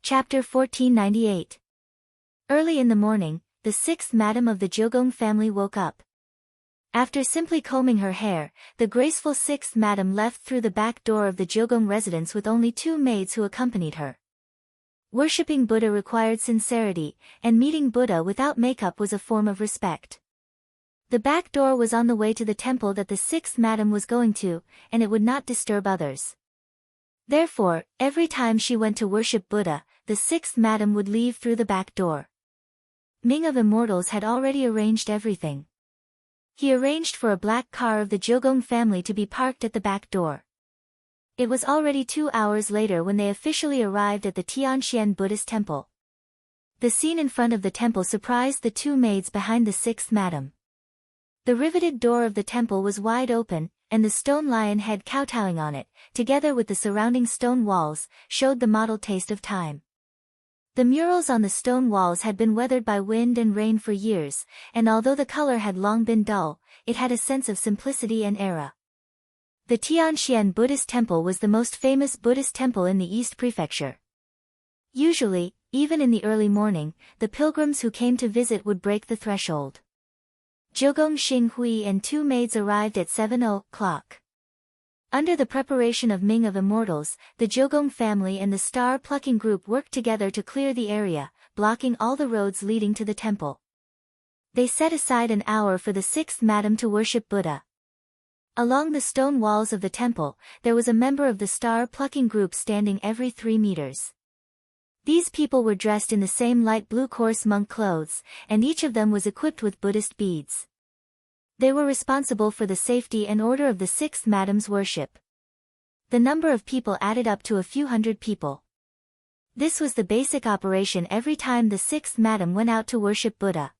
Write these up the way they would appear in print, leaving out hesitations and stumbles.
Chapter 1498. Early in the morning, the sixth madam of the Jogong family woke up. After simply combing her hair, the graceful sixth madam left through the back door of the Jogong residence with only 2 maids who accompanied her. Worshipping Buddha required sincerity, and meeting Buddha without makeup was a form of respect. The back door was on the way to the temple that the sixth madam was going to, and it would not disturb others. Therefore, every time she went to worship Buddha, the sixth madam would leave through the back door. Ming of Immortals had already arranged everything. He arranged for a black car of the Jogong family to be parked at the back door. It was already 2 hours later when they officially arrived at the Tianxian Buddhist temple. The scene in front of the temple surprised the 2 maids behind the sixth madam. The riveted door of the temple was wide open, and the stone lion head kowtowing on it, together with the surrounding stone walls, showed the mottled taste of time. The murals on the stone walls had been weathered by wind and rain for years, and although the color had long been dull, it had a sense of simplicity and era. The Tianxian Buddhist temple was the most famous Buddhist temple in the East Prefecture. Usually, even in the early morning, the pilgrims who came to visit would break the threshold. Jogong Xinghui and 2 maids arrived at 7 o'clock. Under the preparation of Ming of Immortals, the Jogong family and the star-plucking group worked together to clear the area, blocking all the roads leading to the temple. They set aside an hour for the sixth madam to worship Buddha. Along the stone walls of the temple, there was a member of the star-plucking group standing every 3 meters. These people were dressed in the same light blue coarse monk clothes, and each of them was equipped with Buddhist beads. They were responsible for the safety and order of the sixth madam's worship. The number of people added up to a few hundred people. This was the basic operation every time the sixth madam went out to worship Buddha.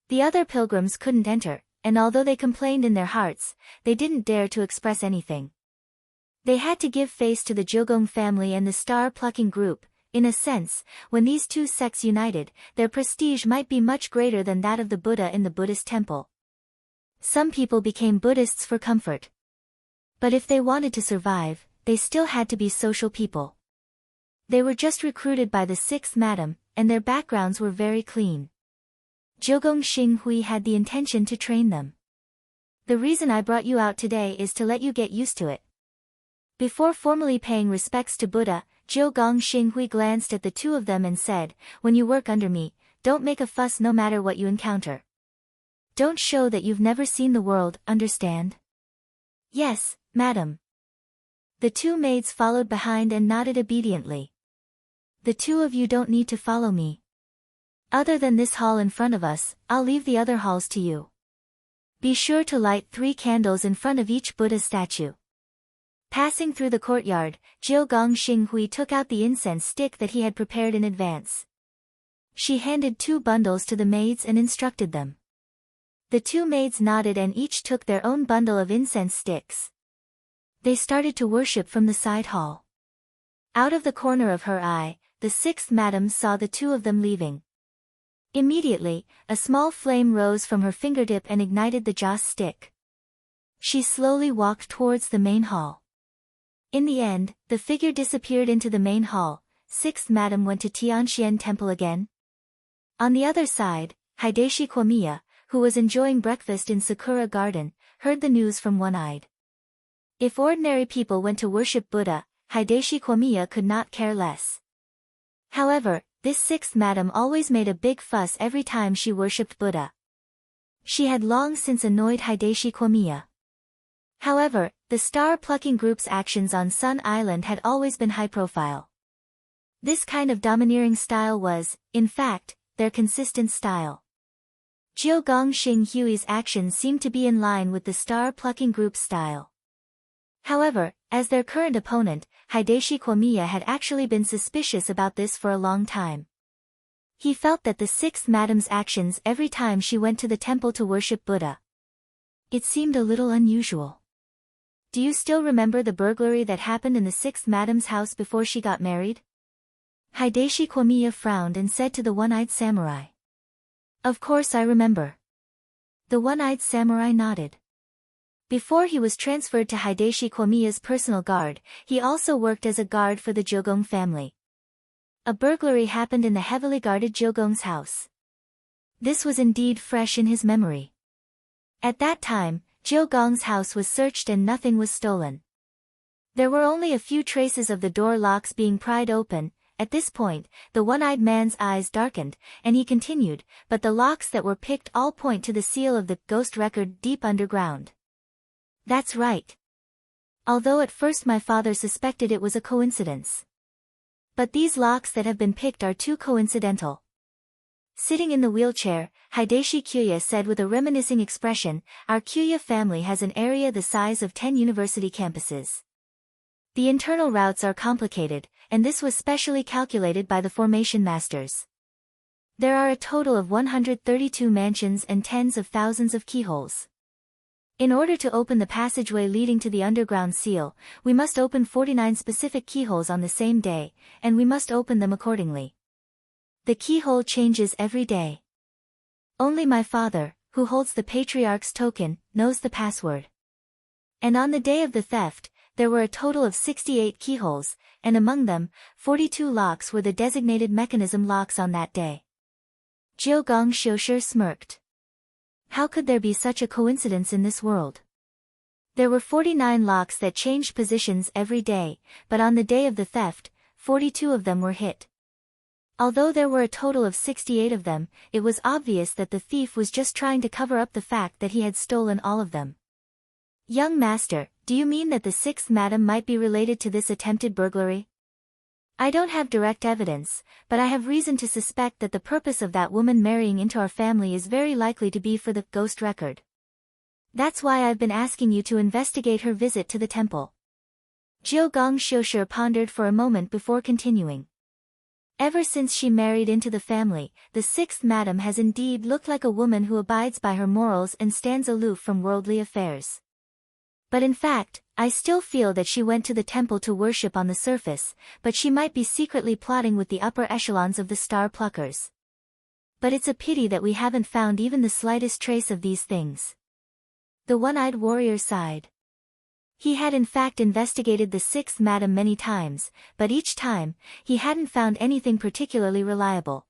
The other pilgrims couldn't enter, and although they complained in their hearts, they didn't dare to express anything. They had to give face to the Jogong family and the star-plucking group. In a sense, when these 2 sects united, their prestige might be much greater than that of the Buddha in the Buddhist temple. Some people became Buddhists for comfort. But if they wanted to survive, they still had to be social people. They were just recruited by the sixth madam, and their backgrounds were very clean. Jogong Xinghui had the intention to train them. The reason I brought you out today is to let you get used to it. Before formally paying respects to Buddha, Jogong Xinghui glanced at the 2 of them and said, "When you work under me, don't make a fuss no matter what you encounter. Don't show that you've never seen the world, understand?" "Yes, madam." The 2 maids followed behind and nodded obediently. "The 2 of you don't need to follow me. Other than this hall in front of us, I'll leave the other halls to you. Be sure to light 3 candles in front of each Buddha statue." Passing through the courtyard, Jogong Xinghui took out the incense stick that he had prepared in advance. She handed 2 bundles to the maids and instructed them. The 2 maids nodded and each took their own bundle of incense sticks. They started to worship from the side hall. Out of the corner of her eye, the sixth madam saw the 2 of them leaving. Immediately, a small flame rose from her fingertip and ignited the joss stick. She slowly walked towards the main hall. In the end, the figure disappeared into the main hall. Sixth madam went to Tianxian temple again. On the other side, Hideshi Komiya, who was enjoying breakfast in Sakura Garden, heard the news from one-eyed. If ordinary people went to worship Buddha, Hideshi Komiya could not care less. However, this sixth madam always made a big fuss every time she worshipped Buddha. She had long since annoyed Hideshi Komiya. However, the star-plucking group's actions on Sun Island had always been high-profile. This kind of domineering style was, in fact, their consistent style. Jogong Xinghui's actions seemed to be in line with the star-plucking group's style. However, as their current opponent, Hideshi Komiya had actually been suspicious about this for a long time. He felt that the sixth madam's actions every time she went to the temple to worship Buddha. It seemed a little unusual. "Do you still remember the burglary that happened in the sixth madam's house before she got married?" Hideshi Komiya frowned and said to the one-eyed samurai. "Of course I remember." The one-eyed samurai nodded. Before he was transferred to Hideshi Komiya's personal guard, he also worked as a guard for the Jogong family. A burglary happened in the heavily guarded Jiogong's house. This was indeed fresh in his memory. At that time, Jiogong's house was searched and nothing was stolen. There were only a few traces of the door locks being pried open. At this point, the one-eyed man's eyes darkened, and he continued, but the locks that were picked all point to the seal of the ghost record deep underground. That's right. Although at first my father suspected it was a coincidence. But these locks that have been picked are too coincidental. Sitting in the wheelchair, Hideshi Kyuya said with a reminiscing expression, our Kyuya family has an area the size of 10 university campuses. The internal routes are complicated, and this was specially calculated by the formation masters. There are a total of 132 mansions and tens of thousands of keyholes. In order to open the passageway leading to the underground seal, we must open 49 specific keyholes on the same day, and we must open them accordingly. The keyhole changes every day. Only my father, who holds the patriarch's token, knows the password. And on the day of the theft, there were a total of 68 keyholes, and among them, 42 locks were the designated mechanism locks on that day. Jiogong Shoshu smirked. How could there be such a coincidence in this world? There were 49 locks that changed positions every day, but on the day of the theft, 42 of them were hit. Although there were a total of 68 of them, it was obvious that the thief was just trying to cover up the fact that he had stolen all of them. Young master, do you mean that the sixth madam might be related to this attempted burglary? I don't have direct evidence, but I have reason to suspect that the purpose of that woman marrying into our family is very likely to be for the ghost record. That's why I've been asking you to investigate her visit to the temple. Jiogong Shoshu pondered for a moment before continuing. Ever since she married into the family, the sixth madam has indeed looked like a woman who abides by her morals and stands aloof from worldly affairs. But in fact, I still feel that she went to the temple to worship on the surface, but she might be secretly plotting with the upper echelons of the star pluckers. But it's a pity that we haven't found even the slightest trace of these things. The one-eyed warrior sighed. He had in fact investigated the sixth madam many times, but each time, he hadn't found anything particularly reliable.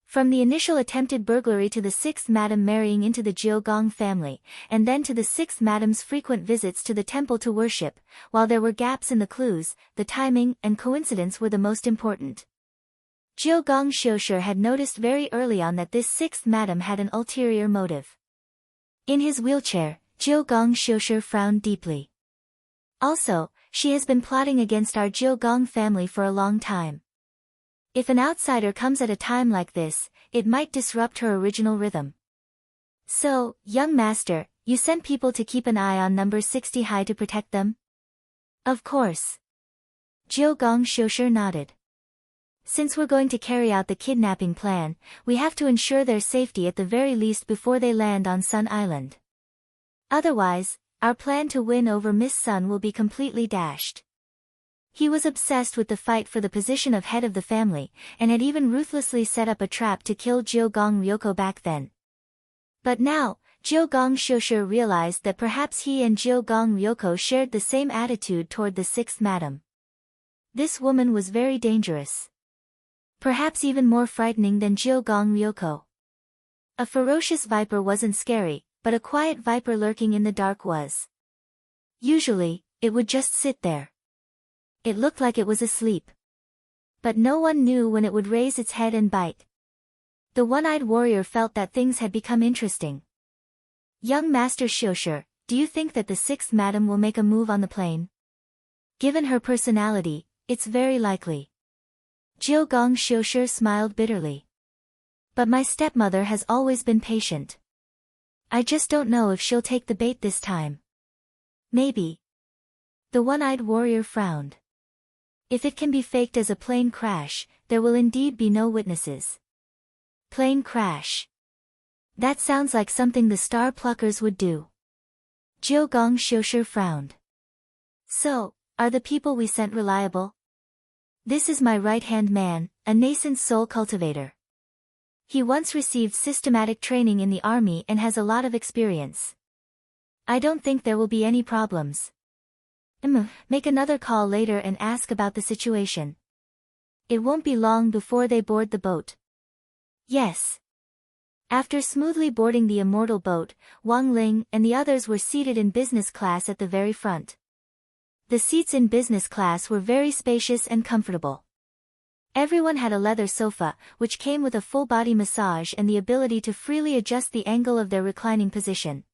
From the initial attempted burglary to the sixth madam marrying into the Jiogong family, and then to the sixth madam's frequent visits to the temple to worship, while there were gaps in the clues, the timing and coincidence were the most important. Jiogong Shoshu had noticed very early on that this sixth madam had an ulterior motive. In his wheelchair, Jiogong Shoshu frowned deeply. Also, she has been plotting against our Jiogong family for a long time. If an outsider comes at a time like this, it might disrupt her original rhythm. So, young master, you sent people to keep an eye on number 60 high to protect them? Of course. Jiogong Shoshu nodded. Since we're going to carry out the kidnapping plan, we have to ensure their safety at the very least before they land on Sun Island. Otherwise, our plan to win over Miss Sun will be completely dashed. He was obsessed with the fight for the position of head of the family, and had even ruthlessly set up a trap to kill Jiogong Ryoko back then. But now, Jiogong Shoshu realized that perhaps he and Jiogong Ryoko shared the same attitude toward the sixth madam. This woman was very dangerous. Perhaps even more frightening than Jiogong Ryoko. A ferocious viper wasn't scary, but a quiet viper lurking in the dark was. Usually, it would just sit there. It looked like it was asleep. But no one knew when it would raise its head and bite. The one-eyed warrior felt that things had become interesting. Young Master Shoshu, do you think that the sixth madam will make a move on the plane? Given her personality, it's very likely. Jiogong Shoshu smiled bitterly. But my stepmother has always been patient. I just don't know if she'll take the bait this time. Maybe. The one-eyed warrior frowned. If it can be faked as a plane crash, there will indeed be no witnesses. Plane crash. That sounds like something the star pluckers would do. Jiogong Shoshu frowned. So, are the people we sent reliable? This is my right-hand man, a nascent soul cultivator. He once received systematic training in the army and has a lot of experience. I don't think there will be any problems. Make another call later and ask about the situation. It won't be long before they board the boat. Yes. After smoothly boarding the immortal boat, Wang Ling and the others were seated in business class at the very front. The seats in business class were very spacious and comfortable. Everyone had a leather sofa, which came with a full-body massage and the ability to freely adjust the angle of their reclining position.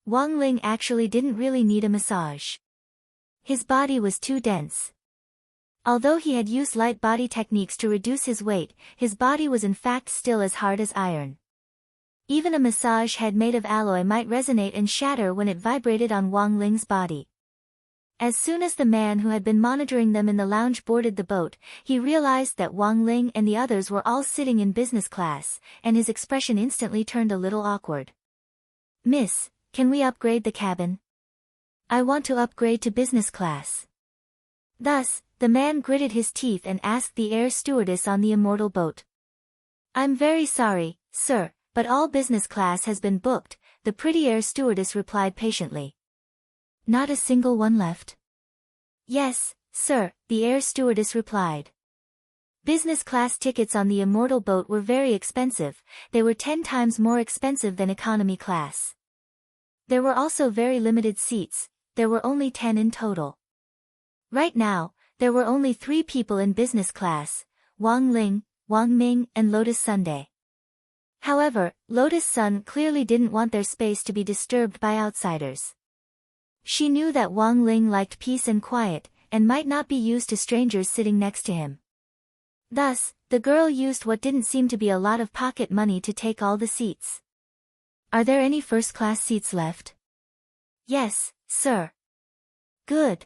Wang Ling actually didn't really need a massage. His body was too dense. Although he had used light body techniques to reduce his weight, his body was in fact still as hard as iron. Even a massage head made of alloy might resonate and shatter when it vibrated on Wang Ling's body. As soon as the man who had been monitoring them in the lounge boarded the boat, he realized that Wang Ling and the others were all sitting in business class, and his expression instantly turned a little awkward. "Miss, can we upgrade the cabin? I want to upgrade to business class." Thus, the man gritted his teeth and asked the air stewardess on the immortal boat. "I'm very sorry, sir, but all business class has been booked," the pretty air stewardess replied patiently. "Not a single one left?" "Yes, sir," the air stewardess replied. Business class tickets on the immortal boat were very expensive, they were 10 times more expensive than economy class. There were also very limited seats, there were only 10 in total. Right now, there were only 3 people in business class, Wang Ling, Wang Ming and Lotus Sunday. However, Lotus Sun clearly didn't want their space to be disturbed by outsiders. She knew that Wang Ling liked peace and quiet, and might not be used to strangers sitting next to him. Thus, the girl used what didn't seem to be a lot of pocket money to take all the seats. "Are there any first-class seats left?" "Yes, sir." "Good.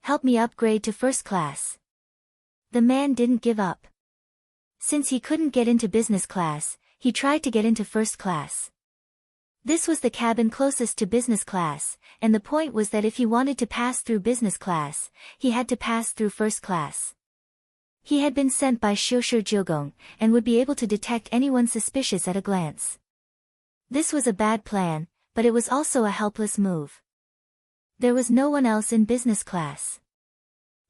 Help me upgrade to first class." The man didn't give up. Since he couldn't get into business class, he tried to get into first class. This was the cabin closest to business class, and the point was that if he wanted to pass through business class, he had to pass through first class. He had been sent by Xiushi Jiugong, and would be able to detect anyone suspicious at a glance. This was a bad plan, but it was also a helpless move. There was no one else in business class.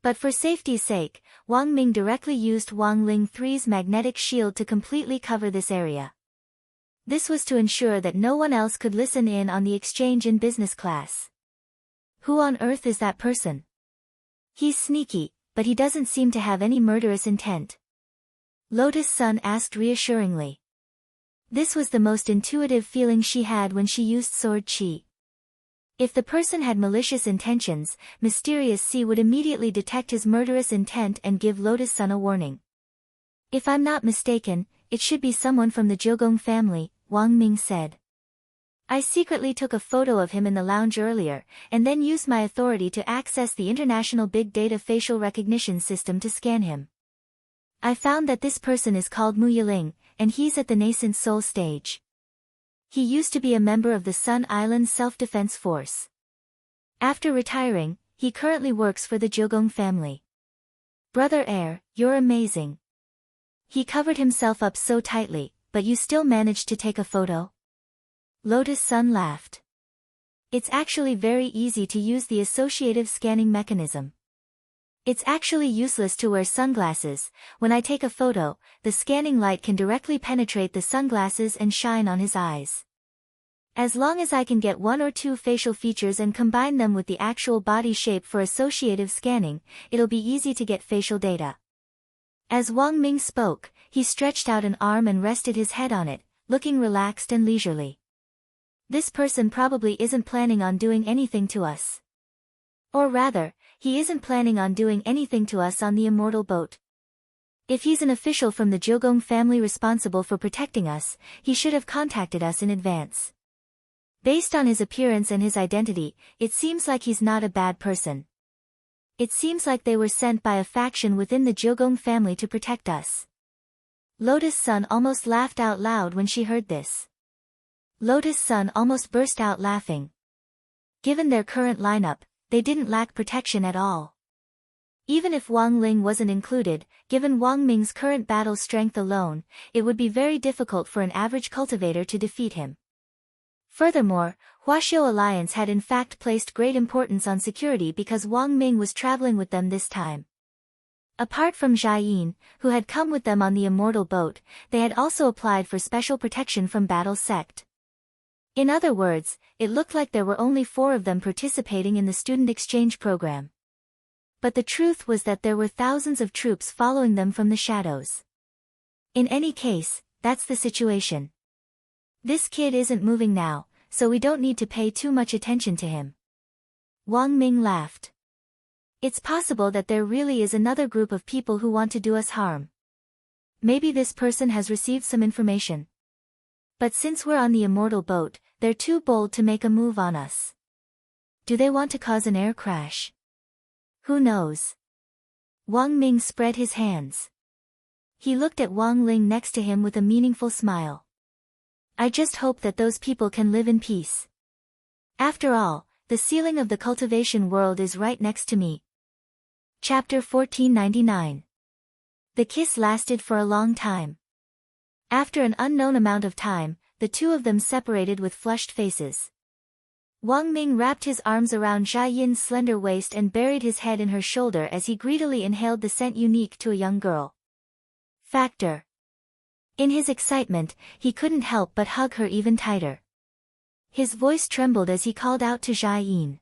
But for safety's sake, Wang Ming directly used Wang Ling 3's magnetic shield to completely cover this area. This was to ensure that no one else could listen in on the exchange in business class. "Who on earth is that person? He's sneaky, but he doesn't seem to have any murderous intent," Lotus Sun asked reassuringly. This was the most intuitive feeling she had when she used sword chi. If the person had malicious intentions, Mysterious Sea would immediately detect his murderous intent and give Lotus Sun a warning. "If I'm not mistaken, it should be someone from the Jiugong family," Wang Ming said. "I secretly took a photo of him in the lounge earlier, and then used my authority to access the International Big Data Facial Recognition System to scan him. I found that this person is called Mu Yiling, and he's at the nascent soul stage. He used to be a member of the Sun Island Self-Defense Force. After retiring, he currently works for the Jiugong family. Brother Air, you're amazing. He covered himself up so tightly, but you still managed to take a photo?" Lotus Sun laughed. "It's actually very easy to use the associative scanning mechanism. It's actually useless to wear sunglasses. When I take a photo, the scanning light can directly penetrate the sunglasses and shine on his eyes. As long as I can get 1 or 2 facial features and combine them with the actual body shape for associative scanning, it'll be easy to get facial data." As Wang Ming spoke, he stretched out an arm and rested his head on it, looking relaxed and leisurely. "This person probably isn't planning on doing anything to us. Or rather, he isn't planning on doing anything to us on the immortal boat. If he's an official from the Jiugong family responsible for protecting us, he should have contacted us in advance. Based on his appearance and his identity, it seems like he's not a bad person. It seems like they were sent by a faction within the Jiugong family to protect us." Lotus Sun almost laughed out loud when she heard this. Lotus Sun almost burst out laughing. Given their current lineup, they didn't lack protection at all. Even if Wang Ling wasn't included, given Wang Ming's current battle strength alone, it would be very difficult for an average cultivator to defeat him. Furthermore, Huaxiu Alliance had in fact placed great importance on security because Wang Ming was traveling with them this time. Apart from Jiayin, who had come with them on the immortal boat, they had also applied for special protection from Battle's sect. In other words, it looked like there were only 4 of them participating in the student exchange program. But the truth was that there were thousands of troops following them from the shadows. In any case, that's the situation. This kid isn't moving now, so we don't need to pay too much attention to him. Wang Ming laughed. It's possible that there really is another group of people who want to do us harm. Maybe this person has received some information. But since we're on the immortal boat, they're too bold to make a move on us. Do they want to cause an air crash? Who knows? Wang Ming spread his hands. He looked at Wang Ling next to him with a meaningful smile. I just hope that those people can live in peace. After all, the ceiling of the cultivation world is right next to me. Chapter 1499. The kiss lasted for a long time. After an unknown amount of time, the 2 of them separated with flushed faces. Wang Ming wrapped his arms around Jiayin's slender waist and buried his head in her shoulder as he greedily inhaled the scent unique to a young girl. Factor. In his excitement, he couldn't help but hug her even tighter. His voice trembled as he called out to Jiayin.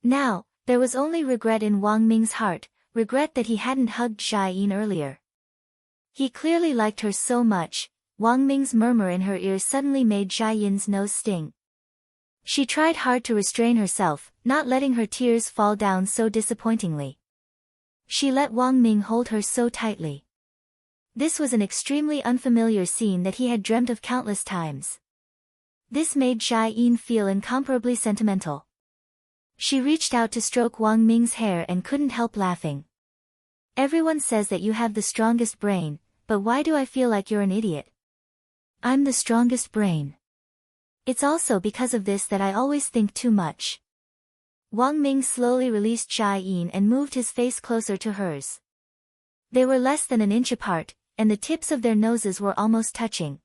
Now, there was only regret in Wang Ming's heart, regret that he hadn't hugged Jiayin earlier. He clearly liked her so much. Wang Ming's murmur in her ear suddenly made Jiayin's nose sting. She tried hard to restrain herself, not letting her tears fall down so disappointingly. She let Wang Ming hold her so tightly. This was an extremely unfamiliar scene that he had dreamt of countless times. This made Jiayin feel incomparably sentimental. She reached out to stroke Wang Ming's hair and couldn't help laughing. Everyone says that you have the strongest brain, but why do I feel like you're an idiot? I'm the strongest brain. It's also because of this that I always think too much. Wang Ming slowly released Jiayin and moved his face closer to hers. They were less than an inch apart, and the tips of their noses were almost touching.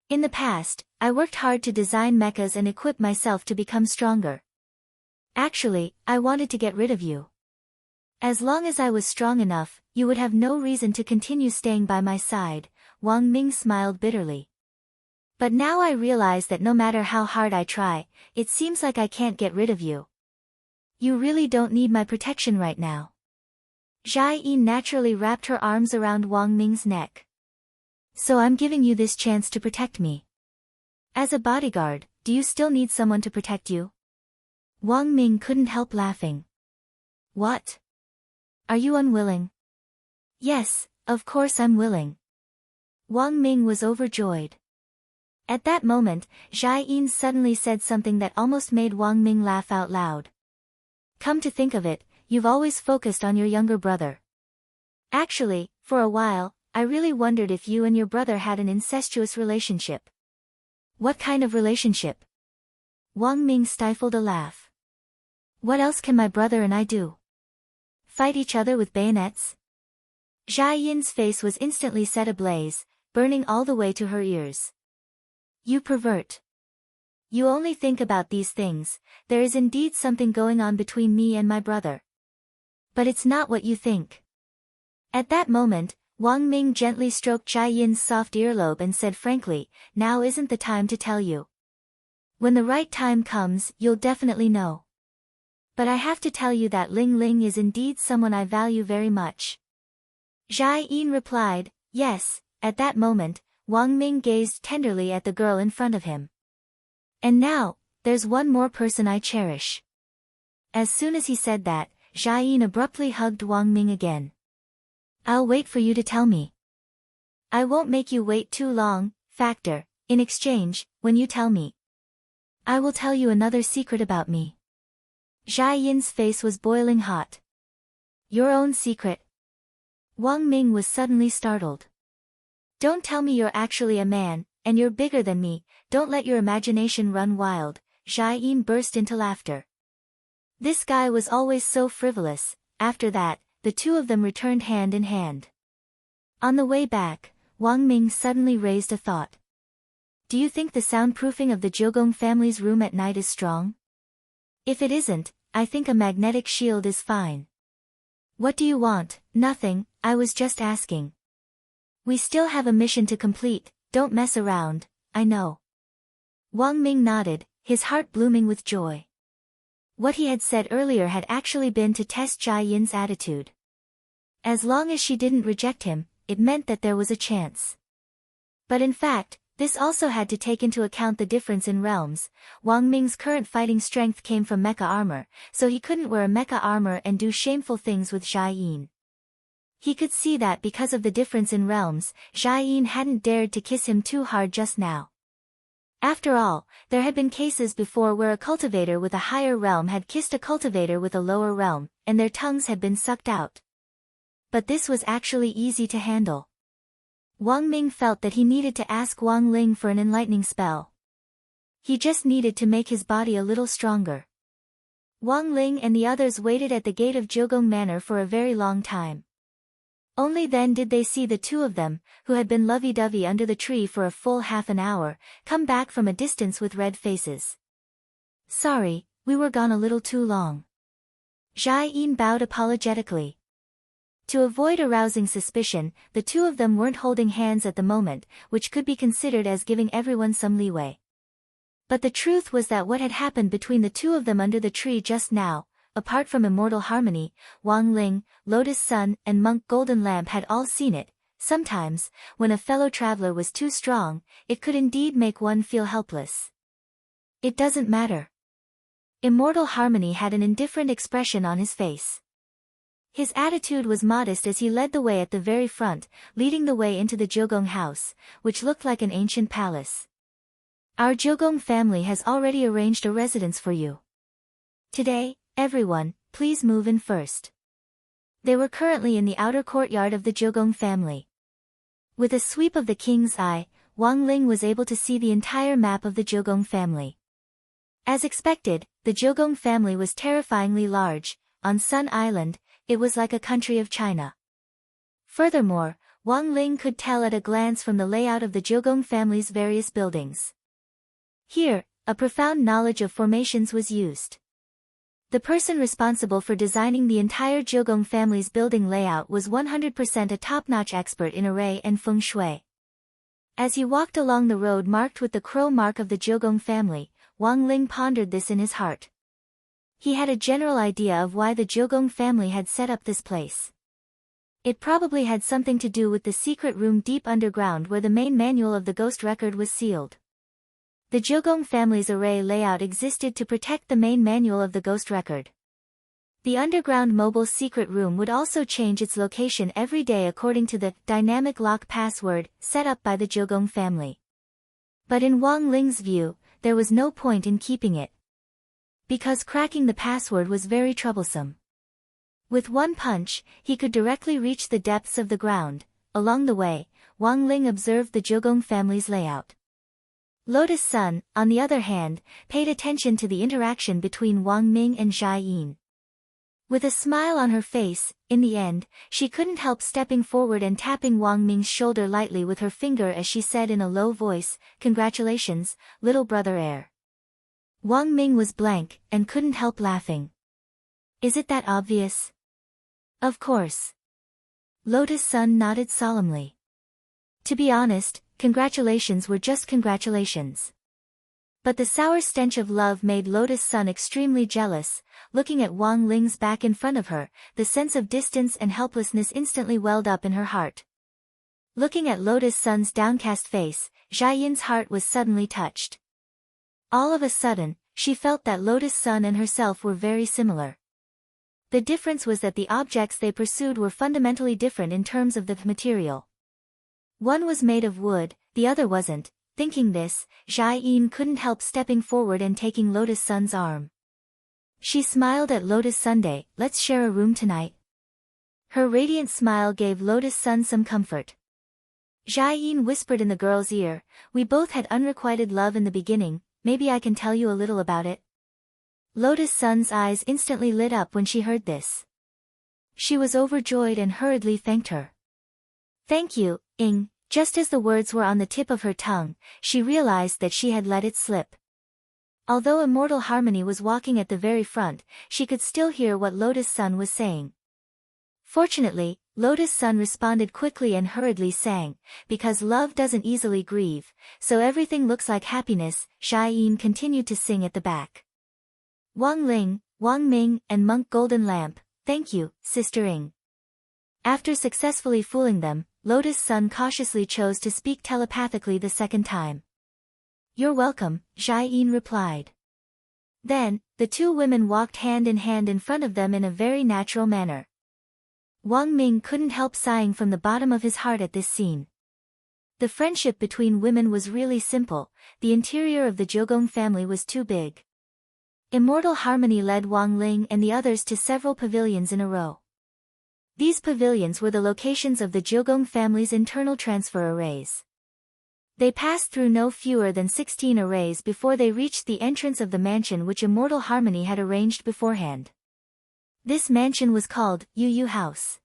In the past, I worked hard to design mechas and equip myself to become stronger. Actually, I wanted to get rid of you. As long as I was strong enough, you would have no reason to continue staying by my side. Wang Ming smiled bitterly. But now I realize that no matter how hard I try, it seems like I can't get rid of you. You really don't need my protection right now. Jiayin naturally wrapped her arms around Wang Ming's neck. So I'm giving you this chance to protect me. As a bodyguard, do you still need someone to protect you? Wang Ming couldn't help laughing. What? Are you unwilling? Yes, of course I'm willing. Wang Ming was overjoyed. At that moment, Jiayin suddenly said something that almost made Wang Ming laugh out loud. Come to think of it, you've always focused on your younger brother. Actually, for a while, I really wondered if you and your brother had an incestuous relationship. What kind of relationship? Wang Ming stifled a laugh. What else can my brother and I do? Fight each other with bayonets? Jiayin's face was instantly set ablaze, burning all the way to her ears. You pervert. You only think about these things. There is indeed something going on between me and my brother. But it's not what you think. At that moment, Wang Ming gently stroked Jiayin's soft earlobe and said frankly, now isn't the time to tell you. When the right time comes, you'll definitely know. But I have to tell you that Ling Ling is indeed someone I value very much. Jiayin replied, yes. At that moment, Wang Ming gazed tenderly at the girl in front of him. And now, there's one more person I cherish. As soon as he said that, Jiayin abruptly hugged Wang Ming again. I'll wait for you to tell me. I won't make you wait too long, Factor. In exchange, when you tell me, I will tell you another secret about me. Jiayin's face was boiling hot. Your own secret? Wang Ming was suddenly startled. Don't tell me you're actually a man, and you're bigger than me. Don't let your imagination run wild. Jiayin burst into laughter. This guy was always so frivolous. After that, the 2 of them returned hand in hand. On the way back, Wang Ming suddenly raised a thought. Do you think the soundproofing of the Jiogong family's room at night is strong? If it isn't, I think a magnetic shield is fine. What do you want? Nothing, I was just asking. We still have a mission to complete, don't mess around, I know. Wang Ming nodded, his heart blooming with joy. What he had said earlier had actually been to test Jia Yin's attitude. As long as she didn't reject him, it meant that there was a chance. But in fact, this also had to take into account the difference in realms. Wang Ming's current fighting strength came from mecha armor, so he couldn't wear a mecha armor and do shameful things with Jia Yin. He could see that because of the difference in realms, Jia Yin hadn't dared to kiss him too hard just now. After all, there had been cases before where a cultivator with a higher realm had kissed a cultivator with a lower realm, and their tongues had been sucked out. But this was actually easy to handle. Wang Ming felt that he needed to ask Wang Ling for an enlightening spell. He just needed to make his body a little stronger. Wang Ling and the others waited at the gate of Jiugong Manor for a very long time. Only then did they see the two of them, who had been lovey-dovey under the tree for a full half an hour, come back from a distance with red faces. Sorry, we were gone a little too long. Jia Yin bowed apologetically. To avoid arousing suspicion, the two of them weren't holding hands at the moment, which could be considered as giving everyone some leeway. But the truth was that what had happened between the two of them under the tree just now, apart from Immortal Harmony, Wang Ling, Lotus Sun and Monk Golden Lamp had all seen it. Sometimes, when a fellow traveler was too strong, it could indeed make one feel helpless. It doesn't matter. Immortal Harmony had an indifferent expression on his face. His attitude was modest as he led the way at the very front, leading the way into the Jiugong house, which looked like an ancient palace. Our Jiugong family has already arranged a residence for you. Today, everyone, please move in first. They were currently in the outer courtyard of the Jiugong family. With a sweep of the king's eye, Wang Ling was able to see the entire map of the Jiugong family. As expected, the Jiugong family was terrifyingly large. On Sun Island, it was like a country of China. Furthermore, Wang Ling could tell at a glance from the layout of the Jiugong family's various buildings. Here, a profound knowledge of formations was used. The person responsible for designing the entire Jiugong family's building layout was 100% a top-notch expert in array and feng shui. As he walked along the road marked with the crow mark of the Jiugong family, Wang Ling pondered this in his heart. He had a general idea of why the Jiugong family had set up this place. It probably had something to do with the secret room deep underground where the main manual of the ghost record was sealed. The Jiugong family's array layout existed to protect the main manual of the ghost record. The underground mobile secret room would also change its location every day according to the dynamic lock password set up by the Jiugong family. But in Wang Ling's view, there was no point in keeping it, because cracking the password was very troublesome. With one punch, he could directly reach the depths of the ground. Along the way, Wang Ling observed the Jiugong family's layout. Lotus Sun, on the other hand, paid attention to the interaction between Wang Ming and Jia Yin. With a smile on her face, in the end, she couldn't help stepping forward and tapping Wang Ming's shoulder lightly with her finger as she said in a low voice, "Congratulations, little brother heir." Wang Ming was blank, and couldn't help laughing. Is it that obvious? Of course. Lotus Sun nodded solemnly. To be honest, congratulations were just congratulations. But the sour stench of love made Lotus Sun extremely jealous. Looking at Wang Ling's back in front of her, the sense of distance and helplessness instantly welled up in her heart. Looking at Lotus Sun's downcast face, Jia Yin's heart was suddenly touched. All of a sudden, she felt that Lotus Sun and herself were very similar. The difference was that the objects they pursued were fundamentally different in terms of the material. One was made of wood, the other wasn't. Thinking this, Jia Yin couldn't help stepping forward and taking Lotus Sun's arm. She smiled at Lotus Sunday, "Let's share a room tonight." Her radiant smile gave Lotus Sun some comfort. Jia Yin whispered in the girl's ear, "We both had unrequited love in the beginning, maybe I can tell you a little about it." Lotus Sun's eyes instantly lit up when she heard this. She was overjoyed and hurriedly thanked her. "Thank you, Ing." Just as the words were on the tip of her tongue, she realized that she had let it slip. Although Immortal Harmony was walking at the very front, she could still hear what Lotus Sun was saying. Fortunately, Lotus Sun responded quickly and hurriedly sang, because love doesn't easily grieve, so everything looks like happiness. Xiaoyin continued to sing at the back. Wang Ling, Wang Ming, and Monk Golden Lamp, thank you, Sister Ing. After successfully fooling them, Lotus Sun cautiously chose to speak telepathically the second time. You're welcome, Xiaoyin replied. Then, the two women walked hand in hand in front of them in a very natural manner. Wang Ming couldn't help sighing from the bottom of his heart at this scene. The friendship between women was really simple, the interior of the Jiugong family was too big. Immortal Harmony led Wang Ling and the others to several pavilions in a row. These pavilions were the locations of the Jiugong family's internal transfer arrays. They passed through no fewer than 16 arrays before they reached the entrance of the mansion which Immortal Harmony had arranged beforehand. This mansion was called Yu House.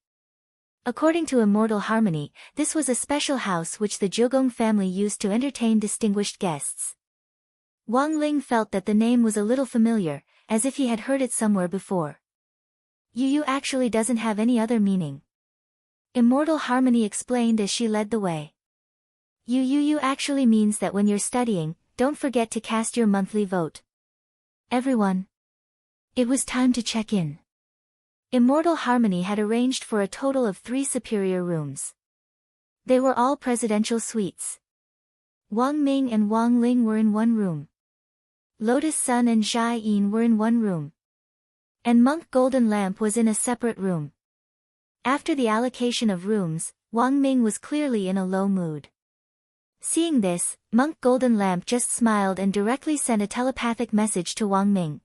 According to Immortal Harmony, this was a special house which the Jiugong family used to entertain distinguished guests. Wang Ling felt that the name was a little familiar, as if he had heard it somewhere before. Yu actually doesn't have any other meaning. Immortal Harmony explained as she led the way. Yu actually means that when you're studying, don't forget to cast your monthly vote. Everyone. It was time to check in. Immortal Harmony had arranged for a total of 3 superior rooms. They were all presidential suites. Wang Ming and Wang Ling were in one room. Lotus Sun and Xiaoyin were in one room. And Monk Golden Lamp was in a separate room. After the allocation of rooms, Wang Ming was clearly in a low mood. Seeing this, Monk Golden Lamp just smiled and directly sent a telepathic message to Wang Ming.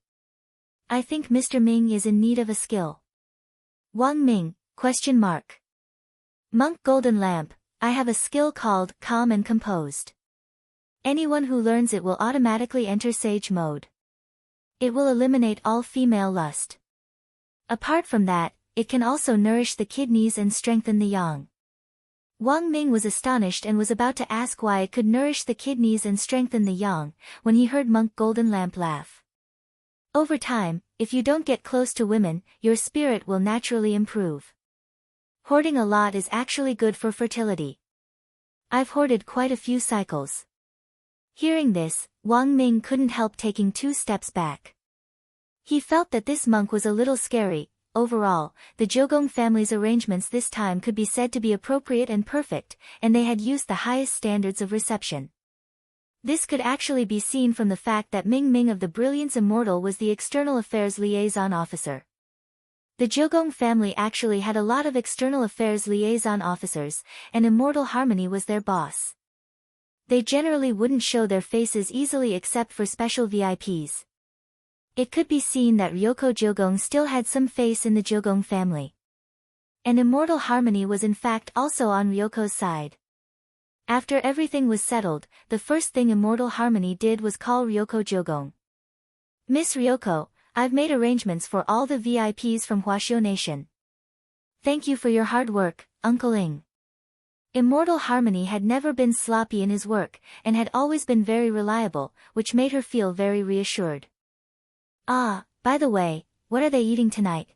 I think Mr. Ming is in need of a skill. Wang Ming, ? Monk Golden Lamp, I have a skill called Calm and Composed. Anyone who learns it will automatically enter Sage mode. It will eliminate all female lust. Apart from that, it can also nourish the kidneys and strengthen the yang. Wang Ming was astonished and was about to ask why it could nourish the kidneys and strengthen the yang, when he heard Monk Golden Lamp laugh. Over time, if you don't get close to women, your spirit will naturally improve. Hoarding a lot is actually good for fertility. I've hoarded quite a few cycles. Hearing this, Wang Ming couldn't help taking 2 steps back. He felt that this monk was a little scary. Overall, the Jiugong family's arrangements this time could be said to be appropriate and perfect, and they had used the highest standards of reception. This could actually be seen from the fact that Ming Ming of the Brilliance Immortal was the External Affairs Liaison Officer. The Jiugong family actually had a lot of External Affairs Liaison Officers, and Immortal Harmony was their boss. They generally wouldn't show their faces easily except for special VIPs. It could be seen that Ryoko Jiugong still had some face in the Jiugong family. And Immortal Harmony was in fact also on Ryoko's side. After everything was settled, the first thing Immortal Harmony did was call Ryoko Jiugong. Miss Ryoko, I've made arrangements for all the VIPs from Huaxiu Nation. Thank you for your hard work, Uncle Ing. Immortal Harmony had never been sloppy in his work, and had always been very reliable, which made her feel very reassured. Ah, by the way, what are they eating tonight?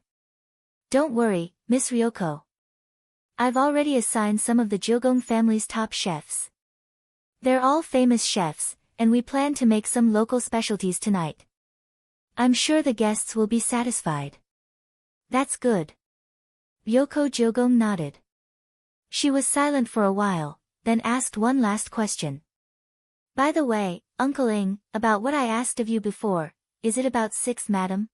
Don't worry, Miss Ryoko. I've already assigned some of the Jiugong family's top chefs. They're all famous chefs, and we plan to make some local specialties tonight. I'm sure the guests will be satisfied. That's good. Ryoko Jiugong nodded. She was silent for a while, then asked one last question. By the way, Uncle Ing, about what I asked of you before, is it about 6th Madam?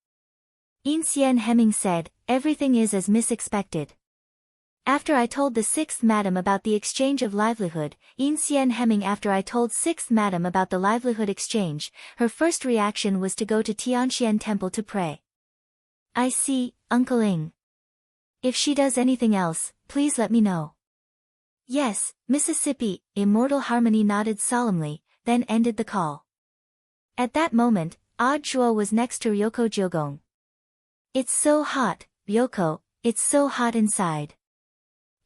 Yin Xian Hemming said, everything is as Miss expected. After I told the 6th Madam about the exchange of livelihood, Yin Xian Hemming after I told 6th Madam about the livelihood exchange, her first reaction was to go to Tianxian Temple to pray. I see, Uncle Ing. If she does anything else, please let me know. Yes, Mississippi, Immortal Harmony nodded solemnly, then ended the call. At that moment, Odd Zhuo was next to Ryoko Jiugong. It's so hot, Ryoko, it's so hot inside.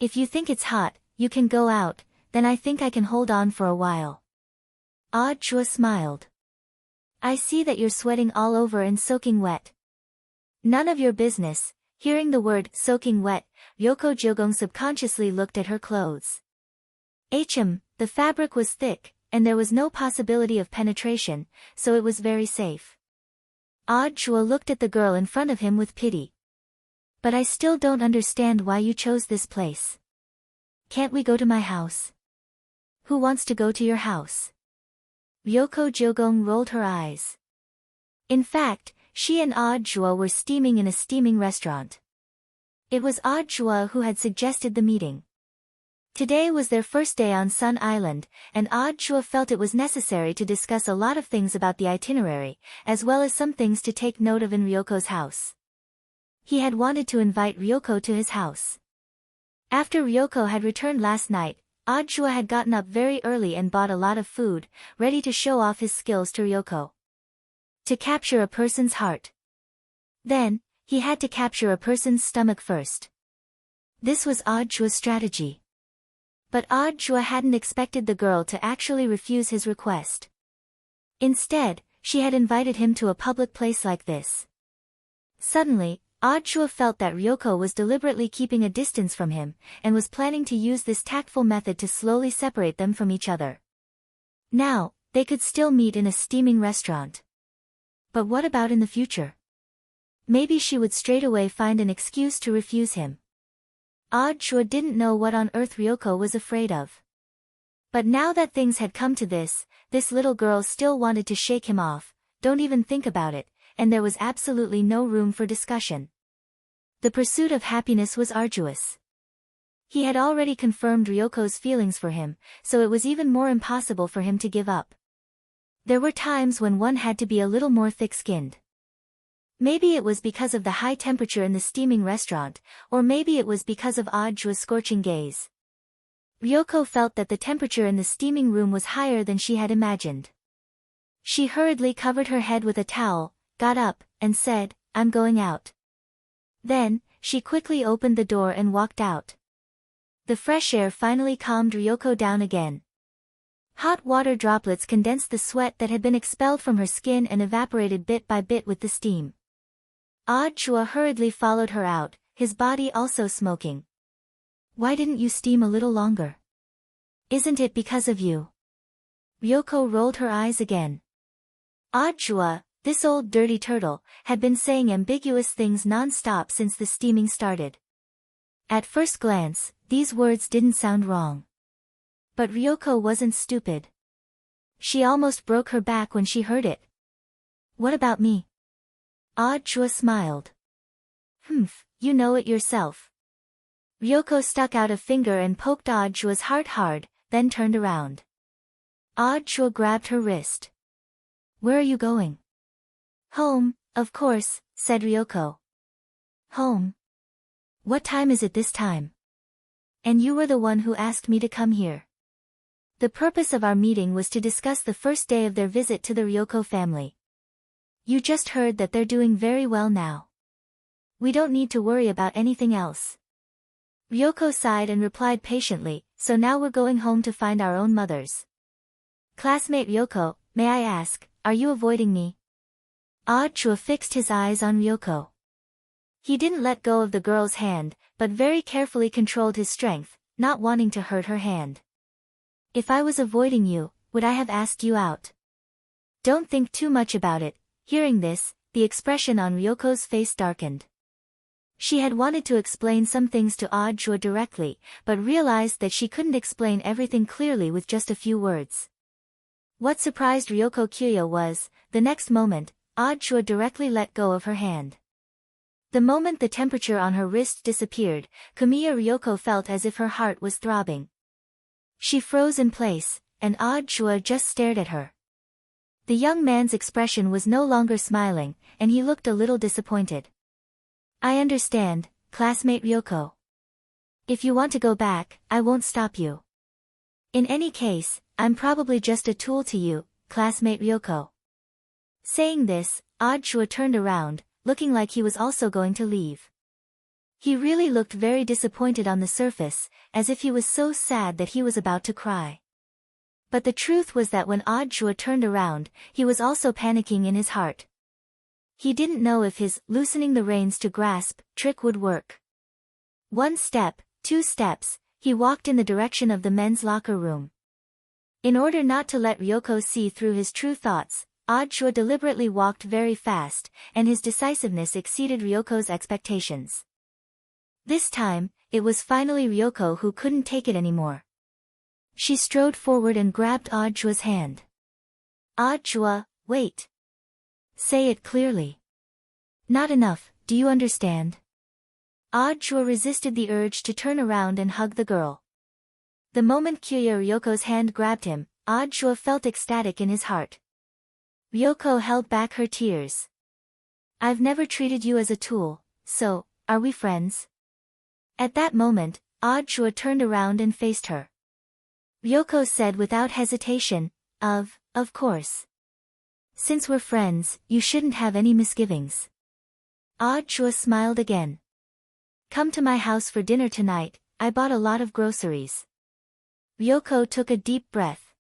If you think it's hot, you can go out, then I think I can hold on for a while. Odd Zhuo smiled. I see that you're sweating all over and soaking wet. None of your business, Hearing the word soaking wet, Ryoko Jogong subconsciously looked at her clothes. The fabric was thick, and there was no possibility of penetration, so it was very safe. Chua looked at the girl in front of him with pity. But I still don't understand why you chose this place. Can't we go to my house? Who wants to go to your house? Ryoko Jogong rolled her eyes. In fact, she and Chua were steaming in a steaming restaurant. It was Chua who had suggested the meeting. Today was their first day on Sun Island, and Chua felt it was necessary to discuss a lot of things about the itinerary, as well as some things to take note of in Ryoko's house. He had wanted to invite Ryoko to his house. After Ryoko had returned last night, Chua had gotten up very early and bought a lot of food, ready to show off his skills to Ryoko. To capture a person's heart. Then, he had to capture a person's stomach first. This was Chua's strategy. But Chua hadn't expected the girl to actually refuse his request. Instead, she had invited him to a public place like this. Suddenly, Chua felt that Ryoko was deliberately keeping a distance from him, and was planning to use this tactful method to slowly separate them from each other. Now, they could still meet in a steaming restaurant. But what about in the future? Maybe she would straight away find an excuse to refuse him. Chua didn't know what on earth Ryoko was afraid of. But now that things had come to this little girl still wanted to shake him off, don't even think about it, and there was absolutely no room for discussion. The pursuit of happiness was arduous. He had already confirmed Ryoko's feelings for him, so it was even more impossible for him to give up. There were times when one had to be a little more thick-skinned. Maybe it was because of the high temperature in the steaming restaurant, or maybe it was because of Chua's scorching gaze. Ryoko felt that the temperature in the steaming room was higher than she had imagined. She hurriedly covered her head with a towel, got up, and said, "I'm going out." Then, she quickly opened the door and walked out. The fresh air finally calmed Ryoko down again. Hot water droplets condensed the sweat that had been expelled from her skin and evaporated bit by bit with the steam. Chua hurriedly followed her out, his body also smoking. "Why didn't you steam a little longer? Isn't it because of you?" Ryoko rolled her eyes again. Chua, this old dirty turtle, had been saying ambiguous things non-stop since the steaming started. At first glance, these words didn't sound wrong. But Ryoko wasn't stupid. She almost broke her back when she heard it. "What about me?" Chua smiled. You know it yourself." Ryoko stuck out a finger and poked Chua's heart hard, then turned around. Chua grabbed her wrist. "Where are you going?" "Home, of course," said Ryoko. "Home? What time is it this time? And you were the one who asked me to come here." The purpose of our meeting was to discuss the first day of their visit to the Ryoko family. "You just heard that they're doing very well now. We don't need to worry about anything else." Ryoko sighed and replied patiently, "So now we're going home to find our own mothers." "Classmate Ryoko, may I ask, are you avoiding me?" Chua fixed his eyes on Ryoko. He didn't let go of the girl's hand, but very carefully controlled his strength, not wanting to hurt her hand. "If I was avoiding you, would I have asked you out?" "Don't think too much about it." Hearing this, the expression on Ryoko's face darkened. She had wanted to explain some things to Chua directly, but realized that she couldn't explain everything clearly with just a few words. What surprised Ryoko Kyo was, the next moment, Chua directly let go of her hand. The moment the temperature on her wrist disappeared, Kamiya Ryoko felt as if her heart was throbbing. She froze in place, and Chua just stared at her. The young man's expression was no longer smiling, and he looked a little disappointed. "I understand, classmate Ryoko. If you want to go back, I won't stop you. In any case, I'm probably just a tool to you, classmate Ryoko." Saying this, Chua turned around, looking like he was also going to leave. He really looked very disappointed on the surface, as if he was so sad that he was about to cry. But the truth was that when Chua turned around, he was also panicking in his heart. He didn't know if his loosening the reins to grasp trick would work. 1 step, 2 steps, he walked in the direction of the men's locker room. In order not to let Ryoko see through his true thoughts, Audra deliberately walked very fast, and his decisiveness exceeded Ryoko's expectations. This time, it was finally Ryoko who couldn't take it anymore. She strode forward and grabbed Audra's hand. Audra, wait. Say it clearly. Not enough, do you understand? Audra resisted the urge to turn around and hug the girl. The moment Kyoya Ryoko's hand grabbed him, Audra felt ecstatic in his heart. Ryoko held back her tears. I've never treated you as a tool, so, are we friends? At that moment, Audra turned around and faced her. Ryoko said without hesitation, of course. Since we're friends, you shouldn't have any misgivings. Audra smiled again. Come to my house for dinner tonight, I bought a lot of groceries. Ryoko took a deep breath.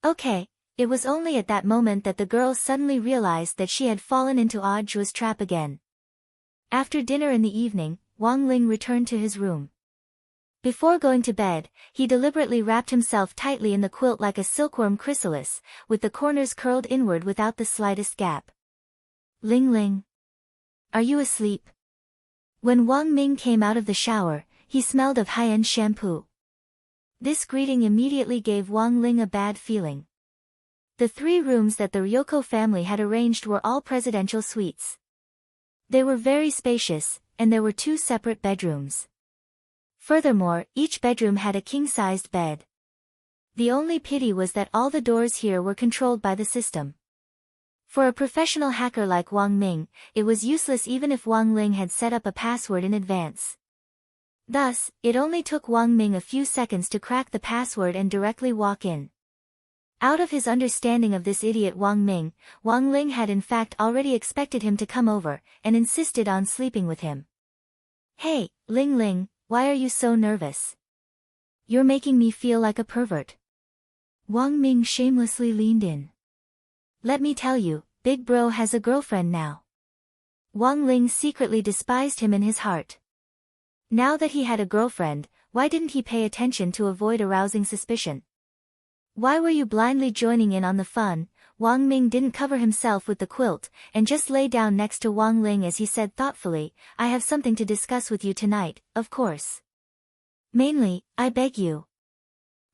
Okay, it was only at that moment that the girl suddenly realized that she had fallen into Audra's trap again. After dinner in the evening, Wang Ling returned to his room. Before going to bed, he deliberately wrapped himself tightly in the quilt like a silkworm chrysalis, with the corners curled inward without the slightest gap. Ling Ling. Are you asleep? When Wang Ming came out of the shower, he smelled of high-end shampoo. This greeting immediately gave Wang Ling a bad feeling. The 3 rooms that the Ryoko family had arranged were all presidential suites. They were very spacious, and there were 2 separate bedrooms. Furthermore, each bedroom had a king-sized bed. The only pity was that all the doors here were controlled by the system. For a professional hacker like Wang Ming, it was useless even if Wang Ling had set up a password in advance. Thus, it only took Wang Ming a few seconds to crack the password and directly walk in. Out of his understanding of this idiot Wang Ming, Wang Ling had in fact already expected him to come over, and insisted on sleeping with him. Hey, Ling Ling, why are you so nervous? You're making me feel like a pervert. Wang Ming shamelessly leaned in. Let me tell you, Big Bro has a girlfriend now. Wang Ling secretly despised him in his heart. Now that he had a girlfriend, why didn't he pay attention to avoid arousing suspicion? Why were you blindly joining in on the fun? Wang Ming didn't cover himself with the quilt, and just lay down next to Wang Ling as he said thoughtfully, I have something to discuss with you tonight, of course. Mainly, I beg you.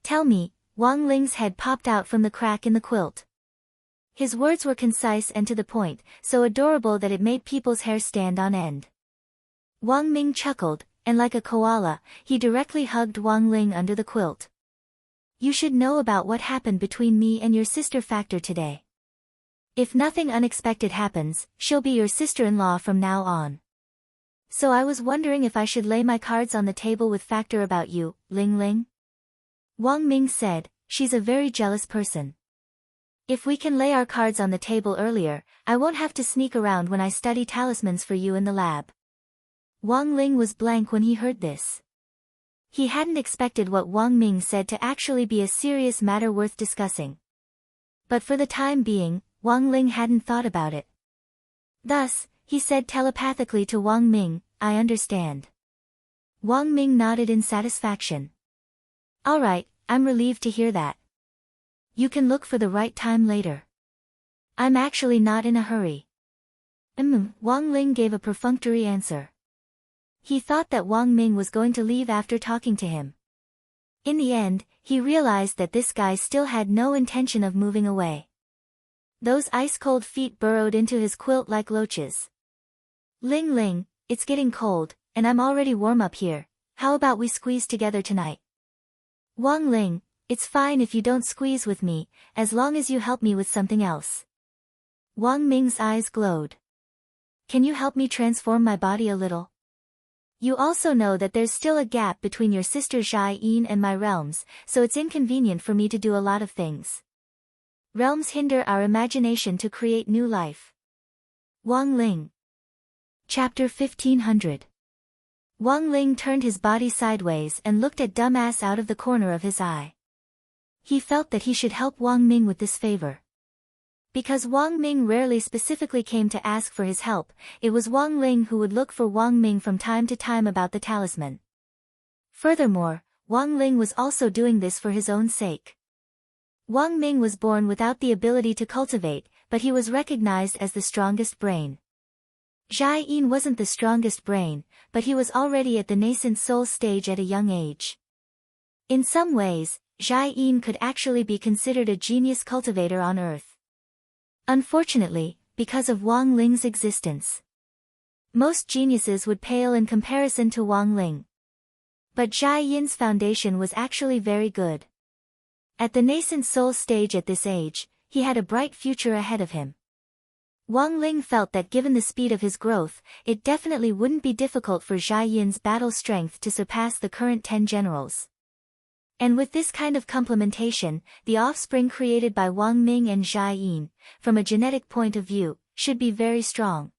Tell me. Wang Ling's head popped out from the crack in the quilt. His words were concise and to the point, so adorable that it made people's hair stand on end. Wang Ming chuckled, and like a koala, he directly hugged Wang Ling under the quilt. You should know about what happened between me and your sister Factor today. If nothing unexpected happens, she'll be your sister-in-law from now on. So I was wondering if I should lay my cards on the table with Factor about you, Ling Ling? Wang Ming said, she's a very jealous person. If we can lay our cards on the table earlier, I won't have to sneak around when I study talismans for you in the lab. Wang Ling was blank when he heard this. He hadn't expected what Wang Ming said to actually be a serious matter worth discussing. But for the time being, Wang Ling hadn't thought about it. Thus, he said telepathically to Wang Ming, I understand. Wang Ming nodded in satisfaction. All right, I'm relieved to hear that. You can look for the right time later. I'm actually not in a hurry. Wang Ling gave a perfunctory answer. He thought that Wang Ming was going to leave after talking to him. In the end, he realized that this guy still had no intention of moving away. Those ice-cold feet burrowed into his quilt like loaches. Ling Ling, it's getting cold, and I'm already warm up here. How about we squeeze together tonight? Wang Ling, it's fine if you don't squeeze with me, as long as you help me with something else. Wang Ming's eyes glowed. Can you help me transform my body a little? You also know that there's still a gap between your sister Jai Yin and my realms, so it's inconvenient for me to do a lot of things. Realms hinder our imagination to create new life. Wang Ling. Chapter 1500. Wang Ling turned his body sideways and looked at Dumbass out of the corner of his eye. He felt that he should help Wang Ming with this favor. Because Wang Ming rarely specifically came to ask for his help, it was Wang Ling who would look for Wang Ming from time to time about the talisman. Furthermore, Wang Ling was also doing this for his own sake. Wang Ming was born without the ability to cultivate, but he was recognized as the strongest brain. Zhai Yin wasn't the strongest brain, but he was already at the nascent soul stage at a young age. In some ways, Zhai Yin could actually be considered a genius cultivator on Earth. Unfortunately, because of Wang Ling's existence, most geniuses would pale in comparison to Wang Ling. But Zhai Yin's foundation was actually very good. At the nascent soul stage at this age, he had a bright future ahead of him. Wang Ling felt that given the speed of his growth, it definitely wouldn't be difficult for Zhai Yin's battle strength to surpass the current 10 generals. And with this kind of complementation, the offspring created by Wang Ming and Zhai Yin, from a genetic point of view, should be very strong.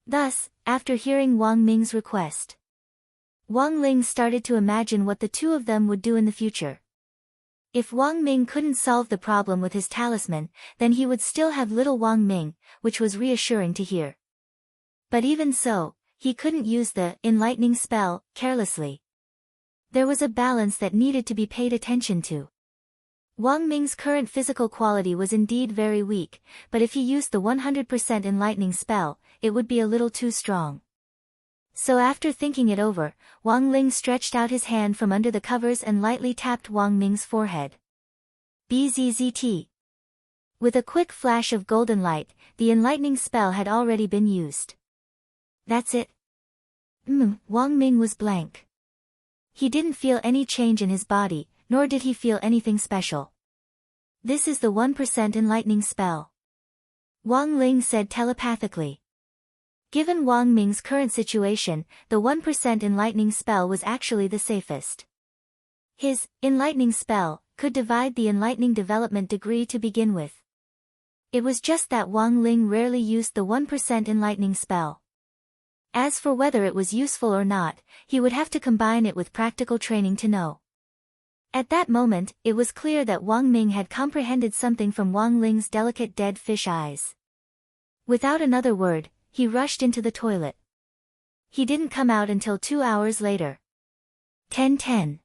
Thus, after hearing Wang Ming's request, Wang Ling started to imagine what the two of them would do in the future. If Wang Ming couldn't solve the problem with his talisman, then he would still have little Wang Ming, which was reassuring to hear. But even so, he couldn't use the enlightening spell carelessly. There was a balance that needed to be paid attention to. Wang Ming's current physical quality was indeed very weak, but if he used the 100% enlightening spell, it would be a little too strong. So after thinking it over, Wang Ling stretched out his hand from under the covers and lightly tapped Wang Ming's forehead. Bzzzt. With a quick flash of golden light, the enlightening spell had already been used. That's it. Wang Ming was blank. He didn't feel any change in his body, nor did he feel anything special. This is the 1% enlightening spell, Wang Ling said telepathically. Given Wang Ming's current situation, the 1% enlightening spell was actually the safest. His enlightening spell could divide the enlightening development degree to begin with. It was just that Wang Ling rarely used the 1% enlightening spell. As for whether it was useful or not, he would have to combine it with practical training to know. At that moment, it was clear that Wang Ming had comprehended something from Wang Ling's delicate dead fish eyes. Without another word, he rushed into the toilet. He didn't come out until 2 hours later. 10:10.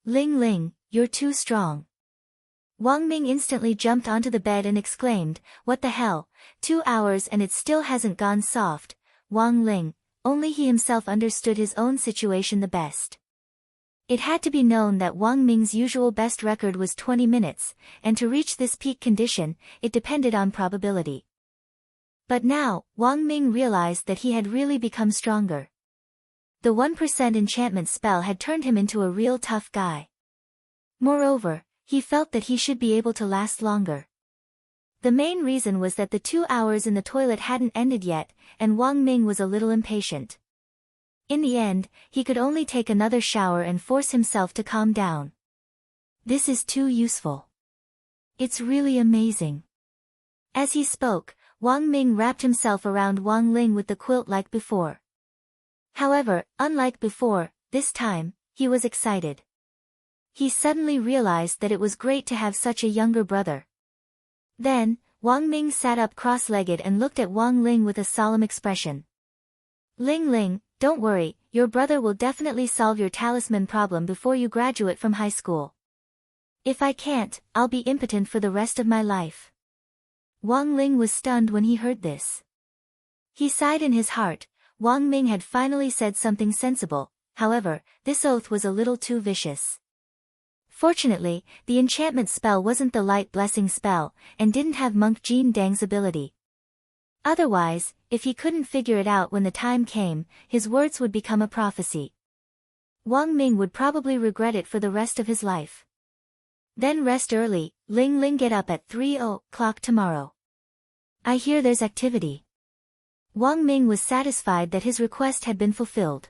Ling Ling, you're too strong. Wang Ming instantly jumped onto the bed and exclaimed, what the hell, 2 hours and it still hasn't gone soft. Wang Ling, only he himself understood his own situation the best. It had to be known that Wang Ming's usual best record was 20 minutes, and to reach this peak condition, it depended on probability. But now, Wang Ming realized that he had really become stronger. The 1% enchantment spell had turned him into a real tough guy. Moreover, he felt that he should be able to last longer. The main reason was that the 2 hours in the toilet hadn't ended yet, and Wang Ming was a little impatient. In the end, he could only take another shower and force himself to calm down. This is too useful. It's really amazing. As he spoke, Wang Ming wrapped himself around Wang Ling with the quilt like before. However, unlike before, this time, he was excited. He suddenly realized that it was great to have such a younger brother. Then, Wang Ming sat up cross-legged and looked at Wang Ling with a solemn expression. Ling Ling, don't worry, your brother will definitely solve your talisman problem before you graduate from high school. If I can't, I'll be impotent for the rest of my life. Wang Ling was stunned when he heard this. He sighed in his heart. Wang Ming had finally said something sensible, however, this oath was a little too vicious. Fortunately, the enchantment spell wasn't the light blessing spell, and didn't have Monk Jin Dang's ability. Otherwise, if he couldn't figure it out when the time came, his words would become a prophecy. Wang Ming would probably regret it for the rest of his life. Then rest early, Ling Ling, get up at 3:00 tomorrow. I hear there's activity. Wang Ming was satisfied that his request had been fulfilled.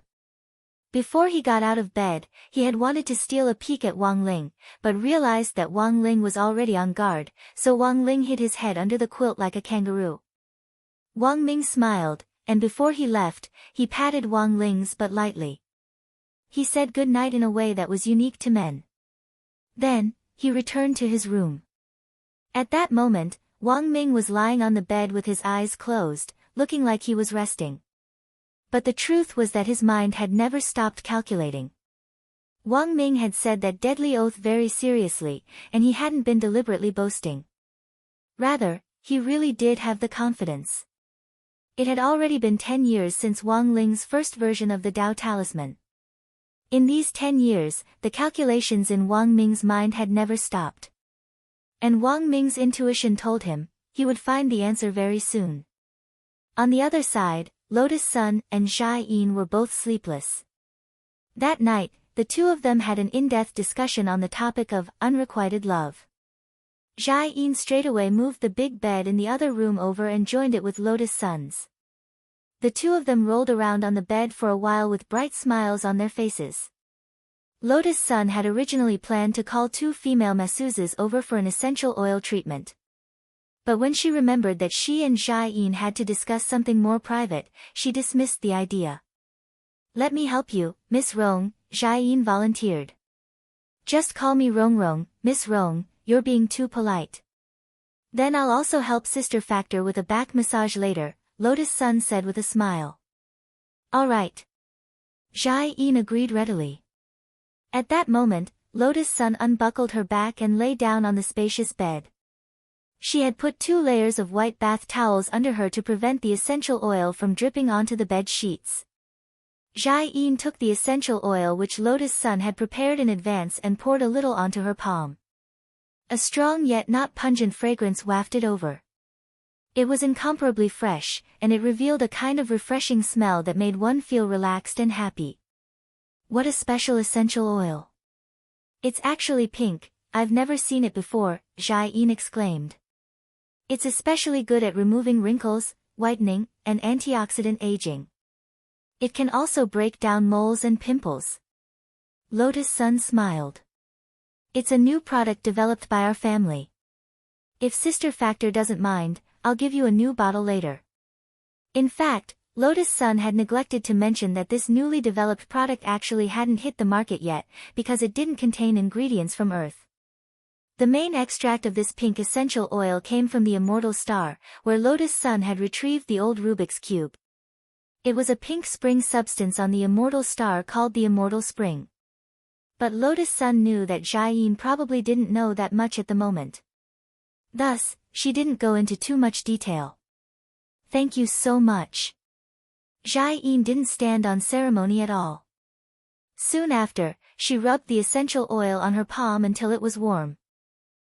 Before he got out of bed, he had wanted to steal a peek at Wang Ling, but realized that Wang Ling was already on guard, so Wang Ling hid his head under the quilt like a kangaroo. Wang Ming smiled, and before he left, he patted Wang Ling's butt lightly. He said good night in a way that was unique to men. Then, he returned to his room. At that moment, Wang Ming was lying on the bed with his eyes closed, looking like he was resting. But the truth was that his mind had never stopped calculating. Wang Ming had said that deadly oath very seriously, and he hadn't been deliberately boasting. Rather, he really did have the confidence. It had already been 10 years since Wang Ling's first version of the Tao Talisman. In these 10 years, the calculations in Wang Ming's mind had never stopped. And Wang Ming's intuition told him, he would find the answer very soon. On the other side, Lotus Sun and Jia Yin were both sleepless. That night, the two of them had an in-depth discussion on the topic of unrequited love. Jia Yin straightaway moved the big bed in the other room over and joined it with Lotus Sun's. The two of them rolled around on the bed for a while with bright smiles on their faces. Lotus Sun had originally planned to call 2 female masseuses over for an essential oil treatment. But when she remembered that she and Jia Yin had to discuss something more private, she dismissed the idea. "Let me help you, Miss Rong," Jia Yin volunteered. "Just call me Rong Rong, Miss Rong, you're being too polite." "Then I'll also help Sister Factor with a back massage later," Lotus Sun said with a smile. "All right." Jia Yin agreed readily. At that moment, Lotus Sun unbuckled her back and lay down on the spacious bed. She had put 2 layers of white bath towels under her to prevent the essential oil from dripping onto the bed sheets. Jia Yin took the essential oil which Lotus Sun had prepared in advance and poured a little onto her palm. A strong yet not pungent fragrance wafted over. It was incomparably fresh, and it revealed a kind of refreshing smell that made one feel relaxed and happy. "What a special essential oil. It's actually pink, I've never seen it before," Jia Yin exclaimed. "It's especially good at removing wrinkles, whitening, and antioxidant aging. It can also break down moles and pimples." Lotus Sun smiled. "It's a new product developed by our family. If Sister Factor doesn't mind, I'll give you a new bottle later." In fact, Lotus Sun had neglected to mention that this newly developed product actually hadn't hit the market yet, because it didn't contain ingredients from Earth. The main extract of this pink essential oil came from the Immortal Star, where Lotus Sun had retrieved the old Rubik's Cube. It was a pink spring substance on the Immortal Star called the Immortal Spring. But Lotus Sun knew that Jia Yin probably didn't know that much at the moment. Thus, she didn't go into too much detail. "Thank you so much." Jia Yin didn't stand on ceremony at all. Soon after, she rubbed the essential oil on her palm until it was warm.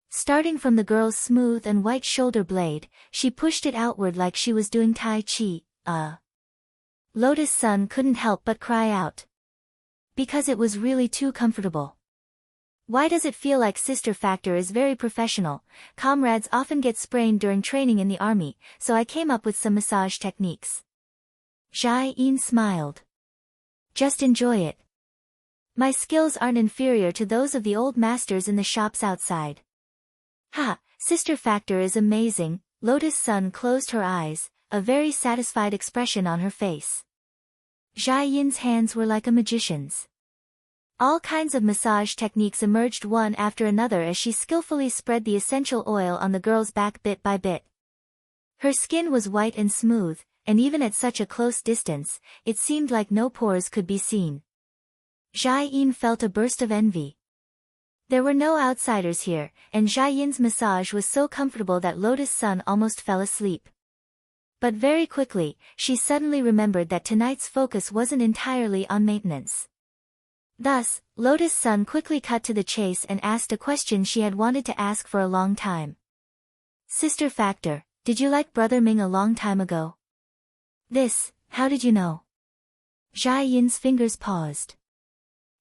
Starting from the girl's smooth and white shoulder blade, she pushed it outward like she was doing Tai Chi. Lotus Sun couldn't help but cry out. Because it was really too comfortable. "Why does it feel like Sister Factor is very professional? Comrades often get sprained during training in the army, so I came up with some massage techniques." Jia Yin smiled. "Just enjoy it. My skills aren't inferior to those of the old masters in the shops outside." "Ha, Sister Factor is amazing." Lotus Sun closed her eyes, a very satisfied expression on her face. Jia Yin's hands were like a magician's. All kinds of massage techniques emerged one after another as she skillfully spread the essential oil on the girl's back bit by bit. Her skin was white and smooth, and even at such a close distance, it seemed like no pores could be seen. Jia Yin felt a burst of envy. There were no outsiders here, and Jia Yin's massage was so comfortable that Lotus Sun almost fell asleep. But very quickly, she suddenly remembered that tonight's focus wasn't entirely on maintenance. Thus, Lotus Sun quickly cut to the chase and asked a question she had wanted to ask for a long time. "Sister Factor, did you like Brother Ming a long time ago?" How did you know?" Jia Yin's fingers paused.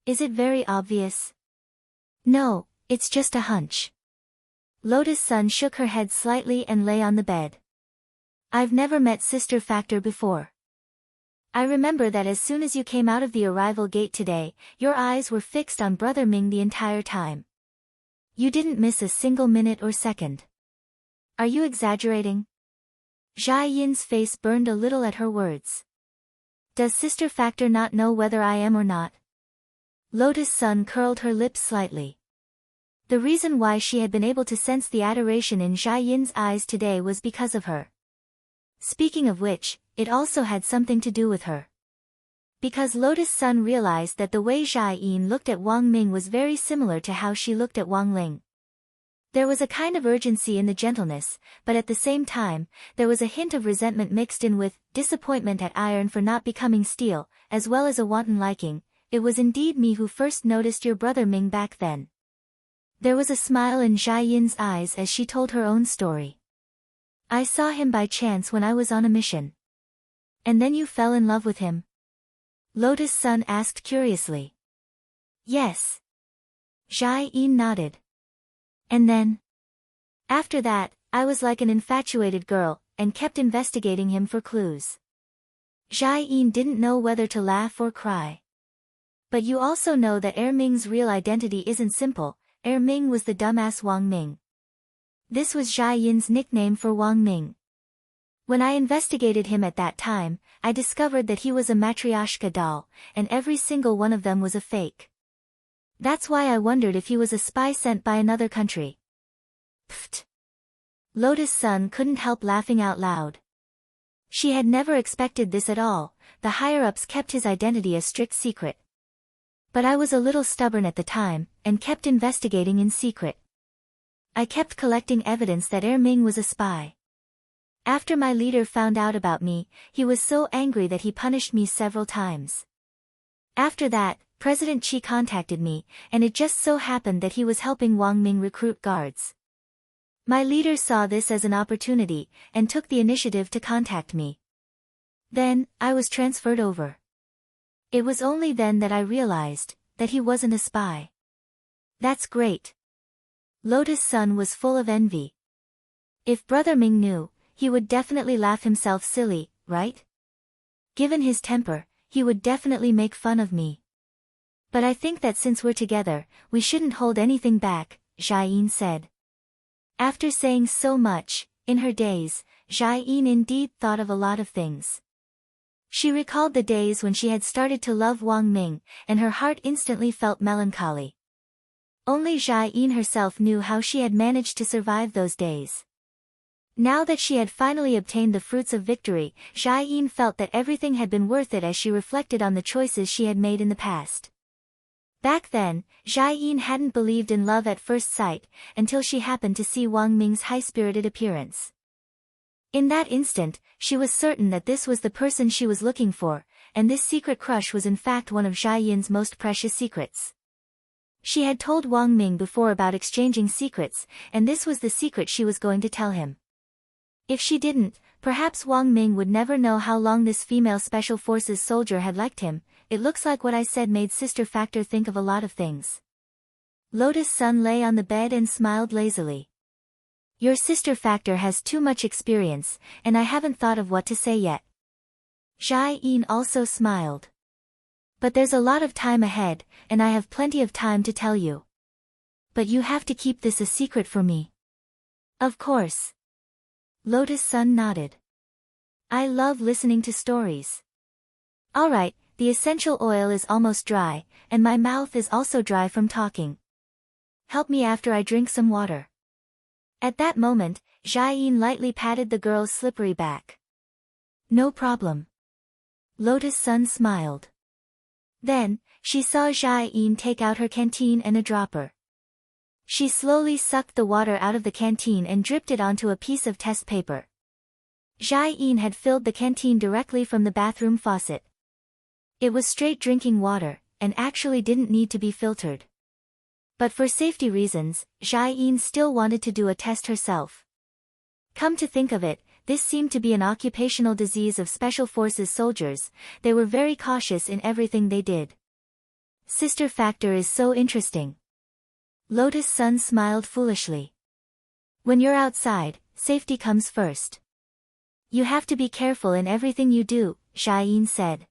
"Is it very obvious?" "No, it's just a hunch." Lotus Sun shook her head slightly and lay on the bed. "I've never met Sister Factor before. I remember that as soon as you came out of the arrival gate today, your eyes were fixed on Brother Ming the entire time. You didn't miss a single minute or second. Are you exaggerating?" Jia Yin's face burned a little at her words. "Does Sister Factor not know whether I am or not?" Lotus Sun curled her lips slightly. The reason why she had been able to sense the adoration in Jia Yin's eyes today was because of her. Speaking of which, it also had something to do with her. Because Lotus Sun realized that the way Jia Yin looked at Wang Ming was very similar to how she looked at Wang Ling. There was a kind of urgency in the gentleness, but at the same time, there was a hint of resentment mixed in with disappointment at iron for not becoming steel, as well as a wanton liking. It was indeed me who first noticed your brother Ming back then. There was a smile in Jia Yin's eyes as she told her own story. I saw him by chance when I was on a mission. And then you fell in love with him? Lotus Sun asked curiously. Yes. Jia Yin nodded. And then? After that, I was like an infatuated girl, and kept investigating him for clues. Jia Yin didn't know whether to laugh or cry. But you also know that Ming's real identity isn't simple. Ming was the dumbass Wang Ming. This was Jia Yin's nickname for Wang Ming. When I investigated him at that time, I discovered that he was a matryoshka doll, and every single one of them was a fake. That's why I wondered if he was a spy sent by another country. Pfft. Lotus Sun couldn't help laughing out loud. She had never expected this at all. The higher-ups kept his identity a strict secret. But I was a little stubborn at the time, and kept investigating in secret. I kept collecting evidence that Ming was a spy. After my leader found out about me, he was so angry that he punished me several times. After that, President Qi contacted me, and it just so happened that he was helping Wang Ming recruit guards. My leader saw this as an opportunity, and took the initiative to contact me. Then, I was transferred over. It was only then that I realized that he wasn't a spy. That's great. Lotus Sun was full of envy. If Brother Ming knew, he would definitely laugh himself silly, right? Given his temper, he would definitely make fun of me. But I think that since we're together, we shouldn't hold anything back, Jia Yin said. After saying so much, in her days, Jia Yin indeed thought of a lot of things. She recalled the days when she had started to love Wang Ming, and her heart instantly felt melancholy. Only Jia Yin herself knew how she had managed to survive those days. Now that she had finally obtained the fruits of victory, Jia Yin felt that everything had been worth it as she reflected on the choices she had made in the past. Back then, Jia Yin hadn't believed in love at first sight, until she happened to see Wang Ming's high-spirited appearance. In that instant, she was certain that this was the person she was looking for, and this secret crush was in fact one of Jia Yin's most precious secrets. She had told Wang Ming before about exchanging secrets, and this was the secret she was going to tell him. If she didn't, perhaps Wang Ming would never know how long this female Special Forces soldier had liked him. It looks like what I said made Sister Factor think of a lot of things. Lotus Sun lay on the bed and smiled lazily. Your Sister Factor has too much experience, and I haven't thought of what to say yet. Jia Yin also smiled. But there's a lot of time ahead, and I have plenty of time to tell you. But you have to keep this a secret for me. Of course. Lotus Sun nodded. I love listening to stories. Alright, the essential oil is almost dry, and my mouth is also dry from talking. Help me after I drink some water. At that moment, Jia Yin lightly patted the girl's slippery back. No problem. Lotus Sun smiled. Then, she saw Jia Yin take out her canteen and a dropper. She slowly sucked the water out of the canteen and dripped it onto a piece of test paper. Jia Yin had filled the canteen directly from the bathroom faucet. It was straight drinking water, and actually didn't need to be filtered. But for safety reasons, Jia Yin still wanted to do a test herself. Come to think of it, this seemed to be an occupational disease of Special Forces soldiers. They were very cautious in everything they did. Sister Factor is so interesting. Lotus Sun smiled foolishly. When you're outside, safety comes first. You have to be careful in everything you do, Jia Yin said.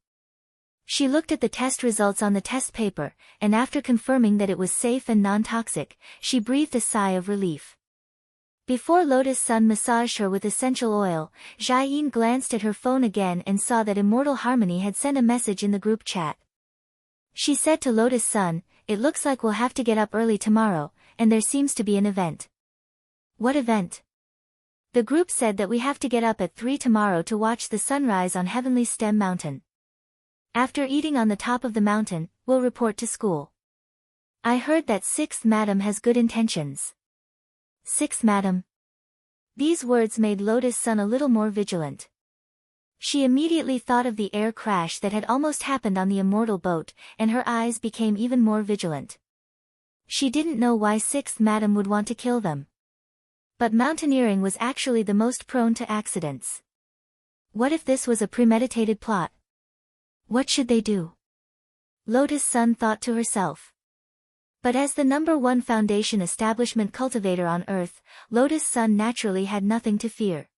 She looked at the test results on the test paper, and after confirming that it was safe and non-toxic, she breathed a sigh of relief. Before Lotus Sun massaged her with essential oil, Jia Yin glanced at her phone again and saw that Immortal Harmony had sent a message in the group chat. She said to Lotus Sun, it looks like we'll have to get up early tomorrow, and there seems to be an event. What event? The group said that we have to get up at 3 tomorrow to watch the sunrise on Heavenly Stem Mountain. After eating on the top of the mountain, we'll report to school. I heard that 6th Madam has good intentions. 6th Madam. These words made Lotus Sun a little more vigilant. She immediately thought of the air crash that had almost happened on the immortal boat, and her eyes became even more vigilant. She didn't know why 6th Madam would want to kill them. But mountaineering was actually the most prone to accidents. What if this was a premeditated plot? What should they do? Lotus Sun thought to herself. But as the #1 foundation establishment cultivator on Earth, Lotus Sun naturally had nothing to fear.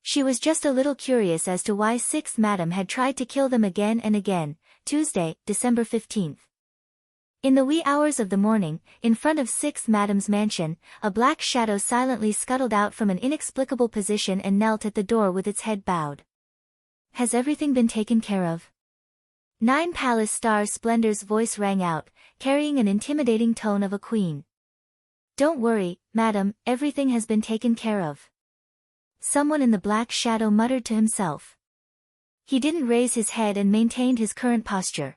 She was just a little curious as to why 6th Madam had tried to kill them again and again. Tuesday, December 15th. In the wee hours of the morning, in front of 6th Madam's mansion, a black shadow silently scuttled out from an inexplicable position and knelt at the door with its head bowed. Has everything been taken care of? 9 Palace Star Splendor's voice rang out, carrying an intimidating tone of a queen. Don't worry, madam, everything has been taken care of. Someone in the black shadow muttered to himself. He didn't raise his head and maintained his current posture.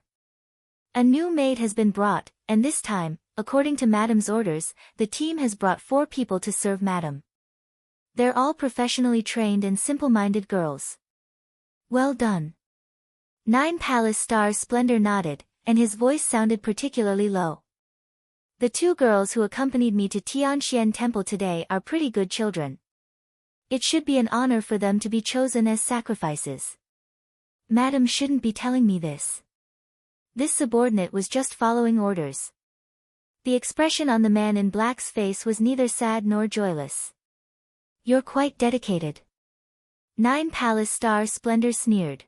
A new maid has been brought, and this time, according to madam's orders, the team has brought 4 people to serve madam. They're all professionally trained and simple-minded girls. Well done. 9 Palace Star Splendor nodded, and his voice sounded particularly low. The 2 girls who accompanied me to Tianxian Temple today are pretty good children. It should be an honor for them to be chosen as sacrifices. Madam shouldn't be telling me this. This subordinate was just following orders. The expression on the man in black's face was neither sad nor joyless. You're quite dedicated. 9 Palace Star Splendor sneered.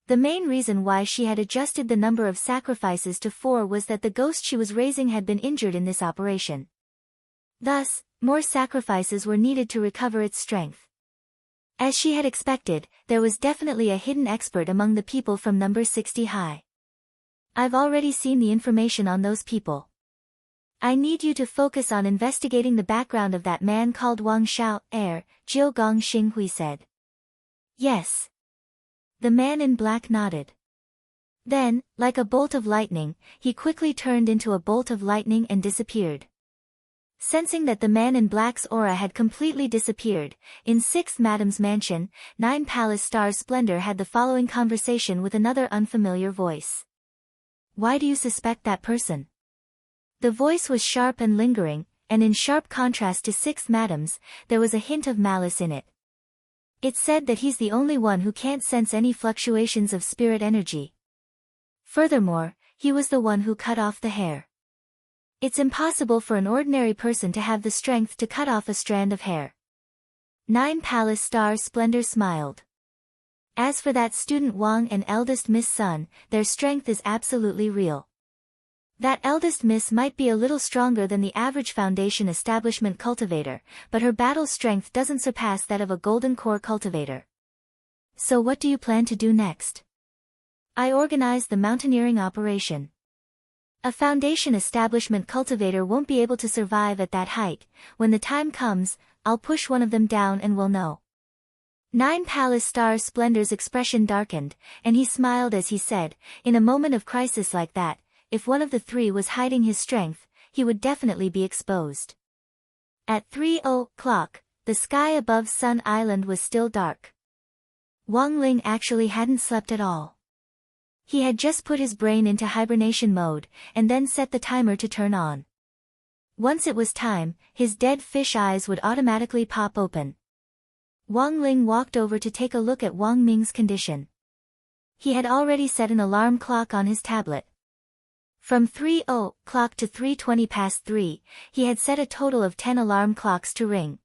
The main reason why she had adjusted the number of sacrifices to 4 was that the ghost she was raising had been injured in this operation. Thus, more sacrifices were needed to recover its strength. As she had expected, there was definitely a hidden expert among the people from number 60 high. I've already seen the information on those people. I need you to focus on investigating the background of that man called Wang Xiao, heir, Jiu Gong Xinghui said. Yes. The man in black nodded. Then, like a bolt of lightning, he quickly turned into a bolt of lightning and disappeared. Sensing that the man in black's aura had completely disappeared, in 6th Madam's mansion, 9 Palace Star Splendor had the following conversation with another unfamiliar voice. Why do you suspect that person? The voice was sharp and lingering, and in sharp contrast to 6th Madam's, there was a hint of malice in it. It said that he's the only one who can't sense any fluctuations of spirit energy. Furthermore, he was the one who cut off the hair. It's impossible for an ordinary person to have the strength to cut off a strand of hair. 9 Palace Star Splendor smiled. As for that student Wang and eldest Miss Sun, their strength is absolutely real. That eldest miss might be a little stronger than the average foundation establishment cultivator, but her battle strength doesn't surpass that of a golden core cultivator. So what do you plan to do next? I organized the mountaineering operation. A foundation establishment cultivator won't be able to survive at that height. When the time comes, I'll push one of them down and we'll know. 9 Palace Star Splendor's expression darkened, and he smiled as he said, in a moment of crisis like that, if one of the 3 was hiding his strength, he would definitely be exposed. At 3:00, the sky above Sun Island was still dark. Wang Ling actually hadn't slept at all. He had just put his brain into hibernation mode, and then set the timer to turn on. Once it was time, his dead fish eyes would automatically pop open. Wang Ling walked over to take a look at Wang Ming's condition. He had already set an alarm clock on his tablet. From 3:00 to 3:20 he had set a total of 10 alarm clocks to ring.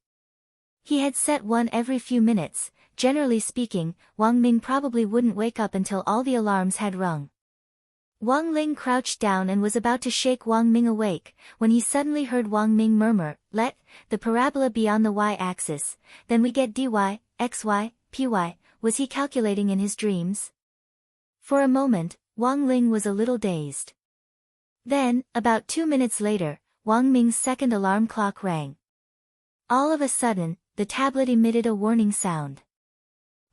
He had set one every few minutes. Generally speaking, Wang Ming probably wouldn't wake up until all the alarms had rung. Wang Ling crouched down and was about to shake Wang Ming awake, when he suddenly heard Wang Ming murmur, "Let the parabola be on the y-axis, then we get dy, xy, py." Was he calculating in his dreams? For a moment, Wang Ling was a little dazed. Then, about 2 minutes later, Wang Ming's second alarm clock rang. All of a sudden, the tablet emitted a warning sound.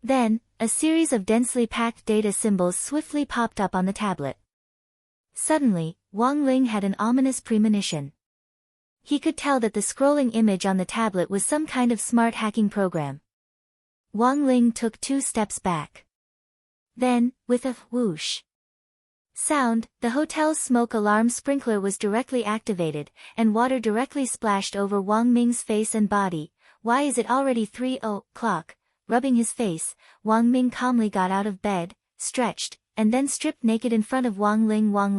Then, a series of densely packed data symbols swiftly popped up on the tablet. Suddenly, Wang Ling had an ominous premonition. He could tell that the scrolling image on the tablet was some kind of smart hacking program. Wang Ling took 2 steps back. Then, with a whoosh sound, the hotel's smoke alarm sprinkler was directly activated, and water directly splashed over Wang Ming's face and body. Why is it already 3:00? Rubbing his face, Wang Ming calmly got out of bed, stretched, and then stripped naked in front of Wang Ling. Wang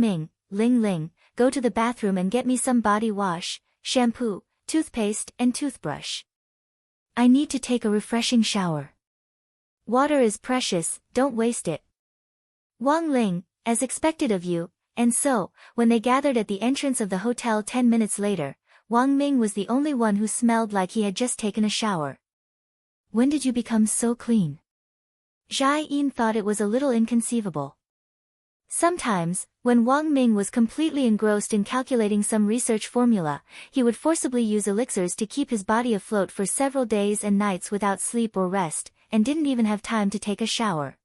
Ming, Ling, go to the bathroom and get me some body wash, shampoo, toothpaste, and toothbrush. I need to take a refreshing shower. Water is precious, don't waste it. Wang Ling, as expected of you. And so, when they gathered at the entrance of the hotel 10 minutes later, Wang Ming was the only one who smelled like he had just taken a shower. When did you become so clean? Jia Yin thought it was a little inconceivable. Sometimes, when Wang Ming was completely engrossed in calculating some research formula, he would forcibly use elixirs to keep his body afloat for several days and nights without sleep or rest, and didn't even have time to take a shower.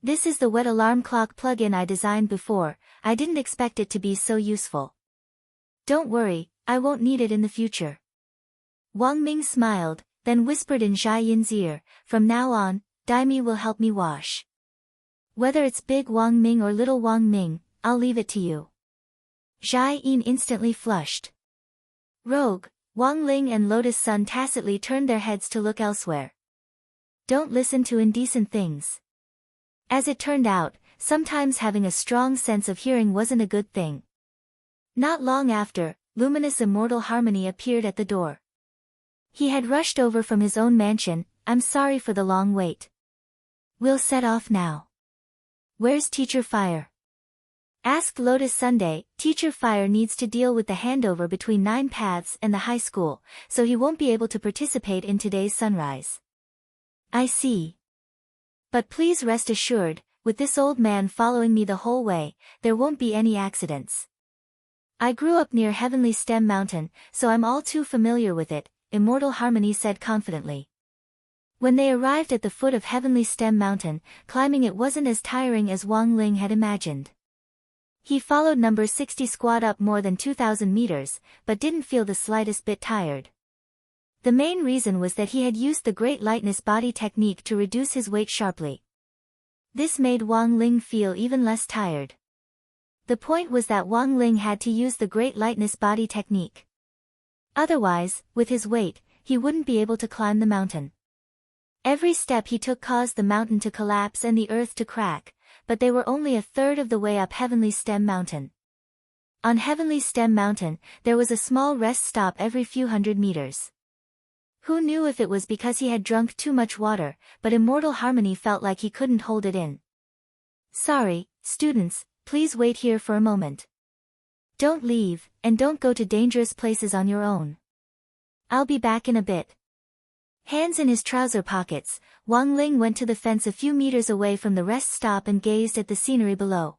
This is the wet alarm clock plug-in I designed before. I didn't expect it to be so useful. Don't worry, I won't need it in the future. Wang Ming smiled, then whispered in Jia Yin's ear, from now on, Daimi will help me wash. Whether it's big Wang Ming or little Wang Ming, I'll leave it to you. Jia Yin instantly flushed. Rogue, Wang Ling and Lotus Sun tacitly turned their heads to look elsewhere. Don't listen to indecent things. As it turned out, sometimes having a strong sense of hearing wasn't a good thing. Not long after, luminous Immortal Harmony appeared at the door. He had rushed over from his own mansion. I'm sorry for the long wait. We'll set off now. Where's Teacher Fire? Asked Lotus Sunday. Teacher Fire needs to deal with the handover between 9 Paths and the high school, so he won't be able to participate in today's sunrise. I see. But please rest assured, with this old man following me the whole way, there won't be any accidents. I grew up near Heavenly Stem Mountain, so I'm all too familiar with it, Immortal Harmony said confidently. When they arrived at the foot of Heavenly Stem Mountain, climbing it wasn't as tiring as Wang Ling had imagined. He followed number 60 squad up more than 2,000 meters, but didn't feel the slightest bit tired. The main reason was that he had used the Great Lightness Body technique to reduce his weight sharply. This made Wang Ling feel even less tired. The point was that Wang Ling had to use the Great Lightness Body technique. Otherwise, with his weight, he wouldn't be able to climb the mountain. Every step he took caused the mountain to collapse and the earth to crack, but they were only a third of the way up Heavenly Stem Mountain. On Heavenly Stem Mountain, there was a small rest stop every few hundred meters. Who knew if it was because he had drunk too much water, but Immortal Harmony felt like he couldn't hold it in. Sorry, students, please wait here for a moment. Don't leave, and don't go to dangerous places on your own. I'll be back in a bit. Hands in his trouser pockets, Wang Ling went to the fence a few meters away from the rest stop and gazed at the scenery below.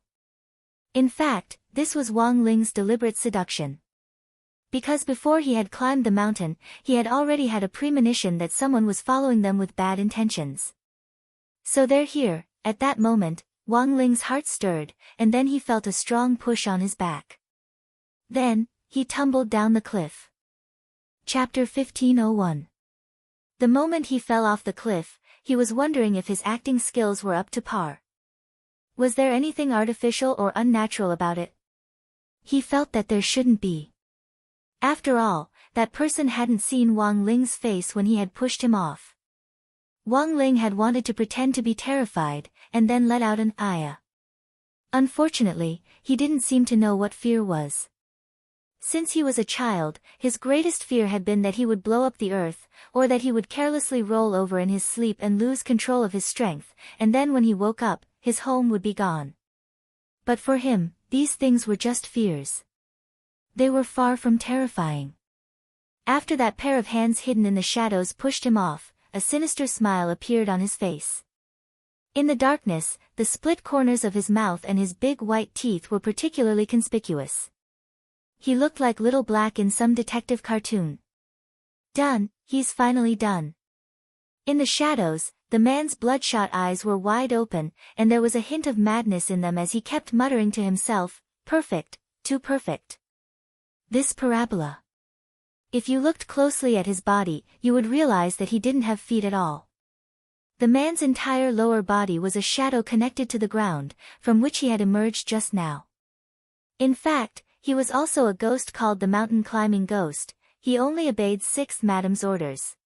In fact, this was Wang Ling's deliberate seduction. Because before he had climbed the mountain, he had already had a premonition that someone was following them with bad intentions. So they're here. At that moment, Wang Ling's heart stirred, and then he felt a strong push on his back. Then, he tumbled down the cliff. Chapter 1501. The moment he fell off the cliff, he was wondering if his acting skills were up to par. Was there anything artificial or unnatural about it? He felt that there shouldn't be. After all, that person hadn't seen Wang Ling's face when he had pushed him off. Wang Ling had wanted to pretend to be terrified, and then let out an "Aya." Unfortunately, he didn't seem to know what fear was. Since he was a child, his greatest fear had been that he would blow up the earth, or that he would carelessly roll over in his sleep and lose control of his strength, and then when he woke up, his home would be gone. But for him, these things were just fears. They were far from terrifying. After that pair of hands hidden in the shadows pushed him off, a sinister smile appeared on his face. In the darkness, the split corners of his mouth and his big white teeth were particularly conspicuous. He looked like Little Black in some detective cartoon. Done, he's finally done. In the shadows, the man's bloodshot eyes were wide open, and there was a hint of madness in them as he kept muttering to himself, "Perfect, too perfect. This parabola." If you looked closely at his body, you would realize that he didn't have feet at all. The man's entire lower body was a shadow connected to the ground, from which he had emerged just now. In fact, he was also a ghost called the mountain climbing ghost. He only obeyed 6th Madam's orders.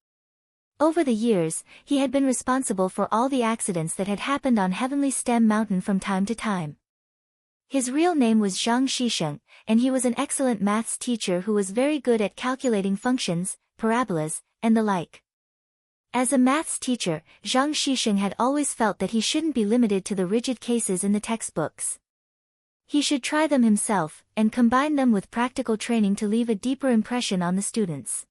Over the years, he had been responsible for all the accidents that had happened on Heavenly Stem Mountain from time to time. His real name was Zhang Shisheng, and he was an excellent maths teacher who was very good at calculating functions, parabolas, and the like. As a maths teacher, Zhang Shisheng had always felt that he shouldn't be limited to the rigid cases in the textbooks. He should try them himself, and combine them with practical training to leave a deeper impression on the students.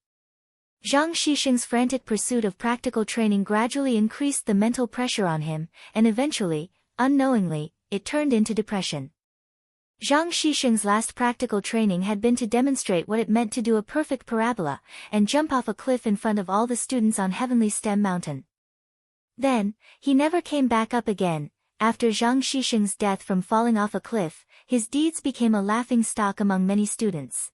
Zhang Shisheng's frantic pursuit of practical training gradually increased the mental pressure on him, and eventually, unknowingly, it turned into depression. Zhang Shisheng's last practical training had been to demonstrate what it meant to do a perfect parabola, and jump off a cliff in front of all the students on Heavenly Stem Mountain. Then, he never came back up again. After Zhang Shisheng's death from falling off a cliff, his deeds became a laughing stock among many students.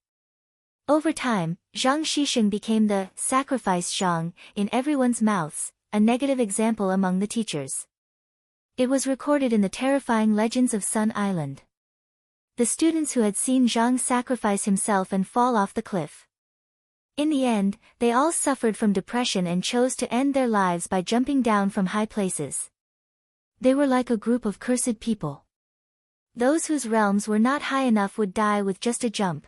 Over time, Zhang Shisheng became the sacrifice Zhang in everyone's mouths, a negative example among the teachers. It was recorded in the terrifying legends of Sun Island. The students who had seen Zhang sacrifice himself and fall off the cliff. In the end, they all suffered from depression and chose to end their lives by jumping down from high places. They were like a group of cursed people. Those whose realms were not high enough would die with just a jump.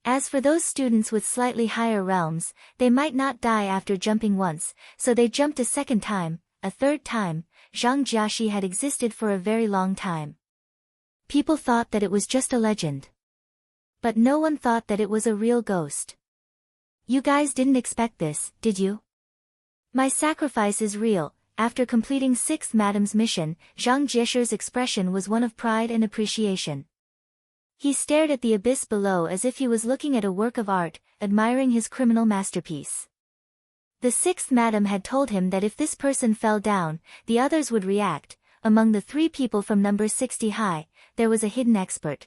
As for those students with slightly higher realms, they might not die after jumping once, so they jumped a second time, a third time. Zhang Jiaxi had existed for a very long time. People thought that it was just a legend. But no one thought that it was a real ghost. You guys didn't expect this, did you? My sacrifice is real. After completing 6th Madam's mission, Zhang Jiaxi's expression was one of pride and appreciation. He stared at the abyss below as if he was looking at a work of art, admiring his criminal masterpiece. The 6th Madam had told him that if this person fell down, the others would react. Among the 3 people from number 60 high, there was a hidden expert.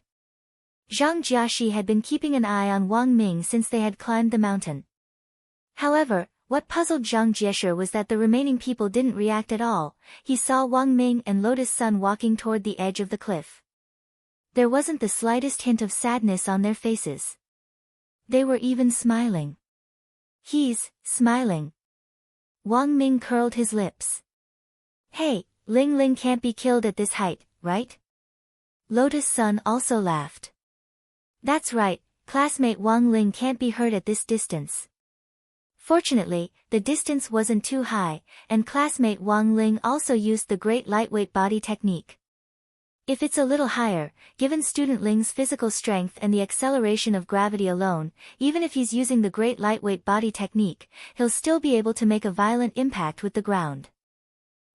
Zhang Jiaxi had been keeping an eye on Wang Ming since they had climbed the mountain. However, what puzzled Zhang Jiaxi was that the remaining people didn't react at all. He saw Wang Ming and Lotus Sun walking toward the edge of the cliff. There wasn't the slightest hint of sadness on their faces. They were even smiling. He's smiling. Wang Ming curled his lips. Hey, Ling Ling can't be killed at this height, right? Lotus Sun also laughed. That's right, classmate Wang Ling can't be hurt at this distance. Fortunately, the distance wasn't too high, and classmate Wang Ling also used the great lightweight body technique. If it's a little higher, given student Ling's physical strength and the acceleration of gravity alone, even if he's using the great lightweight body technique, he'll still be able to make a violent impact with the ground.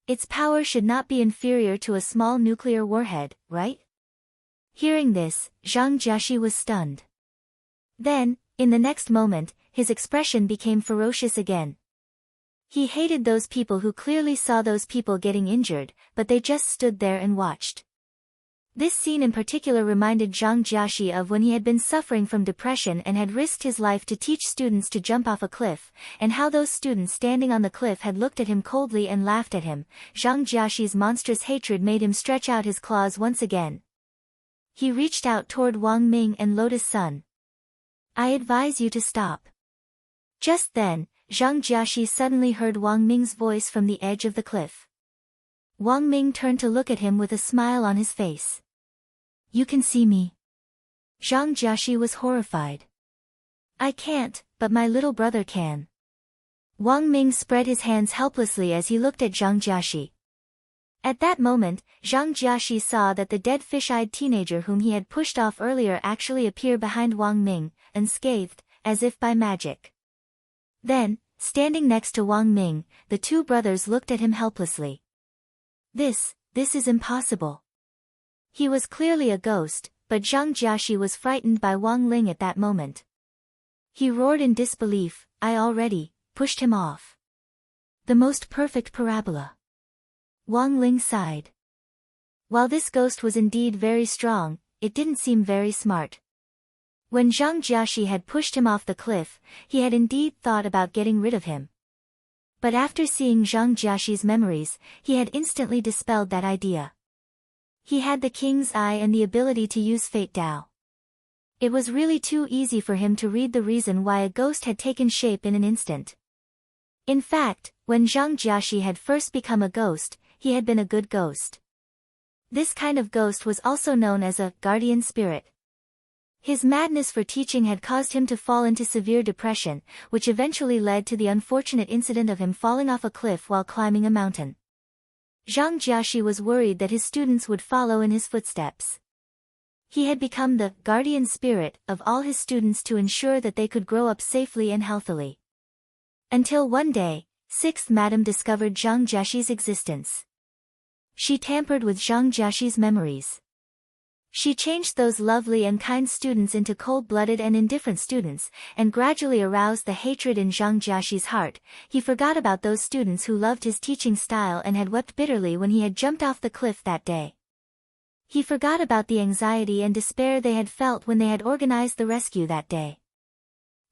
Its power should not be inferior to a small nuclear warhead, right? Hearing this, Zhang Jiaxi was stunned. Then, in the next moment, his expression became ferocious again. He hated those people who clearly saw those people getting injured, but they just stood there and watched. This scene in particular reminded Zhang Jiaxi of when he had been suffering from depression and had risked his life to teach students to jump off a cliff, and how those students standing on the cliff had looked at him coldly and laughed at him. Zhang Jiaxi's monstrous hatred made him stretch out his claws once again. He reached out toward Wang Ming and Lotus Sun. I advise you to stop. Just then, Zhang Jiaxi suddenly heard Wang Ming's voice from the edge of the cliff. Wang Ming turned to look at him with a smile on his face. You can see me. Zhang Jiaxi was horrified. I can't, but my little brother can. Wang Ming spread his hands helplessly as he looked at Zhang Jiaxi. At that moment, Zhang Jiaxi saw that the dead fish-eyed teenager whom he had pushed off earlier actually appeared behind Wang Ming, unscathed, as if by magic. Then, standing next to Wang Ming, the 2 brothers looked at him helplessly. This is impossible. He was clearly a ghost, but Zhang Jiaxi was frightened by Wang Ling at that moment. He roared in disbelief, I already pushed him off. The most perfect parabola. Wang Ling sighed. While this ghost was indeed very strong, it didn't seem very smart. When Zhang Jiaxi had pushed him off the cliff, he had indeed thought about getting rid of him. But after seeing Zhang Jiaxi's memories, he had instantly dispelled that idea. He had the king's eye and the ability to use fate Dao. It was really too easy for him to read the reason why a ghost had taken shape in an instant. In fact, when Zhang Jiaxi had first become a ghost, he had been a good ghost. This kind of ghost was also known as a guardian spirit. His madness for teaching had caused him to fall into severe depression, which eventually led to the unfortunate incident of him falling off a cliff while climbing a mountain. Zhang Jiaxi was worried that his students would follow in his footsteps. He had become the guardian spirit of all his students to ensure that they could grow up safely and healthily. Until one day, 6th Madam discovered Zhang Jiaxi's existence. She tampered with Zhang Jiaxi's memories. She changed those lovely and kind students into cold-blooded and indifferent students, and gradually aroused the hatred in Zhang Jiaxi's heart. He forgot about those students who loved his teaching style and had wept bitterly when he had jumped off the cliff that day. He forgot about the anxiety and despair they had felt when they had organized the rescue that day.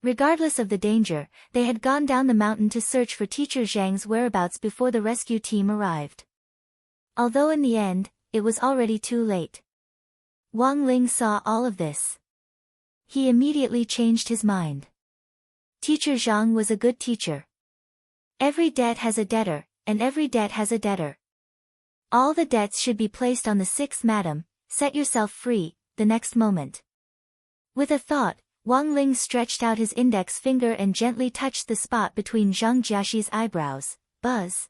Regardless of the danger, they had gone down the mountain to search for teacher Zhang's whereabouts before the rescue team arrived. Although in the end, it was already too late. Wang Ling saw all of this. He immediately changed his mind. Teacher Zhang was a good teacher. Every debt has a debtor, and every debt has a debtor. All the debts should be placed on the 6th Madam. Set yourself free, the next moment. With a thought, Wang Ling stretched out his index finger and gently touched the spot between Zhang Jiaxi's eyebrows. Buzz.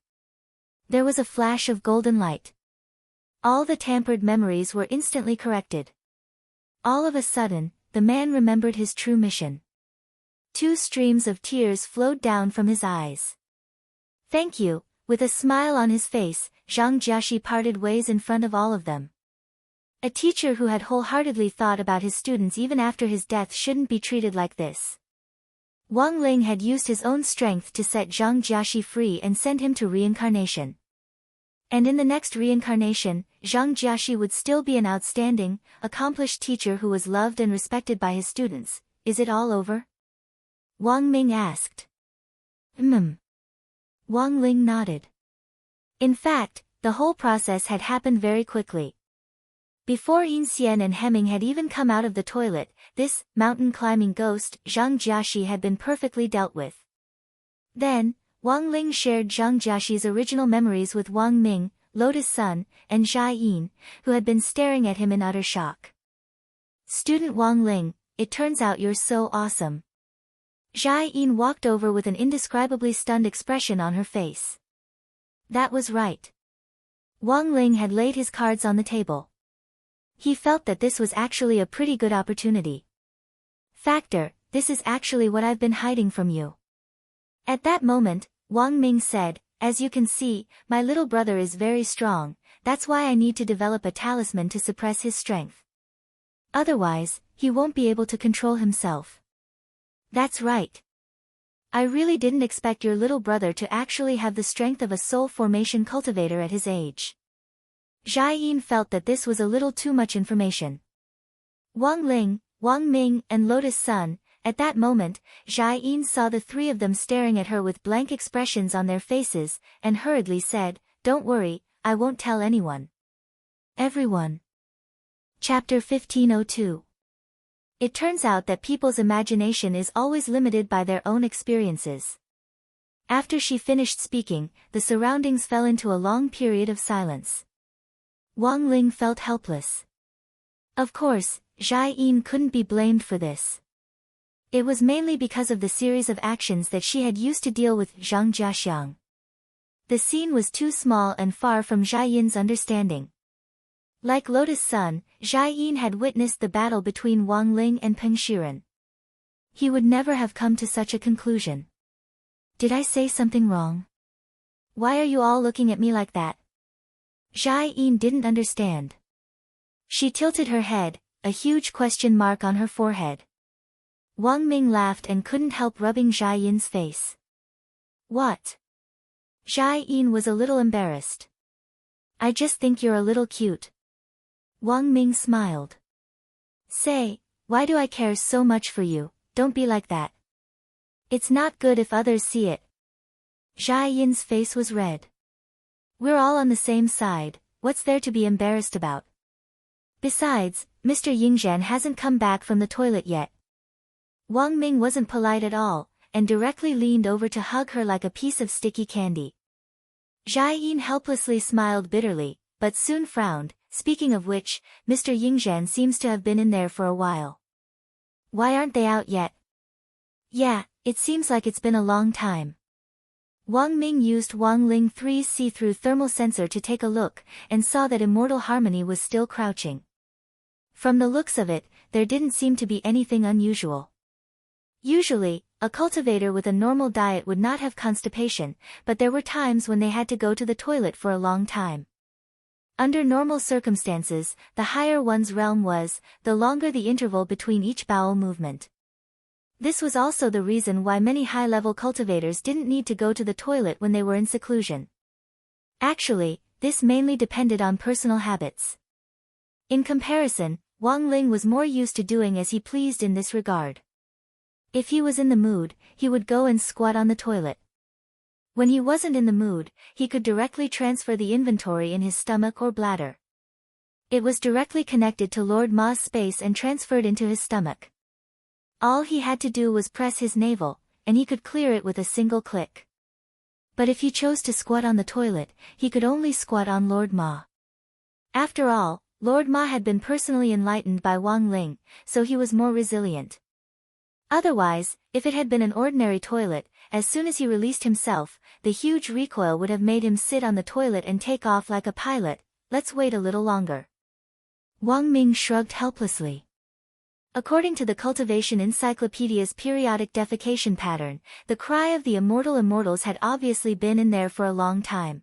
There was a flash of golden light. All the tampered memories were instantly corrected. All of a sudden, the man remembered his true mission. 2 streams of tears flowed down from his eyes. Thank you. With a smile on his face, Zhang Jiaxi parted ways in front of all of them. A teacher who had wholeheartedly thought about his students even after his death shouldn't be treated like this. Wang Ling had used his own strength to set Zhang Jiaxi free and send him to reincarnation. And in the next reincarnation, Zhang Jiaxi would still be an outstanding, accomplished teacher who was loved and respected by his students. Is it all over? Wang Ming asked. Wang Ling nodded. In fact, the whole process had happened very quickly. Before Yin Xian and Hemming had even come out of the toilet, this mountain-climbing ghost, Zhang Jiaxi, had been perfectly dealt with. Then, Wang Ling shared Zhang Jiaxi's original memories with Wang Ming, Lotus Sun, and Zhai Yin, who had been staring at him in utter shock. Student Wang Ling, it turns out you're so awesome. Zhai Yin walked over with an indescribably stunned expression on her face. That was right. Wang Ling had laid his cards on the table. He felt that this was actually a pretty good opportunity. Factor, this is actually what I've been hiding from you. At that moment, Wang Ming said, as you can see, my little brother is very strong, that's why I need to develop a talisman to suppress his strength. Otherwise, he won't be able to control himself. That's right. I really didn't expect your little brother to actually have the strength of a soul formation cultivator at his age. Zhai Yin felt that this was a little too much information. Wang Ling, Wang Ming, and Lotus Sun. At that moment, Zhai Yin saw the 3 of them staring at her with blank expressions on their faces, and hurriedly said, Don't worry, I won't tell anyone. Everyone. Chapter 1502. It turns out that people's imagination is always limited by their own experiences. After she finished speaking, the surroundings fell into a long period of silence. Wang Ling felt helpless. Of course, Zhai Yin couldn't be blamed for this. It was mainly because of the series of actions that she had used to deal with Zhang Jiaxiang. The scene was too small and far from Zhai Yin's understanding. Like Lotus Sun, Zhai Yin had witnessed the battle between Wang Ling and Peng Shiren. He would never have come to such a conclusion. Did I say something wrong? Why are you all looking at me like that? Jia Yin didn't understand. She tilted her head, a huge question mark on her forehead. Wang Ming laughed and couldn't help rubbing Jia Yin's face. What? Jia Yin was a little embarrassed. I just think you're a little cute. Wang Ming smiled. Say, why do I care so much for you? Don't be like that. It's not good if others see it. Jia Yin's face was red. We're all on the same side, what's there to be embarrassed about? Besides, Mr. Yingzhan hasn't come back from the toilet yet. Wang Ming wasn't polite at all, and directly leaned over to hug her like a piece of sticky candy. Jia Yin helplessly smiled bitterly, but soon frowned. Speaking of which, Mr. Yingzhan seems to have been in there for a while. Why aren't they out yet? Yeah, it seems like it's been a long time. Wang Ming used Wang Ling 3's see-through thermal sensor to take a look, and saw that Immortal Harmony was still crouching. From the looks of it, there didn't seem to be anything unusual. Usually, a cultivator with a normal diet would not have constipation, but there were times when they had to go to the toilet for a long time. Under normal circumstances, the higher one's realm was, the longer the interval between each bowel movement. This was also the reason why many high-level cultivators didn't need to go to the toilet when they were in seclusion. Actually, this mainly depended on personal habits. In comparison, Wang Ling was more used to doing as he pleased in this regard. If he was in the mood, he would go and squat on the toilet. When he wasn't in the mood, he could directly transfer the inventory in his stomach or bladder. It was directly connected to Lord Ma's space and transferred into his stomach. All he had to do was press his navel, and he could clear it with a single click. But if he chose to squat on the toilet, he could only squat on Lord Ma. After all, Lord Ma had been personally enlightened by Wang Ling, so he was more resilient. Otherwise, if it had been an ordinary toilet, as soon as he released himself, the huge recoil would have made him sit on the toilet and take off like a pilot. Let's wait a little longer. Wang Ming shrugged helplessly. According to the Cultivation Encyclopedia's periodic defecation pattern, the cry of the immortals had obviously been in there for a long time.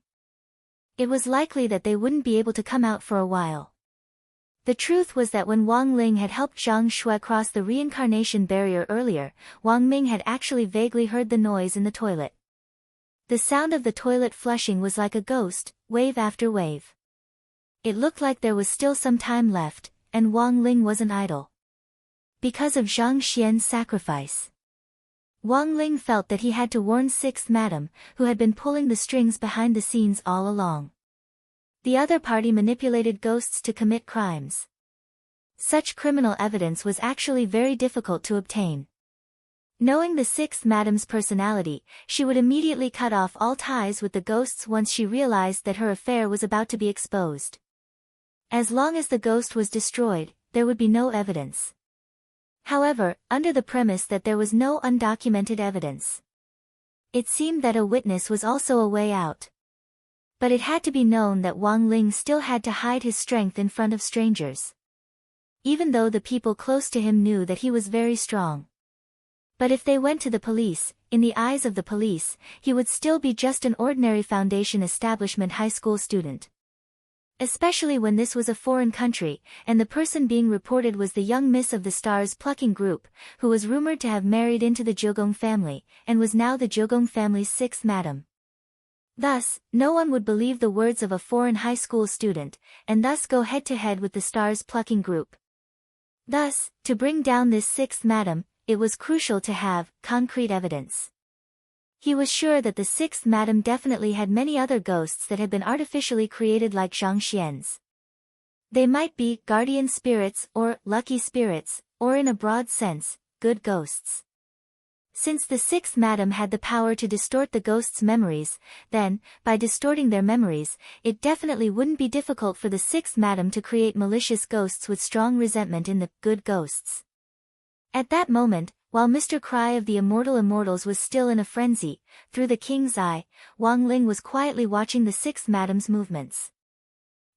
It was likely that they wouldn't be able to come out for a while. The truth was that when Wang Ling had helped Zhang Shui cross the reincarnation barrier earlier, Wang Ming had actually vaguely heard the noise in the toilet. The sound of the toilet flushing was like a ghost, wave after wave. It looked like there was still some time left, and Wang Ling wasn't idle. Because of Zhang Xian's sacrifice. Wang Ling felt that he had to warn 6th Madam, who had been pulling the strings behind the scenes all along. The other party manipulated ghosts to commit crimes. Such criminal evidence was actually very difficult to obtain. Knowing the 6th Madam's personality, she would immediately cut off all ties with the ghosts once she realized that her affair was about to be exposed. As long as the ghost was destroyed, there would be no evidence. However, under the premise that there was no undocumented evidence, it seemed that a witness was also a way out. But it had to be known that Wang Ling still had to hide his strength in front of strangers. Even though the people close to him knew that he was very strong. But if they went to the police, in the eyes of the police, he would still be just an ordinary foundation establishment high school student. Especially when this was a foreign country, and the person being reported was the young miss of the Stars plucking group, who was rumored to have married into the Jiugong family, and was now the Jiugong family's 6th madam. Thus, no one would believe the words of a foreign high school student, and thus go head-to-head with the Stars plucking group. Thus, to bring down this 6th madam, it was crucial to have concrete evidence. He was sure that the 6th madam definitely had many other ghosts that had been artificially created like Zhang Xian's. They might be guardian spirits or lucky spirits, or in a broad sense, good ghosts. Since the 6th madam had the power to distort the ghosts' memories, then, by distorting their memories, it definitely wouldn't be difficult for the 6th madam to create malicious ghosts with strong resentment in the good ghosts. At that moment, while Mr. Cry of the Immortals was still in a frenzy, through the king's eye, Wang Ling was quietly watching the 6th madam's movements.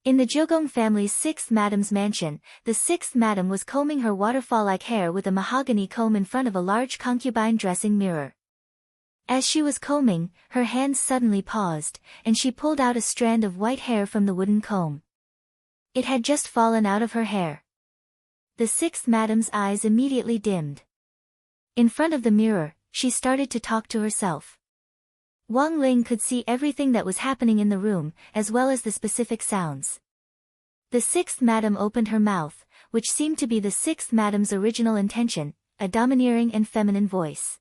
In the Jiugong family's 6th madam's mansion, the 6th madam was combing her waterfall-like hair with a mahogany comb in front of a large concubine dressing mirror. As she was combing, her hands suddenly paused, and she pulled out a strand of white hair from the wooden comb. It had just fallen out of her hair. The sixth madam's eyes immediately dimmed. In front of the mirror, she started to talk to herself. Wang Ling could see everything that was happening in the room, as well as the specific sounds. The sixth madam opened her mouth, which seemed to be the sixth madam's original intention, a domineering and feminine voice.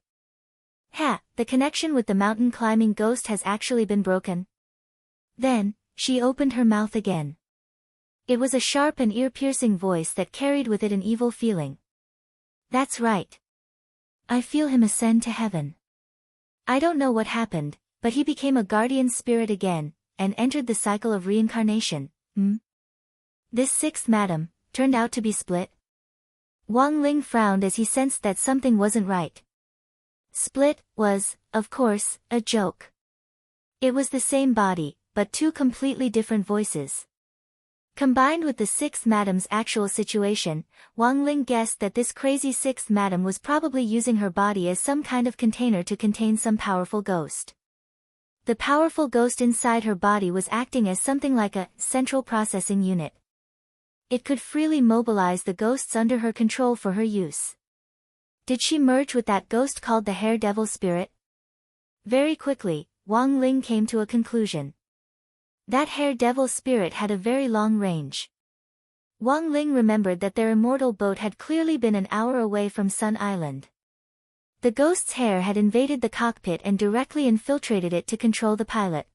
Ha! The connection with the mountain climbing ghost has actually been broken. Then, she opened her mouth again. It was a sharp and ear-piercing voice that carried with it an evil feeling. That's right. I feel him ascend to heaven. I don't know what happened, but he became a guardian spirit again, and entered the cycle of reincarnation. This sixth madam turned out to be split. Wang Ling frowned as he sensed that something wasn't right. Split was, of course, a joke. It was the same body, but two completely different voices. Combined with the sixth madam's actual situation, Wang Ling guessed that this crazy sixth madam was probably using her body as some kind of container to contain some powerful ghost. The powerful ghost inside her body was acting as something like a central processing unit. It could freely mobilize the ghosts under her control for her use. Did she merge with that ghost called the Hair Devil Spirit? Very quickly, Wang Ling came to a conclusion. That Hair Devil Spirit had a very long range. Wang Ling remembered that their immortal boat had clearly been an hour away from Sun Island. The ghost's hair had invaded the cockpit and directly infiltrated it to control the pilot.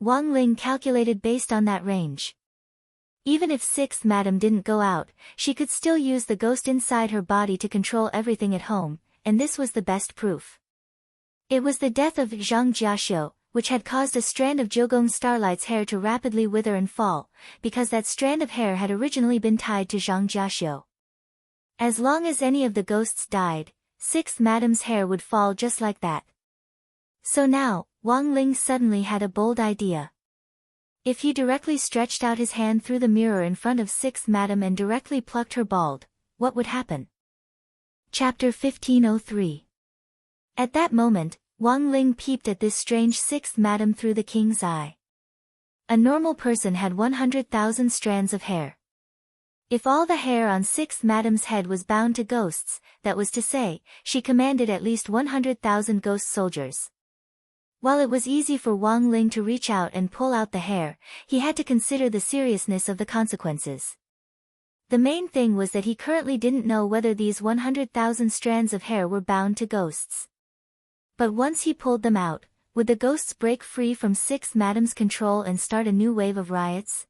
Wang Ling calculated based on that range. Even if sixth madam didn't go out, she could still use the ghost inside her body to control everything at home, and this was the best proof. It was the death of Zhang Jiaxiu, which had caused a strand of Jiugong Starlight's hair to rapidly wither and fall, because that strand of hair had originally been tied to Zhang Jiaxiu. As long as any of the ghosts died, sixth madam's hair would fall just like that. So now, Wang Ling suddenly had a bold idea. If he directly stretched out his hand through the mirror in front of sixth madam and directly plucked her bald, what would happen? Chapter 1503. At that moment, Wang Ling peeped at this strange sixth madam through the king's eye. A normal person had 100,000 strands of hair. If all the hair on sixth madam's head was bound to ghosts, that was to say, she commanded at least 100,000 ghost soldiers. While it was easy for Wang Ling to reach out and pull out the hair, he had to consider the seriousness of the consequences. The main thing was that he currently didn't know whether these 100,000 strands of hair were bound to ghosts. But once he pulled them out, would the ghosts break free from sixth madam's control and start a new wave of riots?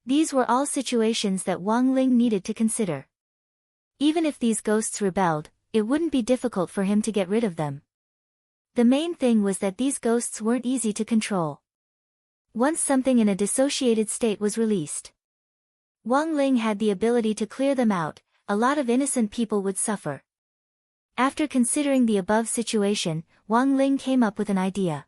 These were all situations that Wang Ling needed to consider. Even if these ghosts rebelled, it wouldn't be difficult for him to get rid of them. The main thing was that these ghosts weren't easy to control. Once something in a dissociated state was released, Wang Ling had the ability to clear them out. A lot of innocent people would suffer. After considering the above situation, Wang Ling came up with an idea.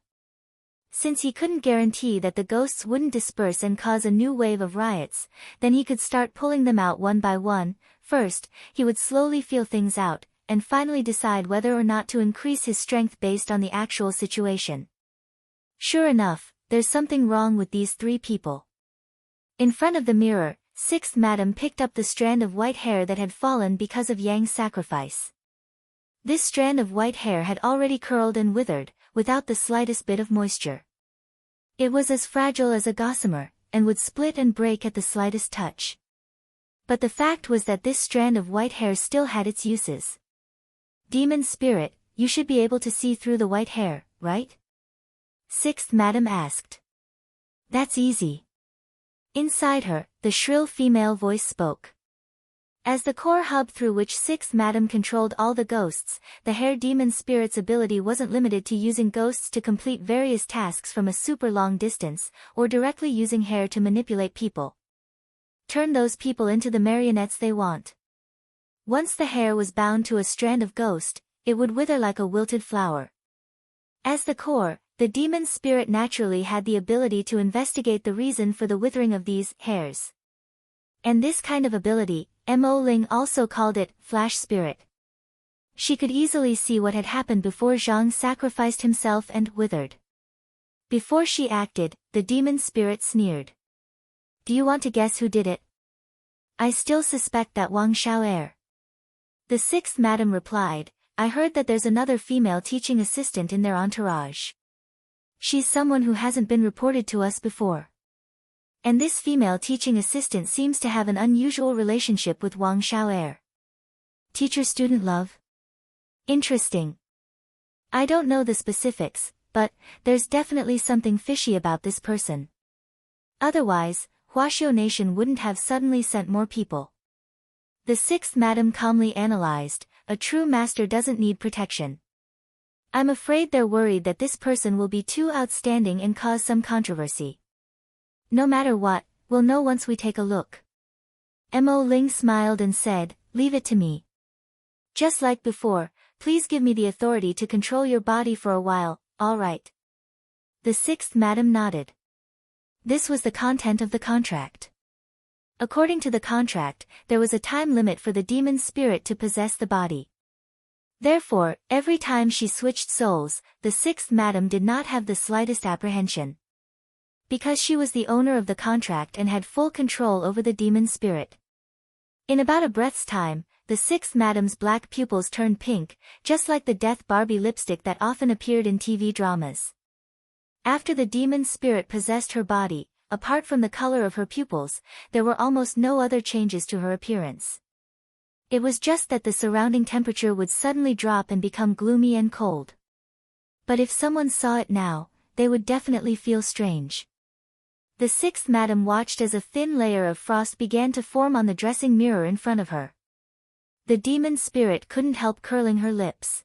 Since he couldn't guarantee that the ghosts wouldn't disperse and cause a new wave of riots, then he could start pulling them out one by one. First, he would slowly feel things out, and finally decide whether or not to increase his strength based on the actual situation. Sure enough, there's something wrong with these three people. In front of the mirror, sixth madam picked up the strand of white hair that had fallen because of Yang's sacrifice. This strand of white hair had already curled and withered, without the slightest bit of moisture. It was as fragile as a gossamer, and would split and break at the slightest touch. But the fact was that this strand of white hair still had its uses. Demon spirit, you should be able to see through the white hair, right? Sixth madam asked. That's easy. Inside her, the shrill female voice spoke. As the core hub through which sixth madam controlled all the ghosts, the hair demon spirit's ability wasn't limited to using ghosts to complete various tasks from a super long distance, or directly using hair to manipulate people. Turn those people into the marionettes they want. Once the hair was bound to a strand of ghost, it would wither like a wilted flower. As the core, the demon spirit naturally had the ability to investigate the reason for the withering of these hairs. And this kind of ability, Mo Ling also called it flash spirit. She could easily see what had happened before Zhang sacrificed himself and withered. Before she acted, the demon spirit sneered. Do you want to guess who did it? I still suspect that Wang Xiao'er. The sixth madam replied, I heard that there's another female teaching assistant in their entourage. She's someone who hasn't been reported to us before. And this female teaching assistant seems to have an unusual relationship with Wang Xiao'er. Teacher-student love? Interesting. I don't know the specifics, but there's definitely something fishy about this person. Otherwise, Huaxiao Nation wouldn't have suddenly sent more people. The sixth madam calmly analyzed, a true master doesn't need protection. I'm afraid they're worried that this person will be too outstanding and cause some controversy. No matter what, we'll know once we take a look. Mo Ling smiled and said, leave it to me. Just like before, please give me the authority to control your body for a while, all right. The sixth madam nodded. This was the content of the contract. According to the contract, there was a time limit for the demon spirit to possess the body. Therefore, every time she switched souls, the sixth madam did not have the slightest apprehension. Because she was the owner of the contract and had full control over the demon spirit. In about a breath's time, the sixth madam's black pupils turned pink, just like the Death Barbie lipstick that often appeared in TV dramas. After the demon spirit possessed her body, apart from the color of her pupils, there were almost no other changes to her appearance. It was just that the surrounding temperature would suddenly drop and become gloomy and cold. But if someone saw it now, they would definitely feel strange. The sixth madam watched as a thin layer of frost began to form on the dressing mirror in front of her. The demon spirit couldn't help curling her lips.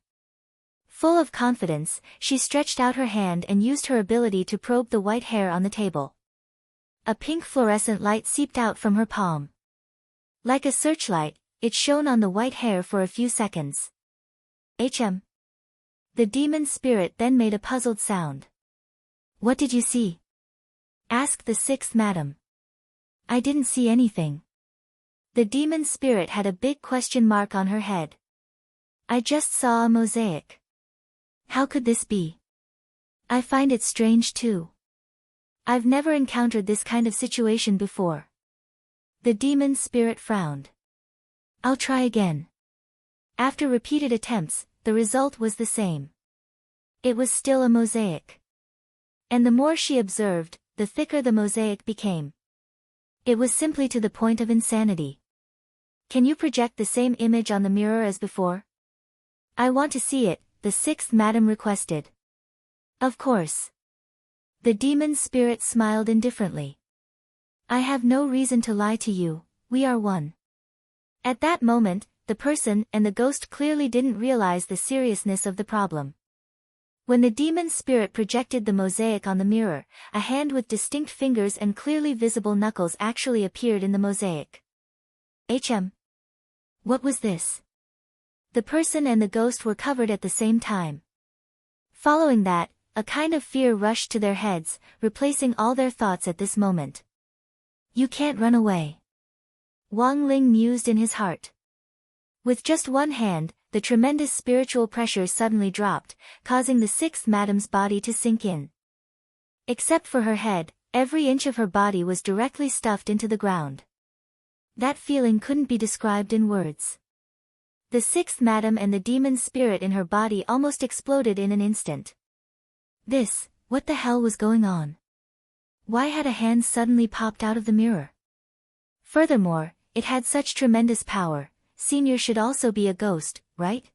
Full of confidence, she stretched out her hand and used her ability to probe the white hair on the table. A pink fluorescent light seeped out from her palm. Like a searchlight, it shone on the white hair for a few seconds. The demon spirit then made a puzzled sound. What did you see? Asked the sixth madam. I didn't see anything. The demon spirit had a big question mark on her head. I just saw a mosaic. How could this be? I find it strange too. I've never encountered this kind of situation before. The demon spirit frowned. I'll try again. After repeated attempts, the result was the same. It was still a mosaic. And the more she observed, the thicker the mosaic became. It was simply to the point of insanity. Can you project the same image on the mirror as before? I want to see it, the sixth madam requested. Of course. The demon spirit smiled indifferently. I have no reason to lie to you, we are one. At that moment, the person and the ghost clearly didn't realize the seriousness of the problem. When the demon spirit projected the mosaic on the mirror, a hand with distinct fingers and clearly visible knuckles actually appeared in the mosaic. What was this? The person and the ghost were covered at the same time. Following that, a kind of fear rushed to their heads, replacing all their thoughts at this moment. You can't run away. Wang Ling mused in his heart. With just one hand, the tremendous spiritual pressure suddenly dropped, causing the sixth madam's body to sink in. Except for her head, every inch of her body was directly stuffed into the ground. That feeling couldn't be described in words. The sixth madam and the demon spirit in her body almost exploded in an instant. What the hell was going on? Why had a hand suddenly popped out of the mirror? Furthermore, it had such tremendous power. Senior should also be a ghost, right?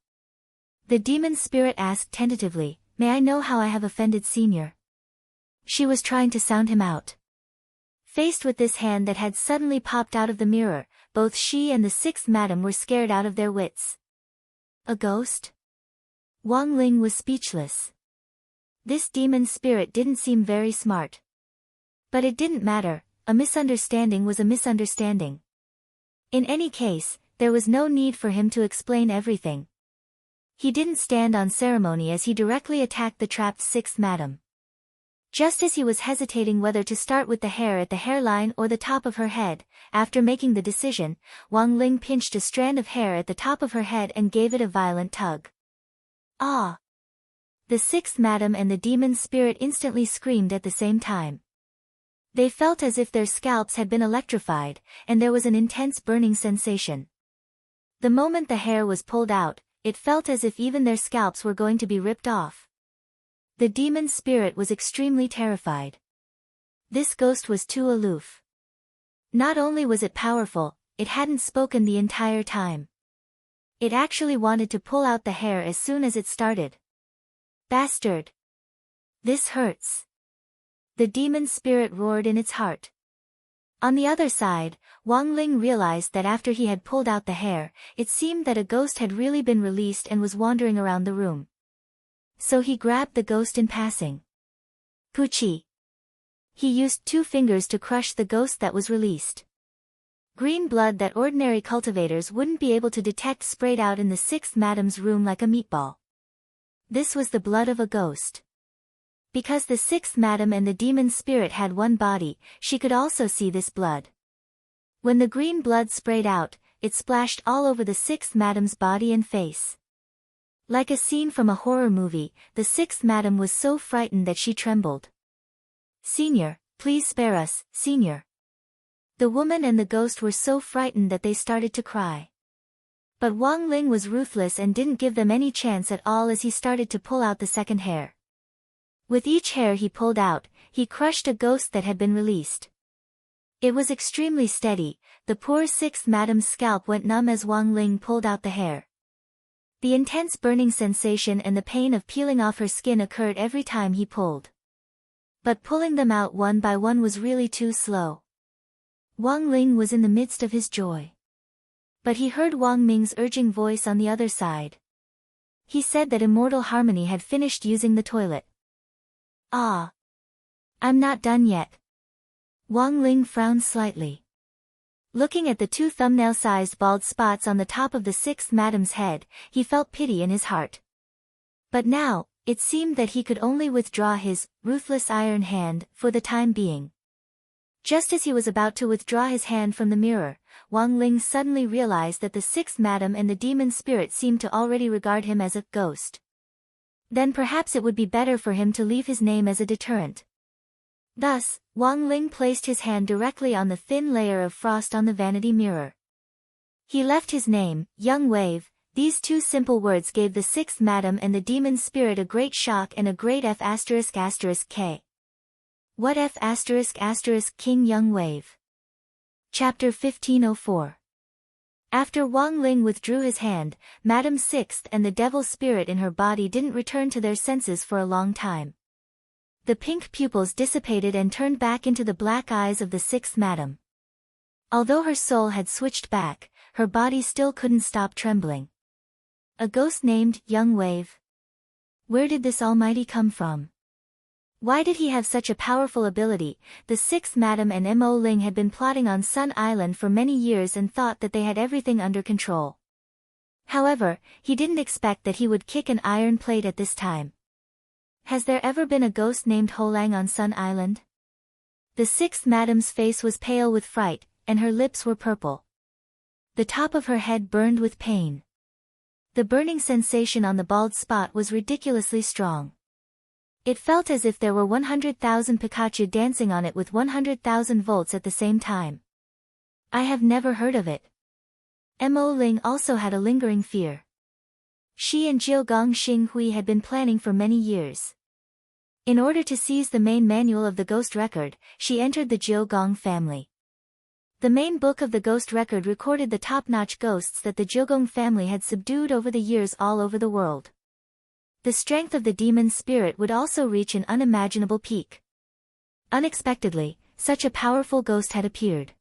The demon spirit asked tentatively, may I know how I have offended Senior? She was trying to sound him out. Faced with this hand that had suddenly popped out of the mirror, both she and the sixth madam were scared out of their wits. A ghost? Wang Ling was speechless. This demon spirit didn't seem very smart. But it didn't matter, a misunderstanding was a misunderstanding. In any case, there was no need for him to explain everything. He didn't stand on ceremony as he directly attacked the trapped sixth madam. Just as he was hesitating whether to start with the hair at the hairline or the top of her head, after making the decision, Wang Ling pinched a strand of hair at the top of her head and gave it a violent tug. Ah! The sixth madam and the demon spirit instantly screamed at the same time. They felt as if their scalps had been electrified, and there was an intense burning sensation. The moment the hair was pulled out, it felt as if even their scalps were going to be ripped off. The demon spirit was extremely terrified. This ghost was too aloof. Not only was it powerful, it hadn't spoken the entire time. It actually wanted to pull out the hair as soon as it started. Bastard! This hurts. The demon spirit roared in its heart. On the other side, Wang Ling realized that after he had pulled out the hair, it seemed that a ghost had really been released and was wandering around the room. So he grabbed the ghost in passing. Poochie! He used 2 fingers to crush the ghost that was released. Green blood that ordinary cultivators wouldn't be able to detect sprayed out in the sixth madam's room like a meatball. This was the blood of a ghost. Because the sixth madam and the demon spirit had one body, she could also see this blood. When the green blood sprayed out, it splashed all over the sixth madam's body and face. Like a scene from a horror movie, the sixth madam was so frightened that she trembled. "Senior, please spare us, Senior." The woman and the ghost were so frightened that they started to cry. But Wang Ling was ruthless and didn't give them any chance at all as he started to pull out the second hair. With each hair he pulled out, he crushed a ghost that had been released. It was extremely steady. The poor sixth madam's scalp went numb as Wang Ling pulled out the hair. The intense burning sensation and the pain of peeling off her skin occurred every time he pulled. But pulling them out one by one was really too slow. Wang Ling was in the midst of his joy. But he heard Wang Ming's urging voice on the other side. He said that Immortal Harmony had finished using the toilet. Ah! I'm not done yet. Wang Ling frowned slightly. Looking at the 2 thumbnail-sized bald spots on the top of the sixth madam's head, he felt pity in his heart. But now, it seemed that he could only withdraw his ruthless iron hand for the time being. Just as he was about to withdraw his hand from the mirror, Wang Ling suddenly realized that the sixth madam and the demon spirit seemed to already regard him as a ghost. Then perhaps it would be better for him to leave his name as a deterrent. Thus, Wang Ling placed his hand directly on the thin layer of frost on the vanity mirror. He left his name, Young Wave. These 2 simple words gave the sixth madam and the demon spirit a great shock and a great F***K. What F*** King Young Wave? Chapter 1504. After Wang Ling withdrew his hand, Madam Sixth and the devil spirit in her body didn't return to their senses for a long time. The pink pupils dissipated and turned back into the black eyes of the sixth madam. Although her soul had switched back, her body still couldn't stop trembling. A ghost named Young Wave? Where did this almighty come from? Why did he have such a powerful ability? The sixth madam and Mo Ling had been plotting on Sun Island for many years and thought that they had everything under control. However, he didn't expect that he would kick an iron plate at this time. Has there ever been a ghost named Holang on Sun Island? The sixth madam's face was pale with fright, and her lips were purple. The top of her head burned with pain. The burning sensation on the bald spot was ridiculously strong. It felt as if there were 100,000 Pikachu dancing on it with 100,000 volts at the same time. I have never heard of it. Mo Ling also had a lingering fear. She and Jiugong Xinghui had been planning for many years. In order to seize the main manual of the ghost record, she entered the Jiugong family. The main book of the ghost record recorded the top-notch ghosts that the Jiugong family had subdued over the years all over the world. The strength of the demon spirit would also reach an unimaginable peak. Unexpectedly, such a powerful ghost had appeared.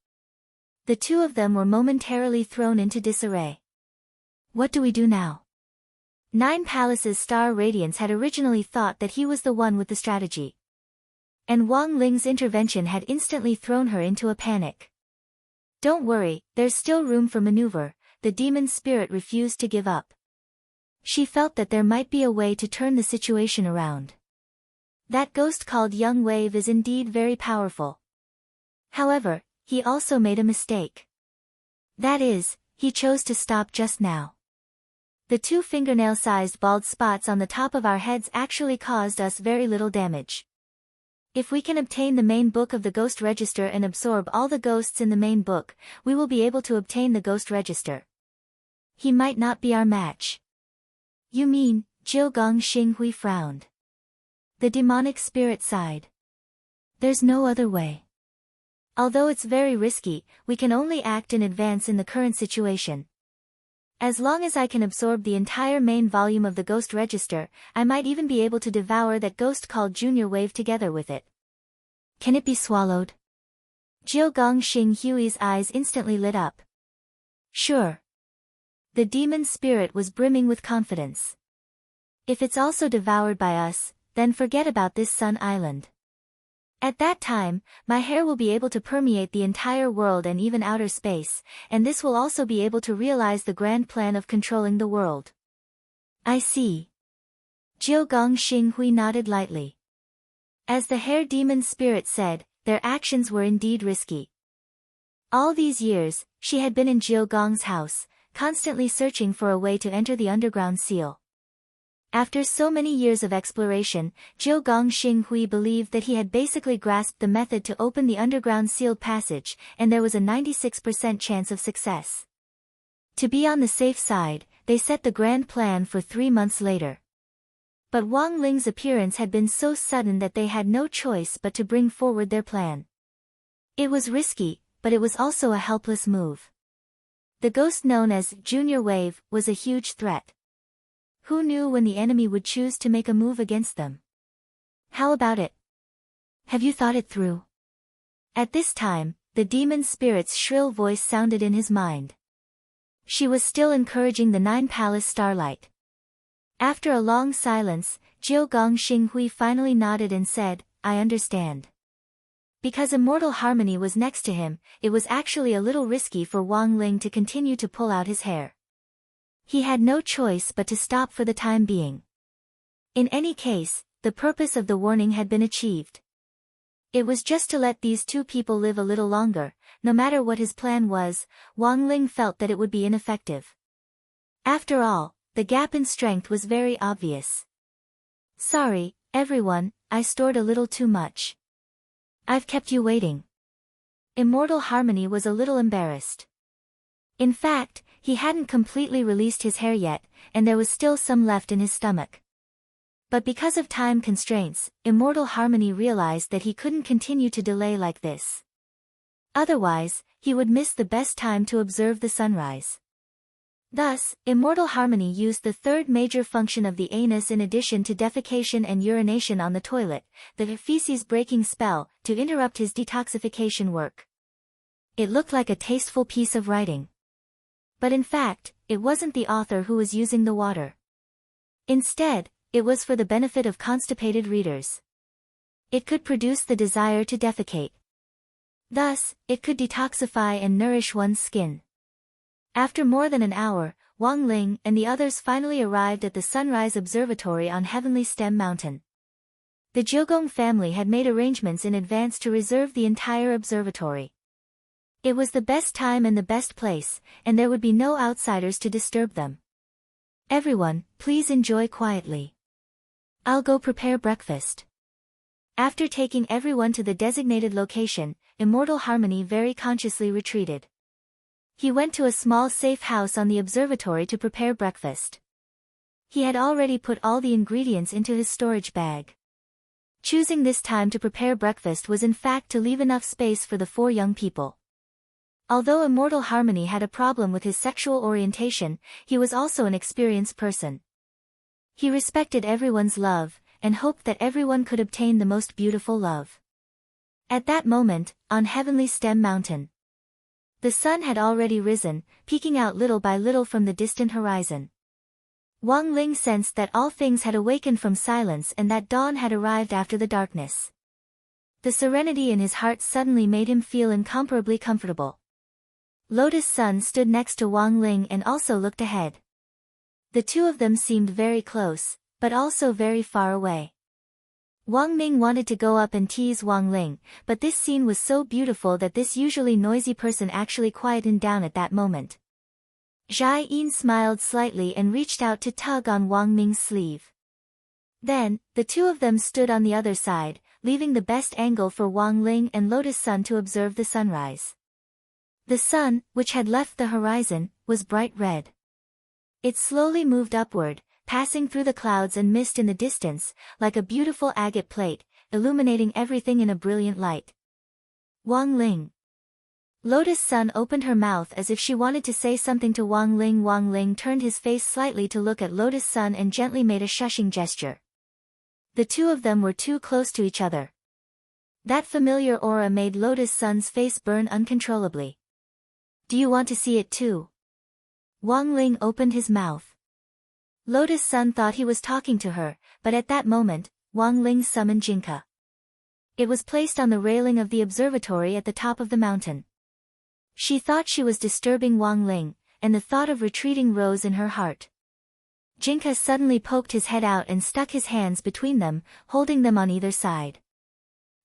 The 2 of them were momentarily thrown into disarray. What do we do now? Nine Palaces' Star Radiance had originally thought that he was the one with the strategy. And Wang Ling's intervention had instantly thrown her into a panic. Don't worry, there's still room for maneuver. The demon spirit refused to give up. She felt that there might be a way to turn the situation around. That ghost called Young Wave is indeed very powerful. However, he also made a mistake. That is, he chose to stop just now. The 2 fingernail-sized bald spots on the top of our heads actually caused us very little damage. If we can obtain the main book of the Ghost Register and absorb all the ghosts in the main book, we will be able to obtain the Ghost Register. He might not be our match. You mean, Jiu Gong Xinghui frowned. The demonic spirit sighed. There's no other way. Although it's very risky, we can only act in advance in the current situation. As long as I can absorb the entire main volume of the Ghost Register, I might even be able to devour that ghost called Junior Wave together with it. Can it be swallowed? Jiu Gong Xinghui's eyes instantly lit up. Sure. The demon spirit was brimming with confidence. If it's also devoured by us, then forget about this Sun Island. At that time, my hair will be able to permeate the entire world and even outer space, and this will also be able to realize the grand plan of controlling the world. I see. Jiu Gong Xinghui nodded lightly. As the hair demon spirit said, their actions were indeed risky. All these years, she had been in Jiu Gong's house, constantly searching for a way to enter the underground seal. After so many years of exploration, Jiu Gong Xinghui believed that he had basically grasped the method to open the underground sealed passage, and there was a 96% chance of success. To be on the safe side, they set the grand plan for 3 months later. But Wang Ling's appearance had been so sudden that they had no choice but to bring forward their plan. It was risky, but it was also a helpless move. The ghost known as Junior Wave was a huge threat. Who knew when the enemy would choose to make a move against them? How about it? Have you thought it through? At this time, the demon spirit's shrill voice sounded in his mind. She was still encouraging the 9 Palace Starlight. After a long silence, Jiu Gong Xinghui finally nodded and said, I understand. Because Immortal Harmony was next to him, it was actually a little risky for Wang Ling to continue to pull out his hair. He had no choice but to stop for the time being. In any case, the purpose of the warning had been achieved. It was just to let these 2 people live a little longer. No matter what his plan was, Wang Ling felt that it would be ineffective. After all, the gap in strength was very obvious. Sorry, everyone, I stored a little too much. I've kept you waiting. Immortal Harmony was a little embarrassed. In fact, he hadn't completely released his hair yet, and there was still some left in his stomach. But because of time constraints, Immortal Harmony realized that he couldn't continue to delay like this. Otherwise, he would miss the best time to observe the sunrise. Thus, Immortal Harmony used the 3rd major function of the anus in addition to defecation and urination on the toilet, the feces breaking spell, to interrupt his detoxification work. It looked like a tasteful piece of writing. But in fact, it wasn't the author who was using the water. Instead, it was for the benefit of constipated readers. It could produce the desire to defecate. Thus, it could detoxify and nourish one's skin. After more than an hour, Wang Ling and the others finally arrived at the Sunrise Observatory on Heavenly Stem Mountain. The Jiugong family had made arrangements in advance to reserve the entire observatory. It was the best time and the best place, and there would be no outsiders to disturb them. Everyone, please enjoy quietly. I'll go prepare breakfast. After taking everyone to the designated location, Immortal Harmony very consciously retreated. He went to a small safe house on the observatory to prepare breakfast. He had already put all the ingredients into his storage bag. Choosing this time to prepare breakfast was in fact to leave enough space for the 4 young people. Although Immortal Harmony had a problem with his sexual orientation, he was also an experienced person. He respected everyone's love, and hoped that everyone could obtain the most beautiful love. At that moment, on Heavenly Stem Mountain, the sun had already risen, peeking out little by little from the distant horizon. Wang Ling sensed that all things had awakened from silence and that dawn had arrived after the darkness. The serenity in his heart suddenly made him feel incomparably comfortable. Lotus Sun stood next to Wang Ling and also looked ahead. The 2 of them seemed very close, but also very far away. Wang Ming wanted to go up and tease Wang Ling, but this scene was so beautiful that this usually noisy person actually quietened down at that moment. Zhai Yin smiled slightly and reached out to tug on Wang Ming's sleeve. Then, the two of them stood on the other side, leaving the best angle for Wang Ling and Lotus Sun to observe the sunrise. The sun, which had left the horizon, was bright red. It slowly moved upward, passing through the clouds and mist in the distance, like a beautiful agate plate, illuminating everything in a brilliant light. Wang Ling. Lotus Sun opened her mouth as if she wanted to say something to Wang Ling. Wang Ling turned his face slightly to look at Lotus Sun and gently made a shushing gesture. The two of them were too close to each other. That familiar aura made Lotus Sun's face burn uncontrollably. Do you want to see it too? Wang Ling opened his mouth. Lotus Sun thought he was talking to her, but at that moment, Wang Ling summoned Jinka. It was placed on the railing of the observatory at the top of the mountain. She thought she was disturbing Wang Ling, and the thought of retreating rose in her heart. Jinka suddenly poked his head out and stuck his hands between them, holding them on either side.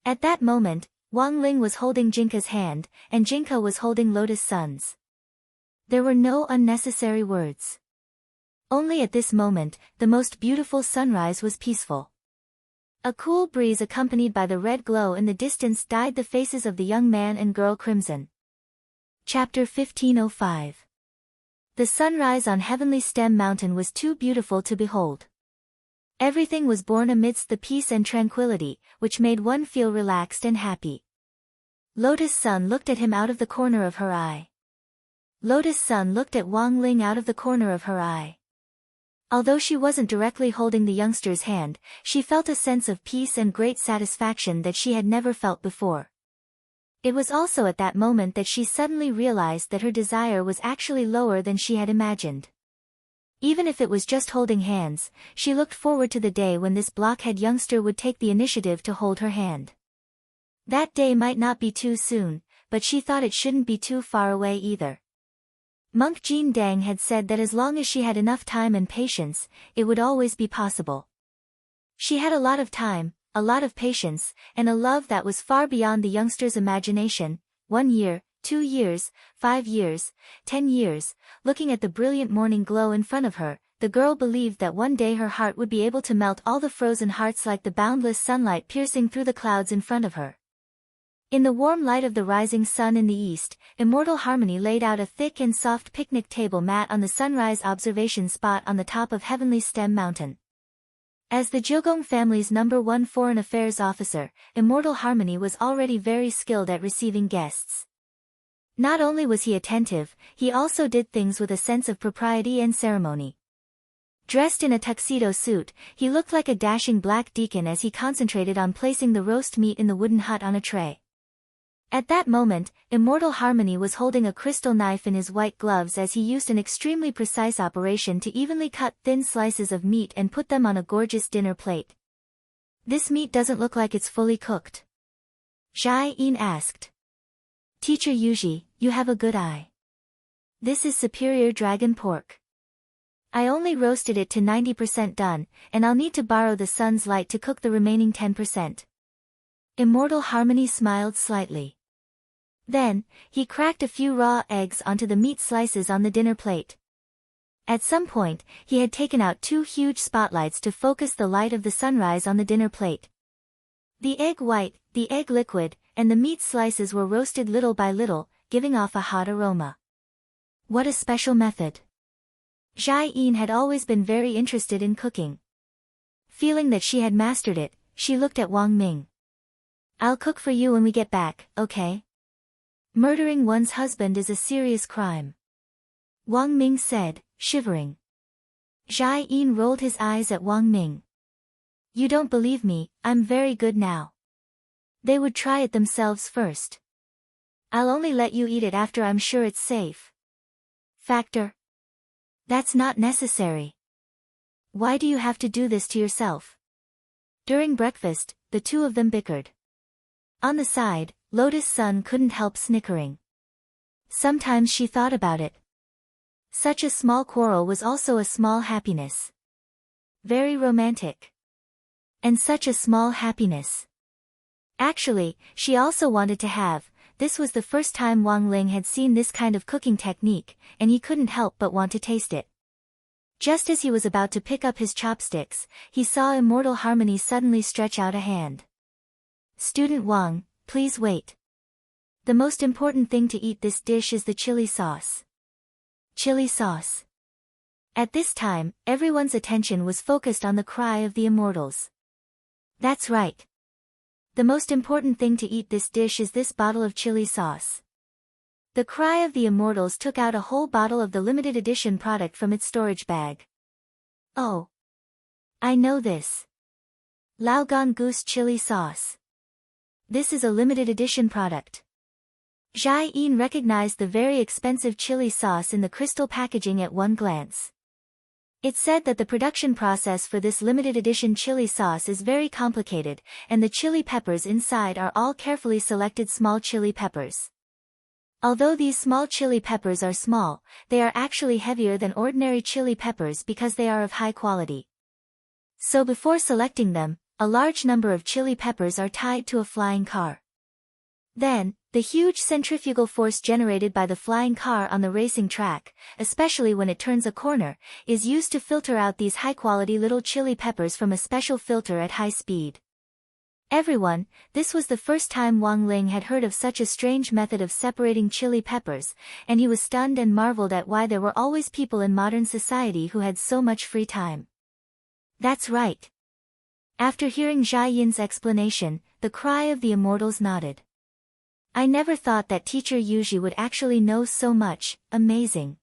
At that moment, Wang Ling was holding Jinka's hand, and Jinka was holding Lotus Sun's. There were no unnecessary words. Only at this moment, the most beautiful sunrise was peaceful. A cool breeze accompanied by the red glow in the distance dyed the faces of the young man and girl crimson. Chapter 1505. The sunrise on Heavenly Stem Mountain was too beautiful to behold. Everything was born amidst the peace and tranquility, which made one feel relaxed and happy. Lotus Sun looked at him out of the corner of her eye. Lotus Sun looked at Wang Ling out of the corner of her eye. Although she wasn't directly holding the youngster's hand, she felt a sense of peace and great satisfaction that she had never felt before. It was also at that moment that she suddenly realized that her desire was actually lower than she had imagined. Even if it was just holding hands, she looked forward to the day when this blockhead youngster would take the initiative to hold her hand. That day might not be too soon, but she thought it shouldn't be too far away either. Monk Jean Dang had said that as long as she had enough time and patience, it would always be possible. She had a lot of time, a lot of patience, and a love that was far beyond the youngster's imagination. 1 year, 2 years, 5 years, 10 years, looking at the brilliant morning glow in front of her, the girl believed that one day her heart would be able to melt all the frozen hearts like the boundless sunlight piercing through the clouds in front of her. In the warm light of the rising sun in the east, Immortal Harmony laid out a thick and soft picnic table mat on the sunrise observation spot on the top of Heavenly Stem Mountain. As the Jiogong family's #1 foreign affairs officer, Immortal Harmony was already very skilled at receiving guests. Not only was he attentive, he also did things with a sense of propriety and ceremony. Dressed in a tuxedo suit, he looked like a dashing black deacon as he concentrated on placing the roast meat in the wooden hut on a tray. At that moment, Immortal Harmony was holding a crystal knife in his white gloves as he used an extremely precise operation to evenly cut thin slices of meat and put them on a gorgeous dinner plate. This meat doesn't look like it's fully cooked. Zhai Yin asked. Teacher Yuji, you have a good eye. This is superior dragon pork. I only roasted it to 90% done, and I'll need to borrow the sun's light to cook the remaining 10%. Immortal Harmony smiled slightly. Then, he cracked a few raw eggs onto the meat slices on the dinner plate. At some point, he had taken out 2 huge spotlights to focus the light of the sunrise on the dinner plate. The egg white, the egg liquid, and the meat slices were roasted little by little, giving off a hot aroma. What a special method. Zhai Yin had always been very interested in cooking. Feeling that she had mastered it, she looked at Wang Ming. I'll cook for you when we get back, okay? Murdering one's husband is a serious crime. Wang Ming said, shivering. Zhai Yin rolled his eyes at Wang Ming. You don't believe me, I'm very good now. They would try it themselves first. I'll only let you eat it after I'm sure it's safe. Factor. That's not necessary. Why do you have to do this to yourself? During breakfast, the two of them bickered. On the side, Lotus Sun couldn't help snickering. Sometimes she thought about it. Such a small quarrel was also a small happiness. Very romantic. And such a small happiness. Actually, she also wanted to have. This was the first time Wang Ling had seen this kind of cooking technique, and he couldn't help but want to taste it. Just as he was about to pick up his chopsticks, he saw Immortal Harmony suddenly stretch out a hand. "Student Wang, please wait. The most important thing to eat this dish is the chili sauce." Chili sauce. At this time, everyone's attention was focused on the cry of the immortals. That's right. The most important thing to eat this dish is this bottle of chili sauce. The cry of the immortals took out a whole bottle of the limited edition product from its storage bag. "Oh. I know this. Laogan Goose Chili Sauce. This is a limited edition product." Jai Yin recognized the very expensive chili sauce in the crystal packaging at one glance. It said that the production process for this limited edition chili sauce is very complicated, and the chili peppers inside are all carefully selected small chili peppers. Although these small chili peppers are small, they are actually heavier than ordinary chili peppers because they are of high quality. So before selecting them, a large number of chili peppers are tied to a flying car. Then, the huge centrifugal force generated by the flying car on the racing track, especially when it turns a corner, is used to filter out these high-quality little chili peppers from a special filter at high speed. Everyone, this was the first time Wang Ling had heard of such a strange method of separating chili peppers, and he was stunned and marveled at why there were always people in modern society who had so much free time. That's right. After hearing Jia Yin's explanation, the cry of the immortals nodded. "I never thought that teacher Yuji would actually know so much, amazing."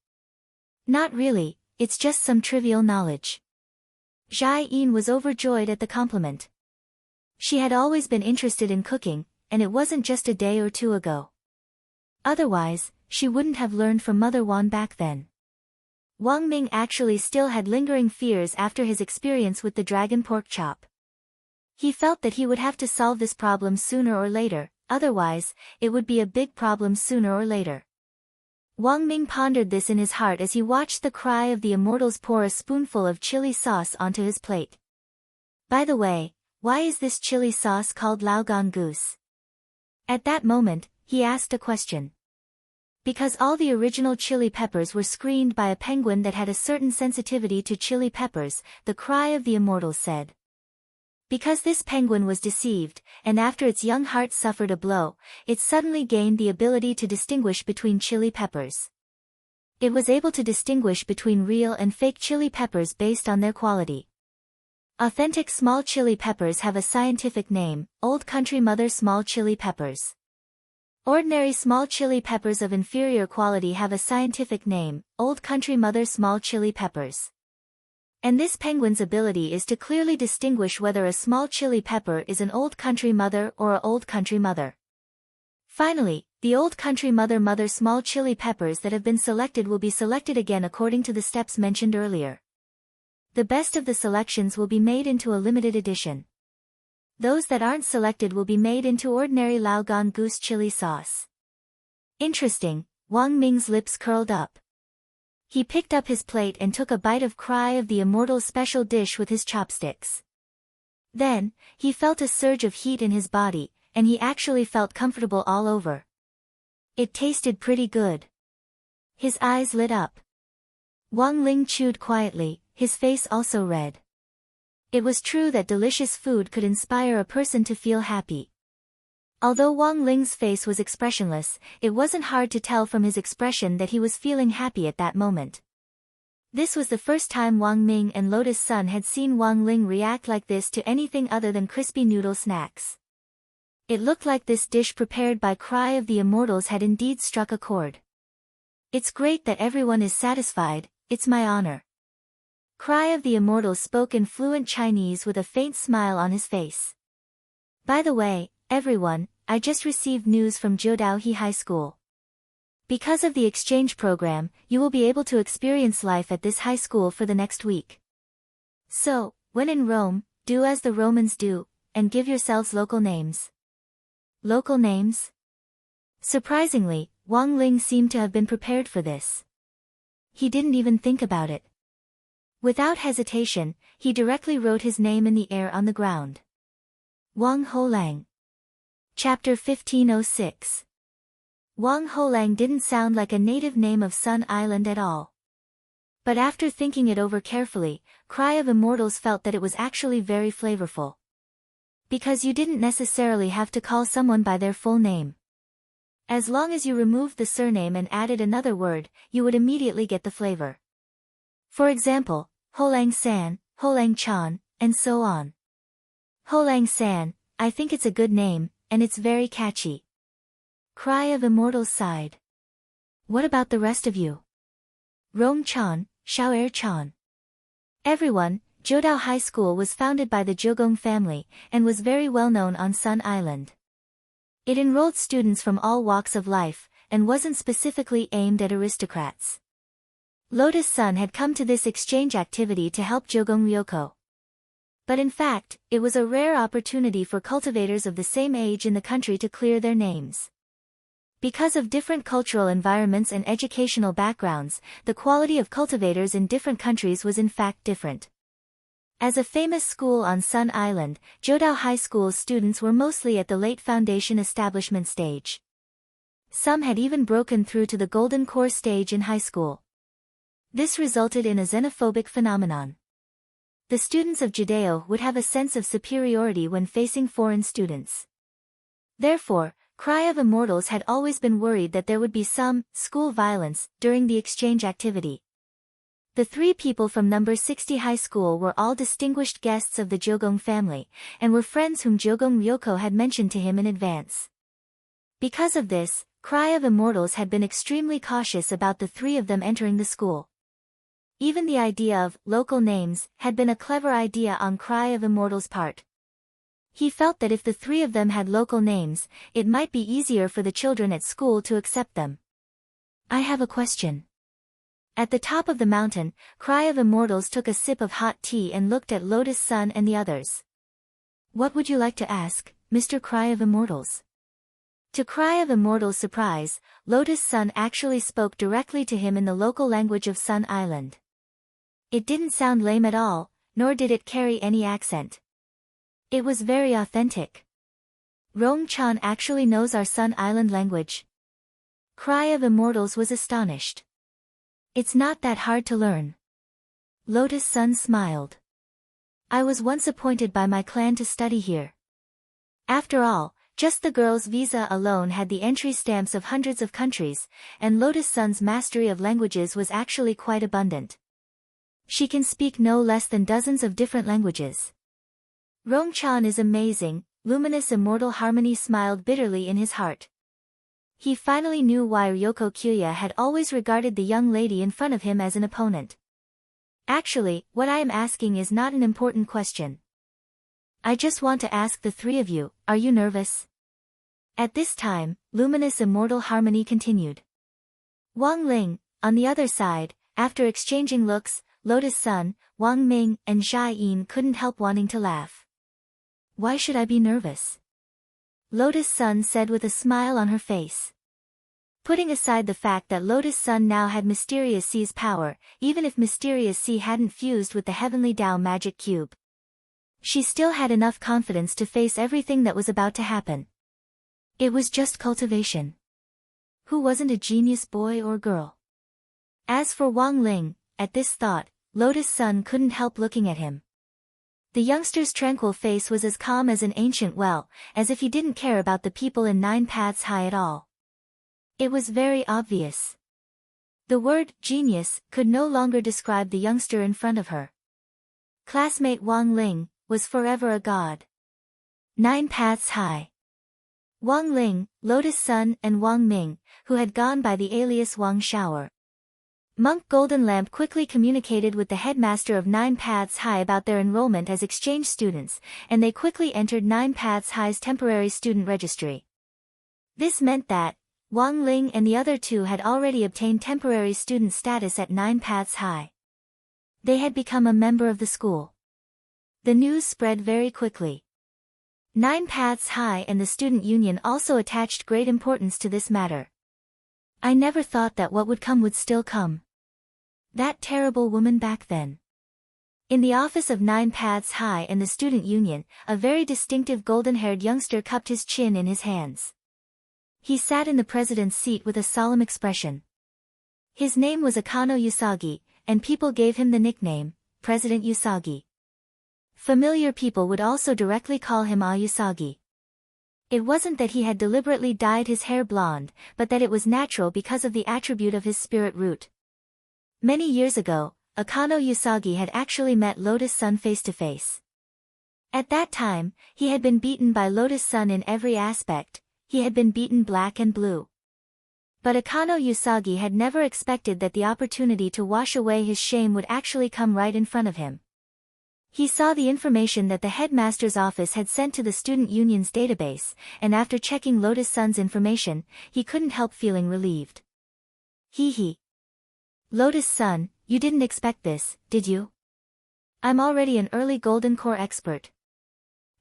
"Not really, it's just some trivial knowledge." Jia Yin was overjoyed at the compliment. She had always been interested in cooking, and it wasn't just a day or two ago. Otherwise, she wouldn't have learned from Mother Wan back then. Wang Ming actually still had lingering fears after his experience with the dragon pork chop. He felt that he would have to solve this problem sooner or later, otherwise, it would be a big problem sooner or later. Wang Ming pondered this in his heart as he watched the cry of the immortals pour a spoonful of chili sauce onto his plate. "By the way, why is this chili sauce called Laogan Goose?" At that moment, he asked a question. "Because all the original chili peppers were screened by a penguin that had a certain sensitivity to chili peppers," the cry of the immortals said. "Because this penguin was deceived, and after its young heart suffered a blow, it suddenly gained the ability to distinguish between chili peppers. It was able to distinguish between real and fake chili peppers based on their quality. Authentic small chili peppers have a scientific name, Old Country Mother small chili peppers. Ordinary small chili peppers of inferior quality have a scientific name, Old Country Mother small chili peppers. And this penguin's ability is to clearly distinguish whether a small chili pepper is an Old Country Mother or a Old Country Mother. Finally, the Old Country Mother small chili peppers that have been selected will be selected again according to the steps mentioned earlier. The best of the selections will be made into a limited edition. Those that aren't selected will be made into ordinary Laogan Goose chili sauce." Interesting, Wang Ming's lips curled up. He picked up his plate and took a bite of cry of the immortal's special dish with his chopsticks. Then, he felt a surge of heat in his body, and he actually felt comfortable all over. It tasted pretty good. His eyes lit up. Wang Ling chewed quietly, his face also red. It was true that delicious food could inspire a person to feel happy. Although Wang Ling's face was expressionless, it wasn't hard to tell from his expression that he was feeling happy at that moment. This was the first time Wang Ming and Lotus Sun had seen Wang Ling react like this to anything other than crispy noodle snacks. It looked like this dish prepared by Cry of the Immortals had indeed struck a chord. "It's great that everyone is satisfied, it's my honor." Cry of the Immortals spoke in fluent Chinese with a faint smile on his face. "By the way, everyone, I just received news from Jiudaohe High School. Because of the exchange program, you will be able to experience life at this high school for the next week. So, when in Rome, do as the Romans do, and give yourselves local names." Local names? Surprisingly, Wang Ling seemed to have been prepared for this. He didn't even think about it. Without hesitation, he directly wrote his name in the air on the ground. Wang Holang. Chapter 1506. Wang Holang didn't sound like a native name of Sun Island at all. But after thinking it over carefully, Cry of Immortals felt that it was actually very flavorful. Because you didn't necessarily have to call someone by their full name. As long as you removed the surname and added another word, you would immediately get the flavor. For example, Holang San, Holang Chan, and so on. Holang San, I think it's a good name, and it's very catchy. Cry of Immortals sighed. What about the rest of you? Rong Chan, Xiao Chan. Everyone, Jiudao High School was founded by the Jiugong family, and was very well known on Sun Island. It enrolled students from all walks of life, and wasn't specifically aimed at aristocrats. Lotus Sun had come to this exchange activity to help Jiugong Ryoko. But in fact, it was a rare opportunity for cultivators of the same age in the country to clear their names. Because of different cultural environments and educational backgrounds, the quality of cultivators in different countries was in fact different. As a famous school on Sun Island, Jiudao High School's students were mostly at the late foundation establishment stage. Some had even broken through to the golden core stage in high school. This resulted in a xenophobic phenomenon. The students of Judeo would have a sense of superiority when facing foreign students. Therefore, Cry of Immortals had always been worried that there would be some school violence during the exchange activity. The three people from number 60 high school were all distinguished guests of the Jiugong family, and were friends whom Jiugong Ryoko had mentioned to him in advance. Because of this, Cry of Immortals had been extremely cautious about the three of them entering the school. Even the idea of local names had been a clever idea on Cry of Immortals' part. He felt that if the three of them had local names, it might be easier for the children at school to accept them. I have a question. At the top of the mountain, Cry of Immortals took a sip of hot tea and looked at Lotus Sun and the others. What would you like to ask, Mr. Cry of Immortals? To Cry of Immortals' surprise, Lotus Sun actually spoke directly to him in the local language of Sun Island. It didn't sound lame at all, nor did it carry any accent. It was very authentic. Rong Chan actually knows our Sun Island language. Cry of Immortals was astonished. It's not that hard to learn. Lotus Sun smiled. I was once appointed by my clan to study here. After all, just the girl's visa alone had the entry stamps of hundreds of countries, and Lotus Sun's mastery of languages was actually quite abundant. She can speak no less than dozens of different languages. Rong Chan is amazing, luminous immortal harmony smiled bitterly in his heart. He finally knew why Ryoko Kyuya had always regarded the young lady in front of him as an opponent. Actually, what I am asking is not an important question. I just want to ask the three of you, are you nervous? At this time, luminous immortal harmony continued. Wang Ling, on the other side, after exchanging looks, Lotus Sun, Wang Ming, and Jia Yin couldn't help wanting to laugh. Why should I be nervous? Lotus Sun said with a smile on her face. Putting aside the fact that Lotus Sun now had Mysterious C's power, even if Mysterious C hadn't fused with the Heavenly Tao magic cube, she still had enough confidence to face everything that was about to happen. It was just cultivation. Who wasn't a genius boy or girl? As for Wang Ling, at this thought, Lotus Sun couldn't help looking at him. The youngster's tranquil face was as calm as an ancient well, as if he didn't care about the people in 9 Paths High at all. It was very obvious. The word genius could no longer describe the youngster in front of her. Classmate Wang Ling was forever a god. 9 Paths High. Wang Ling, Lotus Sun, and Wang Ming, who had gone by the alias Wang Shower. Monk Golden Lamp quickly communicated with the headmaster of 9 Paths High about their enrollment as exchange students, and they quickly entered 9 Paths High's temporary student registry. This meant that Wang Ling and the other two had already obtained temporary student status at 9 Paths High. They had become a member of the school. The news spread very quickly. 9 Paths High and the student union also attached great importance to this matter. I never thought that what would come would still come. That terrible woman back then. In the office of 9 Paths High and the student union, a very distinctive golden-haired youngster cupped his chin in his hands. He sat in the president's seat with a solemn expression. His name was Akano Usagi, and people gave him the nickname, President Usagi. Familiar people would also directly call him Usagi. It wasn't that he had deliberately dyed his hair blonde, but that it was natural because of the attribute of his spirit root. Many years ago, Akano Usagi had actually met Lotus Sun face to face. At that time, he had been beaten by Lotus Sun in every aspect. He had been beaten black and blue. But Akano Usagi had never expected that the opportunity to wash away his shame would actually come right in front of him. He saw the information that the headmaster's office had sent to the student union's database, and after checking Lotus Sun's information, he couldn't help feeling relieved. Hee. Lotus Sun, you didn't expect this, did you? I'm already an early Golden Core expert.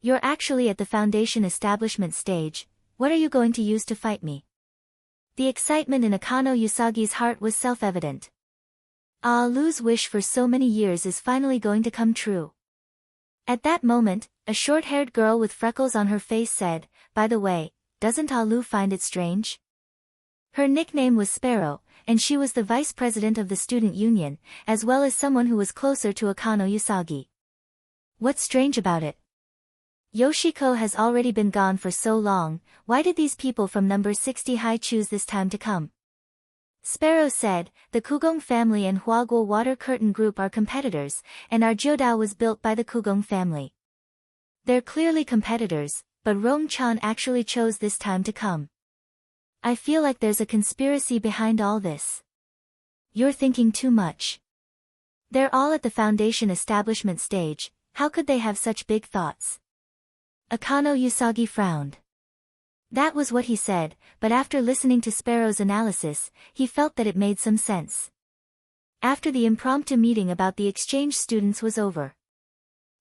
You're actually at the foundation establishment stage. What are you going to use to fight me? The excitement in Akano Usagi's heart was self-evident. Lu's wish for so many years is finally going to come true. At that moment, a short-haired girl with freckles on her face said, "By the way, doesn't Lu find it strange?" Her nickname was Sparrow, and she was the vice president of the student union, as well as someone who was closer to Akano Usagi. What's strange about it? Yoshiko has already been gone for so long. Why did these people from number 60 high choose this time to come? Sparrow said, the Kugong family and Huaguo Water Curtain Group are competitors, and our Jiudao was built by the Kugong family. They're clearly competitors, but Rong-chan actually chose this time to come. I feel like there's a conspiracy behind all this. You're thinking too much. They're all at the foundation establishment stage, how could they have such big thoughts? Akano Usagi frowned. That was what he said, but after listening to Sparrow's analysis, he felt that it made some sense. After the impromptu meeting about the exchange students was over,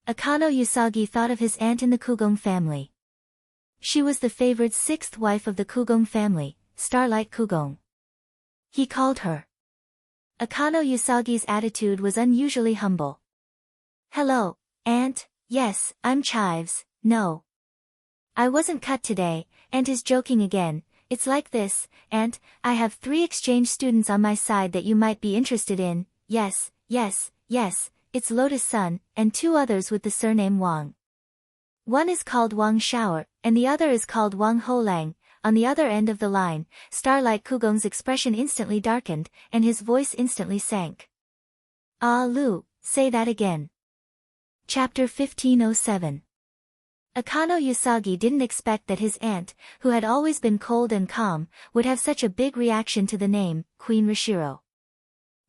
Akano Usagi thought of his aunt in the Kugong family. She was the favored 6th wife of the Kugong family, Starlight Kugong. He called her. Akano Usagi's attitude was unusually humble. Hello, Aunt. Yes, I'm Chives. No. I wasn't cut today. Aunt is joking again. It's like this, Aunt, I have 3 exchange students on my side that you might be interested in. Yes, it's Lotus Sun, and 2 others with the surname Wang. One is called Wang Shower, and the other is called Wang Holang. On the other end of the line, Starlight Kugong's expression instantly darkened, and his voice instantly sank. Lu, say that again. Chapter 1507. Akano Usagi didn't expect that his aunt, who had always been cold and calm, would have such a big reaction to the name, Queen Rishiro.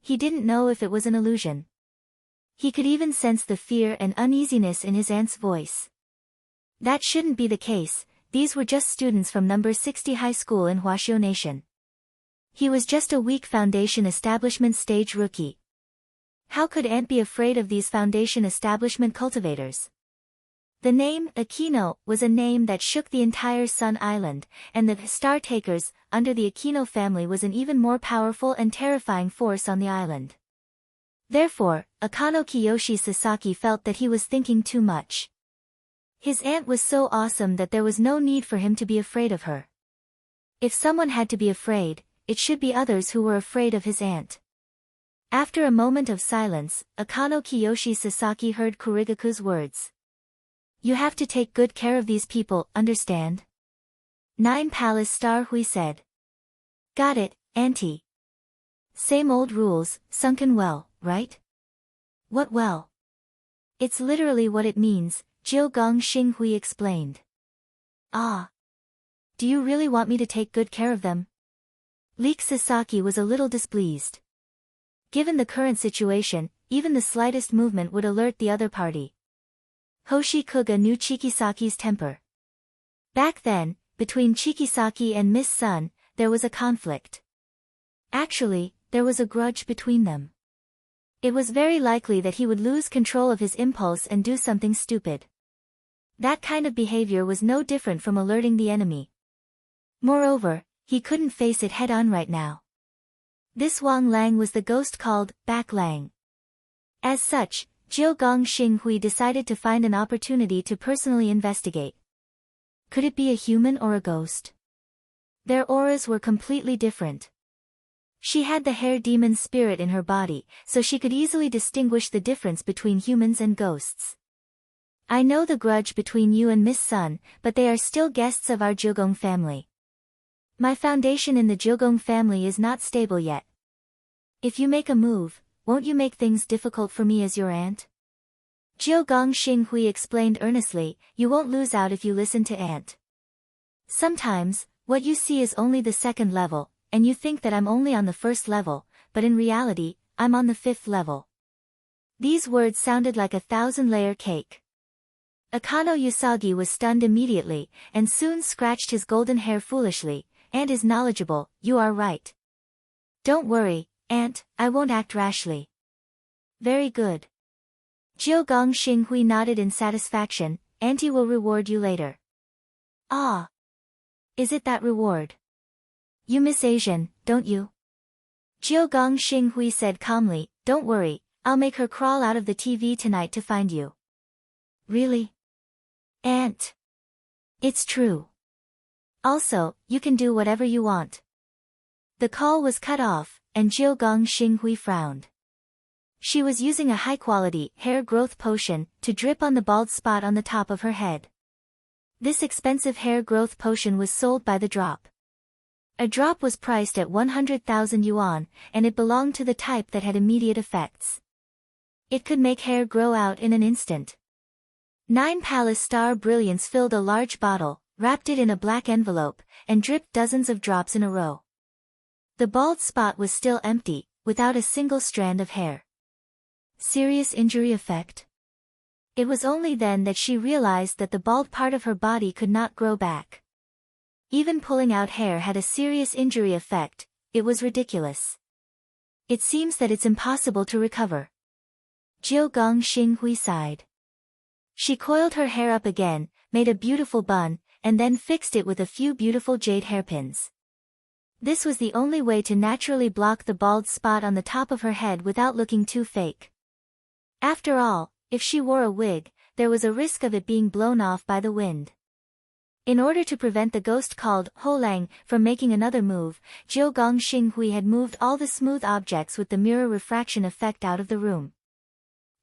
He didn't know if it was an illusion. He could even sense the fear and uneasiness in his aunt's voice. That shouldn't be the case, these were just students from number 60 high school in Huaxiao Nation. He was just a weak foundation establishment stage rookie. How could Aunt be afraid of these foundation establishment cultivators? The name, Aquino, was a name that shook the entire Sun Island, and the Star Takers, under the Aquino family was an even more powerful and terrifying force on the island. Therefore, Akano Kiyoshi Sasaki felt that he was thinking too much. His aunt was so awesome that there was no need for him to be afraid of her. If someone had to be afraid, it should be others who were afraid of his aunt. After a moment of silence, Akano Kiyoshi Sasaki heard Kurigaku's words. You have to take good care of these people, understand? 9 Palace Star Hui said. Got it, Auntie. Same old rules, sunken well, right? What well? It's literally what it means, Jiu Gong Xing Hui explained. Ah. Do you really want me to take good care of them? Leek Sasaki was a little displeased. Given the current situation, even the slightest movement would alert the other party. Hoshi Kuga knew Chikisaki's temper. Back then, between Chikisaki and Miss Sun, there was a conflict. Actually, there was a grudge between them. It was very likely that he would lose control of his impulse and do something stupid. That kind of behavior was no different from alerting the enemy. Moreover, he couldn't face it head-on right now. This Wang Lang was the ghost called Back Lang. As such, Jiu Gong Xinghui decided to find an opportunity to personally investigate. Could it be a human or a ghost? Their auras were completely different. She had the hair demon spirit in her body, so she could easily distinguish the difference between humans and ghosts. I know the grudge between you and Miss Sun, but they are still guests of our Jiugong family. My foundation in the Jiugong family is not stable yet. If you make a move, won't you make things difficult for me as your aunt? Jiu Gong Xinghui explained earnestly, you won't lose out if you listen to aunt. Sometimes, what you see is only the second level, and you think that I'm only on the first level, but in reality, I'm on the 5th level. These words sounded like a 1,000-layer cake. Akano Usagi was stunned immediately, and soon scratched his golden hair foolishly. Aunt is knowledgeable, you are right. Don't worry, Aunt, I won't act rashly. Very good. Jiu Gong Xinghui nodded in satisfaction, Auntie will reward you later. Ah. Is it that reward? You miss Asian, don't you? Jiu Gong Xinghui said calmly, don't worry, I'll make her crawl out of the TV tonight to find you. Really? Aunt. It's true. Also, you can do whatever you want. The call was cut off, and Jiu Gong Xinghui frowned. She was using a high-quality hair growth potion to drip on the bald spot on the top of her head. This expensive hair growth potion was sold by the drop. A drop was priced at 100,000 yuan, and it belonged to the type that had immediate effects. It could make hair grow out in an instant. 9 Palace Star Brilliance filled a large bottle, wrapped it in a black envelope, and dripped dozens of drops in a row. The bald spot was still empty, without a single strand of hair. Serious injury effect? It was only then that she realized that the bald part of her body could not grow back. Even pulling out hair had a serious injury effect, it was ridiculous. It seems that it's impossible to recover. Jiu Gong Xinghui sighed. She coiled her hair up again, made a beautiful bun, and then fixed it with a few beautiful jade hairpins. This was the only way to naturally block the bald spot on the top of her head without looking too fake. After all, if she wore a wig, there was a risk of it being blown off by the wind. In order to prevent the ghost called Ho Lang from making another move, Jiu Gong Xinghui had moved all the smooth objects with the mirror refraction effect out of the room.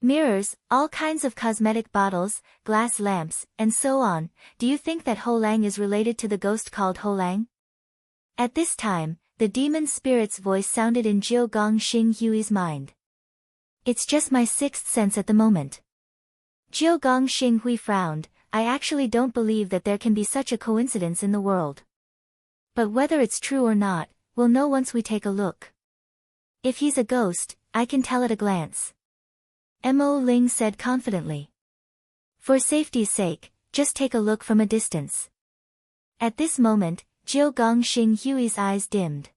Mirrors, all kinds of cosmetic bottles, glass lamps, and so on. Do you think that Ho Lang is related to the ghost called Ho Lang? At this time, the demon spirit's voice sounded in Jiu Gong Xinghui's mind. It's just my 6th sense at the moment. Jiu Gong Xinghui frowned, I actually don't believe that there can be such a coincidence in the world. But whether it's true or not, we'll know once we take a look. If he's a ghost, I can tell at a glance. Mo Ling said confidently. For safety's sake, just take a look from a distance. At this moment, Jiu Gong Xinghui's eyes dimmed.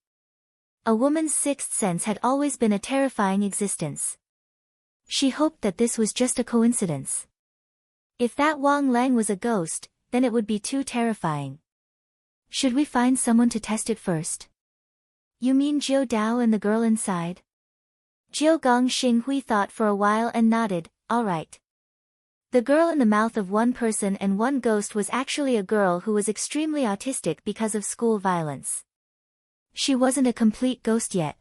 A woman's 6th sense had always been a terrifying existence. She hoped that this was just a coincidence. If that Wang Lang was a ghost, then it would be too terrifying. Should we find someone to test it first? You mean Jiu Dao and the girl inside? Jiu Gong Xinghui thought for a while and nodded, all right. The girl in the mouth of one person and one ghost was actually a girl who was extremely autistic because of school violence. She wasn't a complete ghost yet.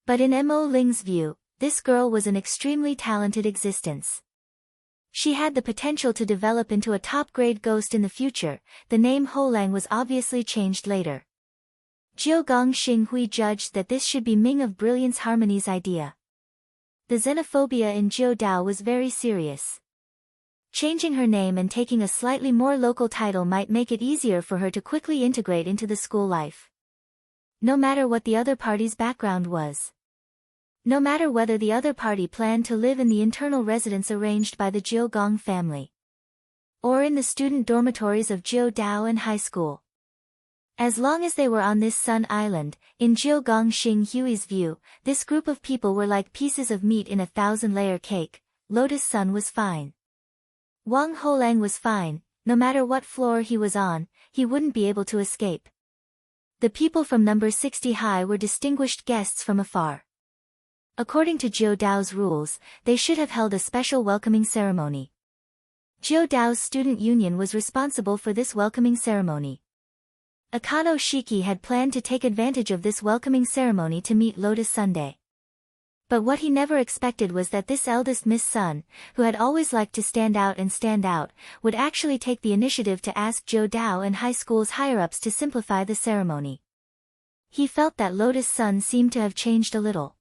But in Mo Ling's view, this girl was an extremely talented existence. She had the potential to develop into a top-grade ghost in the future. The name Ho Lang was obviously changed later. Jiu Gong Xinghui judged that this should be Ming of Brilliance Harmony's idea. The xenophobia in Jiu Dao was very serious. Changing her name and taking a slightly more local title might make it easier for her to quickly integrate into the school life. No matter what the other party's background was. No matter whether the other party planned to live in the internal residence arranged by the Jiu Gong family. Or in the student dormitories of Jiu Dao and high school. As long as they were on this Sun Island, in Jiu Gong Xinghui's view, this group of people were like pieces of meat in a 1,000-layer cake. Lotus Sun was fine. Wang Holang was fine, no matter what floor he was on, he wouldn't be able to escape. The people from number 60 high were distinguished guests from afar. According to Jiu Dao's rules, they should have held a special welcoming ceremony. Jiu Dao's student union was responsible for this welcoming ceremony. Akano Shiki had planned to take advantage of this welcoming ceremony to meet Lotus Sunday. But what he never expected was that this eldest Miss Sun, who had always liked to stand out, would actually take the initiative to ask Jiu Dao and high school's higher-ups to simplify the ceremony. He felt that Lotus Sun seemed to have changed a little.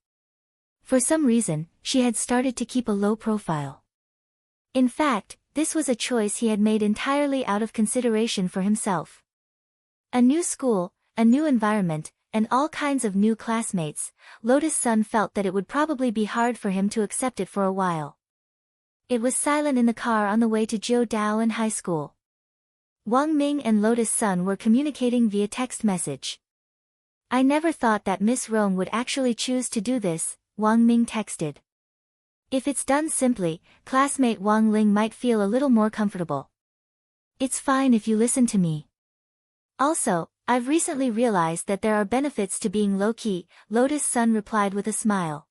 For some reason, she had started to keep a low profile. In fact, this was a choice he had made entirely out of consideration for himself. A new school, a new environment, and all kinds of new classmates, Lotus Sun felt that it would probably be hard for him to accept it for a while. It was silent in the car on the way to Jiu Dao and high school. Wang Ming and Lotus Sun were communicating via text message. "I never thought that Miss Rong would actually choose to do this," Wang Ming texted. "If it's done simply, classmate Wang Ling might feel a little more comfortable. It's fine if you listen to me. Also, I've recently realized that there are benefits to being low-key," Lotus Sun replied with a smile.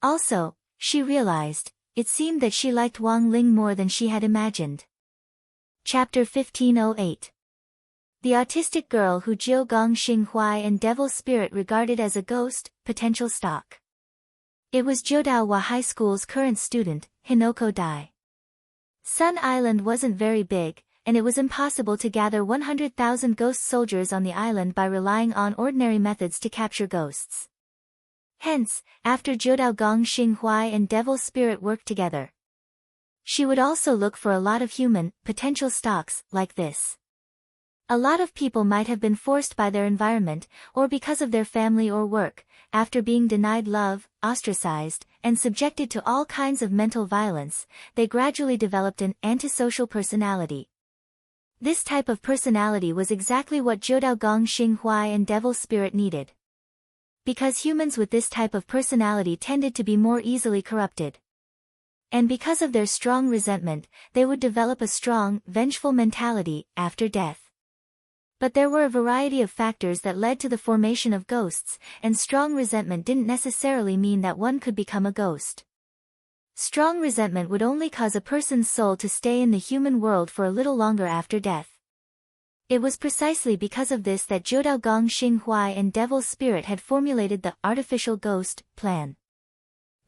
Also, she realized, it seemed that she liked Wang Ling more than she had imagined. Chapter 1508. The autistic girl who Jiu Gong Xinghuai and Devil Spirit regarded as a ghost, potential stalk. It was Jiudaohua High School's current student, Hinoko Dai. Sun Island wasn't very big, and it was impossible to gather 100,000 ghost soldiers on the island by relying on ordinary methods to capture ghosts. Hence, after Jiudao Gong Xinghuai and Devil Spirit worked together, she would also look for a lot of human, potential stalks, like this. A lot of people might have been forced by their environment, or because of their family or work, after being denied love, ostracized, and subjected to all kinds of mental violence, they gradually developed an antisocial personality. This type of personality was exactly what Jiudao Gong Xinghuai and Devil Spirit needed. Because humans with this type of personality tended to be more easily corrupted. And because of their strong resentment, they would develop a strong, vengeful mentality after death. But there were a variety of factors that led to the formation of ghosts, and strong resentment didn't necessarily mean that one could become a ghost. Strong resentment would only cause a person's soul to stay in the human world for a little longer after death. It was precisely because of this that Jiudao Gong Xinghuai and Devil Spirit had formulated the artificial ghost plan.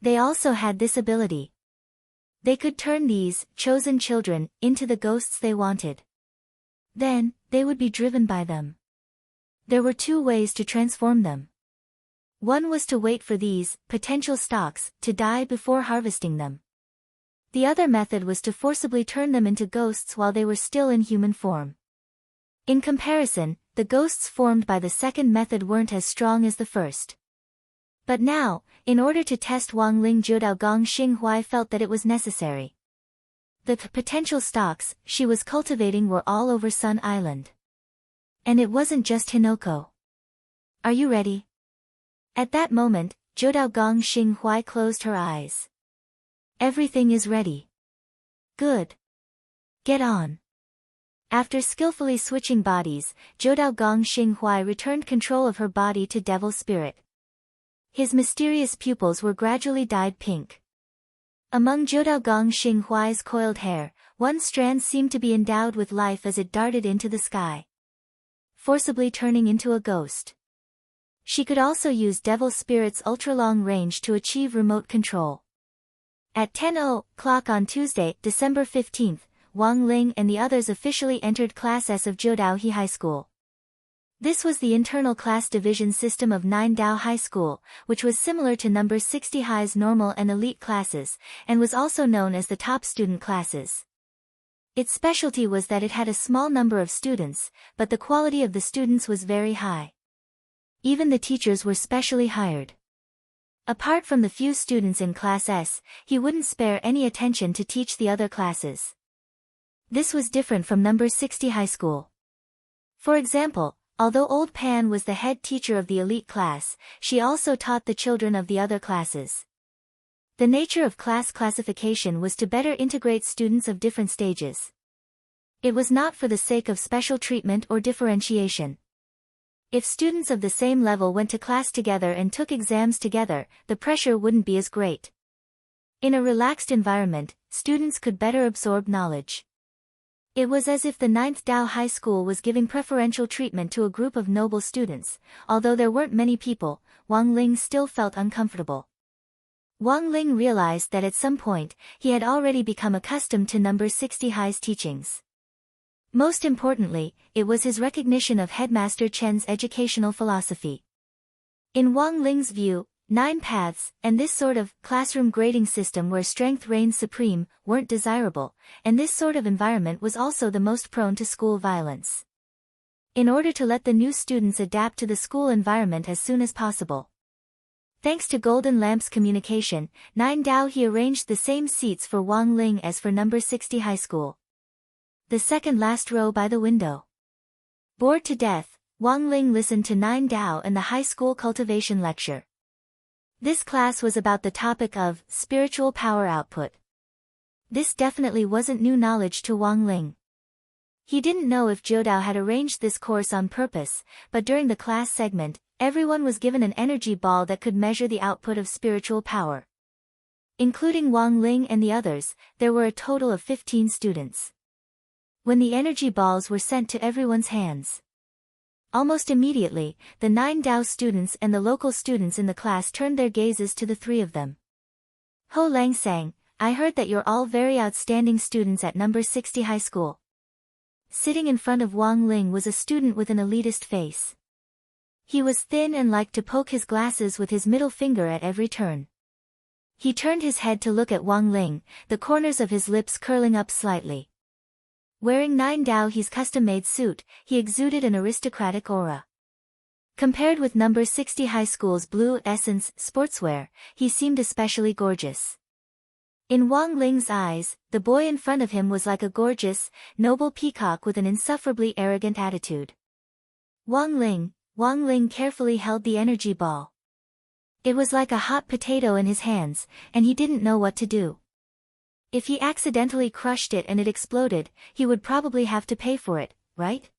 They also had this ability. They could turn these chosen children into the ghosts they wanted. Then, they would be driven by them. There were two ways to transform them. One was to wait for these potential stalks to die before harvesting them. The other method was to forcibly turn them into ghosts while they were still in human form. In comparison, the ghosts formed by the second method weren't as strong as the first. But now, in order to test Wang Ling, Jiudao Gong Xinghuai felt that it was necessary. The potential stalks she was cultivating were all over Sun Island. And it wasn't just Hinoko. "Are you ready?" At that moment, Jiudao Gong Xinghuai closed her eyes. "Everything is ready." "Good. Get on." After skillfully switching bodies, Jiudao Gong Xinghuai returned control of her body to Devil Spirit. His mysterious pupils were gradually dyed pink. Among Jiudao Gong Xinghuai's coiled hair, one strand seemed to be endowed with life as it darted into the sky, forcibly turning into a ghost. She could also use Devil Spirit's ultra-long range to achieve remote control. At 10:00 on Tuesday, December 15th, Wang Ling and the others officially entered Class S of Jiudaohe High School. This was the internal class division system of 9 Dao High School, which was similar to number 60 High's normal and elite classes, and was also known as the top student classes. Its specialty was that it had a small number of students, but the quality of the students was very high. Even the teachers were specially hired. Apart from the few students in Class S, he wouldn't spare any attention to teach the other classes. This was different from number 60 High School. For example, although Old Pan was the head teacher of the elite class, she also taught the children of the other classes. The nature of class classification was to better integrate students of different stages. It was not for the sake of special treatment or differentiation. If students of the same level went to class together and took exams together, the pressure wouldn't be as great. In a relaxed environment, students could better absorb knowledge. It was as if the 9th Dao High School was giving preferential treatment to a group of noble students. Although there weren't many people, Wang Ling still felt uncomfortable. Wang Ling realized that at some point, he had already become accustomed to number 60 High's teachings. Most importantly, it was his recognition of Headmaster Chen's educational philosophy. In Wang Ling's view, 9 paths, and this sort of classroom grading system where strength reigns supreme, weren't desirable, and this sort of environment was also the most prone to school violence. In order to let the new students adapt to the school environment as soon as possible, thanks to Golden Lamp's communication, 9 Dao he arranged the same seats for Wang Ling as for number 60 High School. The second last row by the window. Bored to death, Wang Ling listened to 9 Dao and the high school cultivation lecture. This class was about the topic of spiritual power output. This definitely wasn't new knowledge to Wang Ling. He didn't know if Jiudao had arranged this course on purpose, but during the class segment, everyone was given an energy ball that could measure the output of spiritual power. Including Wang Ling and the others, there were a total of 15 students. When the energy balls were sent to everyone's hands, almost immediately, the 9 Dao students and the local students in the class turned their gazes to the three of them. Ho Langsang, I heard that you're all very outstanding students at number 60 High School. Sitting in front of Wang Ling was a student with an elitist face. He was thin and liked to poke his glasses with his middle finger at every turn. He turned his head to look at Wang Ling, the corners of his lips curling up slightly. Wearing 9 Dao He's custom-made suit, he exuded an aristocratic aura. Compared with number 60 High School's Blue Essence sportswear, he seemed especially gorgeous. In Wang Ling's eyes, the boy in front of him was like a gorgeous, noble peacock with an insufferably arrogant attitude. Wang Ling carefully held the energy ball. It was like a hot potato in his hands, and he didn't know what to do. If he accidentally crushed it and it exploded, he would probably have to pay for it, right?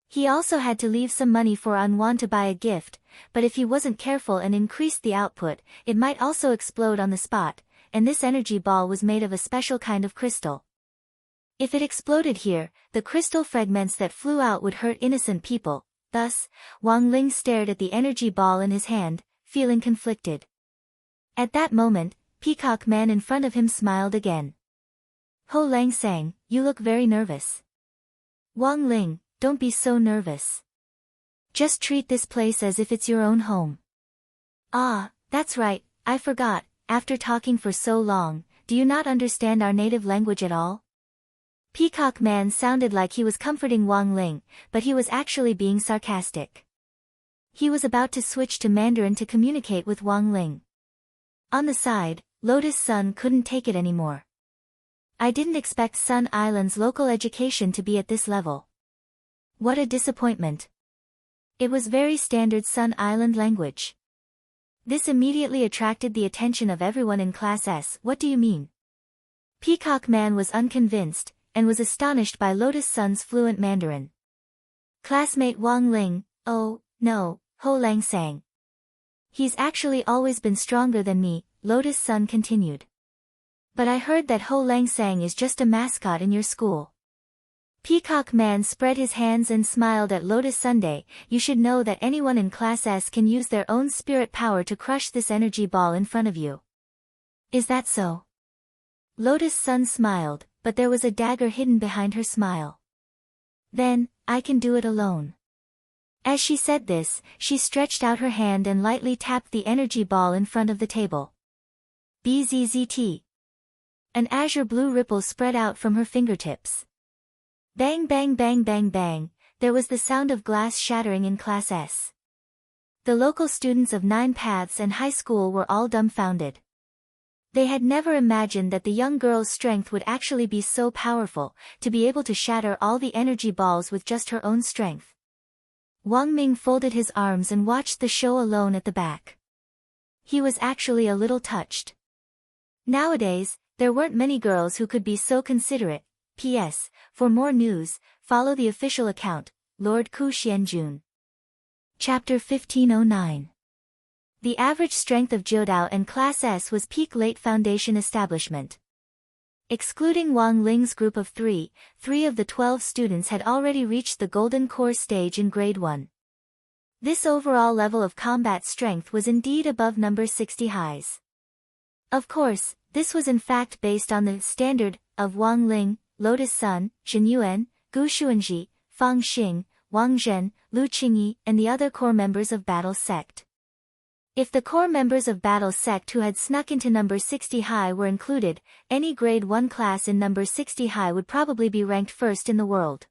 He also had to leave some money for Anwan to buy a gift, but if he wasn't careful and increased the output, it might also explode on the spot, and this energy ball was made of a special kind of crystal. If it exploded here, the crystal fragments that flew out would hurt innocent people. Thus, Wang Ling stared at the energy ball in his hand, feeling conflicted. At that moment, Peacock Man in front of him smiled again. Ho Langsang, you look very nervous. Wang Ling, don't be so nervous. Just treat this place as if it's your own home. Ah, that's right, I forgot, after talking for so long, do you not understand our native language at all? Peacock Man sounded like he was comforting Wang Ling, but he was actually being sarcastic. He was about to switch to Mandarin to communicate with Wang Ling. On the side, Lotus Sun couldn't take it anymore. I didn't expect Sun Island's local education to be at this level. What a disappointment. It was very standard Sun Island language. This immediately attracted the attention of everyone in Class S. What do you mean? Peacock Man was unconvinced, and was astonished by Lotus Sun's fluent Mandarin. Classmate Wang Ling, oh, no, Ho Langsang. He's actually always been stronger than me, Lotus Sun continued. But I heard that Ho Langsang is just a mascot in your school. Peacock Man spread his hands and smiled at Lotus Sunday. You should know that anyone in Class S can use their own spirit power to crush this energy ball in front of you. Is that so? Lotus Sun smiled, but there was a dagger hidden behind her smile. Then, I can do it alone. As she said this, she stretched out her hand and lightly tapped the energy ball in front of the table. Bzzzt. An azure blue ripple spread out from her fingertips. Bang bang bang bang bang, there was the sound of glass shattering in Class S. The local students of 9 Paths and high school were all dumbfounded. They had never imagined that the young girl's strength would actually be so powerful, to be able to shatter all the energy balls with just her own strength. Wang Ming folded his arms and watched the show alone at the back. He was actually a little touched. Nowadays, there weren't many girls who could be so considerate. P.S. For more news, follow the official account, Lord Ku Xianjun. Chapter 1509. The average strength of Jiudao and Class S was peak late foundation establishment. Excluding Wang Ling's group of 3 of the 12 students had already reached the Golden Core stage in Grade 1. This overall level of combat strength was indeed above number 60 highs. Of course, this was in fact based on the standard of Wang Ling, Lotus Sun, Shen Yuan, Gu Xuanji, Fang Xing, Wang Zhen, Lu Qingyi, and the other core members of Battle Sect. If the core members of Battle Sect who had snuck into number 60 high were included, any Grade 1 class in number 60 high would probably be ranked first in the world.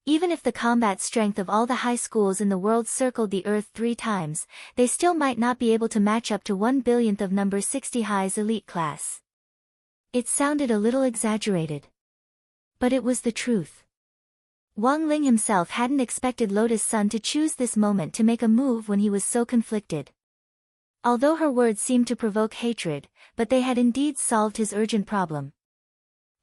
Even if the combat strength of all the high schools in the world circled the Earth 3 times, they still might not be able to match up to 1/1000th of number 60 high's elite class. It sounded a little exaggerated. But it was the truth. Wang Ling himself hadn't expected Lotus Sun to choose this moment to make a move when he was so conflicted. Although her words seemed to provoke hatred, but they had indeed solved his urgent problem.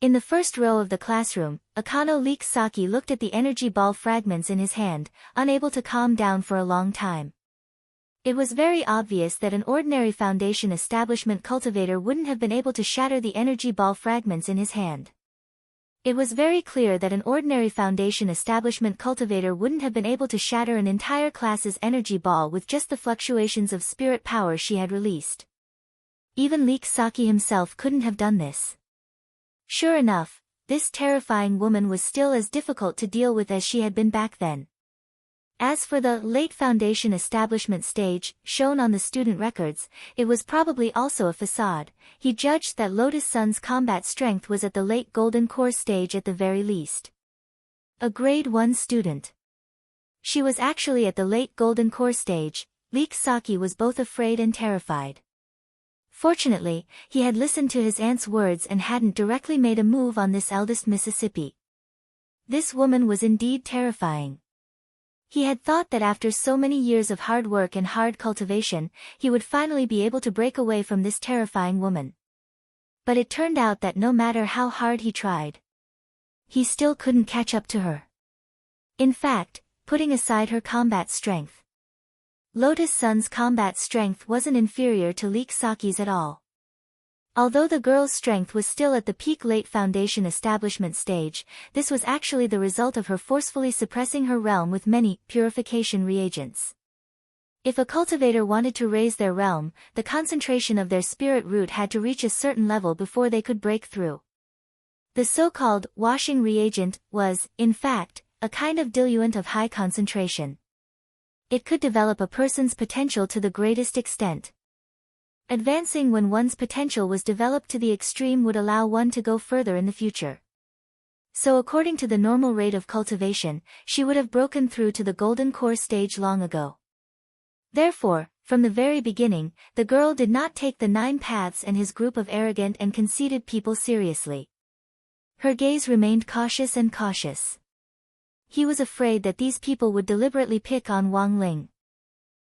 In the first row of the classroom, Akano Leek Saki looked at the energy ball fragments in his hand, unable to calm down for a long time. It was very obvious that an ordinary foundation establishment cultivator wouldn't have been able to shatter the energy ball fragments in his hand. It was very clear that an ordinary foundation establishment cultivator wouldn't have been able to shatter an entire class's energy ball with just the fluctuations of spirit power she had released. Even Leek Saki himself couldn't have done this. Sure enough, this terrifying woman was still as difficult to deal with as she had been back then. As for the late foundation establishment stage, shown on the student records, it was probably also a facade. He judged that Lotus Sun's combat strength was at the late Golden Core stage at the very least. A Grade 1 student. She was actually at the late Golden Core stage. Leek Saki was both afraid and terrified. Fortunately, he had listened to his aunt's words and hadn't directly made a move on this eldest Mississippi. This woman was indeed terrifying. He had thought that after so many years of hard work and hard cultivation, he would finally be able to break away from this terrifying woman. But it turned out that no matter how hard he tried, he still couldn't catch up to her. In fact, putting aside her combat strength, Lotus Sun's combat strength wasn't inferior to Leek Saki's at all. Although the girl's strength was still at the peak late foundation establishment stage, this was actually the result of her forcefully suppressing her realm with many purification reagents. If a cultivator wanted to raise their realm, the concentration of their spirit root had to reach a certain level before they could break through. The so-called washing reagent was, in fact, a kind of diluent of high concentration. It could develop a person's potential to the greatest extent. Advancing when one's potential was developed to the extreme would allow one to go further in the future. So according to the normal rate of cultivation, she would have broken through to the Golden Core stage long ago. Therefore, from the very beginning, the girl did not take the 9 paths and his group of arrogant and conceited people seriously. Her gaze remained cautious and cautious. He was afraid that these people would deliberately pick on Wang Ling.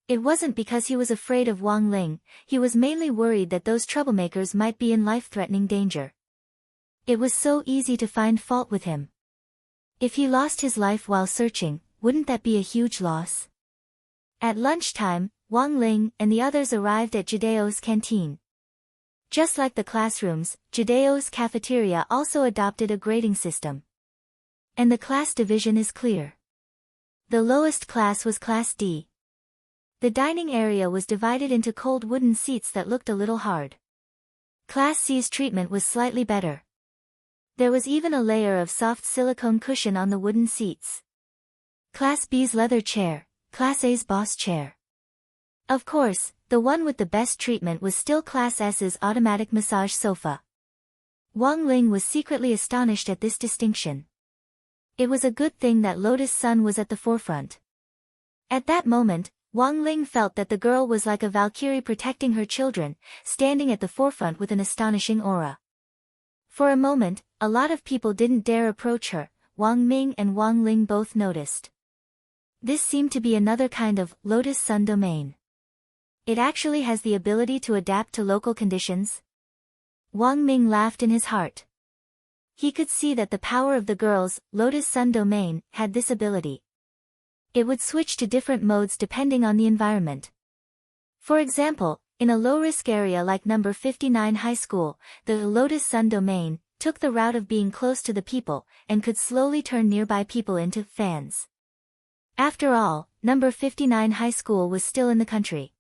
It wasn't because he was afraid of Wang Ling, he was mainly worried that those troublemakers might be in life-threatening danger. It was so easy to find fault with him. If he lost his life while searching, wouldn't that be a huge loss? At lunchtime, Wang Ling and the others arrived at Jiudao's canteen. Just like the classrooms, Jiudao's cafeteria also adopted a grading system. And the class division is clear. The lowest class was Class D. The dining area was divided into cold wooden seats that looked a little hard. Class C's treatment was slightly better. There was even a layer of soft silicone cushion on the wooden seats. Class B's leather chair, Class A's boss chair. Of course, the one with the best treatment was still Class S's automatic massage sofa. Wang Ling was secretly astonished at this distinction. It was a good thing that Lotus Sun was at the forefront. At that moment, Wang Ling felt that the girl was like a Valkyrie protecting her children, standing at the forefront with an astonishing aura. For a moment, a lot of people didn't dare approach her. Wang Ming and Wang Ling both noticed. This seemed to be another kind of Lotus Sun domain. It actually has the ability to adapt to local conditions. Wang Ming laughed in his heart. He could see that the power of the girl's Lotus Sun domain had this ability. It would switch to different modes depending on the environment. For example, in a low-risk area like number 59 high school, the Lotus Sun domain took the route of being close to the people and could slowly turn nearby people into fans. After all, number 59 high school was still in the country.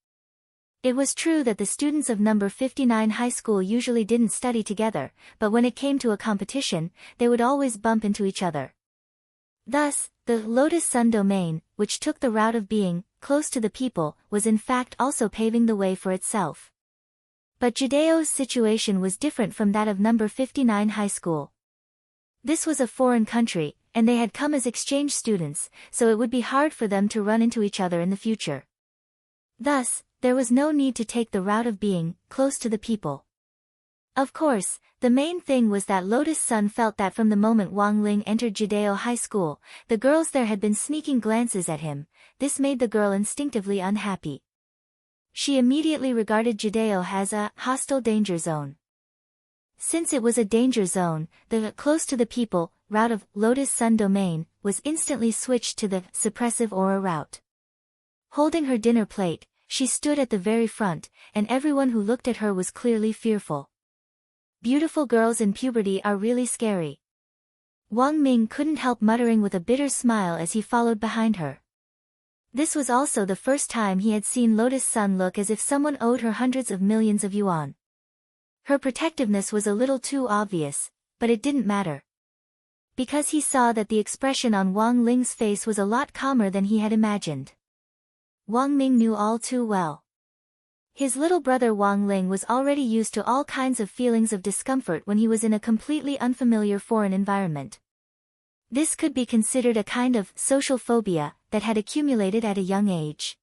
It was true that the students of number 59 high school usually didn't study together, but when it came to a competition, they would always bump into each other. Thus, the Lotus Sun domain, which took the route of being close to the people, was in fact also paving the way for itself. But Judeo's situation was different from that of number 59 high school. This was a foreign country, and they had come as exchange students, so it would be hard for them to run into each other in the future. Thus, there was no need to take the route of being close to the people. Of course, the main thing was that Lotus Sun felt that from the moment Wang Ling entered Judeo High School, the girls there had been sneaking glances at him. This made the girl instinctively unhappy. She immediately regarded Judeo as a hostile danger zone. Since it was a danger zone, the close to the people route of Lotus Sun domain was instantly switched to the suppressive aura route. Holding her dinner plate, she stood at the very front, and everyone who looked at her was clearly fearful. Beautiful girls in puberty are really scary. Wang Ming couldn't help muttering with a bitter smile as he followed behind her. This was also the first time he had seen Lotus Sun look as if someone owed her hundreds of millions of yuan. Her protectiveness was a little too obvious, but it didn't matter. Because he saw that the expression on Wang Ling's face was a lot calmer than he had imagined. Wang Ming knew all too well. His little brother Wang Ling was already used to all kinds of feelings of discomfort when he was in a completely unfamiliar foreign environment. This could be considered a kind of social phobia that had accumulated at a young age.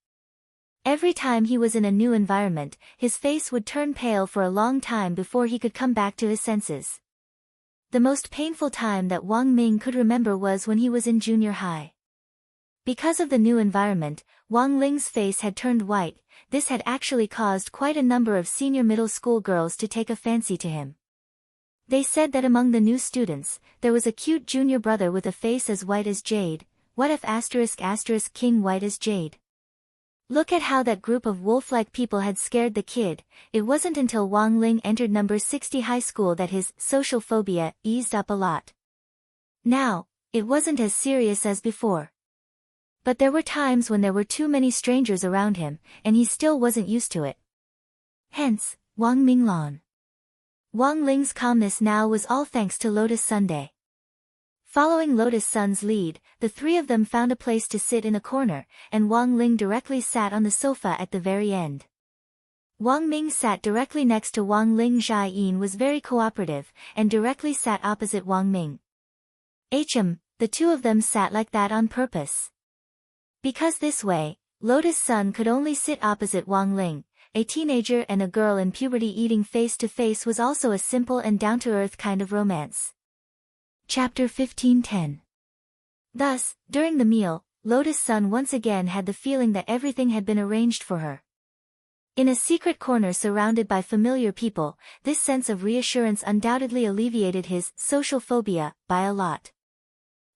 Every time he was in a new environment, his face would turn pale for a long time before he could come back to his senses. The most painful time that Wang Ming could remember was when he was in junior high. Because of the new environment, Wang Ling's face had turned white. This had actually caused quite a number of senior middle school girls to take a fancy to him. They said that among the new students, there was a cute junior brother with a face as white as jade. What if *** king white as jade? Look at how that group of wolf-like people had scared the kid. It wasn't until Wang Ling entered number 60 high school that his social phobia eased up a lot. Now, it wasn't as serious as before. But there were times when there were too many strangers around him, and he still wasn't used to it. Hence, Wang Minglan. Wang Ling's calmness now was all thanks to Lotus Sunday. Following Lotus Sun's lead, the three of them found a place to sit in a corner, and Wang Ling directly sat on the sofa at the very end. Wang Ming sat directly next to Wang Ling. Jia Yin was very cooperative, and directly sat opposite Wang Ming. The two of them sat like that on purpose. Because this way, Lotus Sun could only sit opposite Wang Ling. A teenager and a girl in puberty eating face to face was also a simple and down-to-earth kind of romance. Chapter 15:10. Thus, during the meal, Lotus Sun once again had the feeling that everything had been arranged for her. In a secret corner surrounded by familiar people, this sense of reassurance undoubtedly alleviated his social phobia by a lot.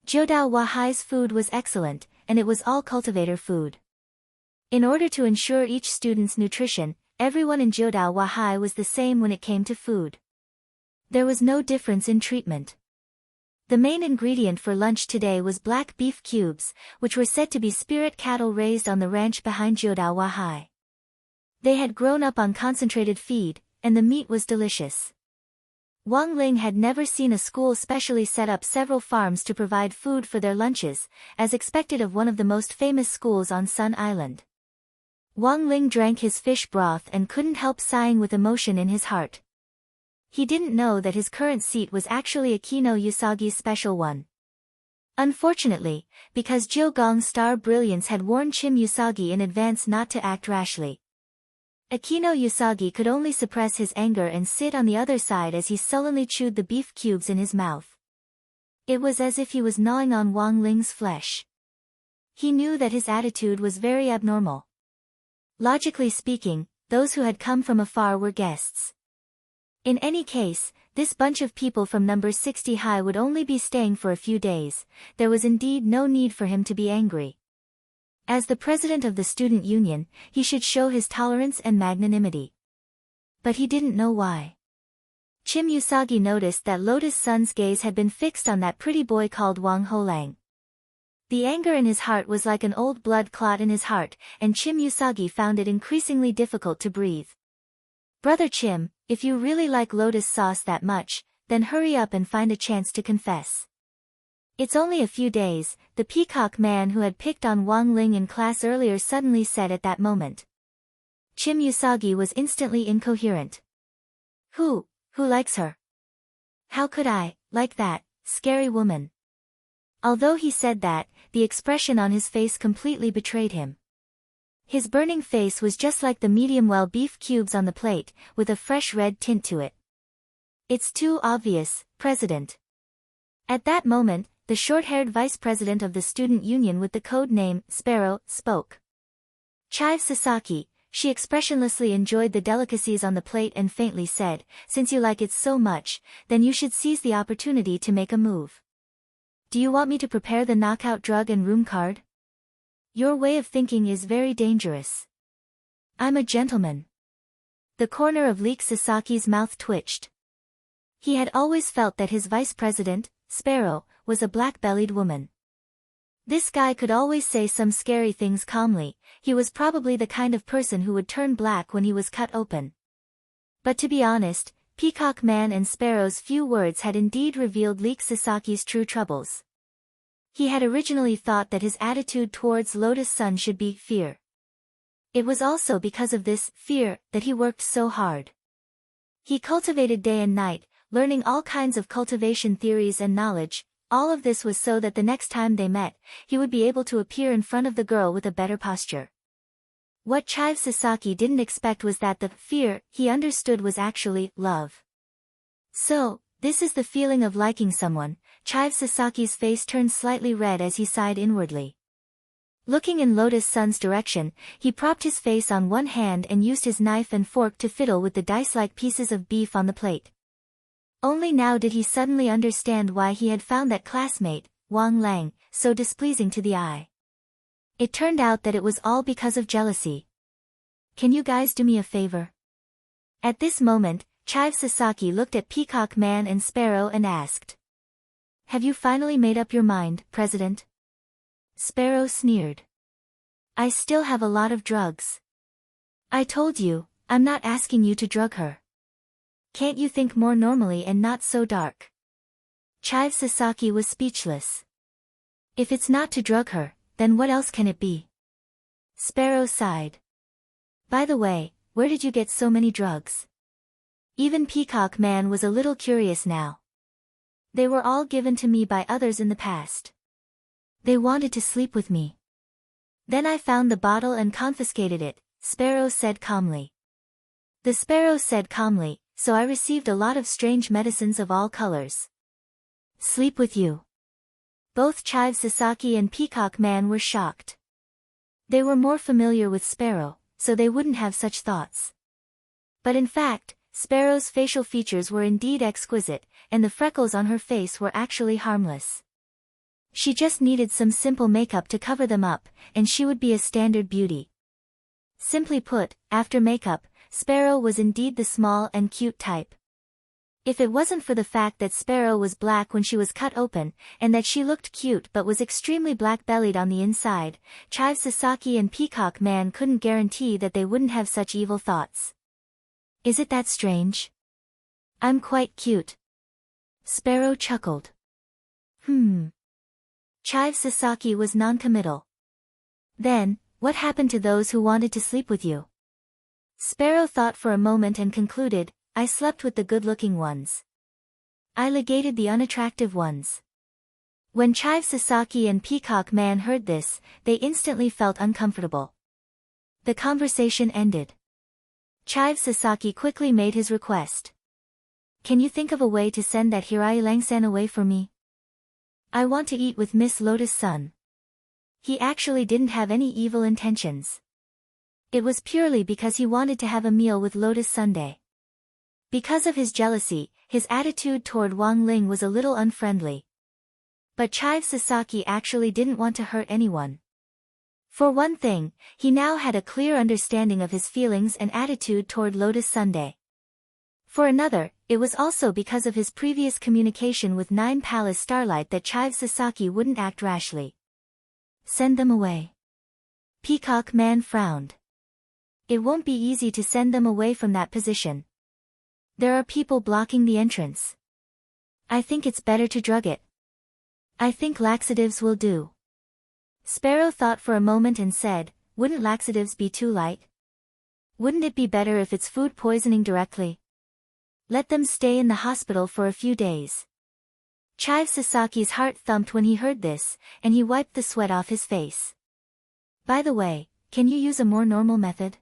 Jiudao Wahai's food was excellent, and it was all cultivator food. In order to ensure each student's nutrition, everyone in Jiudao Wahai was the same when it came to food. There was no difference in treatment. The main ingredient for lunch today was black beef cubes, which were said to be spirit cattle raised on the ranch behind Jiudao Wahai. They had grown up on concentrated feed, and the meat was delicious. Wang Ling had never seen a school specially set up several farms to provide food for their lunches, as expected of one of the most famous schools on Sun Island. Wang Ling drank his fish broth and couldn't help sighing with emotion in his heart. He didn't know that his current seat was actually Akino Usagi's special one. Unfortunately, because Jiu Gong's star brilliance had warned Chim Usagi in advance not to act rashly. Akino Usagi could only suppress his anger and sit on the other side as he sullenly chewed the beef cubes in his mouth. It was as if he was gnawing on Wang Ling's flesh. He knew that his attitude was very abnormal. Logically speaking, those who had come from afar were guests. In any case, this bunch of people from number 60 high would only be staying for a few days. There was indeed no need for him to be angry. As the president of the student union, he should show his tolerance and magnanimity. But he didn't know why. Chim Usagi noticed that Lotus-san's gaze had been fixed on that pretty boy called Wang Holang. The anger in his heart was like an old blood clot in his heart, and Chim Usagi found it increasingly difficult to breathe. Brother Chim, if you really like lotus sauce that much, then hurry up and find a chance to confess. It's only a few days, the peacock man who had picked on Wang Ling in class earlier suddenly said at that moment. Chim Usagi was instantly incoherent. Who likes her? How could I, like that, scary woman? Although he said that, the expression on his face completely betrayed him. His burning face was just like the medium-well beef cubes on the plate, with a fresh red tint to it. It's too obvious, President. At that moment, the short-haired vice president of the student union with the code name, Sparrow, spoke. Chive Sasaki, she expressionlessly enjoyed the delicacies on the plate and faintly said, since you like it so much, then you should seize the opportunity to make a move. Do you want me to prepare the knockout drug and room card? Your way of thinking is very dangerous. I'm a gentleman. The corner of Leek Sasaki's mouth twitched. He had always felt that his vice president, Sparrow, was a black-bellied woman. This guy could always say some scary things calmly, he was probably the kind of person who would turn black when he was cut open. But to be honest, Peacock Man and Sparrow's few words had indeed revealed Leek Sasaki's true troubles. He had originally thought that his attitude towards Lotus-san should be fear. It was also because of this fear that he worked so hard. He cultivated day and night, learning all kinds of cultivation theories and knowledge. All of this was so that the next time they met, he would be able to appear in front of the girl with a better posture. What Chive Sasaki didn't expect was that the fear he understood was actually love. So, this is the feeling of liking someone. Chive Sasaki's face turned slightly red as he sighed inwardly. Looking in Lotus-san's direction, he propped his face on one hand and used his knife and fork to fiddle with the dice-like pieces of beef on the plate. Only now did he suddenly understand why he had found that classmate, Wang Lang, so displeasing to the eye. It turned out that it was all because of jealousy. Can you guys do me a favor? At this moment, Chive Sasaki looked at Peacock Man and Sparrow and asked. Have you finally made up your mind, President? Sparrow sneered. I still have a lot of drugs. I told you, I'm not asking you to drug her. Can't you think more normally and not so dark? Chive Sasaki was speechless. If it's not to drug her, then what else can it be? Sparrow sighed. By the way, where did you get so many drugs? Even Peacock Man was a little curious now. They were all given to me by others in the past. They wanted to sleep with me. Then I found the bottle and confiscated it, Sparrow said calmly. The Sparrow said calmly, so I received a lot of strange medicines of all colors. Sleep with you. Both Chive Sasaki and Peacock Man were shocked. They were more familiar with Sparrow, so they wouldn't have such thoughts. But in fact, Sparrow's facial features were indeed exquisite, and the freckles on her face were actually harmless. She just needed some simple makeup to cover them up, and she would be a standard beauty. Simply put, after makeup, Sparrow was indeed the small and cute type. If it wasn't for the fact that Sparrow was black when she was cut open, and that she looked cute but was extremely black-bellied on the inside, Chive Sasaki and Peacock Man couldn't guarantee that they wouldn't have such evil thoughts. Is it that strange? I'm quite cute. Sparrow chuckled. Chive Sasaki was non-committal. Then, what happened to those who wanted to sleep with you? Sparrow thought for a moment and concluded, I slept with the good-looking ones. I legated the unattractive ones. When Chive Sasaki and Peacock Man heard this, they instantly felt uncomfortable. The conversation ended. Chive Sasaki quickly made his request. Can you think of a way to send that Hirai Langsan away for me? I want to eat with Miss Lotus-san. He actually didn't have any evil intentions. It was purely because he wanted to have a meal with Lotus Sunday. Because of his jealousy, his attitude toward Wang Ling was a little unfriendly. But Chive Sasaki actually didn't want to hurt anyone. For one thing, he now had a clear understanding of his feelings and attitude toward Lotus Sunday. For another, it was also because of his previous communication with Nine Palace Starlight that Chive Sasaki wouldn't act rashly. Send them away. Peacock Man frowned. It won't be easy to send them away from that position. There are people blocking the entrance. I think it's better to drug it. I think laxatives will do. Sparrow thought for a moment and said, wouldn't laxatives be too light? Wouldn't it be better if it's food poisoning directly? Let them stay in the hospital for a few days. Chive Sasaki's heart thumped when he heard this, and he wiped the sweat off his face. By the way, can you use a more normal method?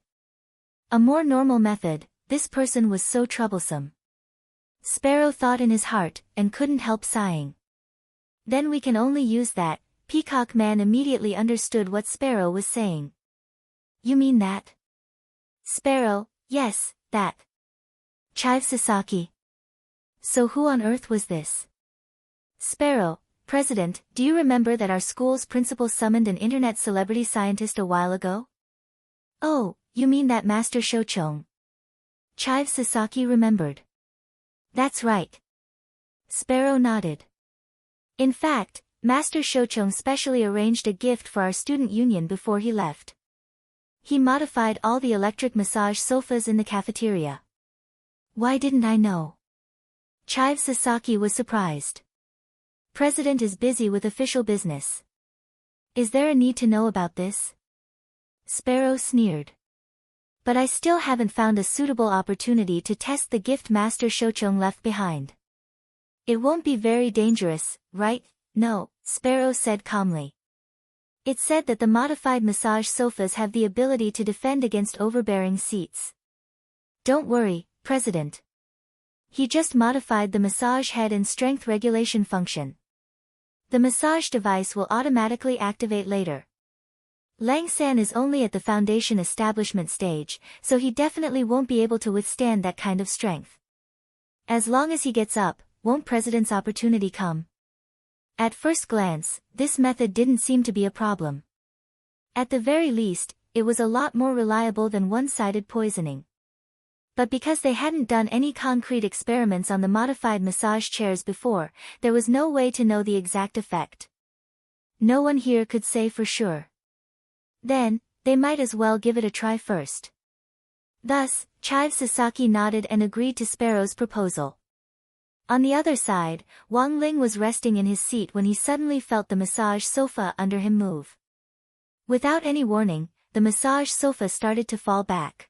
A more normal method, this person was so troublesome. Sparrow thought in his heart, and couldn't help sighing. Then we can only use that. Peacock Man immediately understood what Sparrow was saying. You mean that? Sparrow, yes, that. Chive Sasaki. So who on earth was this? Sparrow, President, do you remember that our school's principal summoned an internet celebrity scientist a while ago? Oh, you mean that Master Shochong. Chive Sasaki remembered. That's right. Sparrow nodded. In fact, Master Shochong specially arranged a gift for our student union before he left. He modified all the electric massage sofas in the cafeteria. Why didn't I know? Chive Sasaki was surprised. President is busy with official business. Is there a need to know about this? Sparrow sneered. But I still haven't found a suitable opportunity to test the gift Master Shochong left behind. It won't be very dangerous, right? No, Sparrow said calmly. It said that the modified massage sofas have the ability to defend against overbearing seats. Don't worry, President. He just modified the massage head and strength regulation function. The massage device will automatically activate later. Langsan is only at the foundation establishment stage, so he definitely won't be able to withstand that kind of strength. As long as he gets up, won't President's opportunity come? At first glance, this method didn't seem to be a problem. At the very least, it was a lot more reliable than one-sided poisoning. But because they hadn't done any concrete experiments on the modified massage chairs before, there was no way to know the exact effect. No one here could say for sure. Then, they might as well give it a try first. Thus, Chive Sasaki nodded and agreed to Sparrow's proposal. On the other side, Wang Ling was resting in his seat when he suddenly felt the massage sofa under him move. Without any warning, the massage sofa started to fall back.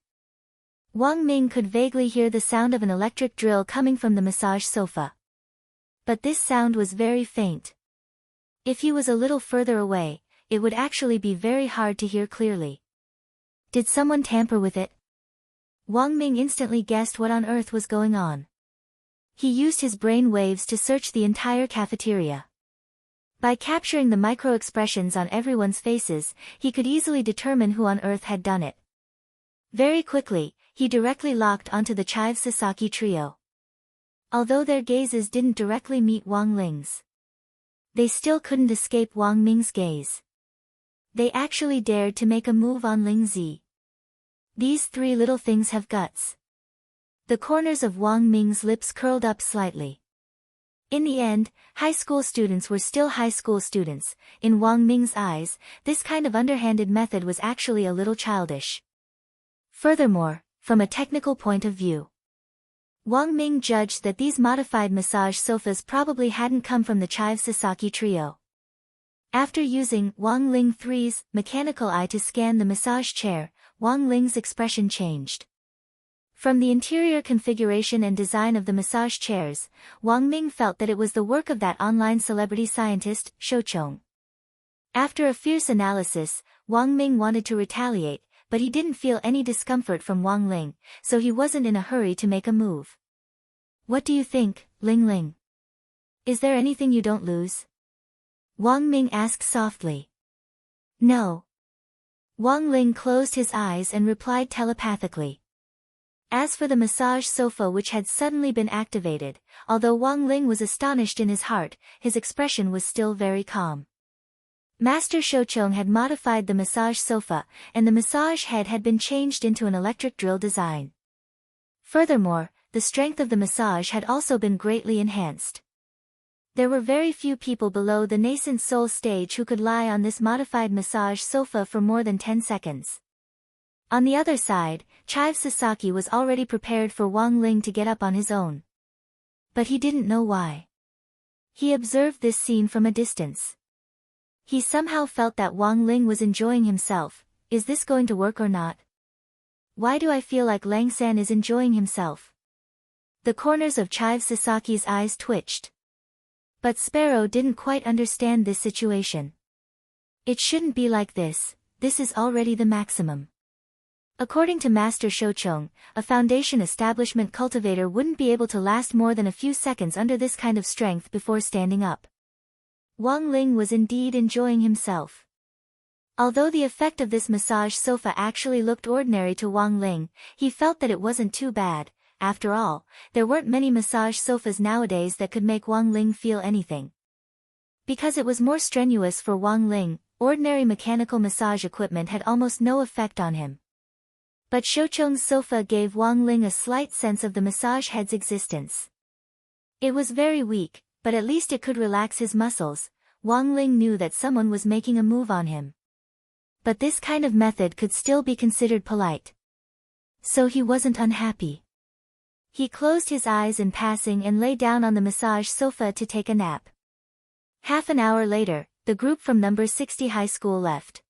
Wang Ming could vaguely hear the sound of an electric drill coming from the massage sofa. But this sound was very faint. If he was a little further away, it would actually be very hard to hear clearly. Did someone tamper with it? Wang Ming instantly guessed what on earth was going on. He used his brain waves to search the entire cafeteria. By capturing the micro-expressions on everyone's faces, he could easily determine who on earth had done it. Very quickly, he directly locked onto the Chive Sasaki trio. Although their gazes didn't directly meet Wang Ling's, they still couldn't escape Wang Ming's gaze. They actually dared to make a move on Ling Zi. These three little things have guts. The corners of Wang Ming's lips curled up slightly. In the end, high school students were still high school students. In Wang Ming's eyes, this kind of underhanded method was actually a little childish. Furthermore, from a technical point of view, Wang Ming judged that these modified massage sofas probably hadn't come from the Chive Sasaki trio. After using Wang Ling 3's mechanical eye to scan the massage chair, Wang Ling's expression changed. From the interior configuration and design of the massage chairs, Wang Ming felt that it was the work of that online celebrity scientist, Shochong. After a fierce analysis, Wang Ming wanted to retaliate, but he didn't feel any discomfort from Wang Ling, so he wasn't in a hurry to make a move. What do you think, Ling Ling? Is there anything you don't lose? Wang Ming asked softly. No. Wang Ling closed his eyes and replied telepathically. As for the massage sofa which had suddenly been activated, although Wang Ling was astonished in his heart, his expression was still very calm. Master Shochong had modified the massage sofa, and the massage head had been changed into an electric drill design. Furthermore, the strength of the massage had also been greatly enhanced. There were very few people below the nascent soul stage who could lie on this modified massage sofa for more than 10 seconds. On the other side, Chive Sasaki was already prepared for Wang Ling to get up on his own. But he didn't know why. He observed this scene from a distance. He somehow felt that Wang Ling was enjoying himself. Is this going to work or not? Why do I feel like Lang-san is enjoying himself? The corners of Chive Sasaki's eyes twitched. But Sparrow didn't quite understand this situation. It shouldn't be like this is already the maximum. According to Master Shochong, a foundation establishment cultivator wouldn't be able to last more than a few seconds under this kind of strength before standing up. Wang Ling was indeed enjoying himself. Although the effect of this massage sofa actually looked ordinary to Wang Ling, he felt that it wasn't too bad. After all, there weren't many massage sofas nowadays that could make Wang Ling feel anything. Because it was more strenuous for Wang Ling, ordinary mechanical massage equipment had almost no effect on him. But Shochong's sofa gave Wang Ling a slight sense of the massage head's existence. It was very weak, but at least it could relax his muscles. Wang Ling knew that someone was making a move on him. But this kind of method could still be considered polite. So he wasn't unhappy. He closed his eyes in passing and lay down on the massage sofa to take a nap. Half an hour later, the group from number 60 high school left.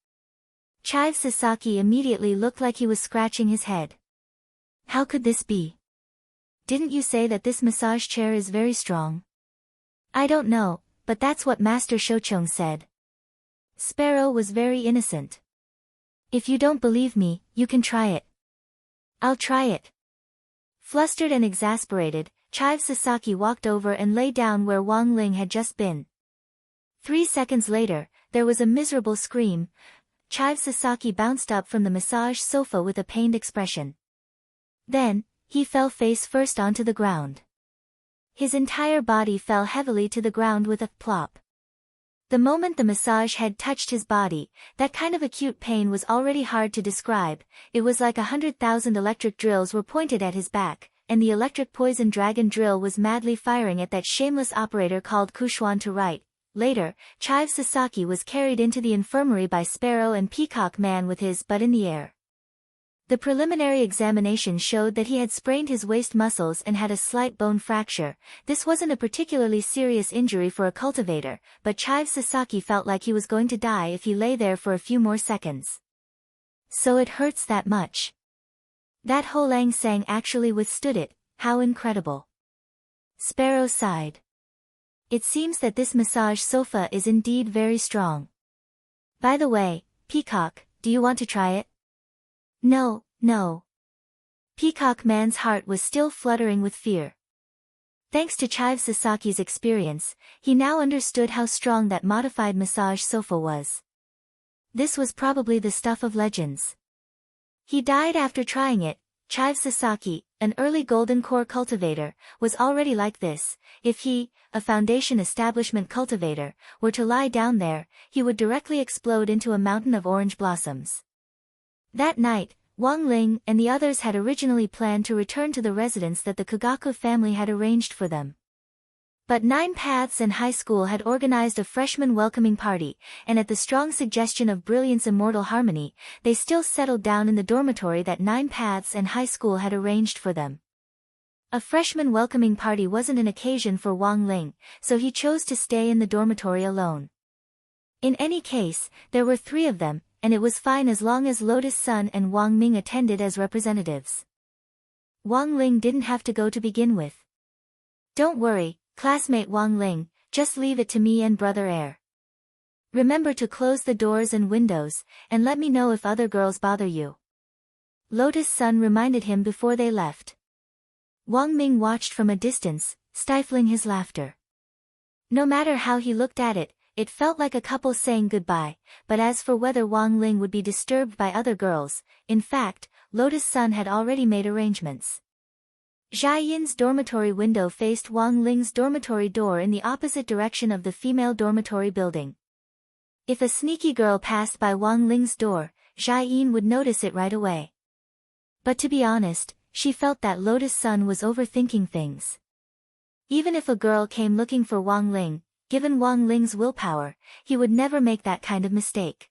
Chive Sasaki immediately looked like he was scratching his head. How could this be? Didn't you say that this massage chair is very strong? I don't know, but that's what Master Shochong said. Sparrow was very innocent. If you don't believe me, you can try it. I'll try it. Flustered and exasperated, Chive Sasaki walked over and lay down where Wang Ling had just been. 3 seconds later, there was a miserable scream. Chive Sasaki bounced up from the massage sofa with a pained expression. Then, he fell face first onto the ground. His entire body fell heavily to the ground with a plop. The moment the massage head touched his body, that kind of acute pain was already hard to describe. It was like 100,000 electric drills were pointed at his back, and the electric poison dragon drill was madly firing at that shameless operator called Kushuan to right. Later, Chive Sasaki was carried into the infirmary by Sparrow and Peacock Man with his butt in the air. The preliminary examination showed that he had sprained his waist muscles and had a slight bone fracture. This wasn't a particularly serious injury for a cultivator, but Chive Sasaki felt like he was going to die if he lay there for a few more seconds. So it hurts that much. That Ho Lang Sang actually withstood it, how incredible. Sparrow sighed. It seems that this massage sofa is indeed very strong. By the way, Peacock, do you want to try it? No, no. Peacock Man's heart was still fluttering with fear. Thanks to Chive Sasaki's experience, he now understood how strong that modified massage sofa was. This was probably the stuff of legends. He died after trying it. Chive Sasaki, an early Golden Core cultivator, was already like this. If he, a foundation establishment cultivator, were to lie down there, he would directly explode into a mountain of orange blossoms. That night, Wang Ling and the others had originally planned to return to the residence that the Kagaku family had arranged for them. But Nine Paths and High School had organized a freshman welcoming party, and at the strong suggestion of Brilliant's immortal harmony, they still settled down in the dormitory that Nine Paths and High School had arranged for them. A freshman welcoming party wasn't an occasion for Wang Ling, so he chose to stay in the dormitory alone. In any case, there were 3 of them, and it was fine as long as Lotus Sun and Wang Ming attended as representatives. Wang Ling didn't have to go to begin with. Don't worry, classmate Wang Ling, just leave it to me and Brother Air. Remember to close the doors and windows, and let me know if other girls bother you. Lotus Sun reminded him before they left. Wang Ming watched from a distance, stifling his laughter. No matter how he looked at it, it felt like a couple saying goodbye, but as for whether Wang Ling would be disturbed by other girls, in fact, Lotus Sun had already made arrangements. Jia Yin's dormitory window faced Wang Ling's dormitory door in the opposite direction of the female dormitory building. If a sneaky girl passed by Wang Ling's door, Zhai Yin would notice it right away. But to be honest, she felt that Lotus Sun was overthinking things. Even if a girl came looking for Wang Ling, given Wang Ling's willpower, he would never make that kind of mistake.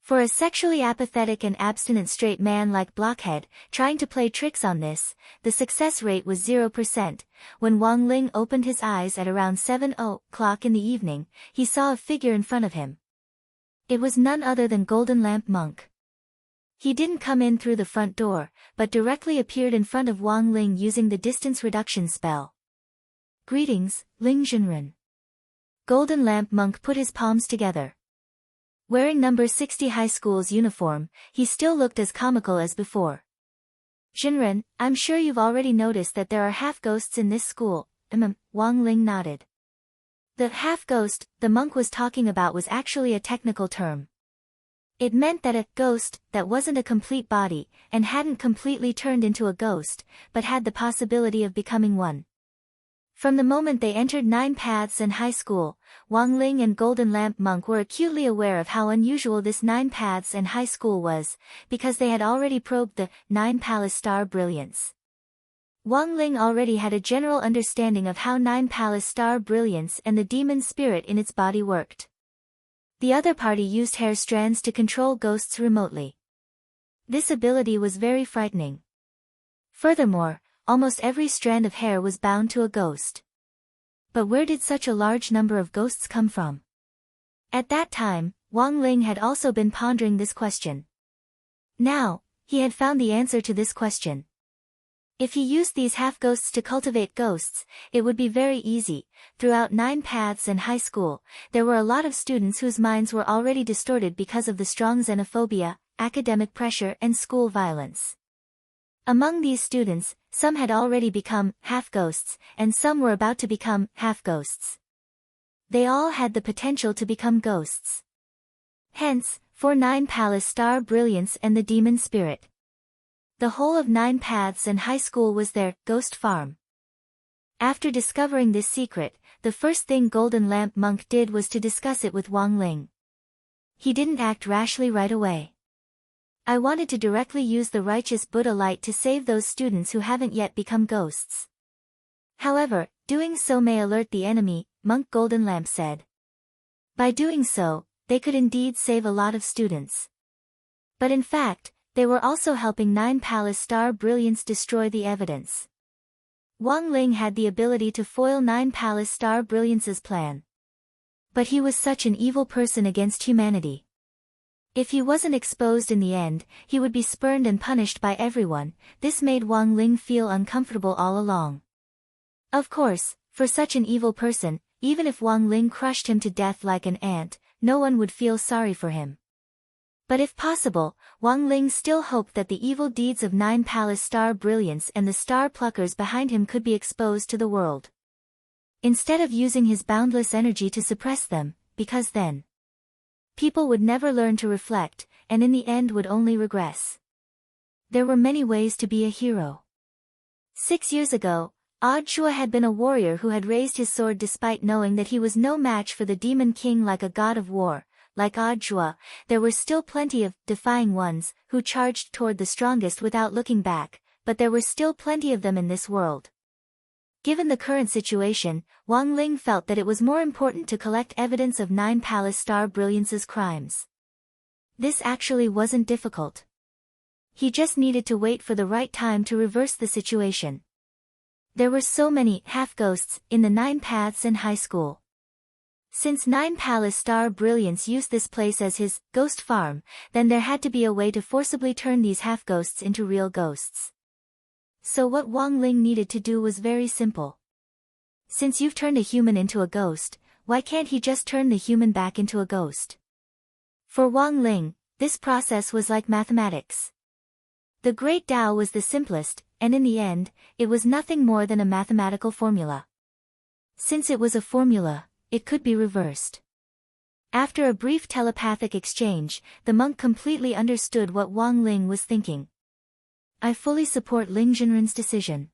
For a sexually apathetic and abstinent straight man like Blockhead, trying to play tricks on this, the success rate was 0%. When Wang Ling opened his eyes at around 7:00 in the evening, he saw a figure in front of him. It was none other than Golden Lamp Monk. He didn't come in through the front door, but directly appeared in front of Wang Ling using the distance reduction spell. "Greetings, Ling Zhenren." Golden Lamp Monk put his palms together. Wearing number 60 high school's uniform, he still looked as comical as before. "Zhenren, I'm sure you've already noticed that there are half-ghosts in this school." Wang Ling nodded. The half-ghost the monk was talking about was actually a technical term. It meant that a ghost that wasn't a complete body, and hadn't completely turned into a ghost, but had the possibility of becoming one. From the moment they entered Nine Paths and high school, Wang Ling and Golden Lamp Monk were acutely aware of how unusual this Nine Paths and high school was, because they had already probed the Nine Palace Star Brilliance. Wang Ling already had a general understanding of how Nine Palace Star Brilliance and the demon spirit in its body worked. The other party used hair strands to control ghosts remotely. This ability was very frightening. Furthermore, almost every strand of hair was bound to a ghost. But where did such a large number of ghosts come from? At that time, Wang Ling had also been pondering this question. Now, he had found the answer to this question. If he used these half-ghosts to cultivate ghosts, it would be very easy. Throughout Nine Paths and high school, there were a lot of students whose minds were already distorted because of the strong xenophobia, academic pressure and school violence. Among these students, some had already become half-ghosts, and some were about to become half-ghosts. They all had the potential to become ghosts. Hence, for Nine Palace Star Brilliance and the Demon Spirit. The whole of Nine Paths and high school was their ghost farm. After discovering this secret, the first thing Golden Lamp Monk did was to discuss it with Wang Ling. He didn't act rashly right away. "I wanted to directly use the righteous Buddha light to save those students who haven't yet become ghosts. However, doing so may alert the enemy," Monk Golden Lamp said. By doing so, they could indeed save a lot of students. But in fact, they were also helping Nine Palace Star Brilliance destroy the evidence. Wang Ling had the ability to foil Nine Palace Star Brilliance's plan. But he was such an evil person against humanity. If he wasn't exposed in the end, he would be spurned and punished by everyone. This made Wang Ling feel uncomfortable all along. Of course, for such an evil person, even if Wang Ling crushed him to death like an ant, no one would feel sorry for him. But if possible, Wang Ling still hoped that the evil deeds of Nine Palace Star Brilliance and the star pluckers behind him could be exposed to the world. Instead of using his boundless energy to suppress them, because then people would never learn to reflect, and in the end would only regress. There were many ways to be a hero. 6 years ago, Audiobook had been a warrior who had raised his sword despite knowing that he was no match for the Demon King like a god of war. Like Audiobook, there were still plenty of defying ones who charged toward the strongest without looking back, but there were still plenty of them in this world. Given the current situation, Wang Ling felt that it was more important to collect evidence of Nine Palace Star Brilliance's crimes. This actually wasn't difficult. He just needed to wait for the right time to reverse the situation. There were so many half-ghosts in the Nine Paths and high school. Since Nine Palace Star Brilliance used this place as his ghost farm, then there had to be a way to forcibly turn these half-ghosts into real ghosts. So what Wang Ling needed to do was very simple. Since you've turned a human into a ghost, why can't he just turn the human back into a ghost? For Wang Ling, this process was like mathematics. The Great Tao was the simplest, and in the end, it was nothing more than a mathematical formula. Since it was a formula, it could be reversed. After a brief telepathic exchange, the monk completely understood what Wang Ling was thinking. "I fully support Ling Zhenren's decision."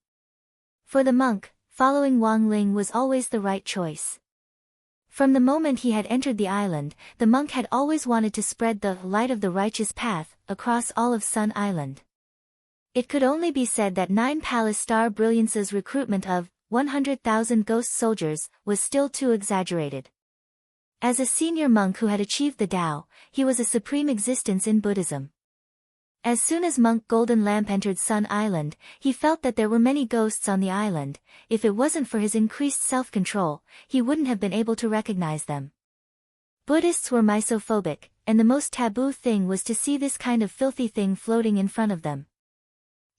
For the monk, following Wang Ling was always the right choice. From the moment he had entered the island, the monk had always wanted to spread the light of the righteous path across all of Sun Island. It could only be said that 9 Palace Star Brilliance's recruitment of 100,000 ghost soldiers was still too exaggerated. As a senior monk who had achieved the Tao, he was a supreme existence in Buddhism. As soon as Monk Golden Lamp entered Sun Island, he felt that there were many ghosts on the island. If it wasn't for his increased self-control, he wouldn't have been able to recognize them. Buddhists were misophobic, and the most taboo thing was to see this kind of filthy thing floating in front of them.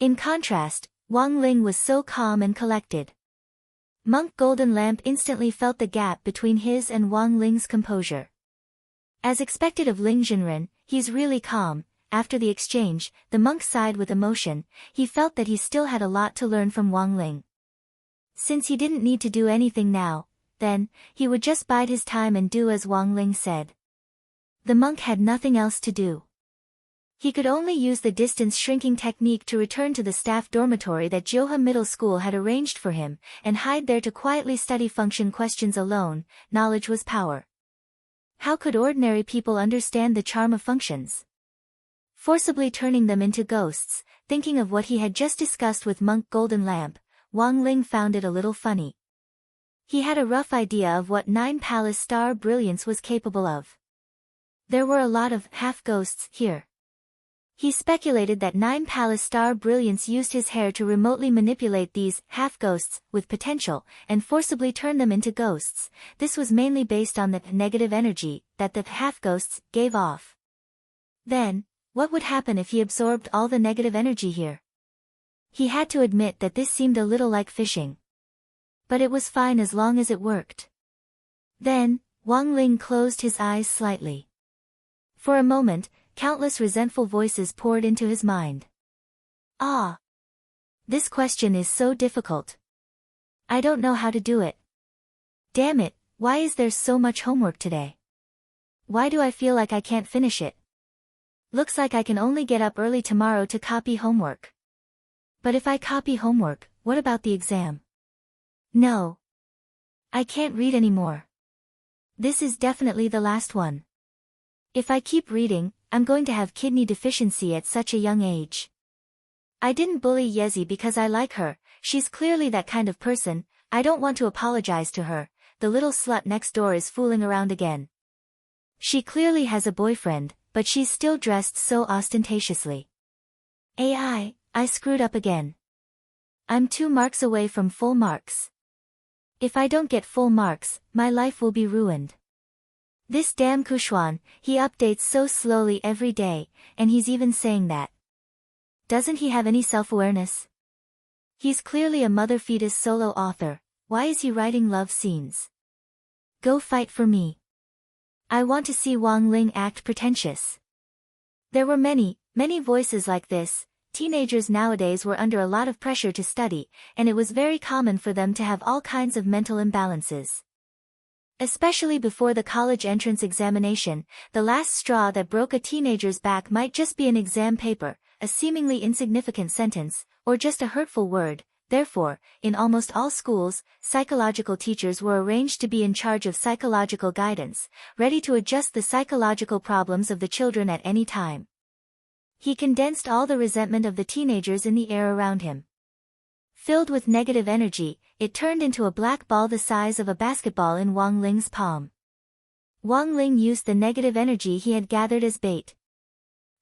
In contrast, Wang Ling was so calm and collected. Monk Golden Lamp instantly felt the gap between his and Wang Ling's composure. As expected of Ling Jinren, he's really calm. After the exchange, the monk sighed with emotion. He felt that he still had a lot to learn from Wang Ling. Since he didn't need to do anything now, then, he would just bide his time and do as Wang Ling said. The monk had nothing else to do. He could only use the distance shrinking technique to return to the staff dormitory that Joham Middle School had arranged for him, and hide there to quietly study function questions alone. Knowledge was power. How could ordinary people understand the charm of functions? Forcibly turning them into ghosts, thinking of what he had just discussed with Monk Golden Lamp, Wang Ling found it a little funny. He had a rough idea of what 9 Palace Star Brilliance was capable of. There were a lot of half-ghosts here. He speculated that 9 Palace Star Brilliance used his hair to remotely manipulate these half-ghosts with potential and forcibly turn them into ghosts. This was mainly based on the negative energy that the half-ghosts gave off. Then, what would happen if he absorbed all the negative energy here? He had to admit that this seemed a little like fishing. But it was fine as long as it worked. Then, Wang Ling closed his eyes slightly. For a moment, countless resentful voices poured into his mind. Ah! This question is so difficult. I don't know how to do it. Damn it, why is there so much homework today? Why do I feel like I can't finish it? Looks like I can only get up early tomorrow to copy homework. But if I copy homework, what about the exam? No. I can't read anymore. This is definitely the last one. If I keep reading, I'm going to have kidney deficiency at such a young age. I didn't bully Yezi because I like her. She's clearly that kind of person. I don't want to apologize to her. The little slut next door is fooling around again. She clearly has a boyfriend, but she's still dressed so ostentatiously. I screwed up again. I'm 2 marks away from full marks. If I don't get full marks, my life will be ruined. This damn Kushuan, he updates so slowly every day, and he's even saying that. Doesn't he have any self-awareness? He's clearly a mother fetus solo author. Why is he writing love scenes? Go fight for me. I want to see Wang Ling act pretentious. There were many voices like this. Teenagers nowadays were under a lot of pressure to study, and it was very common for them to have all kinds of mental imbalances. Especially before the college entrance examination, the last straw that broke a teenager's back might just be an exam paper, a seemingly insignificant sentence, or just a hurtful word. Therefore, in almost all schools, psychological teachers were arranged to be in charge of psychological guidance, ready to adjust the psychological problems of the children at any time. He condensed all the resentment of the teenagers in the air around him. Filled with negative energy, it turned into a black ball the size of a basketball in Wang Ling's palm. Wang Ling used the negative energy he had gathered as bait.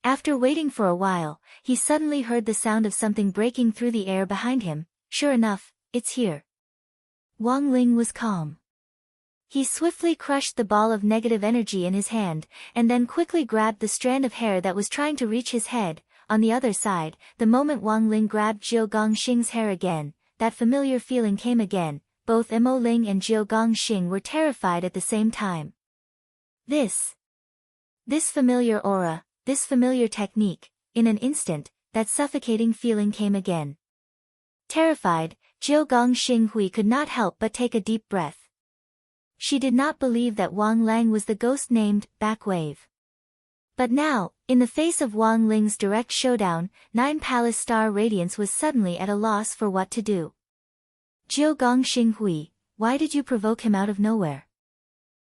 After waiting for a while, he suddenly heard the sound of something breaking through the air behind him. Sure enough, it's here. Wang Ling was calm. He swiftly crushed the ball of negative energy in his hand, and then quickly grabbed the strand of hair that was trying to reach his head. On the other side, the moment Wang Ling grabbed Jiu Gongxing's hair again, that familiar feeling came again. Both Mo Ling and Jiu Gongxing were terrified at the same time. This familiar aura, this familiar technique, in an instant, that suffocating feeling came again. Terrified, Jiu Gongxing Hui could not help but take a deep breath. She did not believe that Wang Lang was the ghost named Backwave. But now, in the face of Wang Ling's direct showdown, 9 Palace Star Radiance was suddenly at a loss for what to do. Jiu Gongxing Hui, why did you provoke him out of nowhere?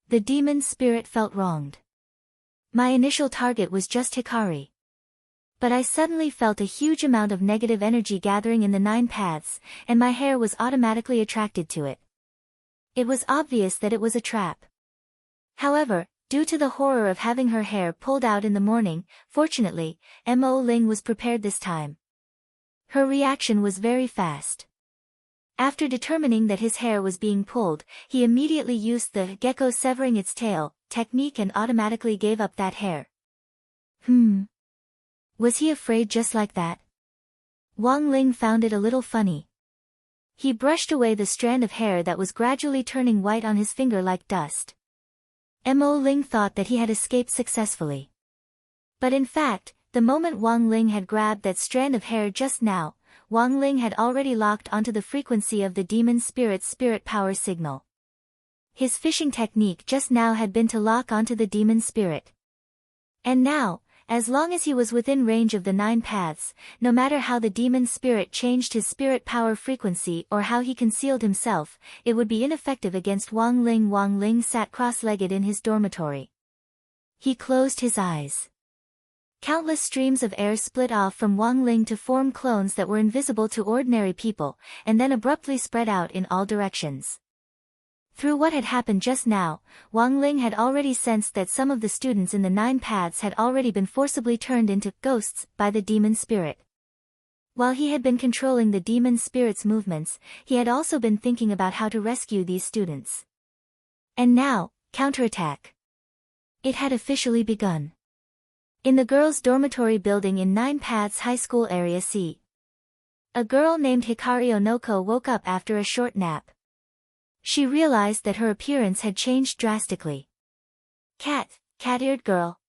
The demon spirit felt wronged. My initial target was just Hikari. But I suddenly felt a huge amount of negative energy gathering in the 9 paths, and my hair was automatically attracted to it. It was obvious that it was a trap. However, due to the horror of having her hair pulled out in the morning, fortunately, Mo Ling was prepared this time. Her reaction was very fast. After determining that his hair was being pulled, he immediately used the gecko severing its tail technique and automatically gave up that hair. Was he afraid just like that? Wang Ling found it a little funny. He brushed away the strand of hair that was gradually turning white on his finger like dust. Mo Ling thought that he had escaped successfully. But in fact, the moment Wang Ling had grabbed that strand of hair just now, Wang Ling had already locked onto the frequency of the demon spirit's spirit power signal. His fishing technique just now had been to lock onto the demon spirit. And now, as long as he was within range of the 9 paths, no matter how the demon spirit changed his spirit power frequency or how he concealed himself, it would be ineffective against Wang Ling. Wang Ling sat cross-legged in his dormitory. He closed his eyes. Countless streams of air split off from Wang Ling to form clones that were invisible to ordinary people, and then abruptly spread out in all directions. Through what had happened just now, Wang Ling had already sensed that some of the students in the 9 paths had already been forcibly turned into ghosts by the demon spirit. While he had been controlling the demon spirit's movements, he had also been thinking about how to rescue these students. And now, counterattack. It had officially begun. In the girls' dormitory building in 9 Paths High School Area C, a girl named Hikari Onoko woke up after a short nap. She realized that her appearance had changed drastically. Cat-eared girl.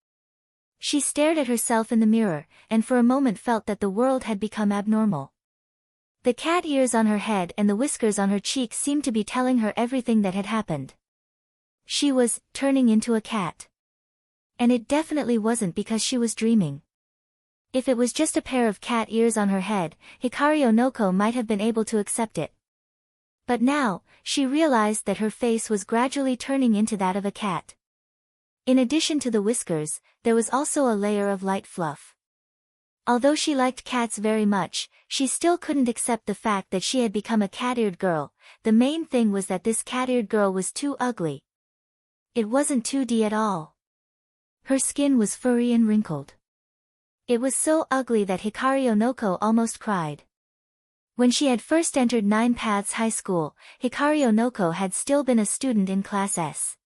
She stared at herself in the mirror, and for a moment felt that the world had become abnormal. The cat ears on her head and the whiskers on her cheeks seemed to be telling her everything that had happened. She was turning into a cat. And it definitely wasn't because she was dreaming. If it was just a pair of cat ears on her head, Hikari Onoko might have been able to accept it. But now, she realized that her face was gradually turning into that of a cat. In addition to the whiskers, there was also a layer of light fluff. Although she liked cats very much, she still couldn't accept the fact that she had become a cat-eared girl. The main thing was that this cat-eared girl was too ugly. It wasn't 2D at all. Her skin was furry and wrinkled. It was so ugly that Hikari Onoko almost cried. When she had first entered 9 Paths High School, Hikari Onoko had still been a student in Class S.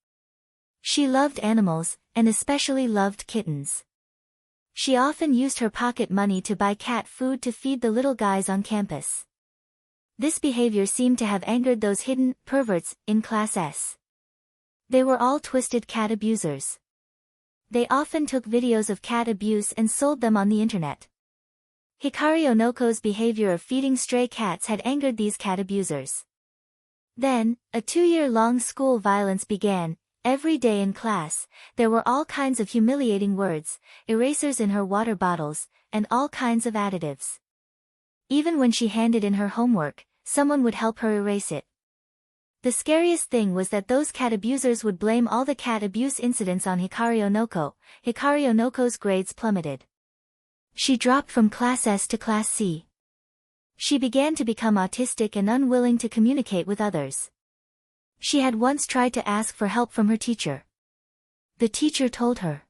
She loved animals, and especially loved kittens. She often used her pocket money to buy cat food to feed the little guys on campus. This behavior seemed to have angered those hidden perverts in Class S. They were all twisted cat abusers. They often took videos of cat abuse and sold them on the internet. Hikari Onoko's behavior of feeding stray cats had angered these cat abusers. Then, a 2-year-long school violence began. Every day in class, there were all kinds of humiliating words, erasers in her water bottles, and all kinds of additives. Even when she handed in her homework, someone would help her erase it. The scariest thing was that those cat abusers would blame all the cat abuse incidents on Hikari Onoko. Hikari Onoko's grades plummeted. She dropped from Class S to Class C. She began to become autistic and unwilling to communicate with others. She had once tried to ask for help from her teacher. The teacher told her.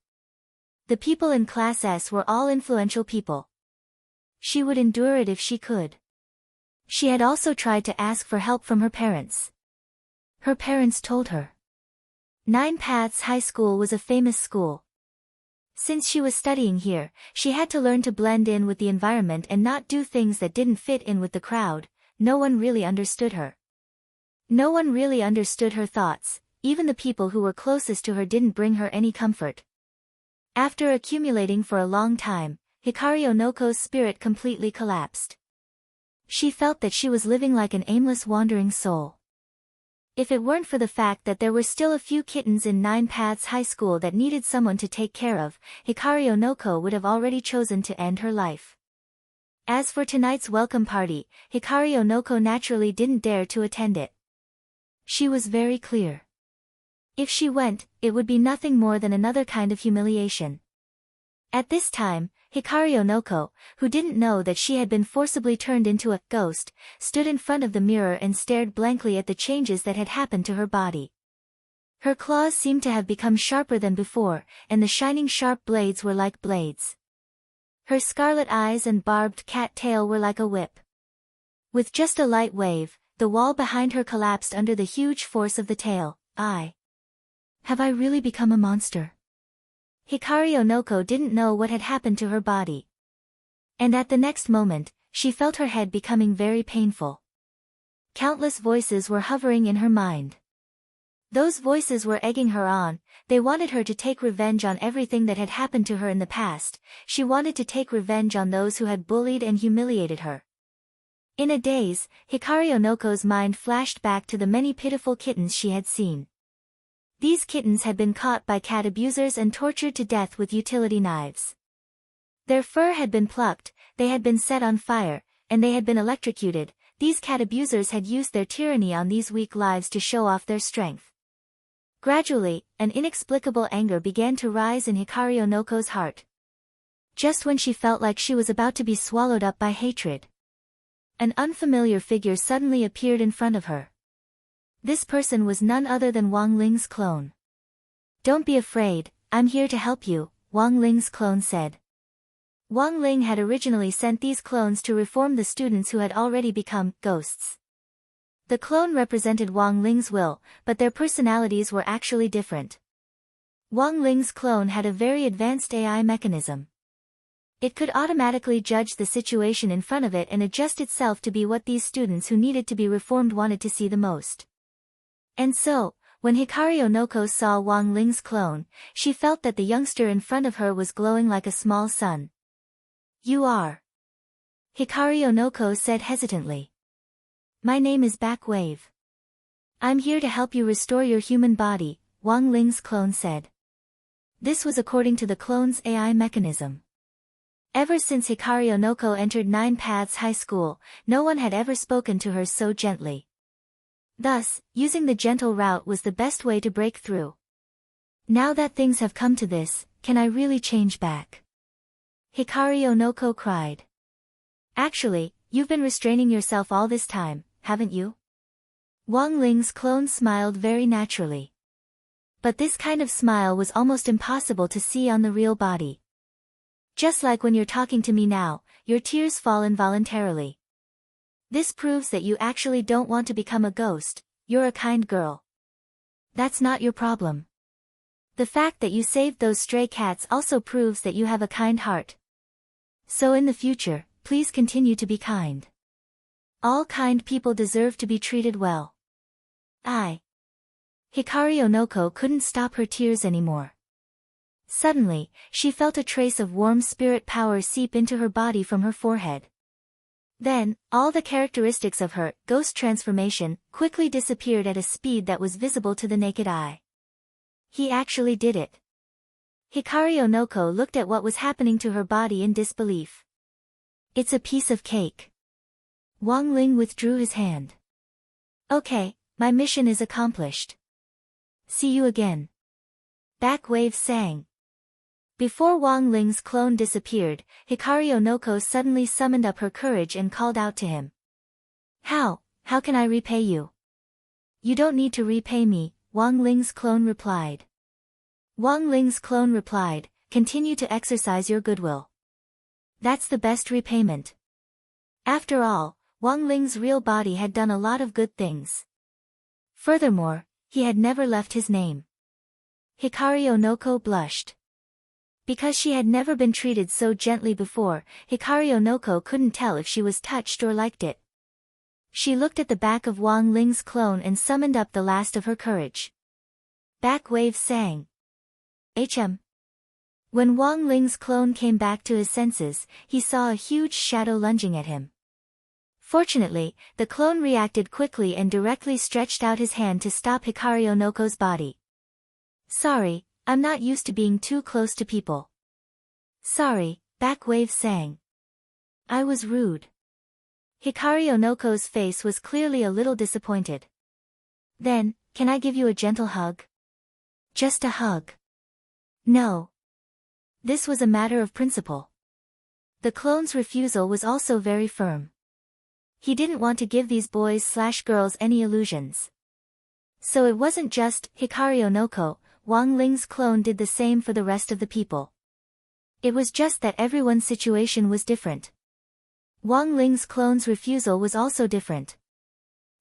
The people in Class S were all influential people. She would endure it if she could. She had also tried to ask for help from her parents. Her parents told her. 9 Paths High School was a famous school. Since she was studying here, she had to learn to blend in with the environment and not do things that didn't fit in with the crowd. No one really understood her. No one really understood her thoughts, even the people who were closest to her didn't bring her any comfort. After accumulating for a long time, Hikari Onoko's spirit completely collapsed. She felt that she was living like an aimless wandering soul. If it weren't for the fact that there were still a few kittens in 9 Paths High School that needed someone to take care of, Hikari Onoko would have already chosen to end her life. As for tonight's welcome party, Hikari Onoko naturally didn't dare to attend it. She was very clear. If she went, it would be nothing more than another kind of humiliation. At this time, Hikaru Onoko, who didn't know that she had been forcibly turned into a ghost, stood in front of the mirror and stared blankly at the changes that had happened to her body. Her claws seemed to have become sharper than before, and the shining sharp blades were like blades. Her scarlet eyes and barbed cat tail were like a whip. With just a light wave, the wall behind her collapsed under the huge force of the tail. Have I really become a monster? Hikaru Onoko didn't know what had happened to her body. And at the next moment, she felt her head becoming very painful. Countless voices were hovering in her mind. Those voices were egging her on. They wanted her to take revenge on everything that had happened to her in the past. She wanted to take revenge on those who had bullied and humiliated her. In a daze, Hikaru Onoko's mind flashed back to the many pitiful kittens she had seen. These kittens had been caught by cat abusers and tortured to death with utility knives. Their fur had been plucked, they had been set on fire, and they had been electrocuted. These cat abusers had used their tyranny on these weak lives to show off their strength. Gradually, an inexplicable anger began to rise in Hikaru Onoko's heart. Just when she felt like she was about to be swallowed up by hatred, an unfamiliar figure suddenly appeared in front of her. This person was none other than Wang Ling's clone. "Don't be afraid, I'm here to help you," Wang Ling's clone said. Wang Ling had originally sent these clones to reform the students who had already become ghosts. The clone represented Wang Ling's will, but their personalities were actually different. Wang Ling's clone had a very advanced AI mechanism. It could automatically judge the situation in front of it and adjust itself to be what these students who needed to be reformed wanted to see the most. And so, when Hikaru Onoko saw Wang Ling's clone, she felt that the youngster in front of her was glowing like a small sun. "You are?" Hikaru Onoko said hesitantly. "My name is Backwave. I'm here to help you restore your human body," Wang Ling's clone said. This was according to the clone's AI mechanism. Ever since Hikaru Onoko entered Nine Paths High School, no one had ever spoken to her so gently. Thus, using the gentle route was the best way to break through. "Now that things have come to this, can I really change back?" Hikaru Onoko cried. "Actually, you've been restraining yourself all this time, haven't you?" Wang Ling's clone smiled very naturally. But this kind of smile was almost impossible to see on the real body. "Just like when you're talking to me now, your tears fall involuntarily. This proves that you actually don't want to become a ghost. You're a kind girl. That's not your problem. The fact that you saved those stray cats also proves that you have a kind heart. So in the future, please continue to be kind. All kind people deserve to be treated well." Hikaru Onoko couldn't stop her tears anymore. Suddenly, she felt a trace of warm spirit power seep into her body from her forehead. Then, all the characteristics of her ghost transformation quickly disappeared at a speed that was visible to the naked eye. He actually did it. Hikaru Onoko looked at what was happening to her body in disbelief. "It's a piece of cake." Wang Ling withdrew his hand. "Okay, my mission is accomplished. See you again." Backwave sang. Before Wang Ling's clone disappeared, Hikaru Onoko suddenly summoned up her courage and called out to him. How can I repay you?" "You don't need to repay me," Wang Ling's clone replied. Wang Ling's clone replied, "Continue to exercise your goodwill. That's the best repayment." After all, Wang Ling's real body had done a lot of good things. Furthermore, he had never left his name. Hikaru Onoko blushed. Because she had never been treated so gently before, Hikaru Onoko couldn't tell if she was touched or liked it. She looked at the back of Wang Ling's clone and summoned up the last of her courage. Backwave sang. When Wang Ling's clone came back to his senses, he saw a huge shadow lunging at him. Fortunately, the clone reacted quickly and directly stretched out his hand to stop Hikaru Onoko's body. "Sorry, I'm not used to being too close to people." "Sorry," Backwave sang. "I was rude." Hikaru Onoko's face was clearly a little disappointed. "Then, can I give you a gentle hug?" Just a hug. No. This was a matter of principle. The clone's refusal was also very firm. He didn't want to give these boys/girls any illusions. So it wasn't just Hikari Onoko, Wang Ling's clone did the same for the rest of the people. It was just that everyone's situation was different. Wang Ling's clone's refusal was also different.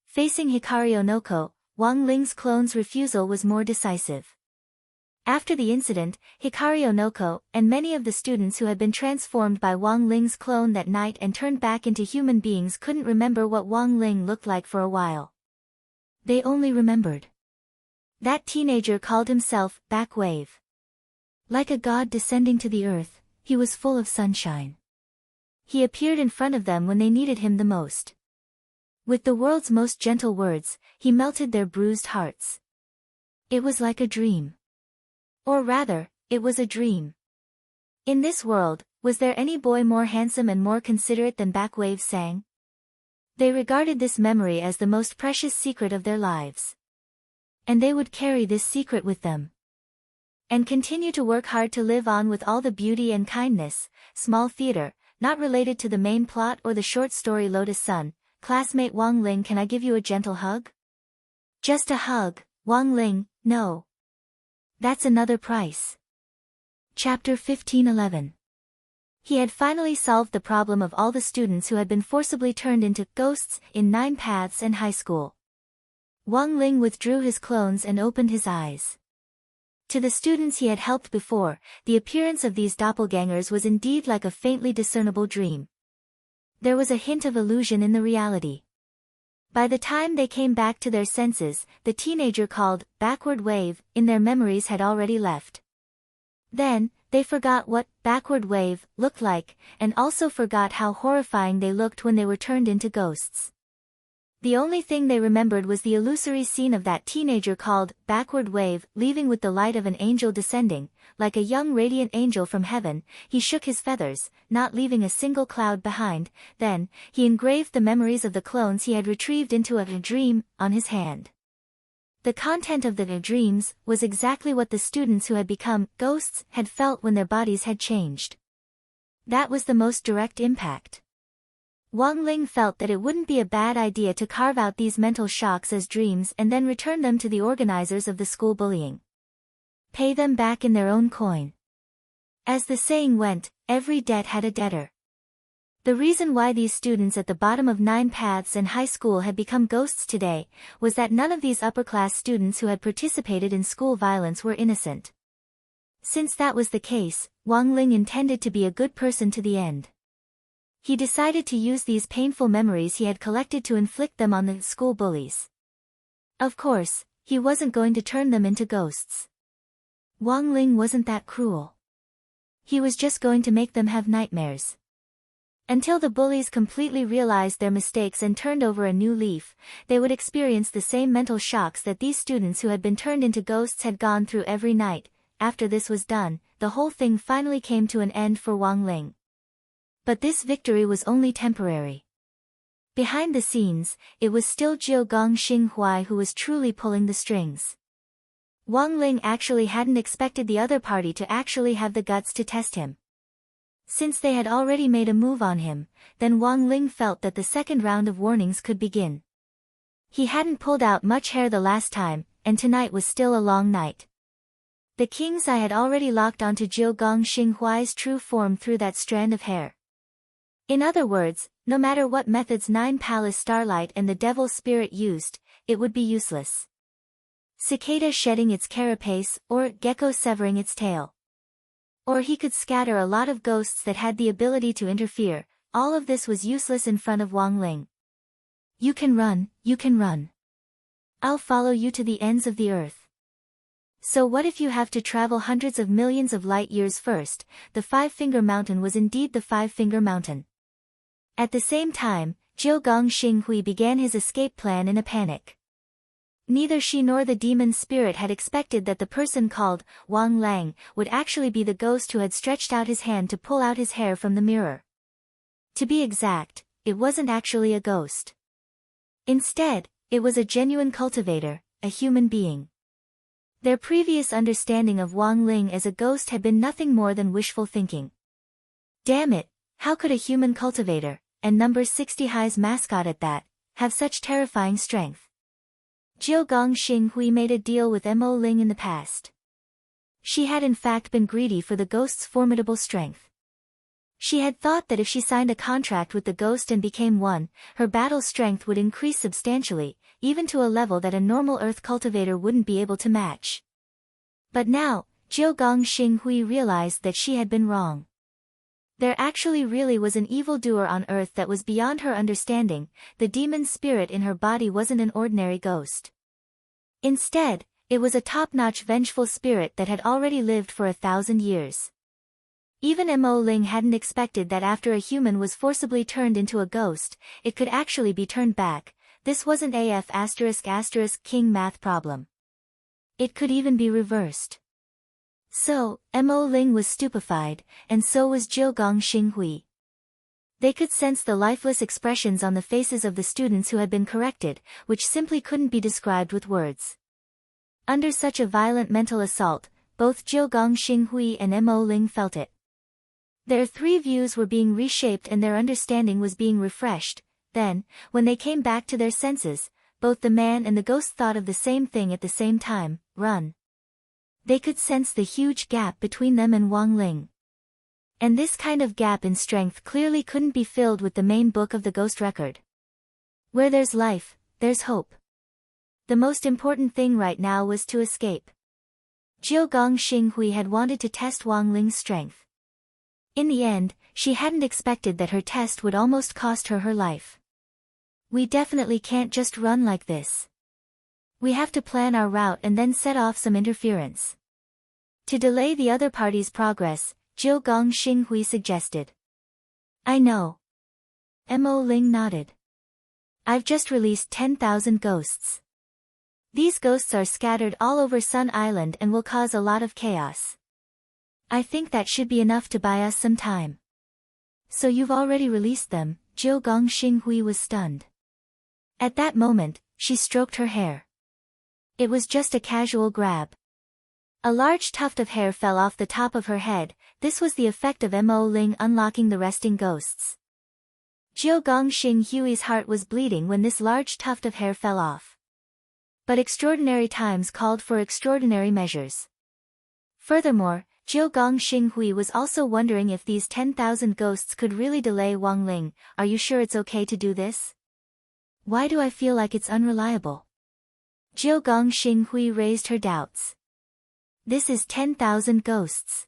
Facing Hikari Onoko, Wang Ling's clone's refusal was more decisive. After the incident, Hikari Onoko, and many of the students who had been transformed by Wang Ling's clone that night and turned back into human beings couldn't remember what Wang Ling looked like for a while. They only remembered. That teenager called himself Backwave. Like a god descending to the earth, he was full of sunshine. He appeared in front of them when they needed him the most. With the world's most gentle words, he melted their bruised hearts. It was like a dream. Or rather, it was a dream. In this world, was there any boy more handsome and more considerate than Backwave sang? They regarded this memory as the most precious secret of their lives. And they would carry this secret with them. And continue to work hard to live on with all the beauty and kindness. Small theater, not related to the main plot or the short story Lotus Sun. Classmate Wang Ling, can I give you a gentle hug? Just a hug, Wang Ling, no. That's another price. Chapter 15:11. He had finally solved the problem of all the students who had been forcibly turned into ghosts in 9 Paths and high school. Wang Ling withdrew his clones and opened his eyes. To the students he had helped before, the appearance of these doppelgangers was indeed like a faintly discernible dream. There was a hint of illusion in the reality. By the time they came back to their senses, the teenager called Backward Wave in their memories had already left. Then, they forgot what Backward Wave looked like, and also forgot how horrifying they looked when they were turned into ghosts. The only thing they remembered was the illusory scene of that teenager called Backward Wave leaving with the light of an angel descending, like a young radiant angel from heaven. He shook his feathers, not leaving a single cloud behind. Then, he engraved the memories of the clones he had retrieved into a dream on his hand. The content of the dreams was exactly what the students who had become ghosts had felt when their bodies had changed. That was the most direct impact. Wang Ling felt that it wouldn't be a bad idea to carve out these mental shocks as dreams and then return them to the organizers of the school bullying. Pay them back in their own coin. As the saying went, every debt had a debtor. The reason why these students at the bottom of 9 Paths and high school had become ghosts today was that none of these upper-class students who had participated in school violence were innocent. Since that was the case, Wang Ling intended to be a good person to the end. He decided to use these painful memories he had collected to inflict them on the school bullies. Of course, he wasn't going to turn them into ghosts. Wang Ling wasn't that cruel. He was just going to make them have nightmares. Until the bullies completely realized their mistakes and turned over a new leaf, they would experience the same mental shocks that these students who had been turned into ghosts had gone through every night. After this was done, the whole thing finally came to an end for Wang Ling. But this victory was only temporary. Behind the scenes, it was still Jiu Gong Xinghuai who was truly pulling the strings. Wang Ling actually hadn't expected the other party to actually have the guts to test him. Since they had already made a move on him, then Wang Ling felt that the second round of warnings could begin. He hadn't pulled out much hair the last time, and tonight was still a long night. The king's eye had already locked onto Jiu Gong Xinghuai's true form through that strand of hair. In other words, no matter what methods 9 Palace Starlight and the Devil Spirit used, it would be useless. Cicada shedding its carapace, or gecko severing its tail. Or he could scatter a lot of ghosts that had the ability to interfere. All of this was useless in front of Wang Ling. You can run, you can run. I'll follow you to the ends of the earth. So what if you have to travel hundreds of millions of light years first? The Five-Finger Mountain was indeed the Five-Finger Mountain. At the same time, Jiu Gong Xinghui began his escape plan in a panic. Neither she nor the demon spirit had expected that the person called Wang Lang would actually be the ghost who had stretched out his hand to pull out his hair from the mirror. To be exact, it wasn't actually a ghost. Instead, it was a genuine cultivator, a human being. Their previous understanding of Wang Ling as a ghost had been nothing more than wishful thinking. Damn it, how could a human cultivator, and number 60 High's mascot at that, have such terrifying strength? Jiu Gong Xinghui made a deal with Mo Ling in the past. She had in fact been greedy for the ghost's formidable strength. She had thought that if she signed a contract with the ghost and became one, her battle strength would increase substantially, even to a level that a normal earth cultivator wouldn't be able to match. But now, Jiu Gong Xinghui realized that she had been wrong. There actually really was an evildoer on earth that was beyond her understanding. The demon spirit in her body wasn't an ordinary ghost. Instead, it was a top-notch vengeful spirit that had already lived for 1,000 years. Even Mo Ling hadn't expected that after a human was forcibly turned into a ghost, it could actually be turned back. This wasn't AF*** king math problem. It could even be reversed. So, Mo Ling was stupefied, and so was Jiu Gong Xinghui. They could sense the lifeless expressions on the faces of the students who had been corrected, which simply couldn't be described with words. Under such a violent mental assault, both Jiu Gong Xinghui and Mo Ling felt it. Their three views were being reshaped and their understanding was being refreshed. Then, when they came back to their senses, both the man and the ghost thought of the same thing at the same time: run. They could sense the huge gap between them and Wang Ling. And this kind of gap in strength clearly couldn't be filled with the main book of the ghost record. Where there's life, there's hope. The most important thing right now was to escape. Jiu Gong Xinghui had wanted to test Wang Ling's strength. In the end, she hadn't expected that her test would almost cost her her life. We definitely can't just run like this. We have to plan our route and then set off some interference. To delay the other party's progress, Jiu Gong Xinghui suggested. I know. Mo Ling nodded. I've just released 10,000 ghosts. These ghosts are scattered all over Sun Island and will cause a lot of chaos. I think that should be enough to buy us some time. So you've already released them? Jiu Gong Xinghui was stunned. At that moment, she stroked her hair. It was just a casual grab. A large tuft of hair fell off the top of her head. This was the effect of Mo Ling unlocking the resting ghosts. Jiu Gong Xinghui's heart was bleeding when this large tuft of hair fell off. But extraordinary times called for extraordinary measures. Furthermore, Jiu Gong Xinghui was also wondering if these 10,000 ghosts could really delay Wang Ling. Are you sure it's okay to do this? Why do I feel like it's unreliable? Jiu Gong Xinghui raised her doubts. This is 10,000 ghosts.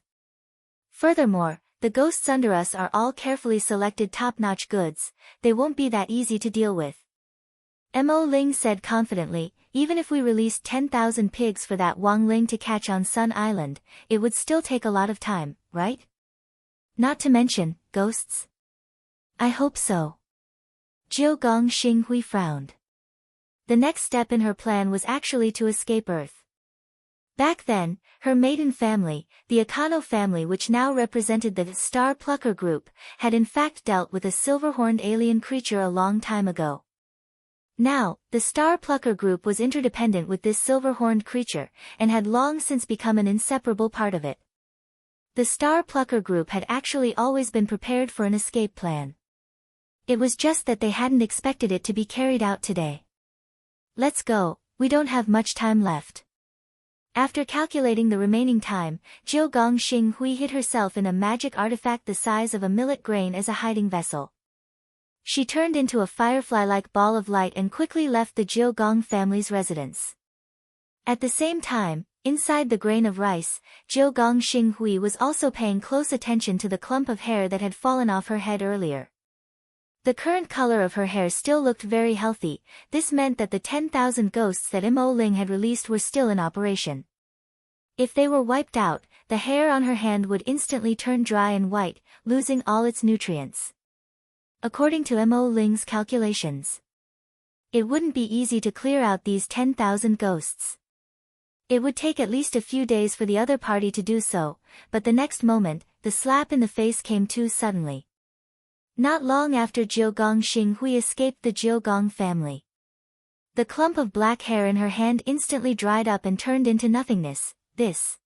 Furthermore, the ghosts under us are all carefully selected top-notch goods. They won't be that easy to deal with. Mo Ling said confidently, even if we released 10,000 pigs for that Wang Ling to catch on Sun Island, it would still take a lot of time, right? Not to mention, ghosts? I hope so. Jiu Gong Xinghui frowned. The next step in her plan was actually to escape Earth. Back then, her maiden family, the Akano family, which now represented the Star Plucker group, had in fact dealt with a silver-horned alien creature a long time ago. Now, the Star Plucker group was interdependent with this silver-horned creature, and had long since become an inseparable part of it. The Star Plucker group had actually always been prepared for an escape plan. It was just that they hadn't expected it to be carried out today. Let's go, we don't have much time left. After calculating the remaining time, Jiu Gong Xinghui hid herself in a magic artifact the size of a millet grain as a hiding vessel. She turned into a firefly-like ball of light and quickly left the Jiu Gong family's residence. At the same time, inside the grain of rice, Jiu Gong Xinghui was also paying close attention to the clump of hair that had fallen off her head earlier. The current color of her hair still looked very healthy. This meant that the 10,000 ghosts that Mo Ling had released were still in operation. If they were wiped out, the hair on her hand would instantly turn dry and white, losing all its nutrients. According to Mo Ling's calculations, it wouldn't be easy to clear out these 10,000 ghosts. It would take at least a few days for the other party to do so, but the next moment, the slap in the face came too suddenly. Not long after Jiu Gong Xinghui escaped the Jiu Gong family. The clump of black hair in her hand instantly dried up and turned into nothingness. This.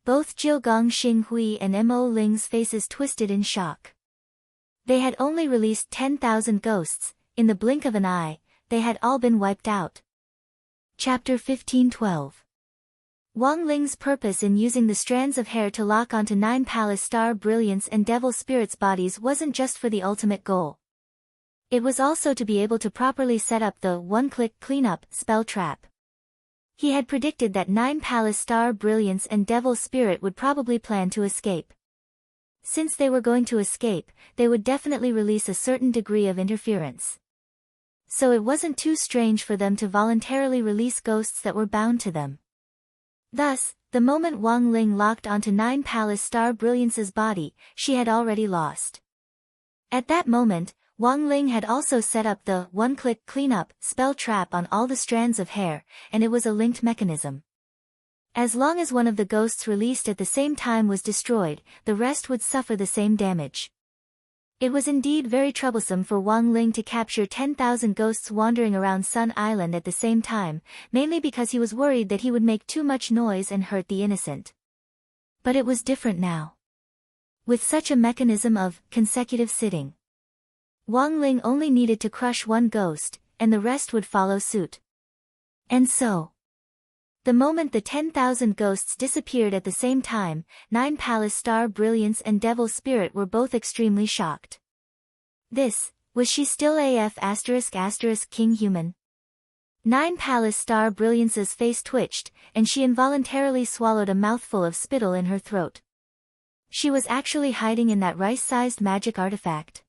Both Jiu Gong Xinghui and Mo Ling's faces twisted in shock. They had only released 10,000 ghosts. In the blink of an eye, they had all been wiped out. Chapter 15:12. Wang Ling's purpose in using the strands of hair to lock onto 9 Palace Star Brilliance and Devil Spirits' bodies wasn't just for the ultimate goal. It was also to be able to properly set up the one-click cleanup spell trap. He had predicted that 9 Palace Star Brilliance and Devil Spirit would probably plan to escape. Since they were going to escape, they would definitely release a certain degree of interference. So it wasn't too strange for them to voluntarily release ghosts that were bound to them. Thus, the moment Wang Ling locked onto 9 Palace Star Brilliance's body, she had already lost. At that moment, Wang Ling had also set up the one-click cleanup spell trap on all the strands of hair, and it was a linked mechanism. As long as one of the ghosts released at the same time was destroyed, the rest would suffer the same damage. It was indeed very troublesome for Wang Ling to capture 10,000 ghosts wandering around Sun Island at the same time, mainly because he was worried that he would make too much noise and hurt the innocent. But it was different now. With such a mechanism of consecutive sitting, Wang Ling only needed to crush one ghost, and the rest would follow suit. And so, the moment the 10,000 ghosts disappeared at the same time, 9 Palace Star Brilliance and Devil Spirit were both extremely shocked. Was she still AF*** King Human? 9 Palace Star Brilliance's face twitched, and she involuntarily swallowed a mouthful of spittle in her throat. She was actually hiding in that rice-sized magic artifact.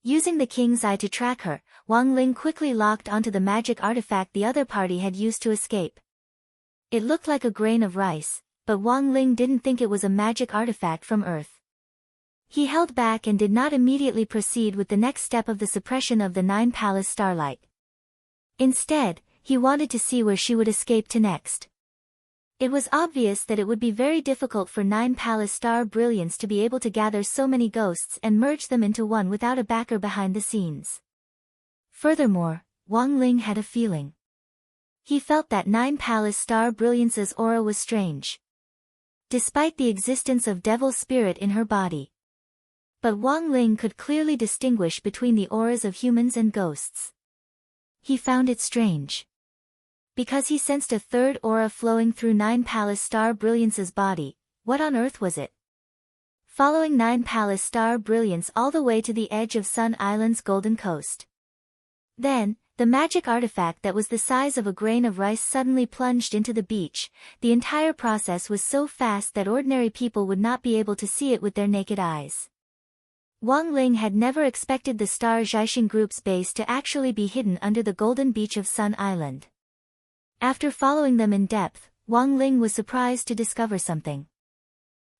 Using the king's eye to track her, Wang Ling quickly locked onto the magic artifact the other party had used to escape. It looked like a grain of rice, but Wang Ling didn't think it was a magic artifact from Earth. He held back and did not immediately proceed with the next step of the suppression of the 9 Palace Starlight. Instead, he wanted to see where she would escape to next. It was obvious that it would be very difficult for 9 Palace Star Brilliance to be able to gather so many ghosts and merge them into one without a backer behind the scenes. Furthermore, Wang Ling had a feeling. He felt that 9 Palace Star Brilliance's aura was strange, despite the existence of Devil Spirit in her body. But Wang Ling could clearly distinguish between the auras of humans and ghosts. He found it strange, because he sensed a third aura flowing through 9 Palace Star Brilliance's body. What on earth was it? Following 9 Palace Star Brilliance all the way to the edge of Sun Island's golden coast. Then, the magic artifact that was the size of a grain of rice suddenly plunged into the beach. The entire process was so fast that ordinary people would not be able to see it with their naked eyes. Wang Ling had never expected the Star Zhaixing Group's base to actually be hidden under the golden beach of Sun Island. After following them in depth, Wang Ling was surprised to discover something.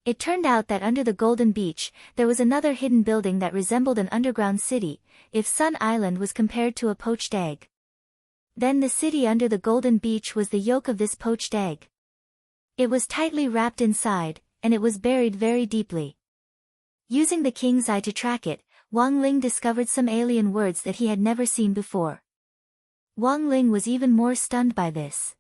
It turned out that under the Golden Beach, there was another hidden building that resembled an underground city, if Sun Island was compared to a poached egg. Then the city under the Golden Beach was the yolk of this poached egg. It was tightly wrapped inside, and it was buried very deeply. Using the king's eye to track it, Wang Ling discovered some alien words that he had never seen before. Wang Ling was even more stunned by this.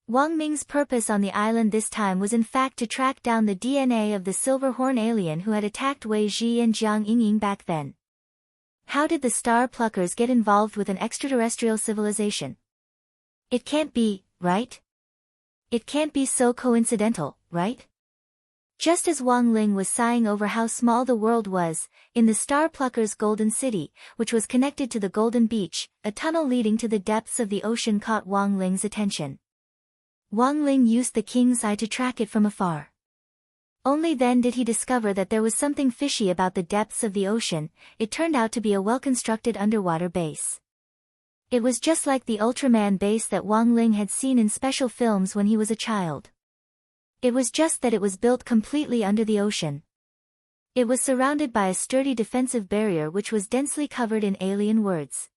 Wang Ming's purpose on the island this time was in fact to track down the DNA of the Silverhorn alien who had attacked Wei Ji and Jiang Yingying back then. How did the Star Pluckers get involved with an extraterrestrial civilization? It can't be, right? It can't be so coincidental, right? Just as Wang Ling was sighing over how small the world was, in the Star Pluckers' Golden City, which was connected to the Golden Beach, a tunnel leading to the depths of the ocean caught Wang Ling's attention. Wang Ling used the king's eye to track it from afar. Only then did he discover that there was something fishy about the depths of the ocean. It turned out to be a well-constructed underwater base. It was just like the Ultraman base that Wang Ling had seen in special films when he was a child. It was just that it was built completely under the ocean. It was surrounded by a sturdy defensive barrier which was densely covered in alien words.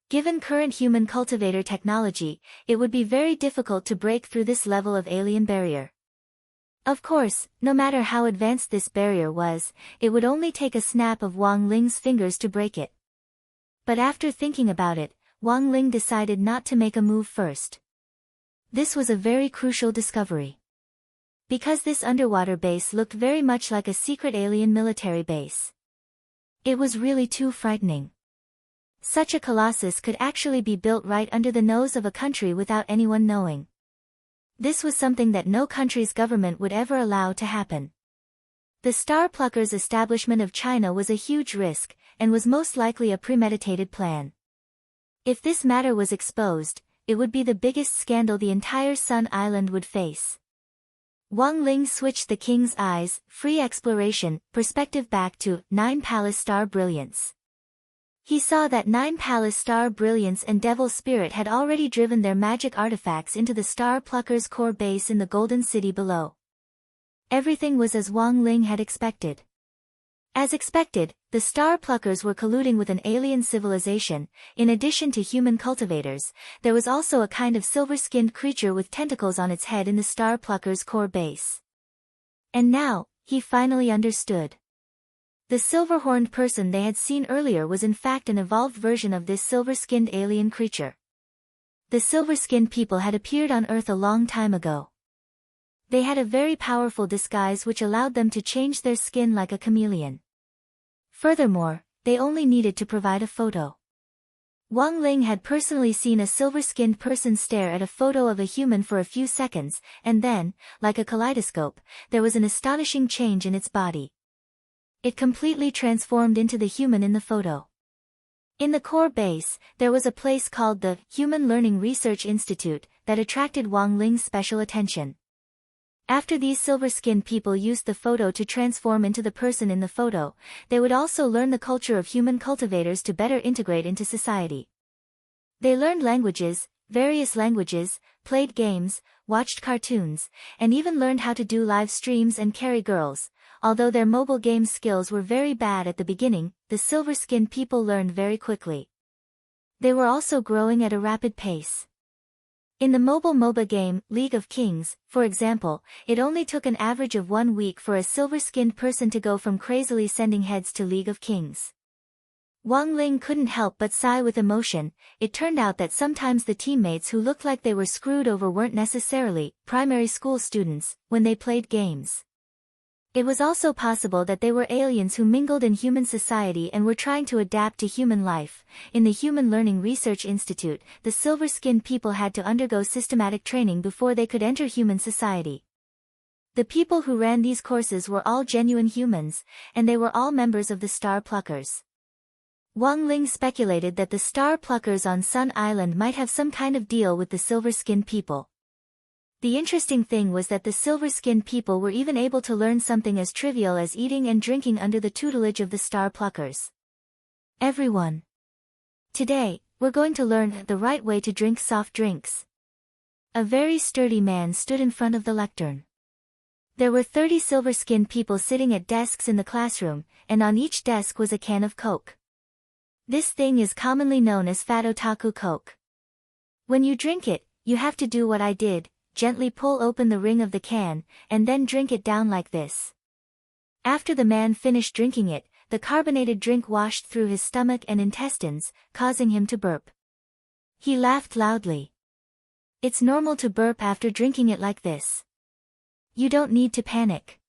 Given current human cultivator technology, it would be very difficult to break through this level of alien barrier. Of course, no matter how advanced this barrier was, it would only take a snap of Wang Ling's fingers to break it. But after thinking about it, Wang Ling decided not to make a move first. This was a very crucial discovery. Because this underwater base looked very much like a secret alien military base. It was really too frightening. Such a colossus could actually be built right under the nose of a country without anyone knowing. This was something that no country's government would ever allow to happen. The Star Pluckers' establishment of China was a huge risk, and was most likely a premeditated plan. If this matter was exposed, it would be the biggest scandal the entire Sun Island would face. Wang Ling switched the king's eyes, free exploration, perspective back to 9 Palace Star Brilliance. He saw that 9 Palace Star Brilliance and Devil Spirit had already driven their magic artifacts into the Star Pluckers' core base in the Golden City below. Everything was as Wang Ling had expected. As expected, the Star Pluckers were colluding with an alien civilization. In addition to human cultivators, there was also a kind of silver-skinned creature with tentacles on its head in the Star Pluckers' core base. And now, he finally understood. The silver-horned person they had seen earlier was in fact an evolved version of this silver-skinned alien creature. The silver-skinned people had appeared on Earth a long time ago. They had a very powerful disguise which allowed them to change their skin like a chameleon. Furthermore, they only needed to provide a photo. Wang Ling had personally seen a silver-skinned person stare at a photo of a human for a few seconds, and then, like a kaleidoscope, there was an astonishing change in its body. It completely transformed into the human in the photo. In the core base, there was a place called the Human Learning Research Institute that attracted Wang Ling's special attention. After these silver-skinned people used the photo to transform into the person in the photo, they would also learn the culture of human cultivators to better integrate into society. They learned languages, various languages, played games, watched cartoons, and even learned how to do live streams and carry girls. Although their mobile game skills were very bad at the beginning, the silver-skinned people learned very quickly. They were also growing at a rapid pace. In the mobile MOBA game, League of Kings, for example, it only took an average of 1 week for a silver-skinned person to go from crazily sending heads to League of Kings. Wang Ling couldn't help but sigh with emotion. It turned out that sometimes the teammates who looked like they were screwed over weren't necessarily primary school students when they played games. It was also possible that they were aliens who mingled in human society and were trying to adapt to human life. In the Human Learning Research Institute, the silver-skinned people had to undergo systematic training before they could enter human society. The people who ran these courses were all genuine humans, and they were all members of the Star Pluckers. Wang Ling speculated that the Star Pluckers on Sun Island might have some kind of deal with the silver-skinned people. The interesting thing was that the silver-skinned people were even able to learn something as trivial as eating and drinking under the tutelage of the Star Pluckers. Everyone. Today, we're going to learn the right way to drink soft drinks. A very sturdy man stood in front of the lectern. There were 30 silver-skinned people sitting at desks in the classroom, and on each desk was a can of Coke. This thing is commonly known as Fat Otaku Coke. When you drink it, you have to do what I did. Gently pull open the ring of the can, and then drink it down like this. After the man finished drinking it, the carbonated drink washed through his stomach and intestines, causing him to burp. He laughed loudly. It's normal to burp after drinking it like this. You don't need to panic.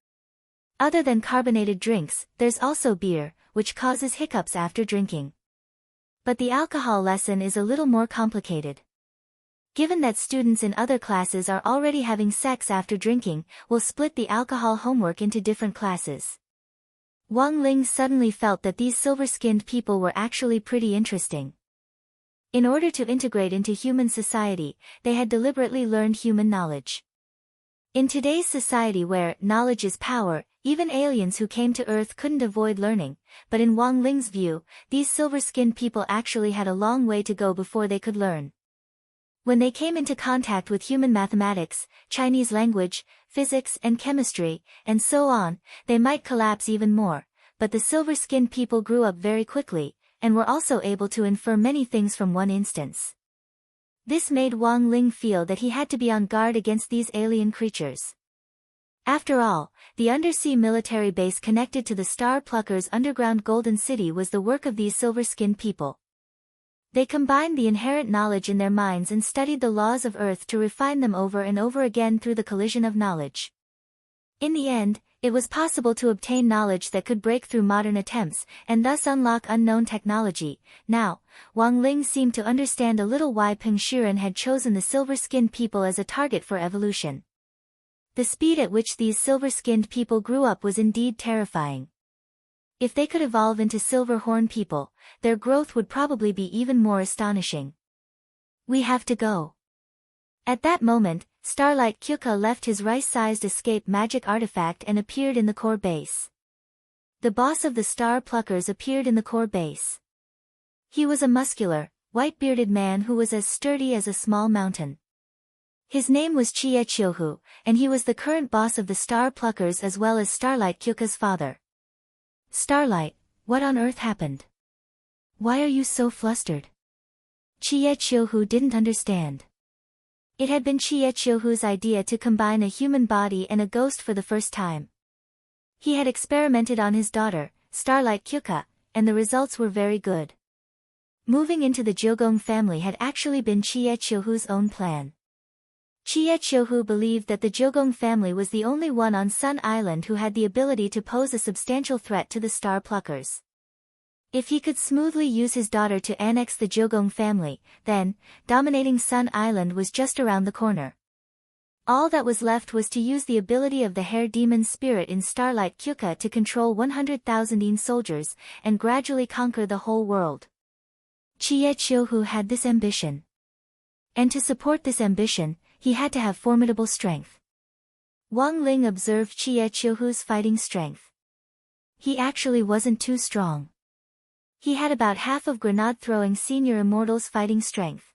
Other than carbonated drinks, there's also beer, which causes hiccups after drinking. But the alcohol lesson is a little more complicated. Given that students in other classes are already having sex after drinking, we'll split the alcohol homework into different classes. Wang Ling suddenly felt that these silver-skinned people were actually pretty interesting. In order to integrate into human society, they had deliberately learned human knowledge. In today's society where knowledge is power, even aliens who came to Earth couldn't avoid learning, but in Wang Ling's view, these silver-skinned people actually had a long way to go before they could learn. When they came into contact with human mathematics, Chinese language, physics and chemistry, and so on, they might collapse even more, but the silver-skinned people grew up very quickly, and were also able to infer many things from one instance. This made Wang Ling feel that he had to be on guard against these alien creatures. After all, the undersea military base connected to the Star Pluckers' underground Golden City was the work of these silver-skinned people. They combined the inherent knowledge in their minds and studied the laws of Earth to refine them over and over again through the collision of knowledge. In the end, it was possible to obtain knowledge that could break through modern attempts, and thus unlock unknown technology. Now, Wang Ling seemed to understand a little why Peng Shiren had chosen the silver-skinned people as a target for evolution. The speed at which these silver-skinned people grew up was indeed terrifying. If they could evolve into silver-horn people, their growth would probably be even more astonishing. We have to go. At that moment, Starlight Kyuka left his rice-sized escape magic artifact and appeared in the core base. The boss of the Star Pluckers appeared in the core base. He was a muscular, white-bearded man who was as sturdy as a small mountain. His name was Chie Chiohu, and he was the current boss of the Star Pluckers as well as Starlight Kyuka's father. Starlight, what on earth happened? Why are you so flustered? Chie Chiohu didn't understand. It had been Chie Chiohu's idea to combine a human body and a ghost for the first time. He had experimented on his daughter, Starlight Kyuka, and the results were very good. Moving into the Jogong family had actually been Chie Chiohu's own plan. Chie Chiohu believed that the Jogong family was the only one on Sun Island who had the ability to pose a substantial threat to the Star Pluckers. If he could smoothly use his daughter to annex the Jogong family, then, dominating Sun Island was just around the corner. All that was left was to use the ability of the Hair Demon Spirit in Starlight Kyuka to control 100,000 Yin soldiers, and gradually conquer the whole world. Chie Chiohu had this ambition. And to support this ambition, he had to have formidable strength. Wang Ling observed Chie Chiohu's fighting strength. He actually wasn't too strong. He had about half of Grenade-throwing Senior Immortal's fighting strength.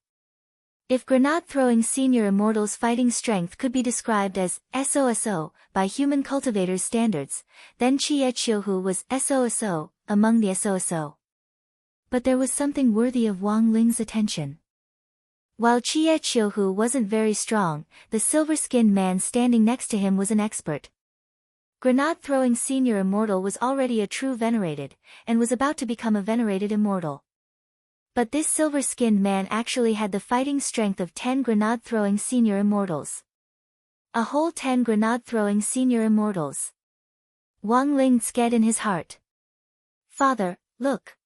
If Grenade-throwing Senior Immortal's fighting strength could be described as SOSO by human cultivators' standards, then Chie Chiohu was SOSO among the SOSO. But there was something worthy of Wang Ling's attention. While Chie Chiohu wasn't very strong, the silver-skinned man standing next to him was an expert. Grenade-throwing Senior Immortal was already a true venerated, and was about to become a venerated immortal. But this silver-skinned man actually had the fighting strength of 10 grenade-throwing Senior Immortals. A whole 10 grenade-throwing Senior Immortals. Wang Ling scared in his heart. Father, look.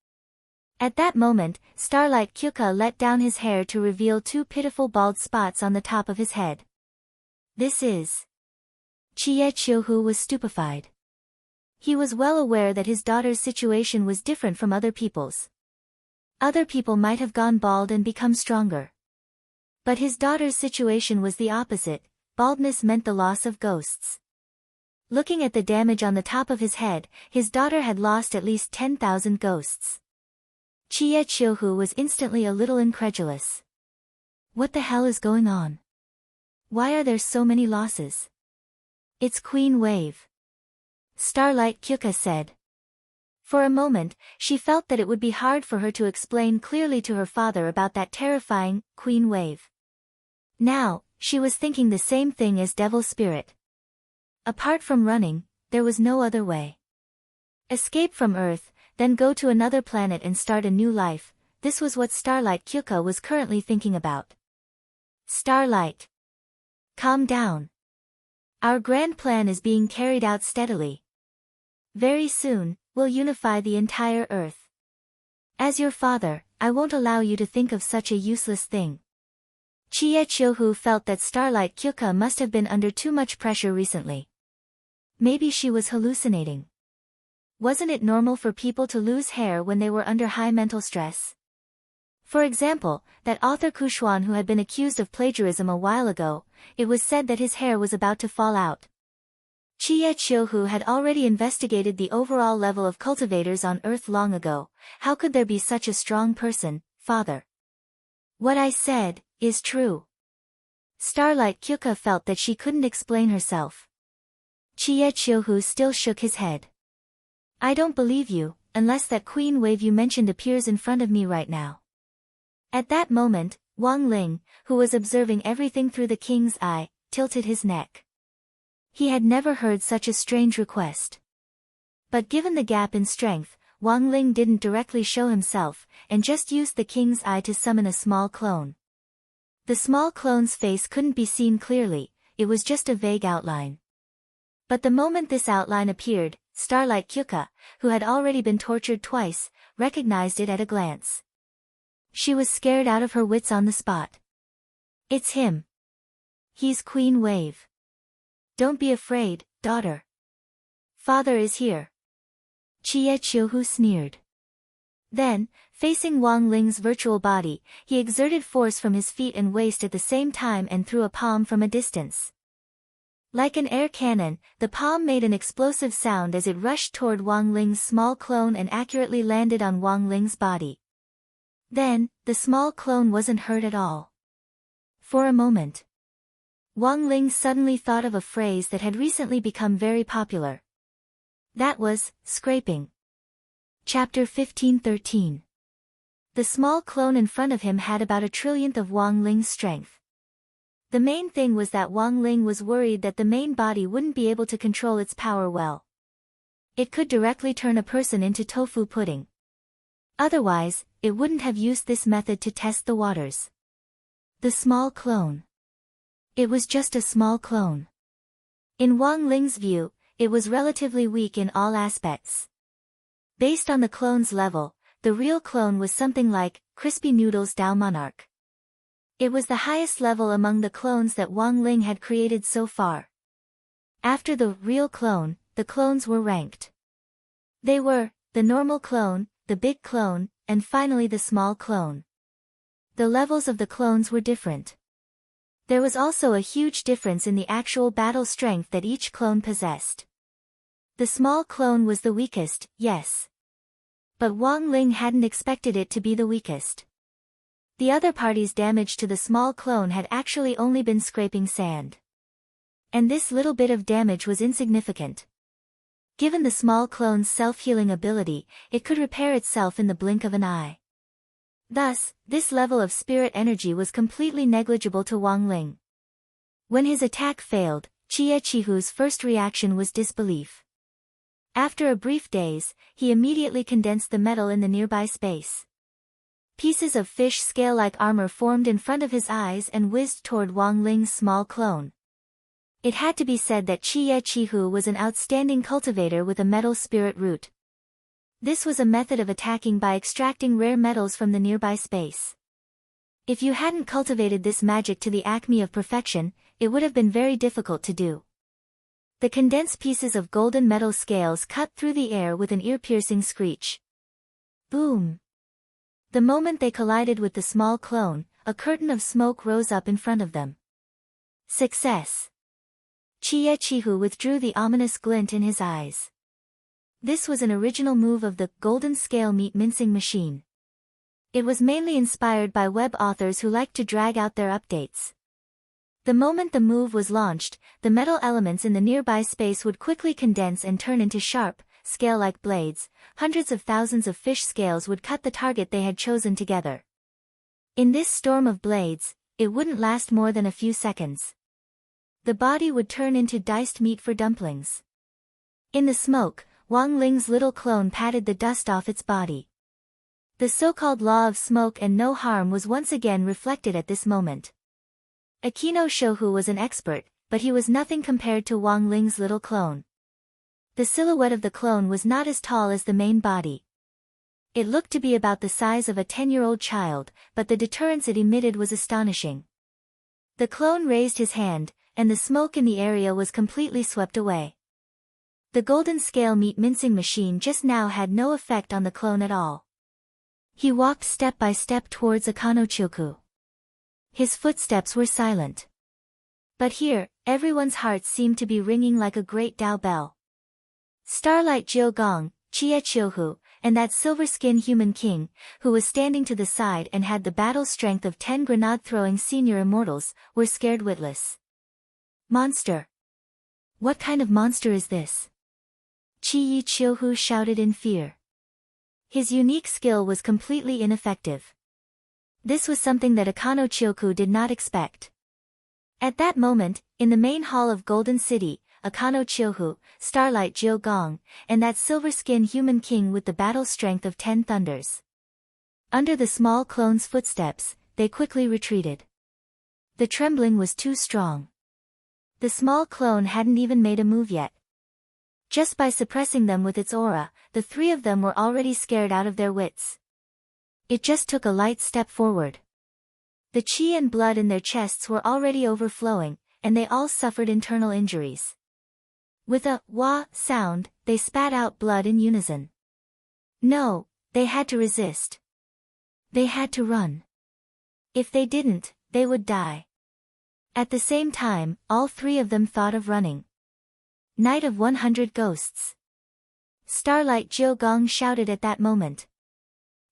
At that moment, Starlight Kyuka let down his hair to reveal 2 pitiful bald spots on the top of his head. This is... Chie Chiohu was stupefied. He was well aware that his daughter's situation was different from other people's. Other people might have gone bald and become stronger. But his daughter's situation was the opposite. Baldness meant the loss of ghosts. Looking at the damage on the top of his head, his daughter had lost at least 10,000 ghosts. Chie Chiohu was instantly a little incredulous. What the hell is going on? Why are there so many losses? It's Queen Wave. Starlight Kyuka said. For a moment, she felt that it would be hard for her to explain clearly to her father about that terrifying Queen Wave. Now, she was thinking the same thing as Devil Spirit. Apart from running, there was no other way. Escape from Earth, then go to another planet and start a new life. This was what Starlight Kyuka was currently thinking about. Starlight. Calm down. Our grand plan is being carried out steadily. Very soon, we'll unify the entire Earth. As your father, I won't allow you to think of such a useless thing. Chie Chiohu felt that Starlight Kyuka must have been under too much pressure recently. Maybe she was hallucinating. Wasn't it normal for people to lose hair when they were under high mental stress? For example, that author Kushuan who had been accused of plagiarism a while ago, it was said that his hair was about to fall out. Chie Chiohu had already investigated the overall level of cultivators on Earth long ago. How could there be such a strong person, father? What I said is true. Starlight Kyuka felt that she couldn't explain herself. Chie Chiohu still shook his head. I don't believe you, unless that Queen Wave you mentioned appears in front of me right now. At that moment, Wang Ling, who was observing everything through the king's eye, tilted his neck. He had never heard such a strange request. But given the gap in strength, Wang Ling didn't directly show himself, and just used the king's eye to summon a small clone. The small clone's face couldn't be seen clearly, it was just a vague outline. But the moment this outline appeared, Starlight Kyuka, who had already been tortured twice, recognized it at a glance. She was scared out of her wits on the spot. It's him. He's Queen Wave. Don't be afraid, daughter. Father is here. Chie Chiohu sneered. Then, facing Wang Ling's virtual body, he exerted force from his feet and waist at the same time and threw a palm from a distance. Like an air cannon, the palm made an explosive sound as it rushed toward Wang Ling's small clone and accurately landed on Wang Ling's body. Then, the small clone wasn't hurt at all. For a moment, Wang Ling suddenly thought of a phrase that had recently become very popular. That was, scraping. Chapter 15:13. The small clone in front of him had about a trillionth of Wang Ling's strength. The main thing was that Wang Ling was worried that the main body wouldn't be able to control its power well. It could directly turn a person into tofu pudding. Otherwise, it wouldn't have used this method to test the waters. The small clone. It was just a small clone. In Wang Ling's view, it was relatively weak in all aspects. Based on the clone's level, the real clone was something like Crispy Noodles Dao Monarch. It was the highest level among the clones that Wang Ling had created so far. After the real clone, the clones were ranked. They were the normal clone, the big clone, and finally the small clone. The levels of the clones were different. There was also a huge difference in the actual battle strength that each clone possessed. The small clone was the weakest, yes. But Wang Ling hadn't expected it to be the weakest. The other party's damage to the small clone had actually only been scraping sand. And this little bit of damage was insignificant. Given the small clone's self-healing ability, it could repair itself in the blink of an eye. Thus, this level of spirit energy was completely negligible to Wang Ling. When his attack failed, Chie Chihu's first reaction was disbelief. After a brief daze, he immediately condensed the metal in the nearby space. Pieces of fish scale-like armor formed in front of his eyes and whizzed toward Wang Ling's small clone. It had to be said that Chie Chihu was an outstanding cultivator with a metal spirit root. This was a method of attacking by extracting rare metals from the nearby space. If you hadn't cultivated this magic to the acme of perfection, it would have been very difficult to do. The condensed pieces of golden metal scales cut through the air with an ear-piercing screech. Boom! The moment they collided with the small clone, a curtain of smoke rose up in front of them. Success! Chie Chihu withdrew the ominous glint in his eyes. This was an original move of the golden scale meat mincing machine. It was mainly inspired by web authors who liked to drag out their updates. The moment the move was launched, the metal elements in the nearby space would quickly condense and turn into sharp, scale-like blades. Hundreds of thousands of fish scales would cut the target they had chosen together. In this storm of blades, it wouldn't last more than a few seconds. The body would turn into diced meat for dumplings. In the smoke, Wang Ling's little clone patted the dust off its body. The so-called law of smoke and no harm was once again reflected at this moment. Akino Shohu was an expert, but he was nothing compared to Wang Ling's little clone. The silhouette of the clone was not as tall as the main body. It looked to be about the size of a 10-year-old child, but the deterrence it emitted was astonishing. The clone raised his hand, and the smoke in the area was completely swept away. The golden scale meat mincing machine just now had no effect on the clone at all. He walked step by step towards Akanochoku. His footsteps were silent. But here, everyone's hearts seemed to be ringing like a great Dao bell. Starlight Jiogong, Chie Chiohu, and that silver-skinned human king, who was standing to the side and had the battle strength of 10 grenade-throwing senior immortals, were scared witless. Monster! What kind of monster is this? Chie Chiohu shouted in fear. His unique skill was completely ineffective. This was something that Akanochoku did not expect. At that moment, in the main hall of Golden City, Akano Chiohu, Starlight Jiu Gong, and that silver-skin human king with the battle strength of 10 thunders. Under the small clone's footsteps, they quickly retreated. The trembling was too strong. The small clone hadn't even made a move yet. Just by suppressing them with its aura, the three of them were already scared out of their wits. It just took a light step forward. The chi and blood in their chests were already overflowing, and they all suffered internal injuries. With a wah sound, they spat out blood in unison. No, they had to resist. They had to run. If they didn't, they would die. At the same time, all three of them thought of running. Night of 100 Ghosts. Starlight Jiu Gong shouted at that moment.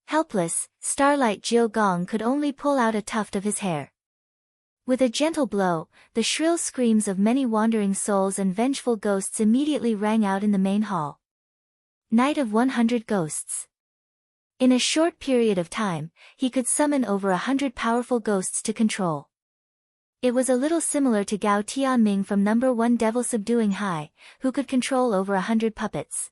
Helpless, Starlight Jiu Gong could only pull out a tuft of his hair. With a gentle blow, the shrill screams of many wandering souls and vengeful ghosts immediately rang out in the main hall. Night of 100 Ghosts. In a short period of time, he could summon over 100 powerful ghosts to control. It was a little similar to Gao Tianming from No. 1 Devil Subduing High, who could control over 100 puppets.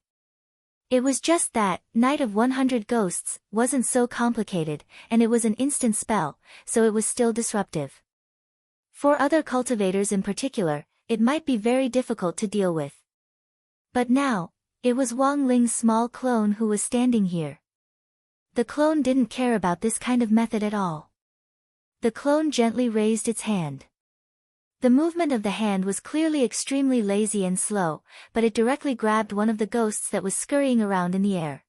It was just that, Night of 100 Ghosts, wasn't so complicated, and it was an instant spell, so it was still disruptive. For other cultivators in particular, it might be very difficult to deal with. But now, it was Wang Ling's small clone who was standing here. The clone didn't care about this kind of method at all. The clone gently raised its hand. The movement of the hand was clearly extremely lazy and slow, but it directly grabbed one of the ghosts that was scurrying around in the air.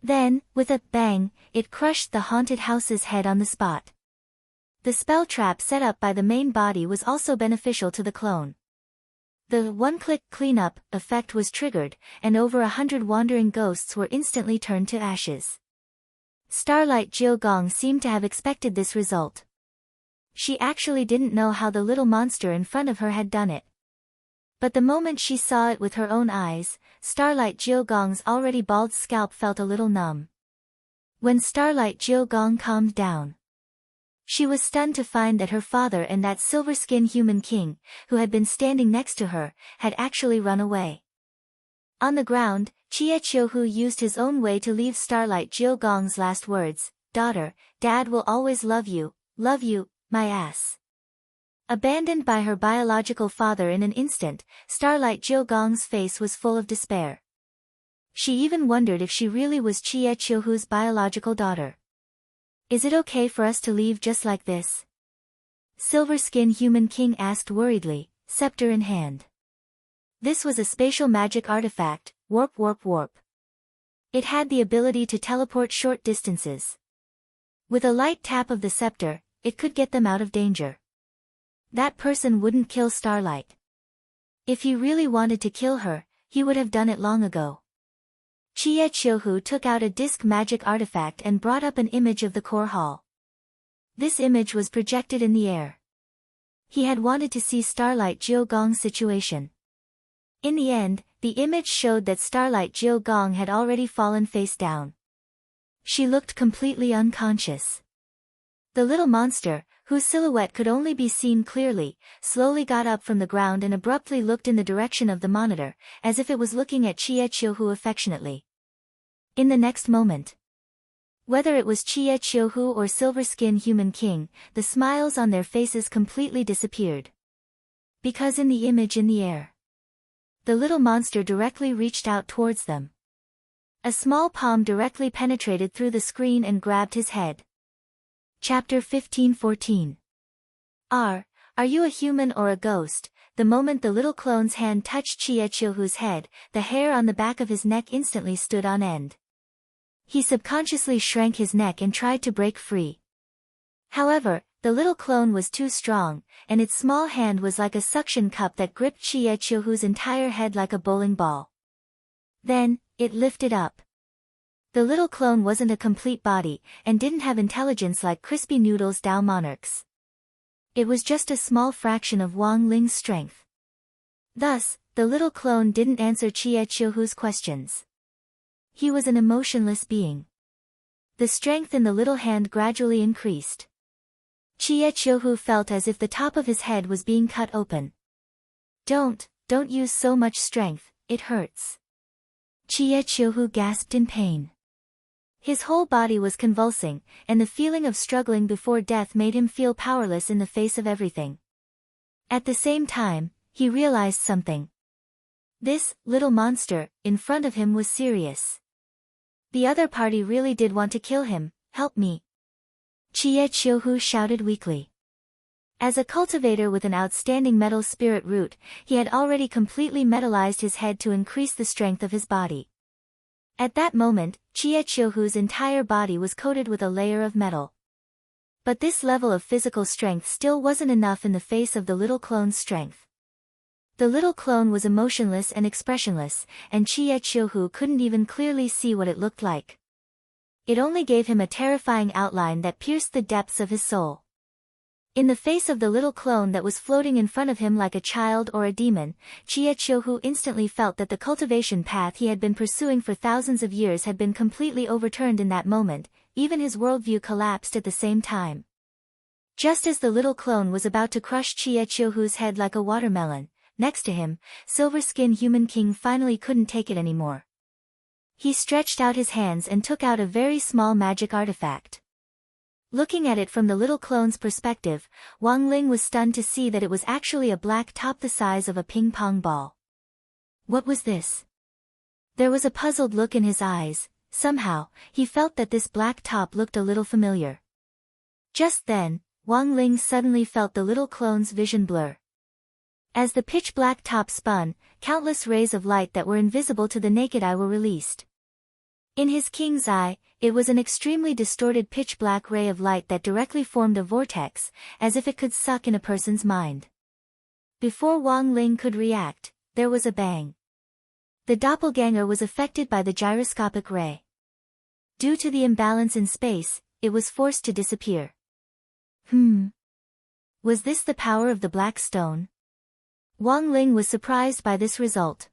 Then, with a bang, it crushed the haunted house's head on the spot. The spell trap set up by the main body was also beneficial to the clone. The one-click cleanup effect was triggered, and over 100 wandering ghosts were instantly turned to ashes. Starlight Jiu Gong seemed to have expected this result. She actually didn't know how the little monster in front of her had done it. But the moment she saw it with her own eyes, Starlight Jiu Gong's already bald scalp felt a little numb. When Starlight Jiu Gong calmed down, she was stunned to find that her father and that silver-skin human king, who had been standing next to her, had actually run away. On the ground, Chie Chiohu used his own way to leave Starlight Jiu Gong's last words, "Daughter, Dad will always love you, my ass." Abandoned by her biological father in an instant, Starlight Jiu Gong's face was full of despair. She even wondered if she really was Chie Chiohu's biological daughter. "Is it okay for us to leave just like this?" Silver-Skin Human King asked worriedly, scepter in hand. This was a spatial magic artifact, warp. It had the ability to teleport short distances. With a light tap of the scepter, it could get them out of danger. That person wouldn't kill Starlight. If he really wanted to kill her, he would have done it long ago. Chie Chiohu took out a disc magic artifact and brought up an image of the core hall. This image was projected in the air. He had wanted to see Starlight Jiu Gong's situation. In the end, the image showed that Starlight Jiu Gong had already fallen face down. She looked completely unconscious. The little monster, whose silhouette could only be seen clearly, slowly got up from the ground and abruptly looked in the direction of the monitor, as if it was looking at Chie Chiohu affectionately. In the next moment, whether it was Chie Chiohu or Silver-Skin Human King, the smiles on their faces completely disappeared. Because in the image in the air, the little monster directly reached out towards them. A small palm directly penetrated through the screen and grabbed his head. Chapter 15-14. Are you a human or a ghost? The moment the little clone's hand touched Chie Chiohu's head, the hair on the back of his neck instantly stood on end. He subconsciously shrank his neck and tried to break free. However, the little clone was too strong, and its small hand was like a suction cup that gripped Chie Chiohu's entire head like a bowling ball. Then, it lifted up. The little clone wasn't a complete body, and didn't have intelligence like Crispy Noodle's Dao monarchs. It was just a small fraction of Wang Ling's strength. Thus, the little clone didn't answer Chie Chiohu's questions. He was an emotionless being. The strength in the little hand gradually increased. Chie Chiohu felt as if the top of his head was being cut open. Don't don't use so much strength, it hurts. Chie-Chiohu gasped in pain. His whole body was convulsing, and the feeling of struggling before death made him feel powerless in the face of everything. At the same time, he realized something. This little monster in front of him was serious. The other party really did want to kill him. Help me. Chie-Chiohu shouted weakly. As a cultivator with an outstanding metal spirit root, he had already completely metallized his head to increase the strength of his body. At that moment, Chie-Chiohu's entire body was coated with a layer of metal. But this level of physical strength still wasn't enough in the face of the little clone's strength. The little clone was emotionless and expressionless, and Chie-Chiohu couldn't even clearly see what it looked like. It only gave him a terrifying outline that pierced the depths of his soul. In the face of the little clone that was floating in front of him like a child or a demon, Chie-Chiohu instantly felt that the cultivation path he had been pursuing for thousands of years had been completely overturned in that moment. Even his worldview collapsed at the same time. Just as the little clone was about to crush Chie-Chiohu's head like a watermelon, next to him, Silver Skin Human King finally couldn't take it anymore. He stretched out his hands and took out a very small magic artifact. Looking at it from the little clone's perspective, Wang Ling was stunned to see that it was actually a black top the size of a ping-pong ball. What was this? There was a puzzled look in his eyes. Somehow, he felt that this black top looked a little familiar. Just then, Wang Ling suddenly felt the little clone's vision blur. As the pitch-black top spun, countless rays of light that were invisible to the naked eye were released. In his king's eye, it was an extremely distorted pitch-black ray of light that directly formed a vortex, as if it could suck in a person's mind. Before Wang Ling could react, there was a bang. The doppelganger was affected by the gyroscopic ray. Due to the imbalance in space, it was forced to disappear. Was this the power of the black stone? Wang Ling was surprised by this result.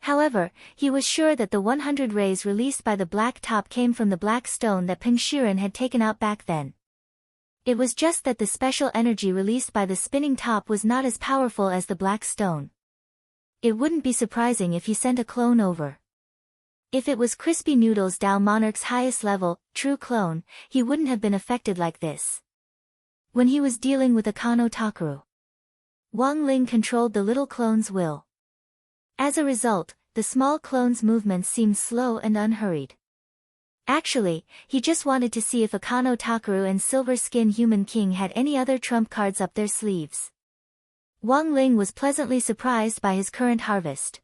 However, he was sure that the 100 rays released by the black top came from the black stone that Peng Shiren had taken out back then. It was just that the special energy released by the spinning top was not as powerful as the black stone. It wouldn't be surprising if he sent a clone over. If it was Crispy Noodles Dao Monarch's highest level, true clone, he wouldn't have been affected like this. When he was dealing with Akano Takaru, Wang Ling controlled the little clone's will. As a result, the small clone's movements seemed slow and unhurried. Actually, he just wanted to see if Akano Takaru and Silver Skin Human King had any other trump cards up their sleeves. Wang Ling was pleasantly surprised by his current harvest.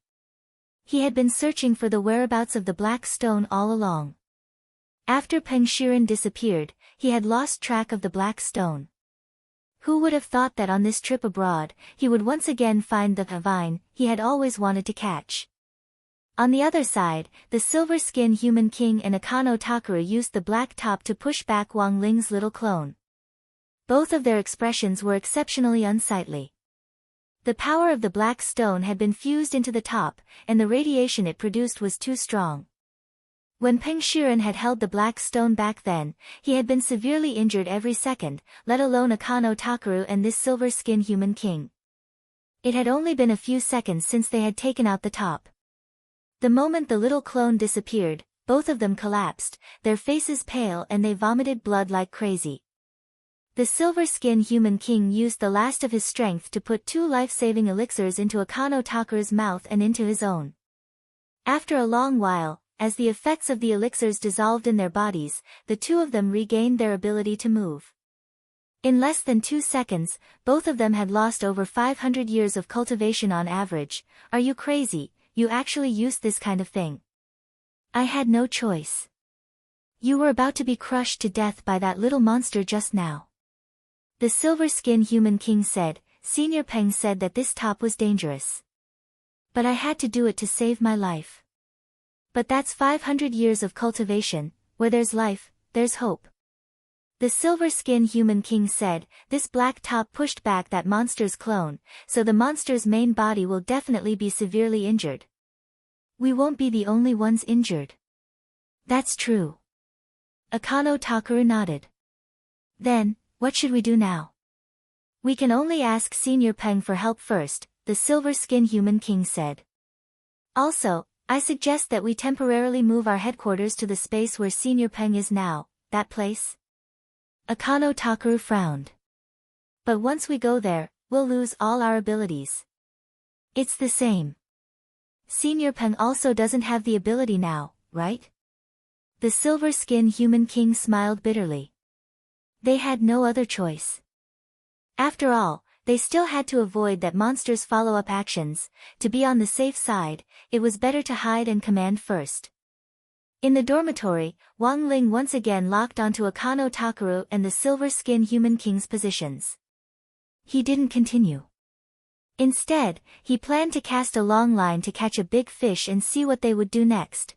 He had been searching for the whereabouts of the black stone all along. After Peng Shiren disappeared, he had lost track of the black stone. Who would have thought that on this trip abroad, he would once again find the vine he had always wanted to catch? On the other side, the Silver Skin Human King and Akano Takaru used the black top to push back Wang Ling's little clone. Both of their expressions were exceptionally unsightly. The power of the black stone had been fused into the top, and the radiation it produced was too strong. When Peng Shiren had held the black stone back then, he had been severely injured every second, let alone Akano Takaru and this Silver Skin Human King. It had only been a few seconds since they had taken out the top. The moment the little clone disappeared, both of them collapsed, their faces pale, and they vomited blood like crazy. The Silver Skin Human King used the last of his strength to put 2 life-saving elixirs into Akano Takaru's mouth and into his own. After a long while, as the effects of the elixirs dissolved in their bodies, the two of them regained their ability to move. In less than 2 seconds, both of them had lost over 500 years of cultivation on average. Are you crazy? You actually used this kind of thing. I had no choice. You were about to be crushed to death by that little monster just now. The Silver Skin Human King said. Senior Peng said that this top was dangerous. But I had to do it to save my life. But that's 500 years of cultivation. Where there's life, there's hope. The Silver Skin Human King said. This black top pushed back that monster's clone, so the monster's main body will definitely be severely injured. We won't be the only ones injured. That's true. Akano Takaru nodded. Then, what should we do now? We can only ask Senior Peng for help first, the silver-skin human king said. Also, I suggest that we temporarily move our headquarters to the space where Senior Peng is now, that place. Akano Takaru frowned. But once we go there, we'll lose all our abilities. It's the same. Senior Peng also doesn't have the ability now, right? The silver-skin human king smiled bitterly. They had no other choice. After all, they still had to avoid that monster's follow-up actions. To be on the safe side, it was better to hide and command first. In the dormitory, Wang Ling once again locked onto Akano Takaru and the silver-skin human king's positions. He didn't continue. Instead, he planned to cast a long line to catch a big fish and see what they would do next.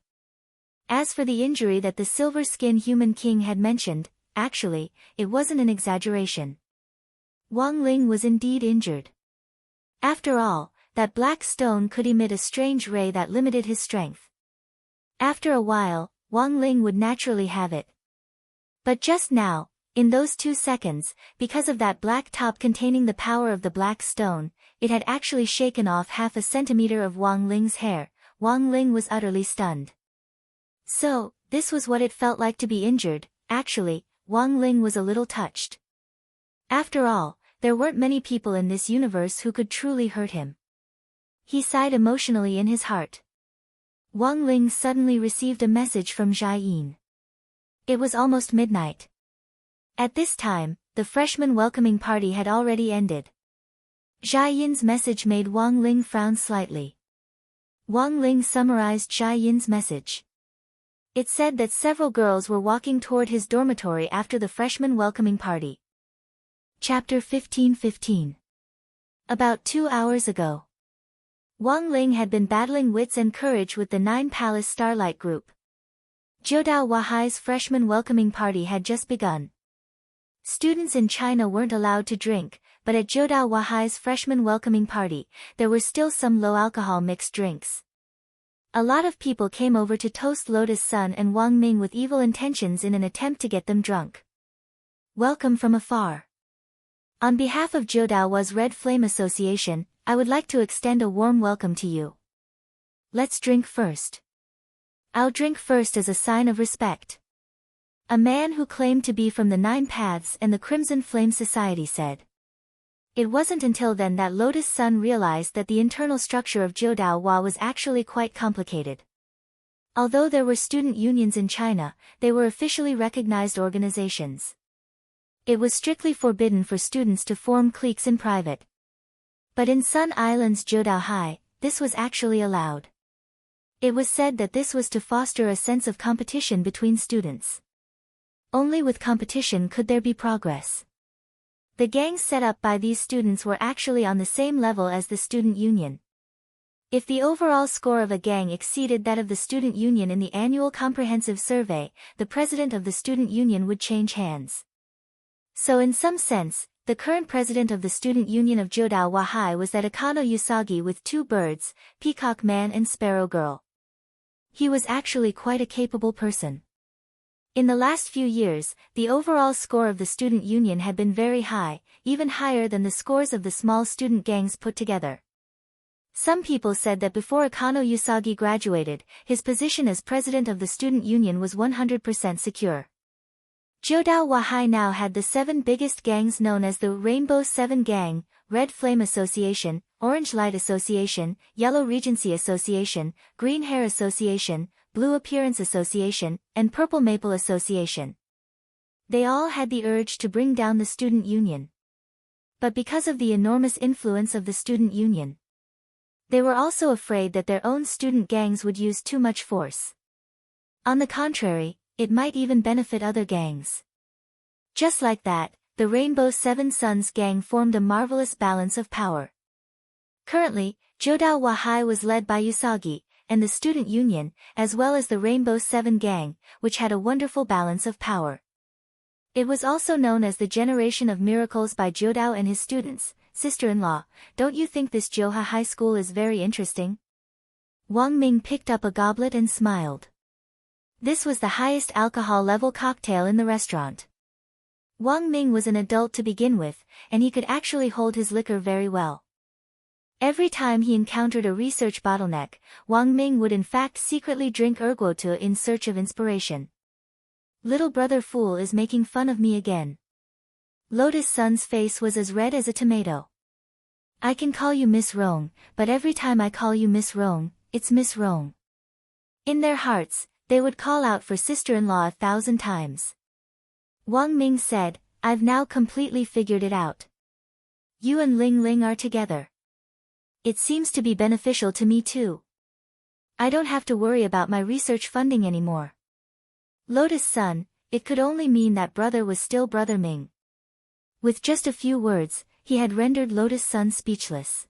As for the injury that the silver-skin human king had mentioned, actually, it wasn't an exaggeration. Wang Ling was indeed injured. After all, that black stone could emit a strange ray that limited his strength. After a while, Wang Ling would naturally have it. But just now, in those 2 seconds, because of that black top containing the power of the black stone, it had actually shaken off half a centimeter of Wang Ling's hair. Wang Ling was utterly stunned. So, this was what it felt like to be injured. Actually, Wang Ling was a little touched. After all, there weren't many people in this universe who could truly hurt him. He sighed emotionally in his heart. Wang Ling suddenly received a message from Jia Yin. It was almost midnight. At this time, the freshman welcoming party had already ended. Jia Yin's message made Wang Ling frown slightly. Wang Ling summarized Jia Yin's message. It said that several girls were walking toward his dormitory after the freshman welcoming party. Chapter 15:15. About 2 hours ago. Wang Ling had been battling wits and courage with the 9 Palace Starlight Group. Jiudao Wahai's freshman welcoming party had just begun. Students in China weren't allowed to drink, but at Jiudao Wahai's freshman welcoming party, there were still some low-alcohol mixed drinks. A lot of people came over to toast Lotus Sun and Wang Ming with evil intentions in an attempt to get them drunk. Welcome from afar. On behalf of Jiudao's Red Flame Association, I would like to extend a warm welcome to you. Let's drink first. I'll drink first as a sign of respect. A man who claimed to be from the 9 Paths and the Crimson Flame Society said. It wasn't until then that Lotus Sun realized that the internal structure of Jiudao was actually quite complicated. Although there were student unions in China, they were officially recognized organizations. It was strictly forbidden for students to form cliques in private. But in Sun Island's Jiudao High, this was actually allowed. It was said that this was to foster a sense of competition between students. Only with competition could there be progress. The gangs set up by these students were actually on the same level as the student union. If the overall score of a gang exceeded that of the student union in the annual comprehensive survey, the president of the student union would change hands. So in some sense, the current president of the student union of Jiudao Wahai was that Akano Usagi with 2 birds, Peacock Man and Sparrow Girl. He was actually quite a capable person. In the last few years, the overall score of the student union had been very high, even higher than the scores of the small student gangs put together. Some people said that before Akano Usagi graduated, his position as president of the student union was 100% secure. Jiudao Wahai now had the 7 biggest gangs known as the Rainbow 7 Gang, Red Flame Association, Orange Light Association, Yellow Regency Association, Green Hair Association, Blue Appearance Association, and Purple Maple Association. They all had the urge to bring down the student union. But because of the enormous influence of the student union, they were also afraid that their own student gangs would use too much force. On the contrary, it might even benefit other gangs. Just like that, the Rainbow Seven Suns gang formed a marvelous balance of power. Currently, Jiudao Wahai was led by Usagi, and the student union, as well as the Rainbow Seven gang, which had a wonderful balance of power. It was also known as the Generation of Miracles by Jiudao and his students. Sister-in-law, don't you think this Jiuha High School is very interesting? Wang Ming picked up a goblet and smiled. This was the highest alcohol level cocktail in the restaurant. Wang Ming was an adult to begin with, and he could actually hold his liquor very well. Every time he encountered a research bottleneck, Wang Ming would in fact secretly drink erguotu in search of inspiration. Little brother fool is making fun of me again. Lotus Sun's face was as red as a tomato. I can call you Miss Rong, but every time I call you Miss Rong, it's Miss Rong. In their hearts, they would call out for sister-in-law 1,000 times. Wang Ming said, I've now completely figured it out. You and Ling Ling are together. It seems to be beneficial to me too. I don't have to worry about my research funding anymore. Lotus Sun, it could only mean that brother was still Brother Ming. With just a few words, he had rendered Lotus Sun speechless.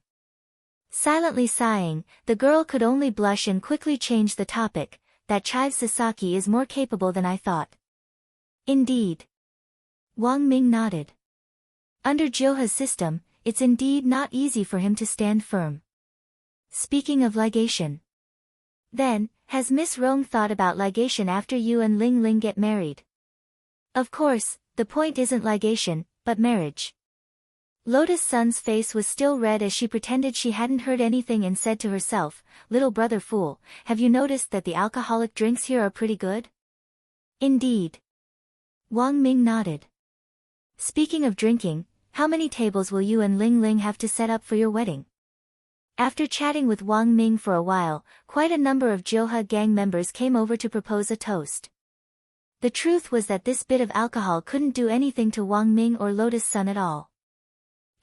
Silently sighing, the girl could only blush and quickly change the topic. That Chive Sasaki is more capable than I thought. Indeed. Wang Ming nodded. Under Joha's system, it's indeed not easy for him to stand firm. Speaking of ligation. Then, has Miss Rong thought about ligation after you and Ling Ling get married? Of course, the point isn't ligation, but marriage. Lotus Sun's face was still red as she pretended she hadn't heard anything and said to herself, Little brother fool, have you noticed that the alcoholic drinks here are pretty good? Indeed. Wang Ming nodded. Speaking of drinking, how many tables will you and Ling Ling have to set up for your wedding? After chatting with Wang Ming for a while, quite a number of Joha gang members came over to propose a toast. The truth was that this bit of alcohol couldn't do anything to Wang Ming or Lotus Sun at all.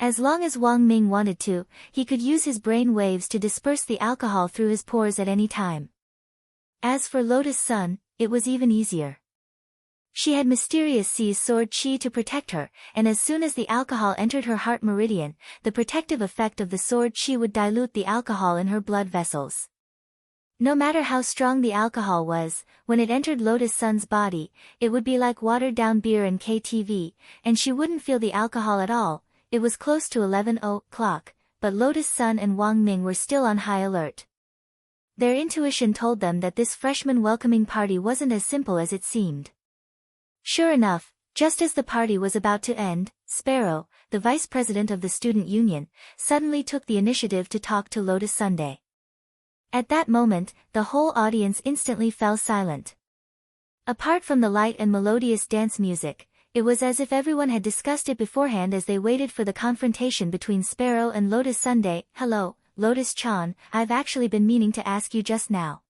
As long as Wang Ming wanted to, he could use his brain waves to disperse the alcohol through his pores at any time. As for Lotus Sun, it was even easier. She had Mysterious C's sword chi to protect her, and as soon as the alcohol entered her heart meridian, the protective effect of the sword chi would dilute the alcohol in her blood vessels. No matter how strong the alcohol was, when it entered Lotus Sun's body, it would be like watered-down beer in KTV, and she wouldn't feel the alcohol at all. It was close to 11 o'clock, but Lotus Sun and Wang Ming were still on high alert. Their intuition told them that this freshman welcoming party wasn't as simple as it seemed. Sure enough, just as the party was about to end, Sparrow, the vice president of the student union, suddenly took the initiative to talk to Lotus Sunday. At that moment, the whole audience instantly fell silent. Apart from the light and melodious dance music, it was as if everyone had discussed it beforehand as they waited for the confrontation between Sparrow and Lotus Sunday. Hello, Lotus-chan, I've actually been meaning to ask you just now.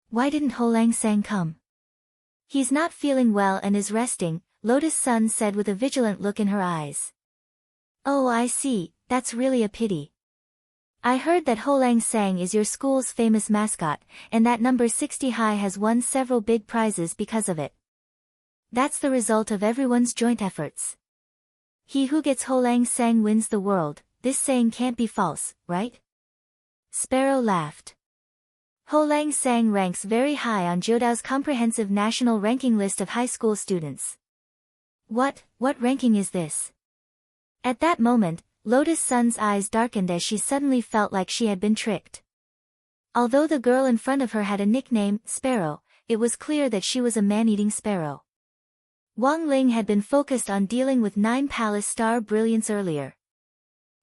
Why didn't Ho Lang Sang come? He's not feeling well and is resting, Lotus Sun said with a vigilant look in her eyes. Oh, I see, that's really a pity. I heard that Ho Lang Sang is your school's famous mascot, and that number 60 high has won several big prizes because of it. That's the result of everyone's joint efforts. He who gets Ho Lang Sang wins the world, this saying can't be false, right? Sparrow laughed. Ho Lang Sang ranks very high on Jodao's comprehensive national ranking list of high school students. What ranking is this? At that moment, Lotus Sun's eyes darkened as she suddenly felt like she had been tricked. Although the girl in front of her had a nickname, Sparrow, it was clear that she was a man-eating sparrow. Wang Ling had been focused on dealing with 9 Palace Star Brilliance earlier.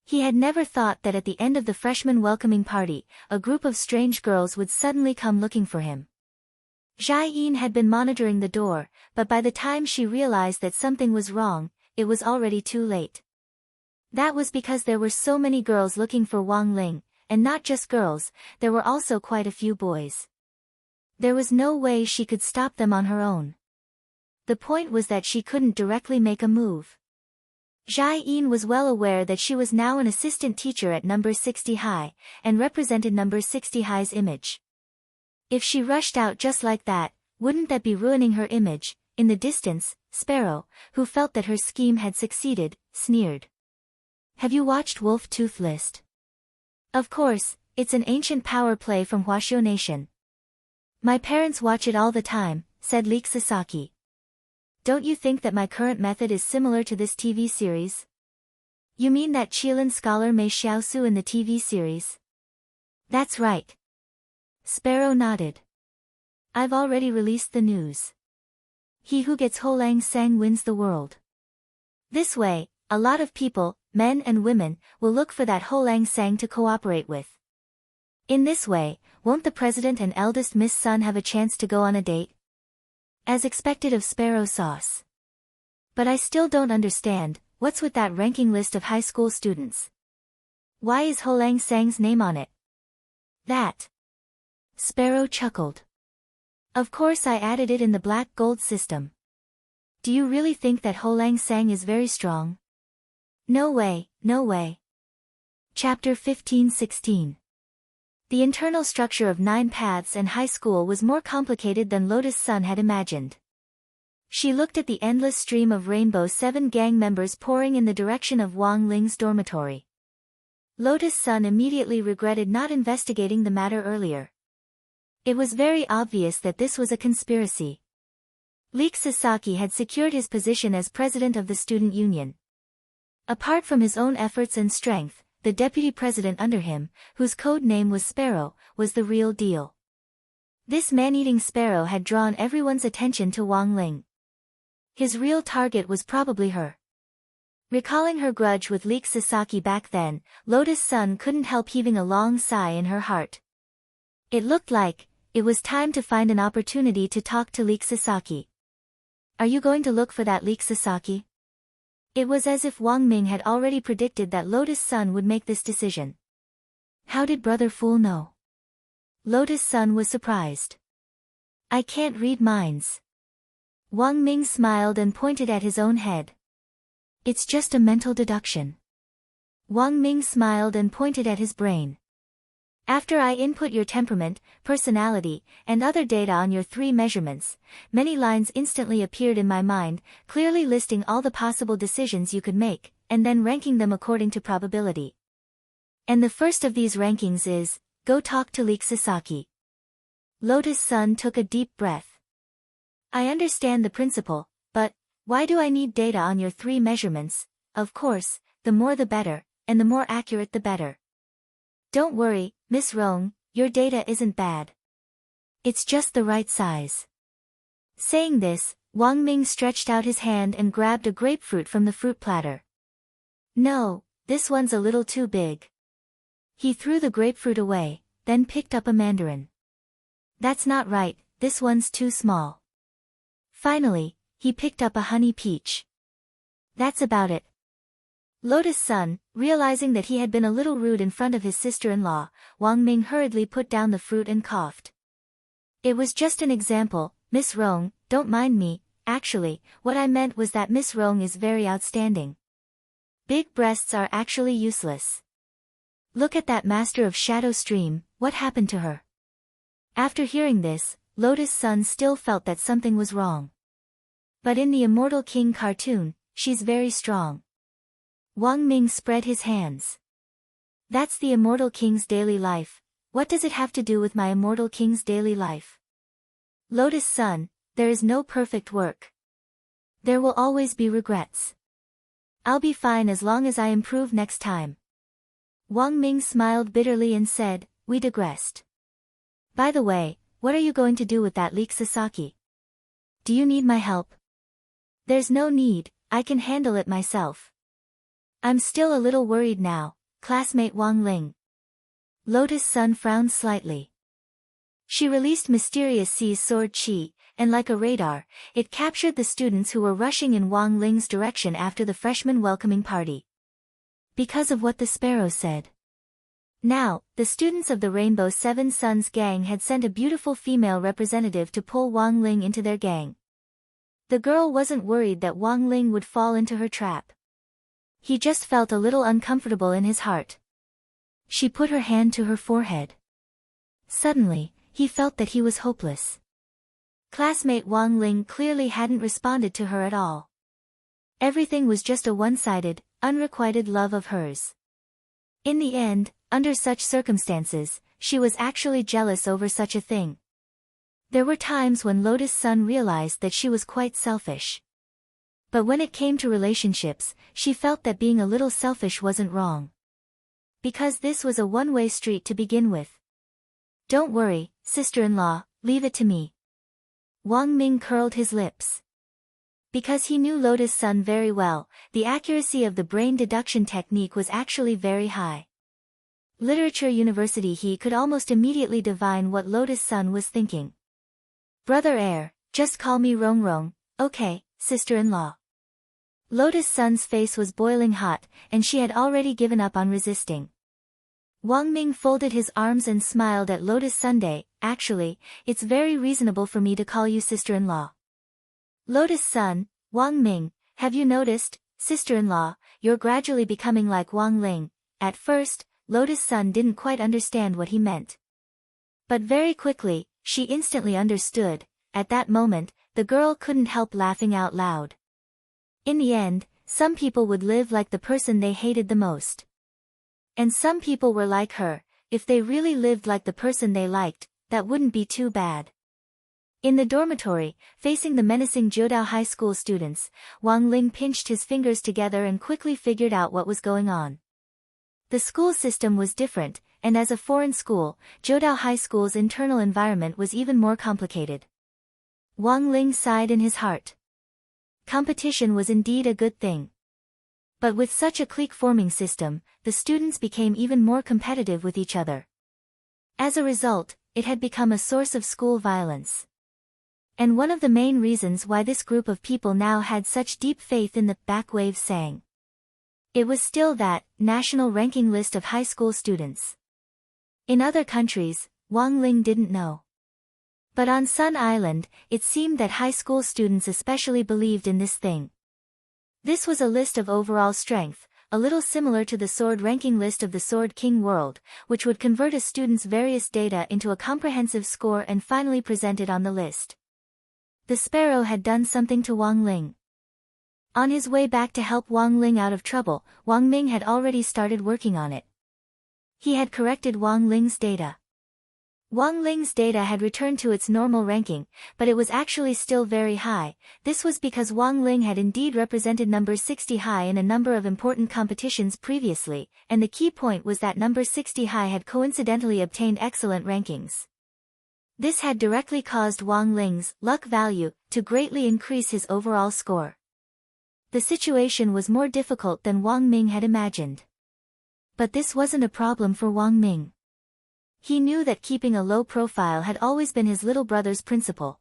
He had never thought that at the end of the freshman welcoming party, a group of strange girls would suddenly come looking for him. Jai Yin had been monitoring the door, but by the time she realized that something was wrong, it was already too late. That was because there were so many girls looking for Wang Ling, and not just girls, there were also quite a few boys. There was no way she could stop them on her own. The point was that she couldn't directly make a move. Jai Yin was well aware that she was now an assistant teacher at number 60 high, and represented number 60 high's image. If she rushed out just like that, wouldn't that be ruining her image? In the distance, Sparrow, who felt that her scheme had succeeded, sneered. Have you watched Wolf Tooth List? Of course, it's an ancient power play from Huaxiu Nation. My parents watch it all the time, said Leek Sasaki. Don't you think that my current method is similar to this TV series? You mean that Qilin scholar Mei Xiaosu in the TV series? That's right. Sparrow nodded. I've already released the news. He who gets Ho Lang Sang wins the world. This way, a lot of people, men and women, will look for that Ho-Lang Sang to cooperate with. In this way, won't the president and eldest Miss Sun have a chance to go on a date? As expected of Sparrow Sauce. But I still don't understand, what's with that ranking list of high school students? Why is Ho-Lang Sang's name on it? That. Sparrow chuckled. Of course I added it in the black gold system. Do you really think that Ho-Lang Sang is very strong? No way, no way. Chapter 15-16. The internal structure of 9 Paths and high school was more complicated than Lotus Sun had imagined. She looked at the endless stream of Rainbow 7 gang members pouring in the direction of Wang Ling's dormitory. Lotus Sun immediately regretted not investigating the matter earlier. It was very obvious that this was a conspiracy. Leek Sasaki had secured his position as president of the student union. Apart from his own efforts and strength, the deputy president under him, whose code name was Sparrow, was the real deal. This man-eating sparrow had drawn everyone's attention to Wang Ling. His real target was probably her. Recalling her grudge with Leek Sasaki back then, Lotus Sun couldn't help heaving a long sigh in her heart. It looked like it was time to find an opportunity to talk to Leek Sasaki. Are you going to look for that Leek Sasaki? It was as if Wang Ming had already predicted that Lotus Sun would make this decision. How did Brother Fool know? Lotus Sun was surprised. I can't read minds. Wang Ming smiled and pointed at his own head. It's just a mental deduction. Wang Ming smiled and pointed at his brain. After I input your temperament, personality, and other data on your 3 measurements, many lines instantly appeared in my mind, clearly listing all the possible decisions you could make, and then ranking them according to probability. And the first of these rankings is, go talk to Leek Sasaki. Lotus Sun took a deep breath. I understand the principle, but why do I need data on your 3 measurements? Of course, the more the better, and the more accurate the better. Don't worry, Miss Rong, your data isn't bad. It's just the right size. Saying this, Wang Ming stretched out his hand and grabbed a grapefruit from the fruit platter. No, this one's a little too big. He threw the grapefruit away, then picked up a mandarin. That's not right, this one's too small. Finally, he picked up a honey peach. That's about it. Lotus Sun, realizing that he had been a little rude in front of his sister-in-law, Wang Ming hurriedly put down the fruit and coughed. It was just an example, Miss Rong, don't mind me, actually, what I meant was that Miss Rong is very outstanding. Big breasts are actually useless. Look at that master of Shadow Stream, what happened to her? After hearing this, Lotus Sun still felt that something was wrong. But in the Immortal King cartoon, she's very strong. Wang Ming spread his hands. That's the Immortal King's daily life. What does it have to do with my Immortal King's daily life? Lotus Sun, there is no perfect work. There will always be regrets. I'll be fine as long as I improve next time. Wang Ming smiled bitterly and said, we digressed. By the way, what are you going to do with that Leek Sasaki? Do you need my help? There's no need, I can handle it myself. I'm still a little worried now, classmate Wang Ling. Lotus Sun frowned slightly. She released Mysterious C's sword chi, and like a radar, it captured the students who were rushing in Wang Ling's direction after the freshman welcoming party. Because of what the sparrow said. Now, the students of the Rainbow 7 Suns gang had sent a beautiful female representative to pull Wang Ling into their gang. The girl wasn't worried that Wang Ling would fall into her trap. He just felt a little uncomfortable in his heart. She put her hand to her forehead. Suddenly, he felt that he was hopeless. Classmate Wang Ling clearly hadn't responded to her at all. Everything was just a one-sided, unrequited love of hers. In the end, under such circumstances, she was actually jealous over such a thing. There were times when Lotus Sun realized that she was quite selfish. But when it came to relationships, she felt that being a little selfish wasn't wrong. Because this was a one-way street to begin with. Don't worry, sister-in-law, leave it to me. Wang Ming curled his lips. Because he knew Lotus Sun very well, the accuracy of the brain deduction technique was actually very high. Literature University, he could almost immediately divine what Lotus Sun was thinking. Brother Air, just call me Rong Rong, okay, sister-in-law. Lotus Sun's face was boiling hot, and she had already given up on resisting. Wang Ming folded his arms and smiled at Lotus Sunday. Actually, it's very reasonable for me to call you sister-in-law. Lotus Sun, Wang Ming, have you noticed, sister-in-law, you're gradually becoming like Wang Ling. At first, Lotus Sun didn't quite understand what he meant. But very quickly, she instantly understood. At that moment, the girl couldn't help laughing out loud. In the end, some people would live like the person they hated the most. And some people were like her. If they really lived like the person they liked, that wouldn't be too bad. In the dormitory, facing the menacing Jiudao High School students, Wang Ling pinched his fingers together and quickly figured out what was going on. The school system was different, and as a foreign school, Jiudao High School's internal environment was even more complicated. Wang Ling sighed in his heart. Competition was indeed a good thing. But with such a clique-forming system, the students became even more competitive with each other. As a result, it had become a source of school violence. And one of the main reasons why this group of people now had such deep faith in the backwave sang. It was still that national ranking list of high school students. In other countries, Wang Ling didn't know. But on Sun Island, it seemed that high school students especially believed in this thing. This was a list of overall strength, a little similar to the sword ranking list of the Sword King world, which would convert a student's various data into a comprehensive score and finally present it on the list. The sparrow had done something to Wang Ling. On his way back to help Wang Ling out of trouble, Wang Ming had already started working on it. He had corrected Wang Ling's data. Wang Ling's data had returned to its normal ranking, but it was actually still very high. This was because Wang Ling had indeed represented number 60 high in a number of important competitions previously, and the key point was that number 60 high had coincidentally obtained excellent rankings. This had directly caused Wang Ling's luck value to greatly increase his overall score. The situation was more difficult than Wang Ming had imagined. But this wasn't a problem for Wang Ming. He knew that keeping a low profile had always been his little brother's principle.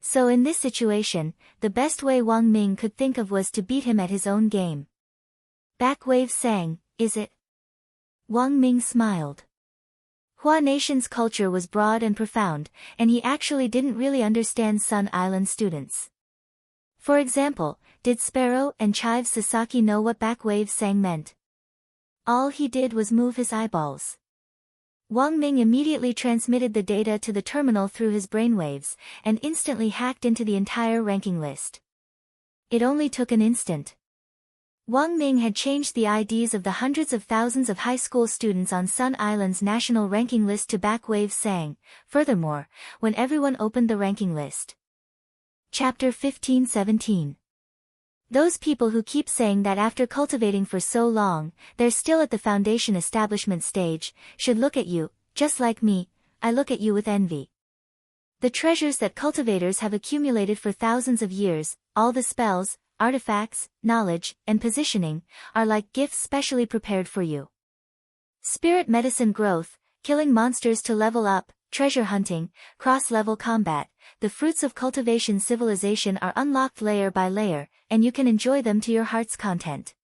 So in this situation, the best way Wang Ming could think of was to beat him at his own game. Backwave sang, is it? Wang Ming smiled. Hua Nation's culture was broad and profound, and he actually didn't really understand Sun Island students. For example, did Sparrow and Chive Sasaki know what backwave sang meant? All he did was move his eyeballs. Wang Ming immediately transmitted the data to the terminal through his brainwaves, and instantly hacked into the entire ranking list. It only took an instant. Wang Ming had changed the IDs of the hundreds of thousands of high school students on Sun Island's national ranking list to backwave sang. Furthermore, when everyone opened the ranking list. Chapter 15-17. Those people who keep saying that after cultivating for so long, they're still at the foundation establishment stage, should look at you, just like me, I look at you with envy. The treasures that cultivators have accumulated for thousands of years, all the spells, artifacts, knowledge, and positioning, are like gifts specially prepared for you. Spirit medicine growth, killing monsters to level up, treasure hunting, cross-level combat, the fruits of cultivation civilization are unlocked layer by layer, and you can enjoy them to your heart's content.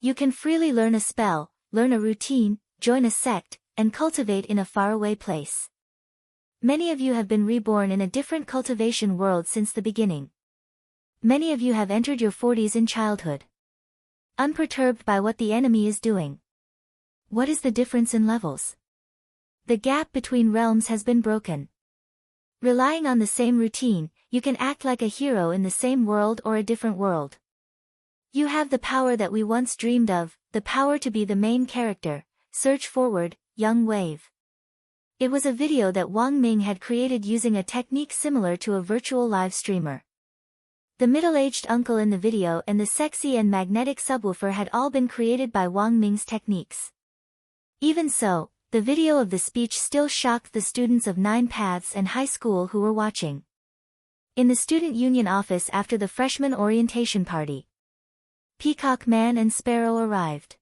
You can freely learn a spell, learn a routine, join a sect, and cultivate in a faraway place. Many of you have been reborn in a different cultivation world since the beginning. Many of you have entered your 40s in childhood. Unperturbed by what the enemy is doing. What is the difference in levels? The gap between realms has been broken. Relying on the same routine, you can act like a hero in the same world or a different world. You have the power that we once dreamed of, the power to be the main character. Search forward, young wave. It was a video that Wang Ming had created using a technique similar to a virtual live streamer. The middle-aged uncle in the video and the sexy and magnetic subwoofer had all been created by Wang Ming's techniques. Even so, the video of the speech still shocked the students of 9 Paths and high school who were watching. In the student union office after the freshman orientation party, Peacock Man and Sparrow arrived.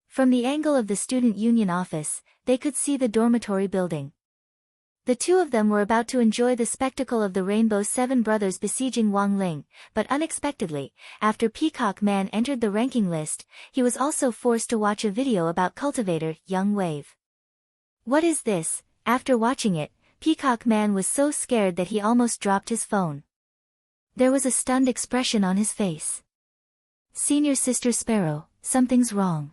From the angle of the student union office, they could see the dormitory building. The two of them were about to enjoy the spectacle of the Rainbow Seven brothers besieging Wang Ling, but unexpectedly, after Peacock Man entered the ranking list, he was also forced to watch a video about cultivator Young Wave. What is this? After watching it, Peacock Man was so scared that he almost dropped his phone. There was a stunned expression on his face. Senior Sister Sparrow, something's wrong.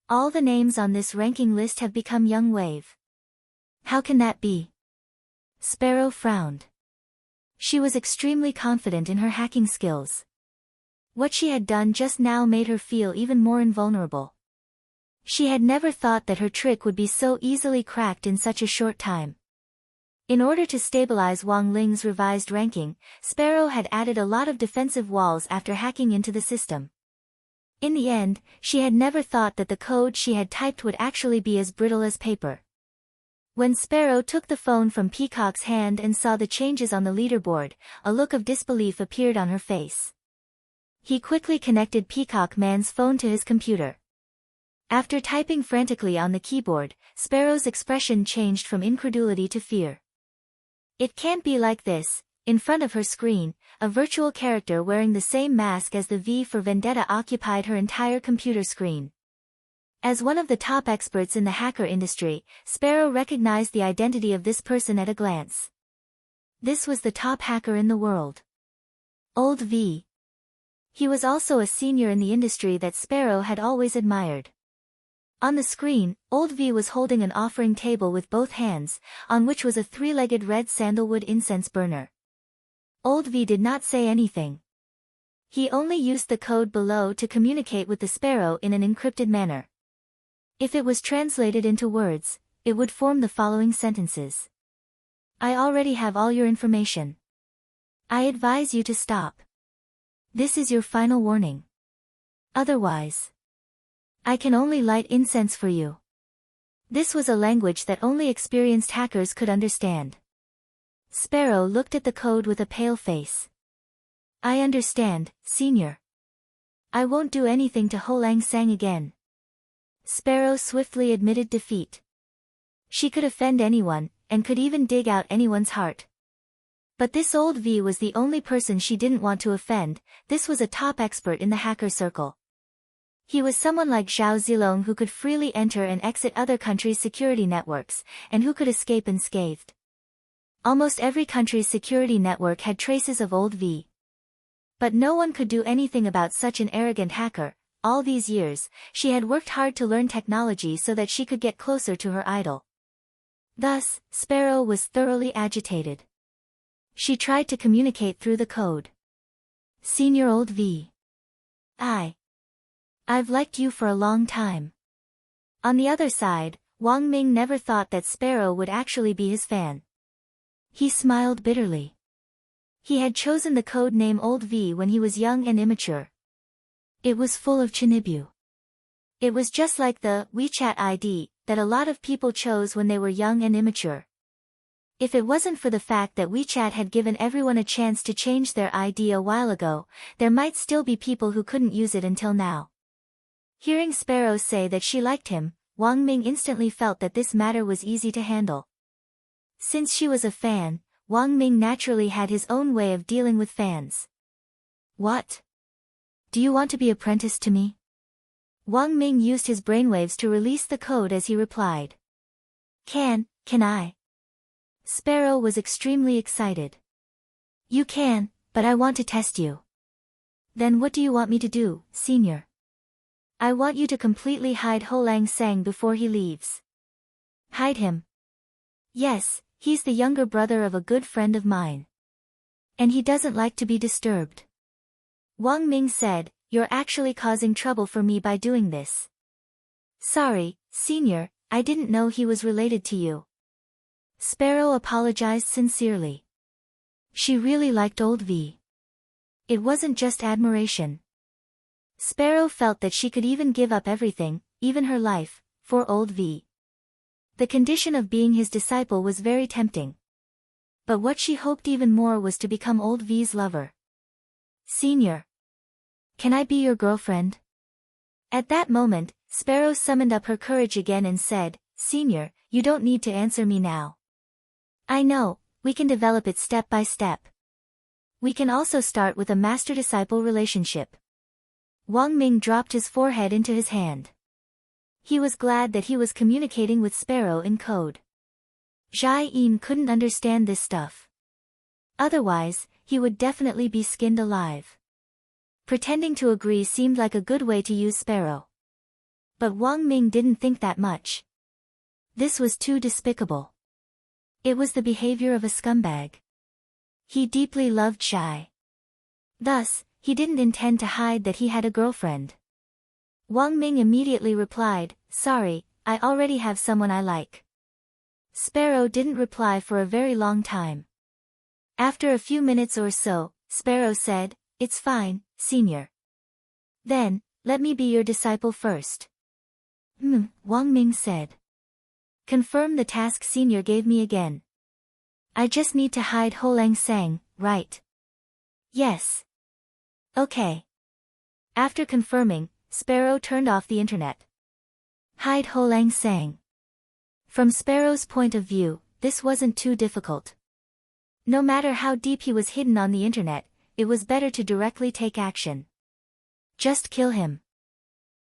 All the names on this ranking list have become Young Wave. How can that be? Sparrow frowned. She was extremely confident in her hacking skills. What she had done just now made her feel even more invulnerable. She had never thought that her trick would be so easily cracked in such a short time. In order to stabilize Wang Ling's revised ranking, Sparrow had added a lot of defensive walls after hacking into the system. In the end, she had never thought that the code she had typed would actually be as brittle as paper. When Sparrow took the phone from Peacock's hand and saw the changes on the leaderboard, a look of disbelief appeared on her face. He quickly connected Peacock Man's phone to his computer. After typing frantically on the keyboard, Sparrow's expression changed from incredulity to fear. It can't be like this. In front of her screen, a virtual character wearing the same mask as the V for Vendetta occupied her entire computer screen. As one of the top experts in the hacker industry, Sparrow recognized the identity of this person at a glance. This was the top hacker in the world. Old V. He was also a senior in the industry that Sparrow had always admired. On the screen, Old V was holding an offering table with both hands, on which was a three-legged red sandalwood incense burner. Old V did not say anything. He only used the code below to communicate with the Sparrow in an encrypted manner. If it was translated into words, it would form the following sentences. I already have all your information. I advise you to stop. This is your final warning. Otherwise, I can only light incense for you. This was a language that only experienced hackers could understand. Sparrow looked at the code with a pale face. I understand, Senior. I won't do anything to Ho Lang Sang again. Sparrow swiftly admitted defeat. She could offend anyone, and could even dig out anyone's heart. But this Old V was the only person she didn't want to offend. This was a top expert in the hacker circle. He was someone like Zhao Zilong who could freely enter and exit other countries' security networks, and who could escape unscathed. Almost every country's security network had traces of Old V. But no one could do anything about such an arrogant hacker. All these years, she had worked hard to learn technology so that she could get closer to her idol. Thus, Sparrow was thoroughly agitated. She tried to communicate through the code. Senior Old V. I've liked you for a long time. On the other side, Wang Ming never thought that Sparrow would actually be his fan. He smiled bitterly. He had chosen the code name Old V when he was young and immature. It was full of chinibyu. It was just like the WeChat ID that a lot of people chose when they were young and immature. If it wasn't for the fact that WeChat had given everyone a chance to change their ID a while ago, there might still be people who couldn't use it until now. Hearing Sparrow say that she liked him, Wang Ming instantly felt that this matter was easy to handle. Since she was a fan, Wang Ming naturally had his own way of dealing with fans. What? Do you want to be apprenticed to me? Wang Ming used his brainwaves to release the code as he replied. Can I? Sparrow was extremely excited. You can, but I want to test you. Then what do you want me to do, Senior? I want you to completely hide Ho Lang Sang before he leaves. Hide him? Yes, he's the younger brother of a good friend of mine. And he doesn't like to be disturbed. Wang Ming said, you're actually causing trouble for me by doing this. Sorry, Senior, I didn't know he was related to you. Sparrow apologized sincerely. She really liked Old V. It wasn't just admiration. Sparrow felt that she could even give up everything, even her life, for Old V. The condition of being his disciple was very tempting. But what she hoped even more was to become old V's lover. Senior. Can I be your girlfriend? At that moment, Sparrow summoned up her courage again and said, Senior, you don't need to answer me now. I know, we can develop it step by step. We can also start with a master-disciple relationship. Wang Ming dropped his forehead into his hand. He was glad that he was communicating with Sparrow in code. Jai Yin couldn't understand this stuff. Otherwise, he would definitely be skinned alive. Pretending to agree seemed like a good way to use Sparrow. But Wang Ming didn't think that much. This was too despicable. It was the behavior of a scumbag. He deeply loved Jai. Thus, he didn't intend to hide that he had a girlfriend. Wang Ming immediately replied, Sorry, I already have someone I like. Sparrow didn't reply for a very long time. After a few minutes or so, Sparrow said, It's fine, Senior. Then, let me be your disciple first. Wang Ming said. Confirm the task Senior gave me again. I just need to hide Ho Lang Sang, right? Yes. Okay. After confirming, Sparrow turned off the internet. Hide Ho Lang Sang. From Sparrow's point of view, this wasn't too difficult. No matter how deep he was hidden on the internet, it was better to directly take action. Just kill him.